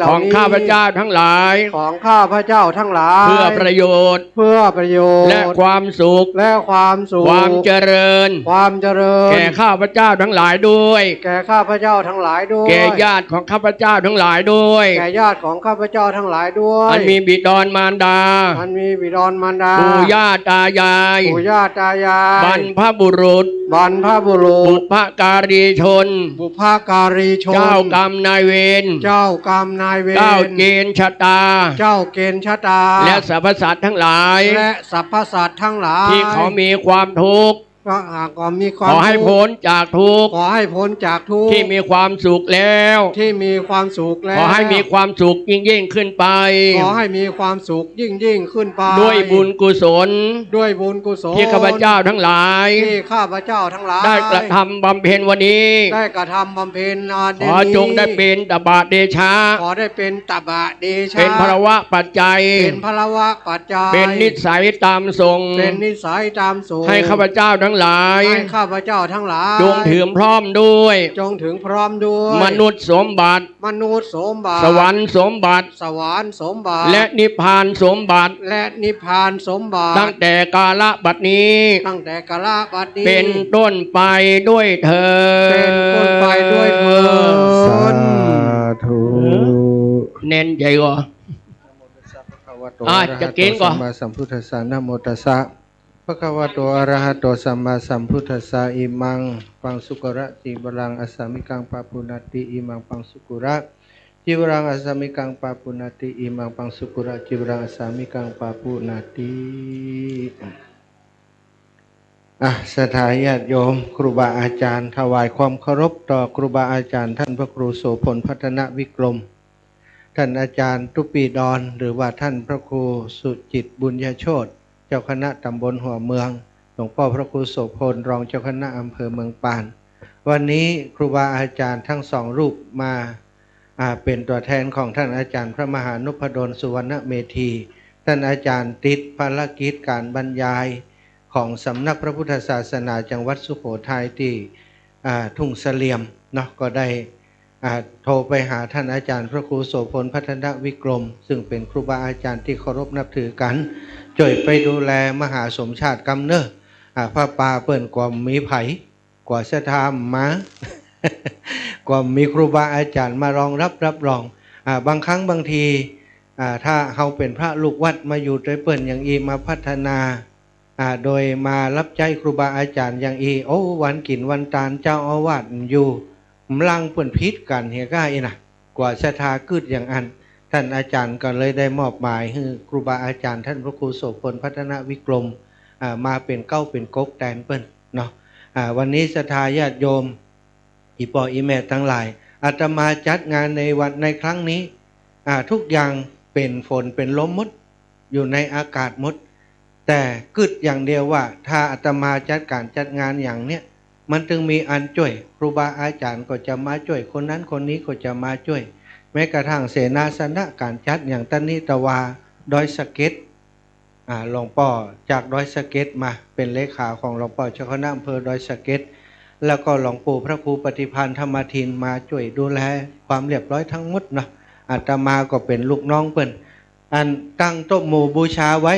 ของข้าพเจ้าทั้งหลายเพื่อประโยชน์และความสุขความเจริญแก่ข้าพเจ้าทั้งหลายด้วยแก่ญาติของข้าพเจ้าทั้งหลายด้วยอันมีบิดรมารดาปู่ย่าตายายบรรพบุรุษบุพการีชนเจ้ากรรมนายเวรเจ้าเกณฑ์ชะตาและสรรพสัตว์ทั้งหลายที่เขามีความทุกข์ขอให้พ้นจากทุกข์ที่มีความสุขแล้วขอให้มีความสุขยิ่งขึ้นไปด้วยบุญกุศลที่ข้าพเจ้าทั้งหลายได้กระทำบำเพ็ญวันนี้ขอจงได้เป็นตบะเดชะเป็นภาวะปัจจัยเป็นนิสัยตามทรงให้ข้าพเจ้าทั้งหลายจงถึงพร้อมด้วยมนุษย์สมบัติสวรรค์สมบัติและนิพพานสมบัติตั้งแต่กาลบัดนี้เป็นต้นไปด้วยเถิดสาธุ เน้นใหญ่กว่าจะกินก่อนสัมพุทธัสสะนะโมตัสสะภะคะวะโตอะระหะโตสัมมาสัมพุทธัสสะอิมังปังสุกระจิวรังอัสสมิกังปะปุณติอิมังปังสุกุระจิวรังอัสสมิกังปะปุณติอิมังปังสุกุระจิวรังอัสสมิกังปะปุณติศรัทธาญาติโยมครูบาอาจารย์ถวายความเคารพต่อครูบาอาจารย์ท่านพระครูโสพลพัฒนวิกรมท่านอาจารย์ตุปีดอนหรือว่าท่านพระครูสุจิตบุญญโชติเจ้าคณะตำบลหัวเมืองหลวงพ่อพระครูโสพลรองเจ้าคณะอำเภอเมืองปานวันนี้ครูบาอาจารย์ทั้งสองรูปมาเป็นตัวแทนของท่านอาจารย์พระมหานพดลสุวรรณเมธีท่านอาจารย์ติดภารกิจการบรรยายของสำนักพระพุทธศาสนาจังหวัดสุโขทัยที่ทุ่งเสลี่ยมเนาะก็ได้โทรไปหาท่านอาจารย์พระครูโสพลพัฒนวิกรมซึ่งเป็นครูบาอาจารย์ที่เคารพนับถือกันช่วยไปดูแลมหาสมชาติกำเนิดพระป่าเปิ่นกว่ามีไผ่กว่าสถามมา กว่ามีครูบาอาจารย์มารองรับรองบางครั้งบางทีถ้าเขาเป็นพระลูกวัดมาอยู่ด้วยเปิ่นอย่างอีมาพัฒนาโดยมารับใจครูบาอาจารย์อย่างอีโอ้วันกินวันตาลเจ้าอาวาสอยู่มลังเปิ่นพิษกันเฮียก้าอีนะกว่าสถาคืดอย่างอัน ท่านอาจารย์ก็เลยได้มอบหมายให้ครูบาอาจารย์ท่านพระครูโสพลพัฒนวิกรมมาเป็นเก้าเป็นก๊กแทนเปิ้นเนาะวันนี้ศรัทธาญาติโยมอีปออีแม่ทั้งหลายอาตมาจัดงานในวันในครั้งนี้ทุกอย่างเป็นฝนเป็นลมมดอยู่ในอากาศมดแต่กึดอย่างเดียวว่าถ้าอาตมาจัดการจัดงานอย่างเนี้ยมันจึงมีอันช่วยครูบาอาจารย์ก็จะมาช่วยคนนั้นคนนี้ก็จะมาช่วยแม้กระทั่งเสนาสนะการจัดอย่างตันนิตวาดอยสะเก็ดหลวงพ่อจากดอยสะเก็ดมาเป็นเลขาของหลวงพ่อเจ้าคณะอำเภอดอยสะเก็ดแล้วก็หลวงปู่พระครูปฏิพันธ์ธรรมทินมาช่วยดูแลความเรียบร้อยทั้งหมดเนาะอาตมาก็เป็นลูกน้องเปิ้นอันตั้งโต๊ะหมู่บูชาไว้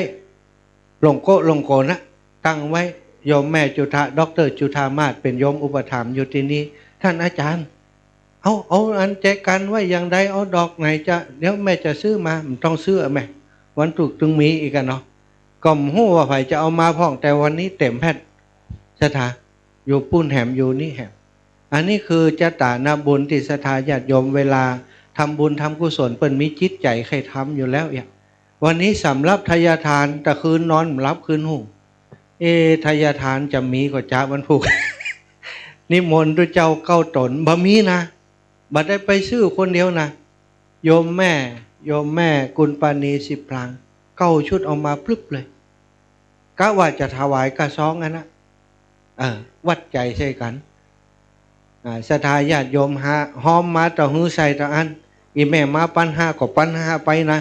หลวงโกนะตั้งไว้โยมแม่จุฑาดร.จุฑามาศเป็นโยมอุปถัมภ์อยู่ที่นี่ท่านอาจารย์เอาอันแจกันไว้อย่างใดเอาดอกไหนจะเดี๋ยวแม่จะซื้อมามันต้องซื้อแม่วันถูกตึงมีอีกกันเนาะก็มหู้ว่าไผจะเอามาพ่องแต่วันนี้เต็มแพทย์สถาอยู่ปุ้นแหมอยู่นี่แหมอันนี้คือจะตานาบุญที่ศรัทธาญาติโยมเวลาทำบุญทำกุศลเปิ้นมีจิตใจใครทำอยู่แล้วอย่างวันนี้สำรับทายทานตะคืนนอนรับคืนหูทายทานจะมีก็จ้าวันพุก นิมนต์ด้วยเจ้าเก้าตนบะมีนะบัดได้ไปซื้อคนเดียวนะโยมแม่กุลปานี10 พลังเก้าชุดเอามาพลึบเลยกะว่าจะถวายกระซองนะวัดใจใช่กันศรัทธาญาติโยมหอมมาต่อหื้อใส่ต่ออันอีแม่มาปันห้าก็ปันห้าไปนะ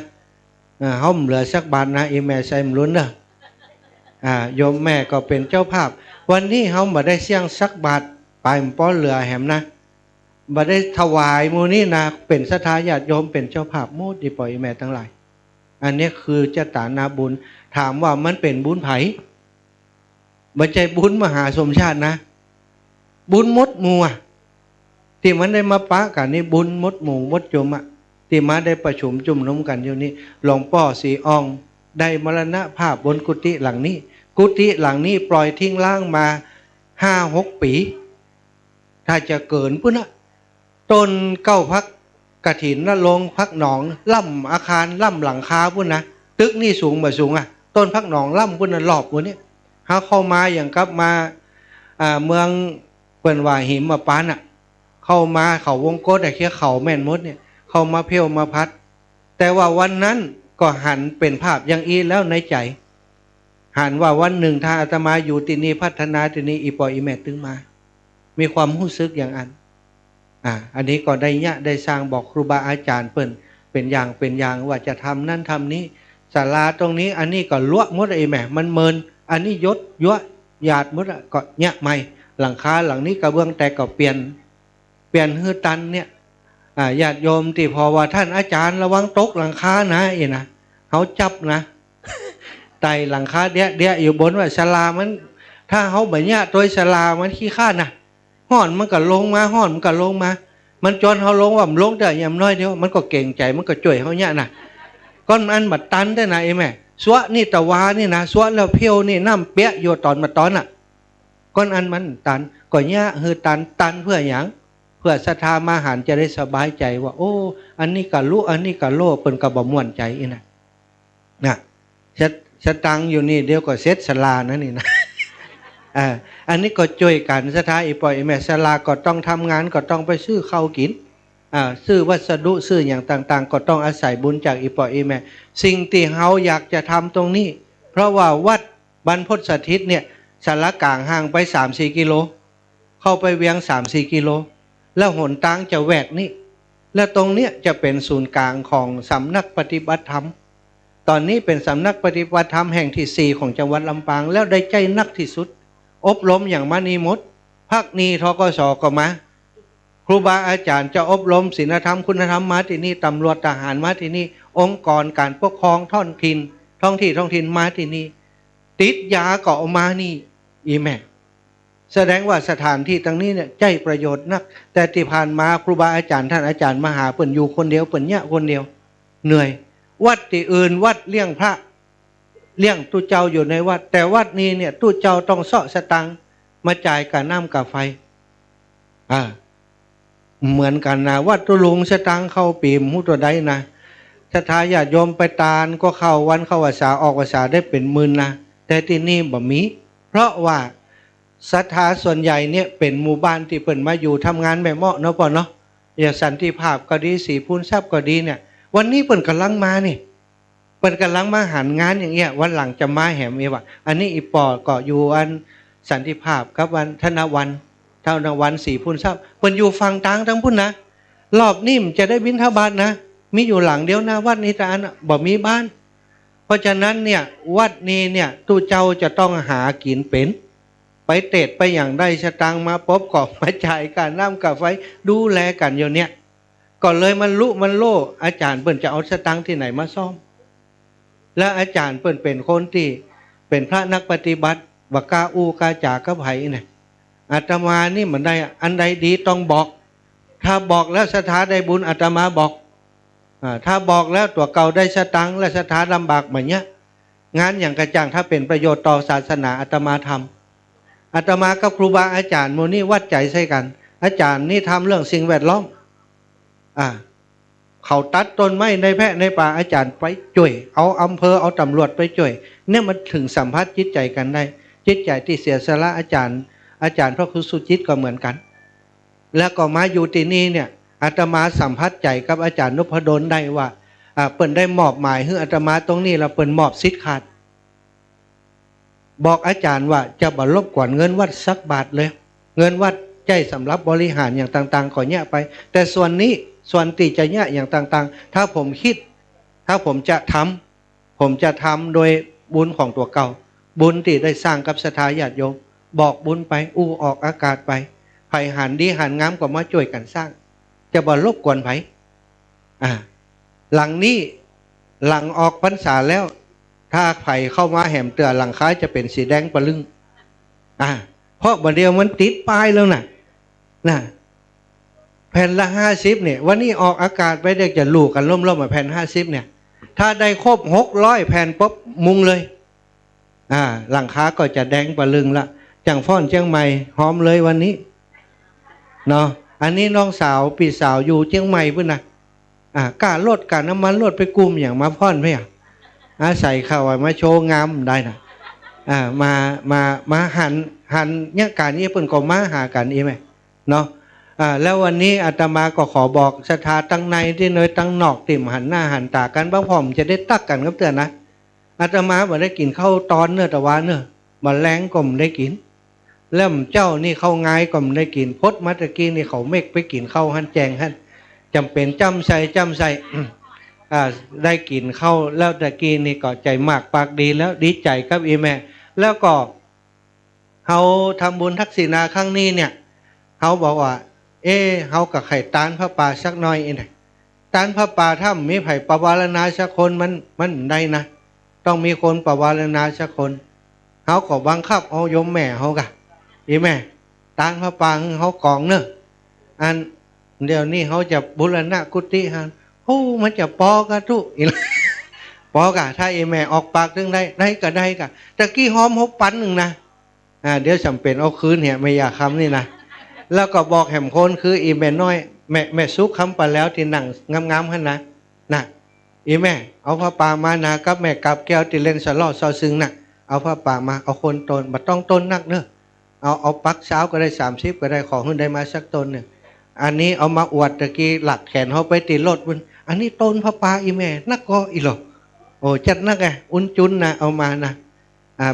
ห้อมเหลือสักบาทนะอีแม่ใส่มลุ้นเนอะโยมแม่ก็เป็นเจ้าภาพวันนี้เขาบ่ได้เสี่ยงสักบาทไปมป้อนเหลือแหมนะบ่ได้ถวายมูนี่นะเป็นศรัทธาญาติโยมเป็นเจ้าภาพโมดดีปล่อยแม่ทั้งหลายอันนี้คือเจตนาบุญถามว่ามันเป็นบุญไผ่บ่ใจบุญมหาสมชาตินะบุญมดมัวที่มันได้มาปะกันนี่บุญมดหมู่มดจุมที่มาได้ประชุมจุ่มนุมกันอยู่นี่หลวงพ่อสีอองได้มรณภาพบนกุฏิหลังนี้กุฏิหลังนี้ปล่อยทิ้งล่างมา5-6 ปีถ้าจะเกินพุ่นนะต้นเก้าพักกฐินละลงพักหนองล่ำอาคารล่ำหลังคาพุ่นนะตึกนี่สูงบ่สูงต้นพักหนองล่ำพุ่นนะรอบพุ่นนี้หาเข้ามาอย่างกับมาเมืองเปิ้นว่าหิมมาปานเข้ามาเขาวงกฏแค่เขาแม่นมดเนี่ยเข้ามาเพี้ยวมาพัดแต่ว่าวันนั้นก็หันเป็นภาพอย่างอีแล้วในใจหันว่าวันหนึ่งถ้าอาตมาอยู่ที่นี่พัฒนาที่นี่อีปออีแม่ตึงมามีความรู้สึกอย่างอันนี้ก็ได้สร้างบอกครูบาอาจารย์เปิ้นเป็นอย่างว่าจะทำนั่นทำนี้ศาลาตรงนี้อันนี้ก็ล้วมดไอ้แม่มันเมินอันนี้ยศยั่วหยาดมดก็เนี่ยใหม่หลังคาหลังนี้กระเบื้องแต่ก็เปลี่ยนฮือตันเนี่ยญาติโยมที่พอว่าท่านอาจารย์ระวังตกหลังคานะนะเขาจับนะไต่หลังคาเดียอยู่บนว่าศาลามันถ้าเขาแบบเนี้ยตัวศาลามันขี้ข้านะห่อนมันก็ลงมามันจนเขาลงว่ามันลงแต่ยำน้อยเดียวมันก็เก่งใจมันก็จ่วยเขาเนี่ยนะก้อนอันบัดตันได้นะไอ้แม่สวะนี่ตะวานี่นะสวะแล้วเพียวนี่น้ำเปียโยตอนมาตอนก้อนอันมันตันก็เนี่ยคือตันเพื่ออย่างเพื่อศรัทธามาหันจะได้สบายใจว่าโอ้อันนี้กะลุอันนี้กะโลเป็นกะบ่ม่วนใจนะสตังอยู่นี่เดี๋ยวก็เซ็ตศาลานะนี่นะอันนี้ก็ช่วยกันศรัทธาอีปอยแม่ศาลาก็ต้องทำงานก็ต้องไปซื้อข้าวกินซื้อวัสดุซื้ออย่างต่างๆก็ต้องอาศัยบุญจากอีปอยแม่สิ่งที่เฮาอยากจะทำตรงนี้เพราะว่าวัดบรรพตสถิตเนี่ยศาลากลางห่างไป 3-4 กิโลเข้าไปเวียง 3-4 กิโลแล้วหนทางจะแหวกนี่และตรงเนี้ยจะเป็นศูนย์กลางของสำนักปฏิบัติธรรมตอนนี้เป็นสำนักปฏิบัติธรรมแห่งที่4ของจังหวัดลำปางแล้วได้ใจนักที่สุดอบรมอย่างมานีมดภาคนี้ทกสก็มาครูบาอาจารย์จะอบรมศีลธรรมคุณธรรมมาที่นี่ตำรวจทหารมาที่นี่องค์กรการปกครองท้องถิ่นมาที่นี่ติดยาก็เอามานี่อีแม่แสดงว่าสถานที่ตรงนี้เนี่ยใจประโยชน์นักแต่ที่ผ่านมาครูบาอาจารย์ท่านอาจารย์มหาเปิ่นอยู่คนเดียวเปิ่นเนี่ยคนเดียวเหนื่อยวัดที่อื่นวัดเลี้ยงพระเลี้ยงตู้เจ้าอยู่ในวัดแต่วัดนี้เนี่ยตู้เจ้าต้องเสาะสตังมาจ่ายกับน้ำกับไฟเหมือนกันนะวัดตุลุงสตังเข้าปีมหูตัวใดนะ ศรัทธาญาติโยมไปตาลก็เข้าวันเข้าพรรษาออกพรรษาได้เป็นหมื่นนะแต่ที่นี่บ่มีเพราะว่าศรัทธาส่วนใหญ่เนี่ยเป็นหมู่บ้านที่เปิ่นมาอยู่ทำงานแบบเหมาะเนาะป่ะเนาะอย่างสันติภาพก็ดีสีพูนทรัพย์ก็ดีเนี่ยวันนี้เปิ่นกำลังมานี่เปิ่นกำลังมาหันงานอย่างเงี้ยวันหลังจะมาแหมเอว่าอันนี้อีปอก็อยู่อันสันติภาพกับวันธนวันเท่าวันสีพูนทรัพย์เปิ่นอยู่ฝั่งต่างทั้งพุ่นนะรอบนี้มันจะได้บิณฑบาตนะมีอยู่หลังเดียวนะวัดนี้แต่อันบ่มีบ้านเพราะฉะนั้นเนี่ยวัดนี้เนี่ยตู้เจ้าจะต้องหากินเป็นไปเตะไปอย่างได้สตังมาปบกอบมาจ่ายการน้ำกับไฟดูแลกันอยู่เนี่ยก่อนเลยมันลุมันโลอาจารย์เปิ่นจะเอาสตังที่ไหนมาซ่อมและอาจารย์เปิ่นเป็นคนที่เป็นพระนักปฏิบัติว่ากาอูกาจากัไผเนี่ยอาตมานี่เหมือนได้อันใดดีต้องบอกถ้าบอกแล้วศรัทธาได้บุญอาตมาบอกถ้าบอกแล้วตัวเก่าได้สตังและศรัทธาลำบากเหมือนเนี้ยงานอย่างกระจ่างถ้าเป็นประโยชน์ต่อศาสนาอาตมาทำอาตมากับครูบาอาจารย์โมนี่วัดใจใส่กันอาจารย์นี่ทำเรื่องสิ่งแวดล้อมเขาตัดต้นไม้ในแพะในป่าอาจารย์ไปช่วยเอาอำเภอเอาตำรวจไปช่วยเนี่ยมันถึงสัมผัสจิตใจกันได้จิตใจที่เสียสละอาจารย์พระครูสุจิตก็เหมือนกันแล้วก็มาอยู่ที่นี่เนี่ยอาตมาสัมผัสใจกับอาจารย์นพดลได้ว่าเปิ่นได้มอบหมายให้อาตมาตรงนี้เราเปิ่นมอบสิทธิ์ขาดบอกอาจารย์ว่าจะบ่รบกวนเงินวัดสักบาทเลยเงินวัดใจสำหรับบริหารอย่างต่างๆขอแยกไปแต่ส่วนนี้ส่วนตีจะแยกอย่างต่างๆถ้าผมคิดถ้าผมจะทำโดยบุญของตัวเก่าบุญที่ได้สร้างกับศรัทธาญาติโยมบอกบุญไปออกอากาศไปไผ่หันดีหันงามก็มาช่วยกันสร้างจะบ่รบกวนไผหลังนี้หลังออกพรรษาแล้วถ้าไผ่เข้ามาแหมเตือหลังคาจะเป็นสีแดงปะลึงเพราะบัดเดียวมันติดป้ายแล้วนะแผ่นละ50เนี่ยวันนี้ออกอากาศไปเด็กจะลูกกันล่มๆมาแผ่น50เนี่ยถ้าได้ครบ600แผ่นปุ๊บมุงเลยหลังคาก็จะแดงปะลึงละจังฟ้อนเชียงใหม่หอมเลยวันนี้เนาะอันนี้น้องสาวพี่สาวอยู่เชียงใหม่เพื่อนนะกล้าลดการน้ำมันลดไปกลุ่มอย่างมาพ่อนไหมใส่เข้าไว้มาโชว์งามได้นะมาหันเนี่ยการนี้เพิ่นก็มาหากันอีไหมเนาะแล้ววันนี้อาตมาก็ขอบอกศรัทธาตั้งในที่เนยตั้งนอกติ่มหันหน้าหันตากันบ้างผมจะได้ตักกันครับเตือนนะอาตมาบ่ได้กินข้าวตอนเนื้อตะวันเนื้อมาแรงก็ไม่ได้กินแล้วเจ้านี่เข้าง่ายก็ไม่ได้กินพดมัตะกี้นี่เขาเมกไปกินข้าวหันแจงหันจำเป็นจำใส่ได้กินข้าวแล้วตะกี้นี่ก็ใจมากปากดีแล้วดีใจครับอีแม่แล้วก็เขาทำบุญทักษิณาครั้งนี้เนี่ยเขาบอกว่าเขากับไข่ตานพระป่าสักหน่อยนี่ตานพระป่าถ้ามีไผ่ปวารณาสักคนมันได้นะต้องมีคนปวารณาสักคนเขาก็บังคับเอายมแม่เขากะอีแม่ตานพระป่าเขากองเนอะอันเดี๋ยวนี้เขาจะบุรณะกุฏิฮันมันจะปอกระทุอีปอกะถ้าอีแม่ออกปากถึงได้ก็ได้กะตะกี้หอม6 ปันหนึ่งนะเดี๋ยวจำเป็นเอาคืนเนี่ยไม่อยากคำนี่นะแล้วก็บอกแหมคนคืออีแม่น้อยแม่ซุกคำไปแล้วที่นั่งงามๆหั่นนะอีแม่เอาผ้าป่ามานะกับแม่กับแก้วที่เล่นสลอซอซึงนะเอาผ้าป่ามาเอาคนตนบัดต้องต้นนักเนอะเอาปักเช้าก็ได้30ก็ได้ของขึ้นได้มาสักต้นหนึ่งอันนี้เอามาอวดตะกี้หลักแขนเขาไปตีรถบุญอันนี้ต้นผ้าป่าอีแม่นักก็อีหรอโอ้จัดนักไงอุ่นจุนนะเอามานะ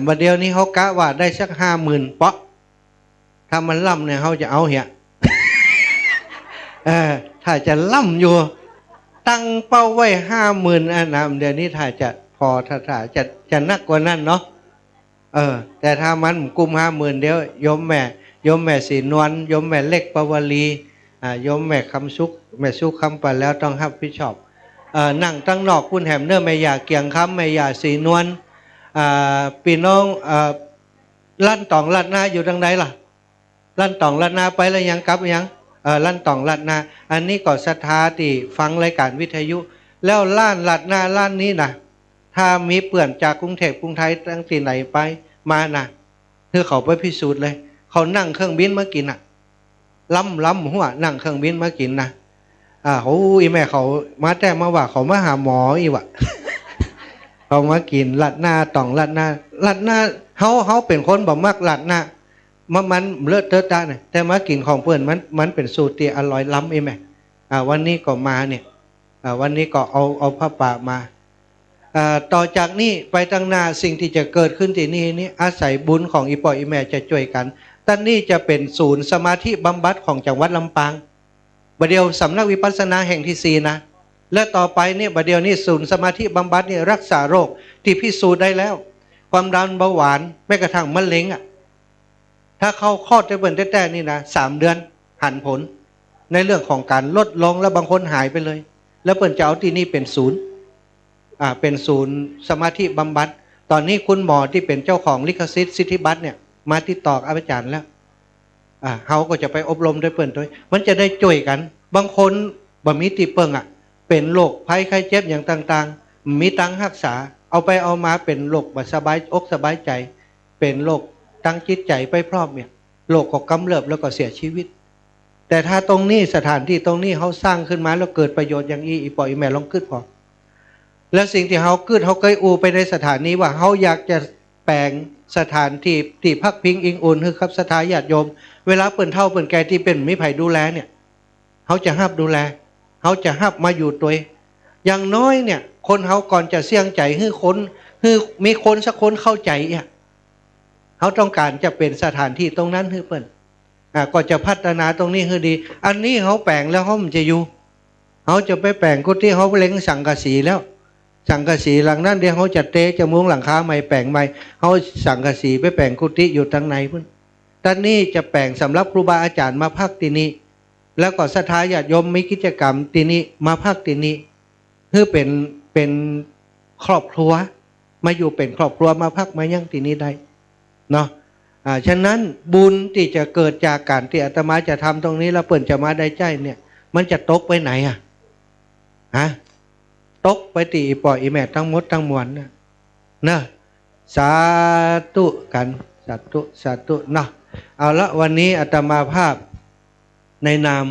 บัดเดียวนี้เขากะว่าได้สัก50,000 เปาะถ้ามันล่ำเนี่ยเขาจะเอาเหี้ยถ้าจะล่ำอยู่ตั้งเป้าไว้50,000นะเดี๋ยวนี้ถ้าจะพอถ้าจะนักกว่านั้นเนาะแต่ถ้ามันกุม50,000เดี๋ยวโยมแม่สีนวลโยมแม่เล็กปวลีโยมแม่คำสุกแม่สุกคำไปแล้วต้องรับผิดชอบนั่งตั้งนอกคุณแหมเนื้อแม่ยาเกียงคำแม่ยาสีนวลพี่น้องลั่นตองลั่นหน้าอยู่ทางไหนล่ะลั่นตองลั่นหน้าไปแล้วยังกลับยังลั่นตองลั่นหน้าอันนี้ก็ศรัทธาที่ฟังรายการวิทยุแล้วล้านลั่นหน้าล้านนี้นะถ้ามีเปื่อนจากกรุงเทพกรุงไทยตั้งที่ไหนไปมานะคือเขาไปพิสูจน์เลยเขานั่งเครื่องบินมากินล้ำหัวนั่งเครื่องบินมากินนะ เขาอีแม่เขามาแจ้งมาว่าเขามาหาหมออีวะ เขามากินลัดหน้าต่องลัดหน้าเขาเป็นคนบ่มักลัดหน้ามันเลิศเตอะตาเนี่ยแต่มากินของเพื่อนมันเป็นสูตรที่อร่อยล้ำอีแม่วันนี้ก็มาเนี่ยวันนี้ก็เอาผ้าป่ามาต่อจากนี้ไปตั้งหน้าสิ่งที่จะเกิดขึ้นที่นี่อาศัยบุญของอีปออีแม่จะช่วยกันตั้งนี้จะเป็นศูนย์สมาธิบำบัดของจังหวัดลำปางบัดเดียวสำนักวิปัสสนาแห่งที่4นะและต่อไปเนี่ยบัดเดียวนี่ศูนย์สมาธิบำบัดเนี่ยรักษาโรคที่พิสูจน์ได้แล้วความดันเบาหวานแม้กระทั่งมะเร็งถ้าเข้าคลอดได้เบิ่นแต่นี่นะ3 เดือนหันผลในเรื่องของการลดลงแล้วบางคนหายไปเลยแล้วเปิ่นจะเอาที่นี่เป็นศูนย์เป็นศูนย์สมาธิบำบัดตอนนี้คุณหมอที่เป็นเจ้าของลิขสิทธิ์สิทธิบัตรเนี่ยมาติดต่ออาจารย์แล้วเขาก็จะไปอบรมด้วยเปิ่นด้วยมันจะได้ช่วยกันบางคนบ่มีติเปิงเป็นโรคภัยไข้เจ็บอย่างต่างๆมีตังรักษาเอาไปเอามาเป็นโรคบ่สบายอกสบายใจเป็นโรคตั้งจิตใจไปพร้อมเนี่ยโรคก็กำเริบแล้วก็เสียชีวิตแต่ถ้าตรงนี้สถานที่ตรงนี้เขาสร้างขึ้นมาแล้วเกิดประโยชน์อย่างอีปอยแม่ลองคิดพอแล้วสิ่งที่เขาคิดเขาเคยอูไปในสถานนี้ว่าเขาอยากจะแปลงสถานที่พักพิงอิงอุ่นคือครับสถานญาติโยมเวลาเปิ่นเท่าเปิ่นแก่ที่เป็นมิไผ่ดูแลเนี่ยเขาจะห้ามดูแลเขาจะห้ามมาอยู่ตัวอย่างน้อยเนี่ยคนเขาก่อนจะเสี่ยงใจให้คนคือมีคนสักคนเข้าใจเขาต้องการจะเป็นสถานที่ตรงนั้นให้เปิ่นก็จะพัฒนาตรงนี้ให้ดีอันนี้เขาแปลงแล้วเขามันจะอยู่เขาจะไปแปลงกุฏิเขาเล็งสังกะสีแล้วสังกะสีหลังนั้นเดี๋ยวเขาจะเตะจะมุ้งหลังคาใหม่แปลงใหม่เขาสังกะสีไปแปลงกุฏิอยู่ทางในพุ่นตอนนี้จะแปลงสำหรับครูบาอาจารย์มาพักที่นี่แล้วก็ศรัทธาญาติโยมมีกิจกรรมที่นี่มาพักที่นี่เพื่อเป็นครอบครัวมาอยู่เป็นครอบครัวมาพักมายั่งที่นี่ได้เนาะฉะนั้นบุญที่จะเกิดจากการที่อาตมาจะทำตรงนี้แล้วเปิ่นจะมาได้ใจเนี่ยมันจะตกไปไหนตกไปตีปล่อยอีแม่ทั้งหมดทั้งมวลนะสาธุกันสาธุเนาะเอาละวันนี้อาตมาภาพในนาม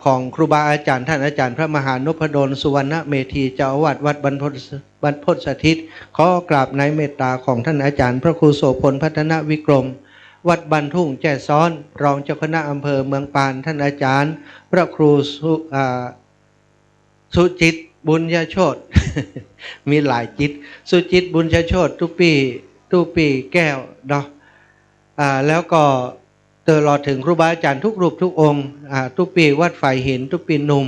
ของครูบาอาจารย์ท่านอาจารย์พระมหานพดลสุวรรณเมธีเจ้าอาวาสวัดบรรพตสถิตขอกราบในเมตตาของท่านอาจารย์พระครูโสพลพัฒนวิกรมวัดบันทุ่งแจ้ซ้อนรองเจ้าคณะอำเภอเมืองปานท่านอาจารย์พระครูสุจิตบุญญาโชติ มีหลายจิตสุจิตบุญญาโชติตุปีแก้วเนาะแล้วก็ตลอดถึงครูบาอาจารย์ทุกรูปทุกองค์ตุปีวัดฝ่ายหินตุปีหนุ่ม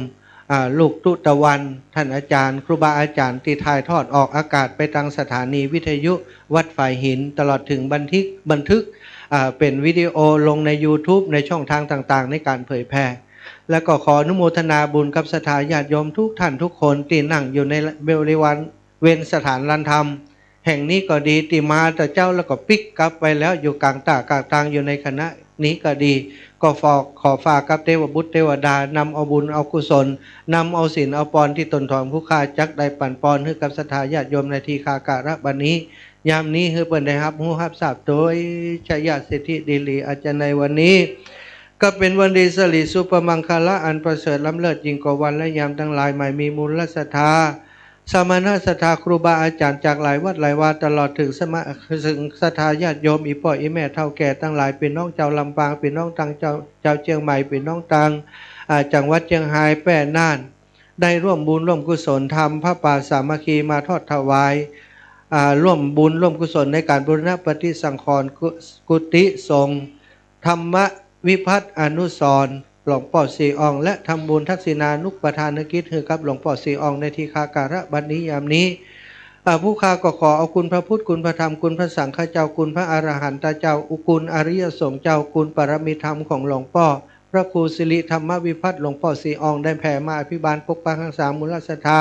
ลูกตุตะวันท่านอาจารย์ครูบาอาจารย์ที่ถ่ายทอดออกอากาศไปทางสถานีวิทยุวัดฝ่ายหินตลอดถึงบันทึกเป็นวิดีโอลงใน YouTube ในช่องทางต่างๆในการเผยแพร่และก็ขออนุโมทนาบุญกับศรัทธาญาติโยมทุกท่านทุกคนที่นั่งอยู่ในบริเวณสถานลานธรรมแห่งนี้ก็ดีที่มาแต่เจ้าแล้วก็ปิกกลับไปแล้วอยู่กลางทางอยู่ในคณะนี้ก็ดีก็ขอฝากกับเทวบุตรเทวดานำเอาบุญเอากุศลนำเอาศีลเอาปอนที่ตนทองผู้ค่าจักได้ปั่นปอนให้กับศรัทธาญาติโยมในทีคาการะบัดนี้ยามนี้คือเปิ่นได้รับหูรับทราบโดยชยสิทธิดีลีอาจารย์ในวันนี้ก็เป็นวันดีสลิสุปมังคละอันประเสริฐล้ำเลิศยิ่งกว่าวันและยามทั้งหลายหมายมีมูลศรัทธาสมณศรัทธาครูบาอาจารย์จากหลายวัดหลายวาตลอดถึงศรัทธาญาติโยมอีพ่ออีแม่เฒ่าแก่ทั้งหลายเป็นน้องเจ้าลำปางเป็นน้องตังเจ้าเชียงใหม่เป็นน้องตังจังหวัดเชียงรายแป้น่านได้ร่วมบุญร่วมกุศลทำพระป่าสามัคคีมาทอดถวายร่วมบุญร่วมกุศลในการบูรณะปฏิสังขรณ์กุฏิสงฆ์ธรรมวิพัฒน์อนุสรณ์หลวงพ่อสีอองและทำบุญทักษิณานุปทานกิจให้กับหลวงพ่อสีอองในทีฆาการะบัดนี้ยามนี้ผู้ข้าก็ขอเอาคุณพระพุทธคุณพระธรรมคุณพระสังฆเจ้าคุณพระอรหันตเจ้าอุคุณอริยสงฆ์เจ้าคุณปรมิธรรมของหลวงพ่อพระครูสิริธรรมวิพัฒน์หลวงพ่อสีอองได้แผ่มาอภิบาลปกปักรักษามูลศรัทธา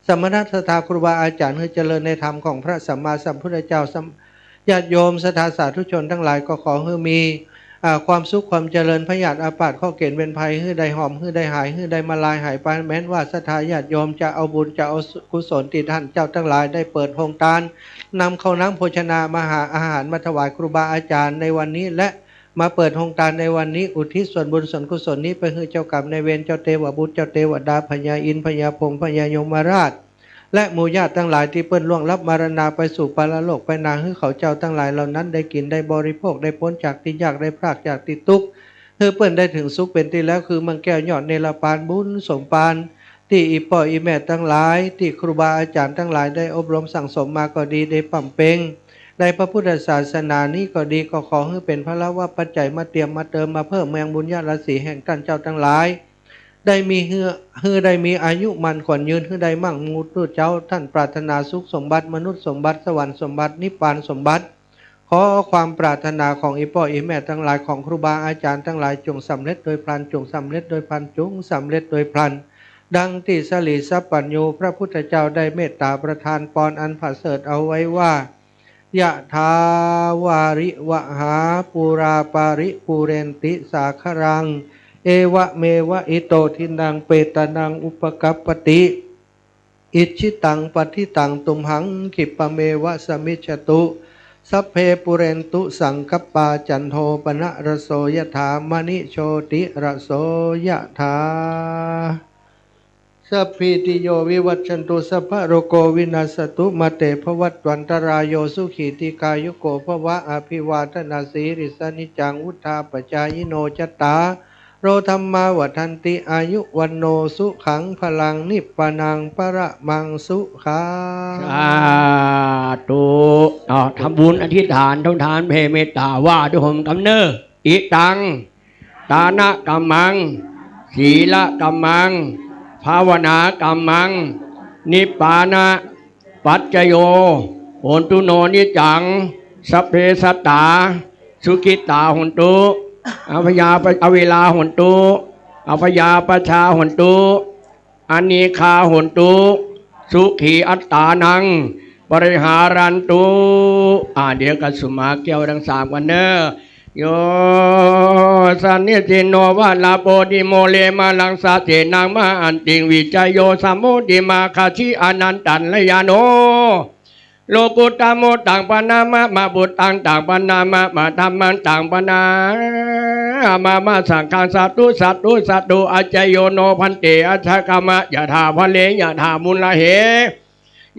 สมณศรัทธาครูบาอาจารย์ให้เจริญในธรรมของพระสัมมาสัมพุทธเจ้าญาติโยมศรัทธาสาธุชนทั้งหลายก็ขอให้มีความสุขความเจริญพยาธิอาพาธข้อเกณฑ์เป็นภัยให้ได้หอมให้ได้หายให้ได้มาลายหายไปแม้นว่าศรัทธาญาติโยมจะเอาบุญจะเอากุศลที่ท่านเจ้าทั้งหลายได้เปิดโรงทานนำข้าวน้ำโภชนามาหาอาหารมาถวายครูบาอาจารย์ในวันนี้และ มาเปิดโครงการในวันนี้อุทิศส่วนบุญส่วนกุศลนี้ไปให้เจ้ากรรมนายเวรเจ้าเทวบุตรเจ้าเทวดาพญาอินทร์พญาพรหมพญายมราชและหมู่ญาติทั้งหลายที่เปิ้นล่วงลับมรณาไปสู่ปรโลกไปนางให้เขาเจ้าทั้งหลายเหล่านั้นได้กินได้บริโภคได้พ้นจากที่ยากได้พรากจากที่ทุกข์เพื่อเปิ้นได้ถึงสุขเป็นที่แล้วคือมังแก้วยอดเนรปานบุญสมปานที่อีพ่ออีแม่ทั้งหลายที่ครูบาอาจารย์ทั้งหลายได้อบรมสั่งสมมาก็ดีได้ปั่มเปงในพระพุทธศาสนานี้ก็ดีก็ขอให้เป็นพระละว่าปัจจัยมาเตรียมมาเติมมาเพิ่มแมงบุญญาราศีแห่งท่านเจ้าทั้งหลายได้มีได้มีอายุมันขวัญยืนได้มั่งมูตุเจ้าท่านปรารถนาสุขสมบัติมนุษย์สมบัติสวรรค์สมบัตินิพพานสมบัติขอความปรารถนาของอีพ่ออีแม่ทั้งหลายของครูบาอาจารย์ทั้งหลายจงสำเร็จโดยพลันจงสำเร็จโดยพลันจงสำเร็จโดยพลันดังที่สลีสัพปัญโยพระพุทธเจ้าได้เมตตาประทานพรอันประเสริฐเอาไว้ว่ายะทาวาริวหาปูราปาริปูเรนติสาครังเอวะเมวะอิโตทินังเปตานังอุปกัปปติอิชิตังปฏิตังตุมหังขิปะเมวะสมิจฉตุสัพเพปุเรนตุสังคปาจันโทปนะระโสยถามณิโชติระโสยถาสัพพิติโยวิวัชชันตุสัพพะโรโกวินาสตุมาเตภวัตวันตรายโยสุขีติกายุโกภวะอภิวาทนาสีริสนิจังวุธาปจายโนจตาโรธรรมาวัฏันติอายุวันโนสุขังพลังนิพพานังปรมังสุขัง สาธุทำบุญอธิษฐานทำทานเพเมตตาว่าด้วยหมกำเนิดอิตังตานะกัมมังศีละกัมมังภาวนากรรมังนิปปานะปัจจโยโหนตุโนนิจังสัพเพสัตตาสุกิตาหนตุอภยาอเวลาหนตุอภยาปชาหนตุอานิคาหนตุสุขีอัตตานังบริหารันตุเดี๋ยวกันสุมาเกี่ยวดังสามกันเนอโยสันนิสิโนวะลาโปดิโมเลมาลังสาเสนังมาอันติงวิจัยโยสัมโมดิมาคาชิอนันตันลยาโนโลกุตโมต่างปนามะมาบุตต่างปนามะมาธรรมันต่างปนามาสังฆาสัตตุอาจโยโนพันเตอัชกามะยะถาภเลยะถามุลเห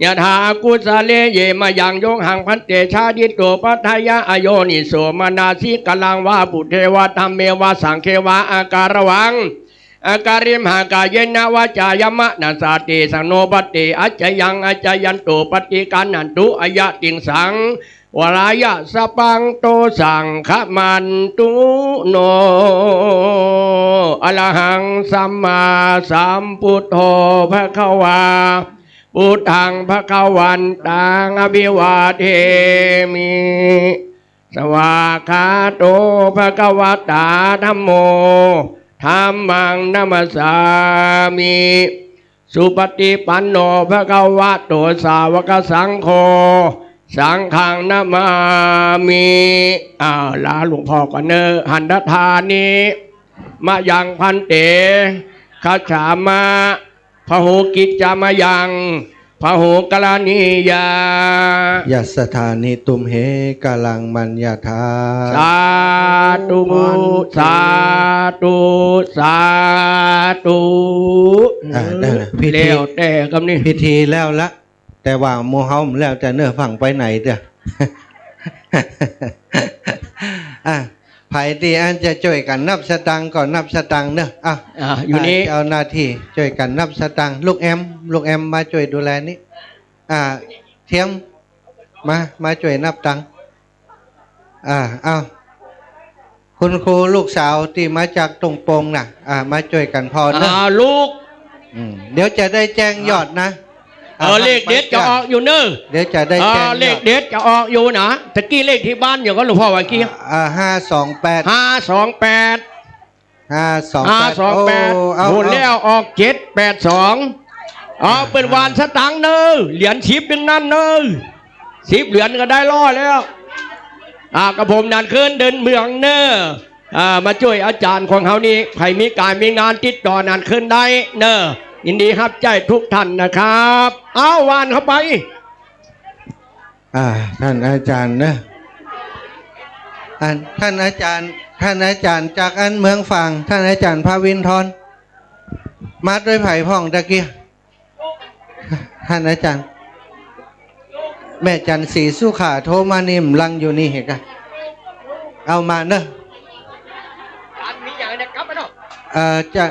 ยะถากุสเลเยมายังยงหังพันเตชาดิโตปัทยาอโยนิโสมนาสิกลังวาปุเทวะธรรมเมวะสังเควะอาการวังอาการิมหากายนวาจายมะนัสสติสังโนปติอัจจยังอัจจยันโตปฏิการนันตุอายะติงสังวรายะสปังโตสังขมันตุโนอรหังสัมมาสัมพุทโธภควาพุทธังภวันตังอภิวาเทมิสวากขาโตภควตาธัมโมธัมมังนัมสสามิสุปฏิปันโนภควโตสาวกสังโฆสังฆังนามามิลาหลวงพ่อก่อนเนอหันดทานิมะยังพันเตคัจฉามาพหุกิจจามยังพหุกลานิยายัสสถานิตุมเหกาลังมัญญาธาสาธุสาธุสาธุพิธีแล้วแต่กำนี้พิธีแล้วละแต่ว่าโมเฮาแล้วจะเนื้อฝั่งไปไหนเด้อไผ่ที่อันจะช่วยกันนับสตังก่อนนับสตังเนอะอยู่นี้เอาหน้าที่ช่วยกันนับสตังลูกแอมมาช่วยดูแลนี้เทียมมาช่วยนับตังเอาคุณครูลูกสาวที่มาจากตรงปงน่ะมาช่วยกันพอเนอะลูกเดี๋ยวจะได้แจ้งยอดนะเลขเด็ดจะออกอยู่เนอะเดี๋ยวจะได้แจ้งเลขเด็ดจะออกอยู่นะตะกี้เลขที่บ้านอย่างก็หลวงพ่อว่ากี้528หมดแล้วออก782เป็นวานสตังค์เนอะเหรียญชิปเป็นนั่นเนอะ10เหรียญก็ได้ล่อแล้วกระผมนันขึ้นเดินเมืองเนอะมาช่วยอาจารย์ของเขานี่ใครมีการมีงานติดต่อนันขึ้นได้เนอะยินดีครับใจทุกท่านนะครับเอาวานเข้าไปท่านอาจารย์นะท่านอาจารย์ ท่านอาจารย์จากอันเมืองฝางท่านอาจารย์ภาวินทรมัดด้วยไผ่พ่องตะเกียท่านอาจารย์แม่จันศรีสุขาโทรมานิ่มลังอยู่นี่เหรอกันเอามาเนอะจะ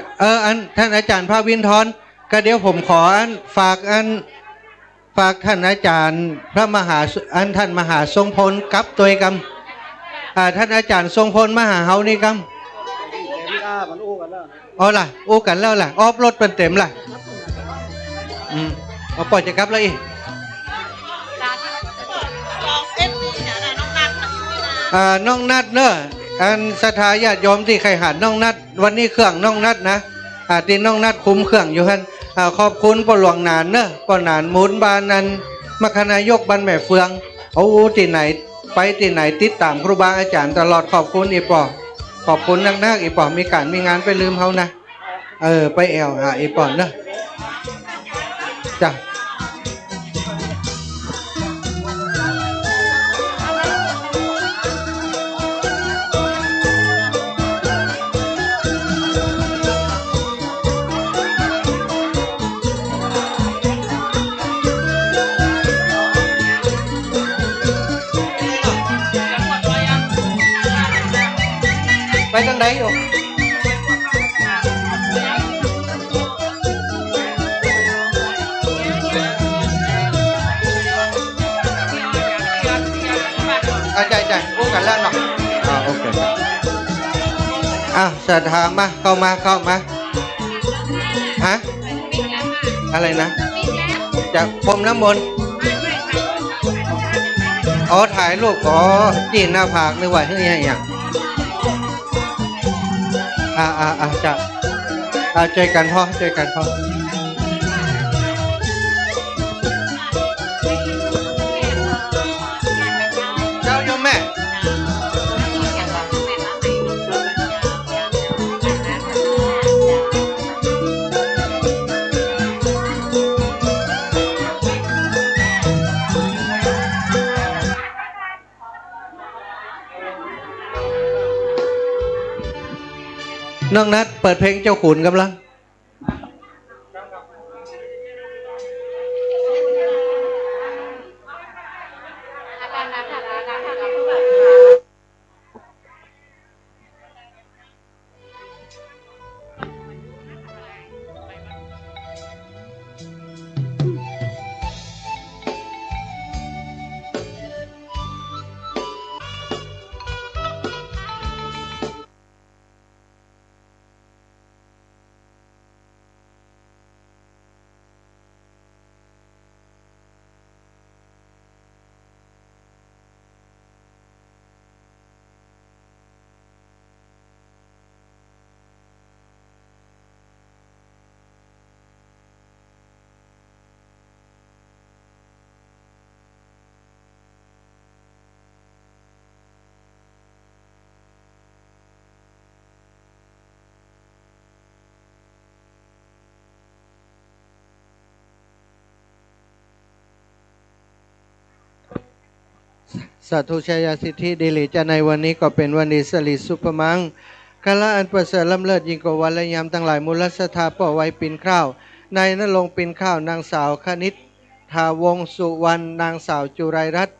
อันท่านอาจารย์ภาวินทรก็เดี๋ยวผมขออันฝากท่านอาจารย์พระมหาท่านมหาทรงพลกับตัวกรรมท่านอาจารย์ทรงพลมหาเฮานี่กรรมอ๋อล่ะอู้กันแล้วล่ะออฟรถเป็นเต็มล่ะเอาปล่อยจะกลับแล้วอีกน้องนัดเนอะอันสถาญาติโยมที่ใครหาดน้องนัดวันนี้เครื่องน้องนัดนะที่น้องนัดคุ้มเครื่องอยู่ฮันขอบคุณปหลวงนานเนอะปหนานหมุนบานนั้นมคณายกบันแม่เฟืองเอาที่ไหนไปที่ไหนติดตามครูบาอาจารย์ตลอดขอบคุณอีปอขอบคุณนักๆอีปอมีการมีงานไปลืมเขานะไปแอลอีปอเนอะจ้ะไปทางไหนอยู่ใจพูดกันแล้วเนาะโอเคศรัทธามาเข้ามาฮะอะไรนะจากพรมน้ำมนต์ถ่ายรูปจีนหน้าผากนึกว่าเฮ้ยอย่างจะช่วยกันพ่อช่วยกันพ่อเจ้าโยมแม่น้องนัดเปิดเพลงเจ้าขุนกำลังสาธุชัยสิทธิเดลิจะในวันนี้ก็เป็นวันดีสลิสุปมังกาละอันประเสริฐล้ำเลิศยิ่งกว่าวันและยามทั้งหลายมูลสถาป่อไว้ปินข้าวในนรงปินข้าวนางสาวคณิษฐาวงสุวรรณนางสาวจุไรรัตน์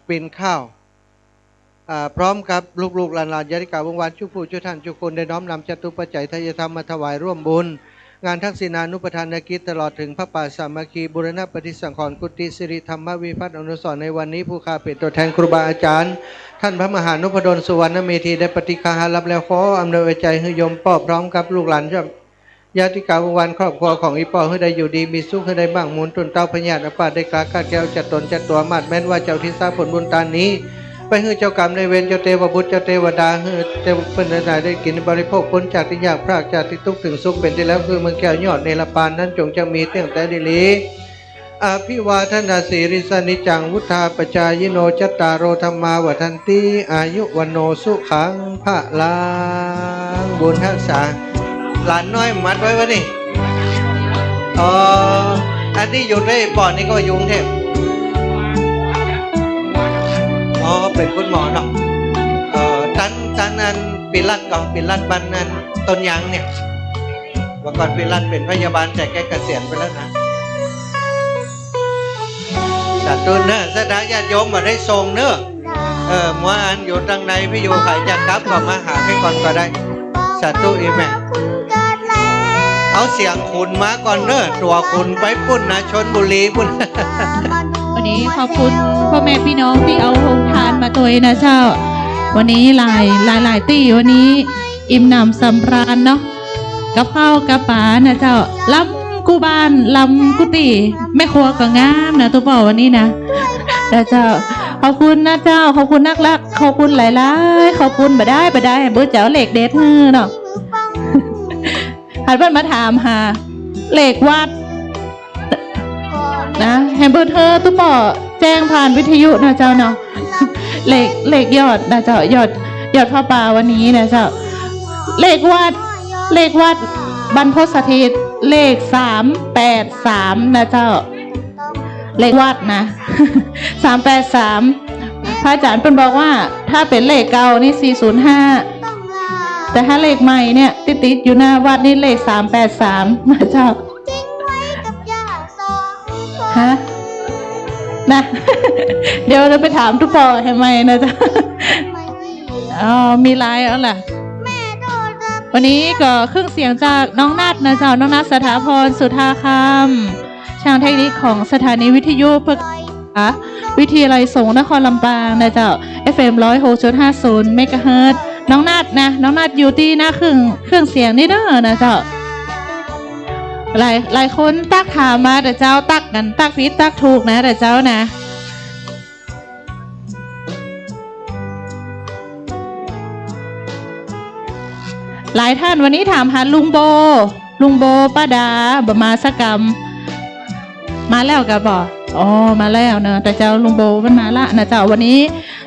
ปินข้าวพร้อมกับลูกๆหลานๆญาติกาวงวานชุกผู้ชุท่านชุกคนได้น้อมนำจตุปัจจัยทายธรรมมาถวายร่วมบุญงานทักษิณานุปทานกิจตลอดถึงพระป่าสามัคคีบุรณปฏิสังขรณ์กุฏิสิริธรรมวิพัฒน์อนุสรณ์ในวันนี้ผู้ข้าเป็นตัวแทนครูบาอาจารย์ท่านพระมหานุพดลสุวรรณเมธีได้ปฏิฆาหารับแล้วขออำนวยใจให้โยมป้อพร้อมกับลูกหลานญาติกาวงวานครอบครัวของอีป้อให้ได้อยู่ดีมีสุขให้ได้บ้างมูลตุนเต้าพญาอปาได้กล้ากาแก้วจัดตนจัดตัวมาดแม้นว่าเจ้าที่ทราบผลบุญตานี้ไปให้เจ้ากรรมในเวรเจ้าเทวบุตรเจ้าเทวดาให้เทวเพิ่นได้กินบริโภคพ้นจากที่ยากพรากจากที่ทุกข์ถึงสุขเป็นที่แล้วคือเมืองแก้วยอดเนรปานนั้นจงจะมีเตั้งแต่ดิลีอภิวาทนาสีริสนิจังวุธาปจายโนจัตตารโรธรรมาวัฏันติอายุวันโนสุขังพระลังบุญทักษาหลานน้อยมัดไว้วะนี่อันที่หยุดได้ปอดนี่ก็อยู่กรุงเทพเป็นคุณหมอเนาะตัน นั้นปิรัตก่อนปิรัตบ้านนั้นต้นยางเนี่ยว่าก่อนปิรัตเป็นพยาบาลแต่แกเกษียณไปแล้วนะสาธุเนอะสถาญาติโยมมาได้ทรงเนอะมัวอันอยู่ทางในพี่อยู่ขายจากกลับก็มาหาพี่ก่อนก็ได้สาธุอีแม่เอาเสียงคุณมาก่อนเนอะตัวคุณไปปุ่นนะชนบุรีปุ่น วันนี้ขอบคุณพ่อแม่พี่น้องที่เอาโรงทานมาตัวเองนะเจ้าวันนี้หลายตี้วันนี้อิ่มหนำสำราญเนาะกับข้าวกับปลานะเจ้าลำกูบ้านลำกุฏิแม่ครัวก็งามนะตัวบอกวันนี้นะเจ้าขอบคุณนะเจ้าขอบคุณนักลักขอบคุณหลายๆขอบคุณบ่ได้เบื่อเจ้าเหล็กเด็ดมือเนาะหันเพื่อนมาถามหาเหล็กวัดนะแฮมเบอร์เธอตุ๊ปอแจ้งผ่านวิทยุนะเจ้าเนาะเหล็กยอดนะเจ้ายอดผ้าป่าวันนี้นะเจ้าเหล็กวัดบรรพตสถิตเลข383นะเจ้าเลขวัดนะ383พระอาจารย์เพิ่นบอกว่าถ้าเป็นเลขเก่านี่405แต่ถ้าเลขใหม่เนี่ยติดอยู่หน้าวัดนี่เลข383นะเจ้าฮะนะ เดี๋ยวเราไปถามทุกปอให้ไหมนะจ๊ะอ๋อมีไลน์แล้วล่ะวันนี้ก็เครื่องเสียงจากน้องนัทนะเจ้าน้องนัทสถาพรสุธาคำช่างเทคนิคของสถานีวิทยุเพื่อวิทยาลัยสงฆ์นครลำปางนะเจ้า FM 106.50 เมกะเฮิรตซ์น้องนัทน้องนัทอยู่ที่หน้าเครื่องเสียงนี่เด้อนะเจ้าหลายคนตักถามมาแต่เจ้าตักกันตักผิดตักถูกนะแต่เจ้านะหลายท่านวันนี้ถามหาลุงโบป้าดาบมาสกรรมมาแล้วกับบ่อ๋อมาแล้วเนอะแต่เจ้าลุงโบมันมาละนะเจ้าวันนี้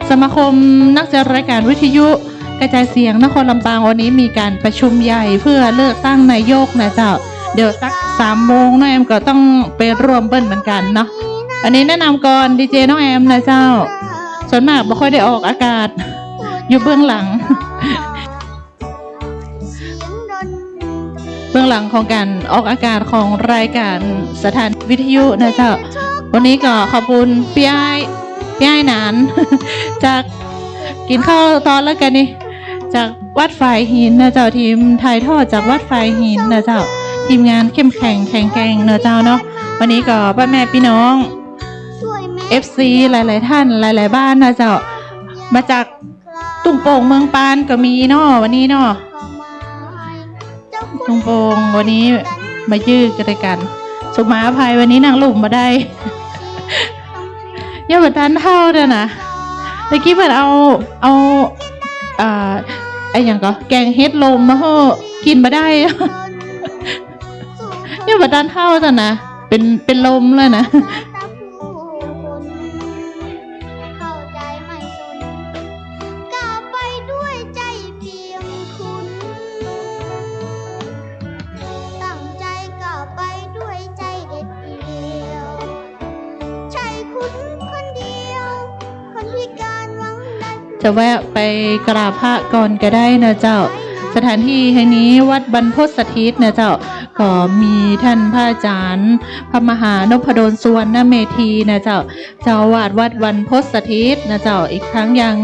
สมาคมนักจัดรายการวิทยุกระจายเสียงนครลำปางวันนี้มีการประชุมใหญ่เพื่อเลือกตั้งนายกนะเจ้าเดี๋ยวสัก3 โมงน้องแอมก็ต้องไปร่วมเบิ้ลเหมือนกันเนาะอันนี้แนะนำก่อนดีเจน้องแอมนะเจ้าส่วนมากไม่ค่อยได้ออกอากาศอยู่เบื้องหลัง เบื้องหลังของการออกอากาศของรายการสถานวิทยุนะเจ้าวันนี้ก็ขอบคุณพี่ไอ้หนาน จากกินข้าวตอนแล้วกันนี่จากวัดฝ่ายหินนะเจ้าทีมถ่ายทอดจากวัดฝ่ายหินนะเจ้าทีมงานเข้มแข็งแข็งแกร่งนะเจ้าเนาะวันนี้ก็พ่อแม่พี่น้อง FC หลายๆท่านหลายๆบ้านนะเจ้ามาจากตุ่งโป่งเมืองปานก็มีเนาะวันนี้เนาะตุ่งโป่งวันนี้มายืดกันสุมาภัยวันนี้นางหลุมมาได้ เนี่ยเหมือนทานเท่าเด้อนะเมื่อกี้มันเอาไอ้อย่างก็แกงเฮ็ดลมมาเหอะกินมาได้ เนี่ยเหมือนทานเท่าจ้ะนะเป็นลมเลยนะจะแวะไปกราบพระก่อนก็ได้นะเจ้าสถานที่แห่งนี้วัดบรรพตสถิตนะเจ้าก็มีท่านพระอาจารย์พระมหานพดลสุวรรณเมธีนะเจ้าอาวาสวัดบรรพตสถิตนะเจ้าอีกครั้งยัง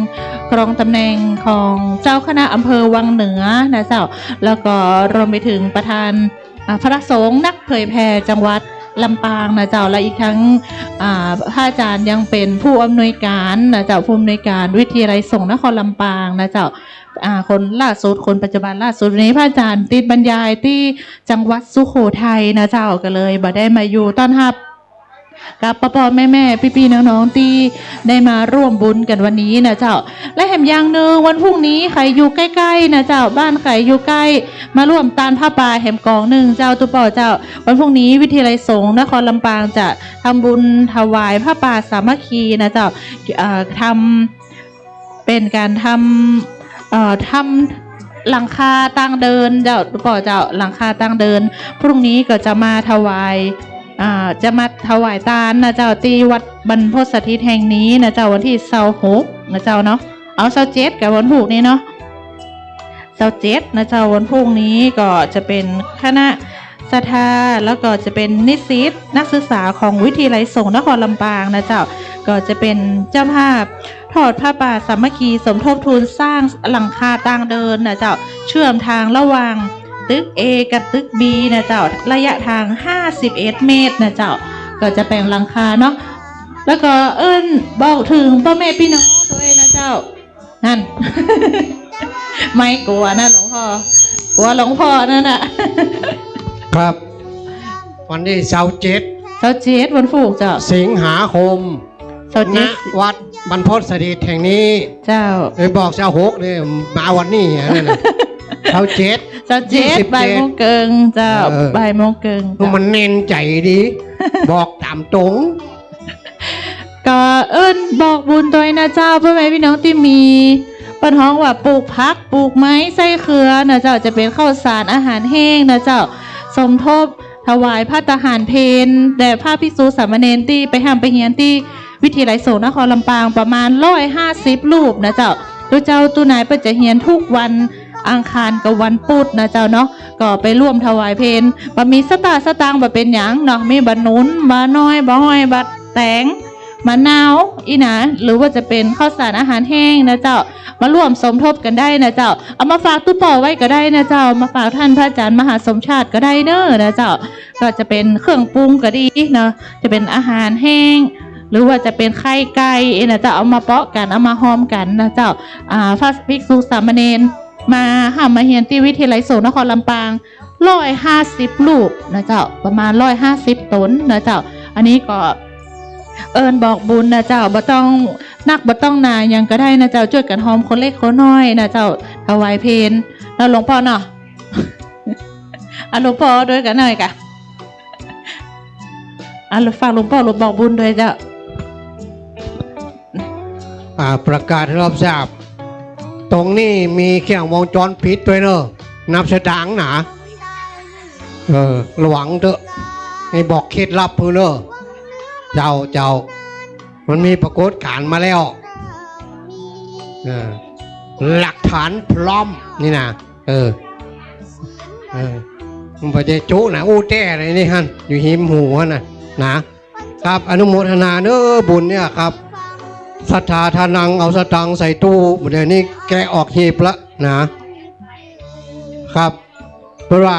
ครองตำแหน่งของเจ้าคณะอำเภอวังเหนือนะเจ้าแล้วก็รวมไปถึงประธานพระสงฆ์นักเผยแผ่จังหวัดลำปางนะเจ้าและอีกทั้งพระอาจารย์ยังเป็นผู้อำนวยการนะเจ้าผู้อำนวยการวิทยาลัยสงฆ์นครลำปางนะเจ้าคนล่าสุดคนปัจจุบันล่าสุดนี้พระอาจารย์ติดบรรยายที่จังหวัดสุโขทัยนะเจ้าก็เลยบ่ได้มาอยู่ต้อนรับกับพ่อแม่พี่น้องๆที่ได้มาร่วมบุญกันวันนี้นะเจ้าและแถมอย่างหนึ่งวันพรุ่งนี้ใครอยู่ใกล้ๆนะเจ้าบ้านใครอยู่ใกล้มาร่วมตานผ้าป่าแหมกองหนึ่งเจ้าตุปอเจ้าวันพรุ่งนี้วิทยาลัยสงฆ์นครลำปางจะทำบุญถวายผ้าป่าสามัคคีนะเจ้าทำเป็นการทำหลังคาตั้งเดินเจ้าตุปอเจ้าหลังคาตั้งเดินพรุ่งนี้ก็จะมาถวายจะมาถวายทานนะเจ้าที่วัดบรรพตสถิตแห่งนี้นะเจ้าวันที่26นะเจ้าเนาะเอา27กับวันพุธนี้เนาะ เจ้าเจ็ดนะเจ้าวันพรุ่งนี้ก็จะเป็นคณะศรัทธาแล้วก็จะเป็นนิสิตนักศึกษาของวิทยาลัยสงฆ์นครลำปางนะเจ้าก็จะเป็นเจ้าภาพทอดผ้าป่าสามัคคีสมทบทุนสร้างหลังคาต่างเดินนะเจ้าเชื่อมทางระหว่างตึก A กับตึก B นะเจ้าระยะทาง51เมตรนะเจ้าก็จะเป็นหลังคาเนาะแล้วก็บอกถึงพ่อแม่พี่น้องด้วยนะเจ้านั่น ไม่กลัวนะหลวงพ่อกลัวหลวงพ่อนั่นน่ะ ครับวันนี้เสาร์7วันฝูกเจ้าสิงหาคมณวัดบรรพตสถิตแห่งนี้เจ้าบอกเสาร์6เนี่ยมาวันนี้นั่นน่ะเสาร์7บ่ายโมงเกิงเจ้าบ่ายโมงเกิงมันเน้นใจดี บอกตามตรงก็บอกบุญตัวนะเจ้าพ่อแม่พี่น้องที่มีปัญหาว่าปลูกพักปลูกไม้ไส้เครือนะเจ้าจะเป็นข้าวสารอาหารแห้งนะเจ้าสมทบถวายผ้าทหารเพลแต่ผ้าภิกษุสามเณรที่ไปห้ามไปเฮียนที่วิทยาลัยสงฆ์นครลำปางประมาณ150รูปนะเจ้าตัวเจ้าตัวนายเปิดจะเฮียนทุกวันอังคารกับวันพุธนะเจ้าเนาะก็ไปร่วมถวายเพลบะมีสตางค์แบบเป็นหยังเนาะมีบะหนุนบะน้อยบะห้อยบะแตงมะนาวอีนะหรือว่าจะเป็นข้าวสารอาหารแห้งนะเจ้ามาร่วมสมทบกันได้นะเจ้าเอามาฝากตู้ป่อไว้ก็ได้นะเจ้ามาฝากท่านพระอาจารย์มหาสมชาติก็ได้เนอะนะเจ้าก็จะเป็นเครื่องปรุงก็ดีเนาะจะเป็นอาหารแห้งหรือว่าจะเป็นไข่ไก่นะเจ้าเอามาเปาะกันเอามาหอมกันนะเจ้าพระภิกษุสามเณรมาห้ามมาเฮียนที่วิทยาลัยสงฆ์นครลำปาง150รูปนะเจ้าประมาณ150ตนนะเจ้าอันนี้ก็บอกบุญนะเจ้าบ่ต้องนักบ่ต้องนายังก็ได้นะเจ้าช่วยกันหอมคนเล็กคนน้อยนะเจ้าถวายเพลแล้วหลวงพ่อเนาะ หลวงพ่อด้วยกันหน่อยกะฝากหลวงพ่อหลวงบอกบุญด้วยเจ้าประกาศให้รับทราบตรงนี้มีเครื่องวงจรปิดด้วยเนอะนับสตางค์หนาระวังเถอะให้บอกเคล็ดลับเพื่อนเนอะเจ้ามันมีปรากฏการณ์มาแล้วหลักฐานพร้อมนี่นะมันไปเจจุนะอู้แต้อะไรนี่ฮั่นอยู่หิมหูนะครับอนุโมทนาเนอะบุญเนี่ยครับศรัทธาทานังเอาสตังใส่ตู้เดี๋ยวนี้แกออกหีบละนะครับเพราะว่า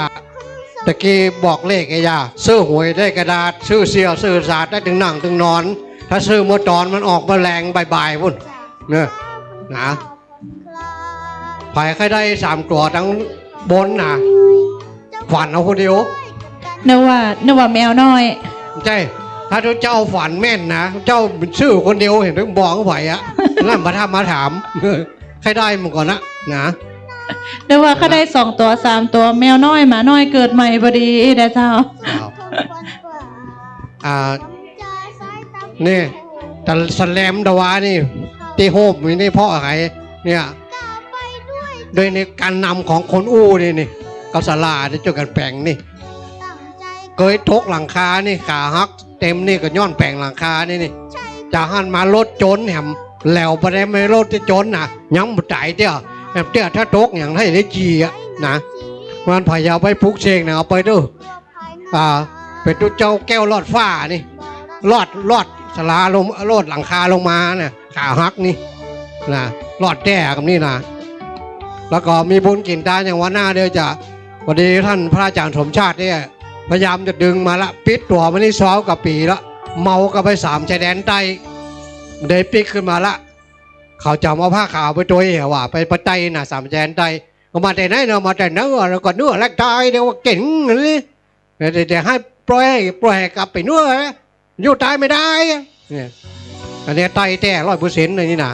ตะกี้บอกเลขไอ้ยาซื้อหวยได้กระดาษซื้อเสียวซื้อศาสตร์ได้ถึงนั่งถึงนอนถ้าซื้อเมื่อตอนมันออกมาแรงบ่ายพุ่นเนี่ยนะไผ่ใครได้3ตัวทั้งบนฝันเอาคนเดียวนึกว่าแมวน้อยใช่ถ้าเจ้าฝันแม่นนะเจ้าชื่อคนเดียวเห็นต้องบอกเขาไผ่อะนั่นมาถามใครได้มึงก่อนนะนึกว่าเขาได้2ตัว3ตัวแมวน้อยหมาน้อยเกิดใหม่พอดีนะเจ้านี่แต่สแลมดาวานี่ตีโฮมนี่พ่ออะไรเนี่ยโดยในการนำของคนอู้นี่กับสลาที่เจ้ากันแปลงนี่เคยทกหลังคานี่ขาหักเต็มนี่ก็ย้อนแปลงหลังคานี่จะหันมารถจนแหมแล้วไปได้ไม่รถที่จนย้ำบุตรเตี้ยถ้าทกอย่างให้ได้จีนะมันพยายามไปพุกเชงเอาไปดูเป็นตัวเจ้าแก้วลอดฟ้านี่ลอดสลาลงลอดหลังคาลงมาเนี่ยขาหักนี่นะลอดแต้กับนี่นะแล้วก็มีบุญกินตาอย่างวันหน้าเดี๋ยวจะพอดีท่านพระอาจารย์สมชาติเนี่ยพยายามจะดึงมาละปิดตัวมันนี่2 กว่าปีละเมาก็ไป3ชายแดนใต้เดินปิกขึ้นมาละเขาจะเอาผ้าขาวไปตัวว่าไปประไตน่ะ3ชายแดนใต้เอามาแต่ไหนเนาะมาแต่เนื้อแล้วก็เนื้อแลกตายเดี๋ยวว่าเก่งนี่แต่ให้ปล่อยกลับไปเนื้ออยู่ตายไม่ได้เนี่ยอันนี้ไตแต่100%เลยนี่นะ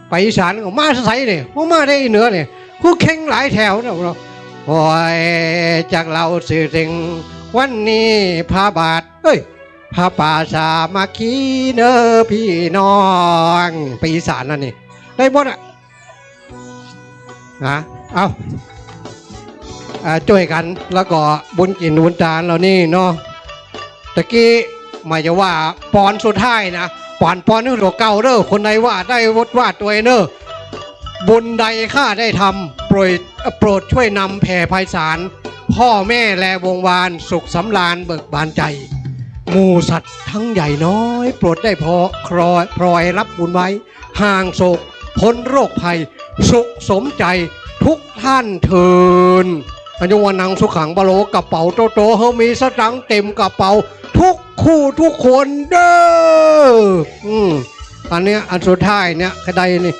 ไปอีสานก็มาใส่เนี่ยมาได้เนื้อเนี่ยกูเข่งหลายแถวเนี่ยเราโอ้ยจากเราสื่อถึงวันนี้พระบาทพระป่าสามัคคีเนอพี่น้องไปอีสานนั่นนี่ได้หมดเอาช่วยกันแล้วก็บุญกินบุญทานเรานี่เนาะตะกี้หมายจะว่าปอนสุดท้ายนะปอนนึกตัวเก่าเด้อคนไหนว่าได้วดว่าตัวเนอ บุญใดข้าได้ทำโปรดช่วยนำแผ่ไพศาลพ่อแม่และวงวานสุขสำราญเบิกบานใจหมู่สัตว์ทั้งใหญ่น้อยโปรดได้พลอยรับบุญไว้ห่างโศกพ้นโรคภัยสุขสมใจทุกท่านเทินอันยวันนังสุขังบะโลกระเป๋าโตๆเฮามีสตังค์เต็มกระเป๋าทุกคู่ทุกคนเด้ออันเนี้ยอันสุดท้ายเนี่ยกระไดนี่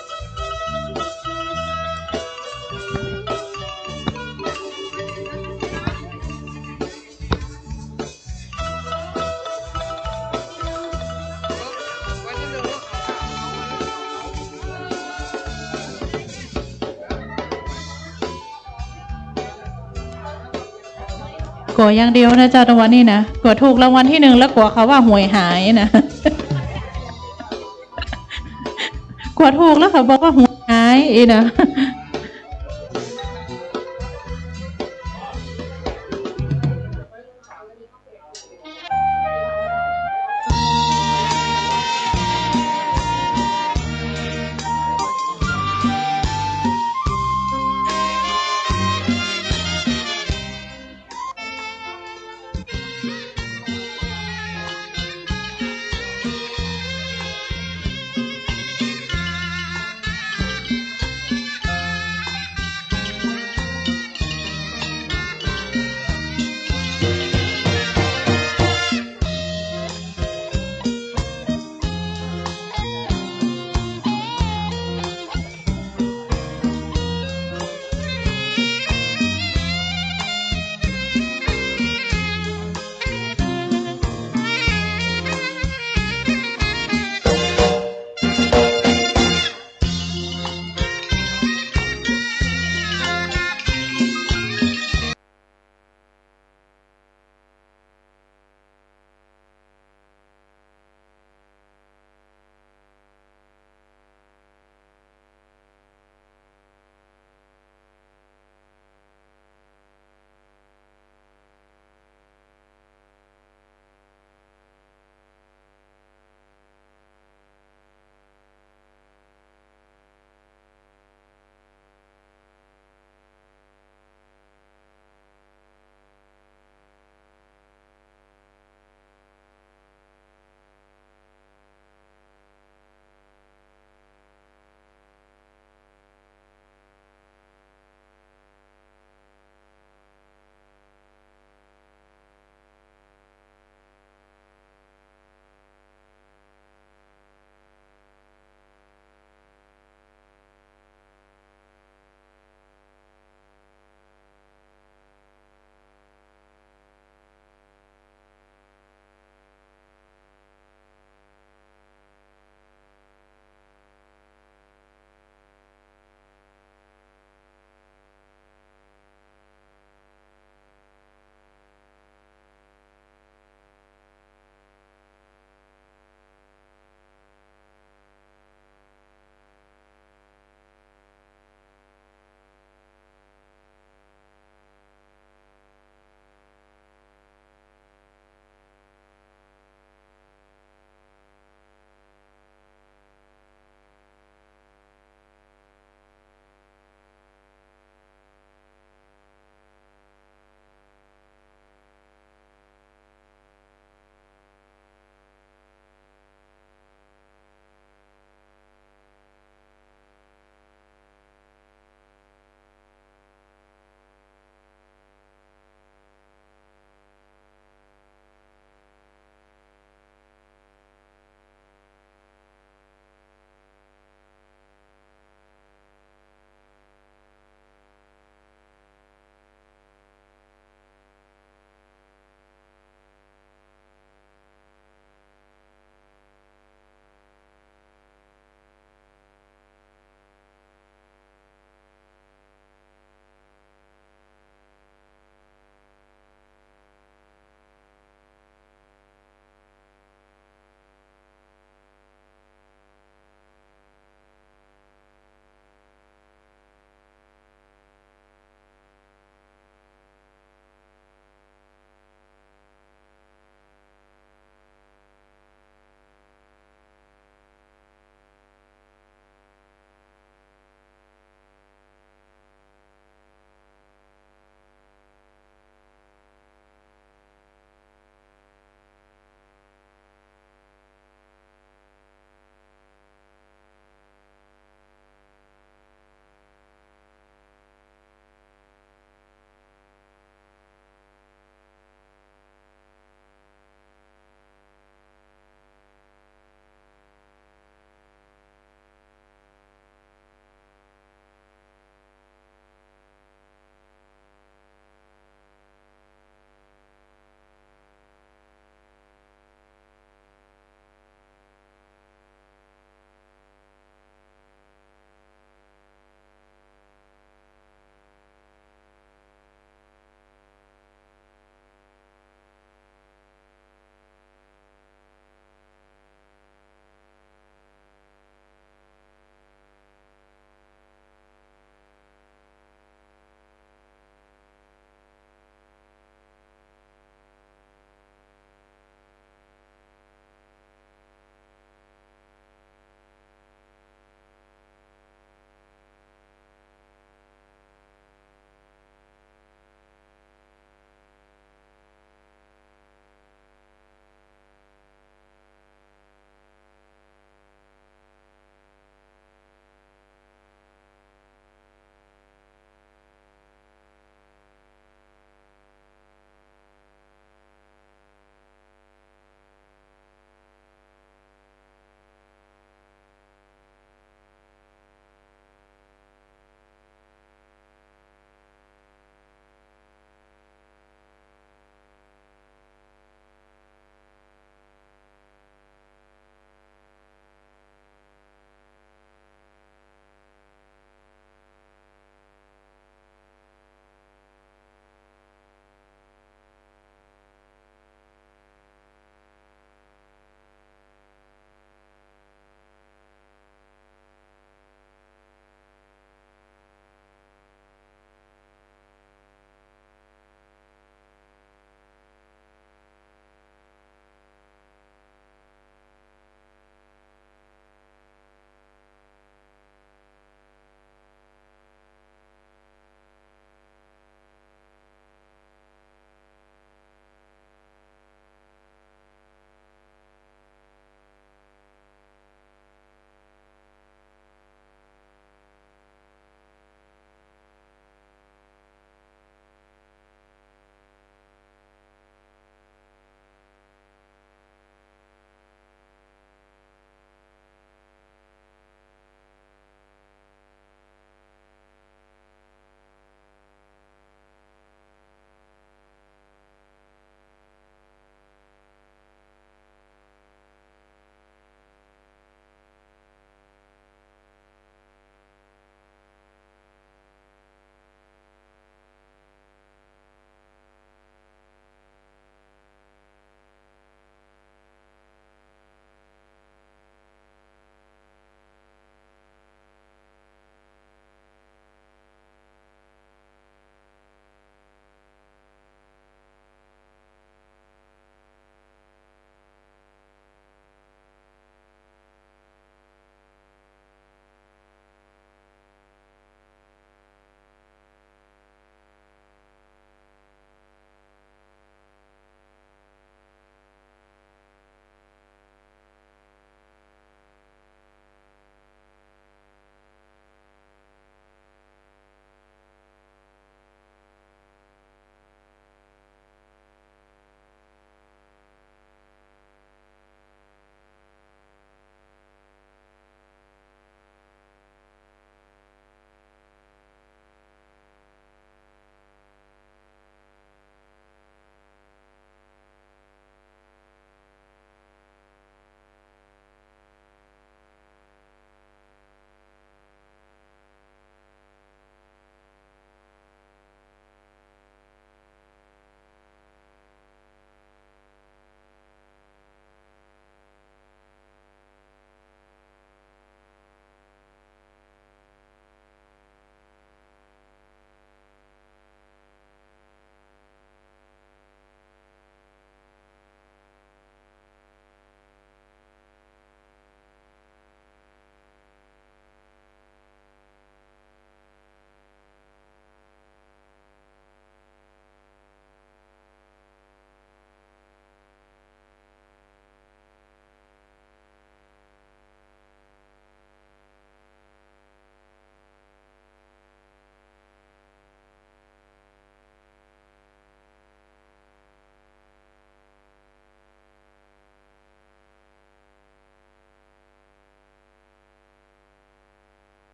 กลัวอย่างเดียวนะเจ้ารางวัลนี่นะกลัวถูกรางวัลที่ 1แล้วกลัวเขาว่าหวยหายนะ กลัวถูกแล้วเขาบอกว่าหวยหายอีนะ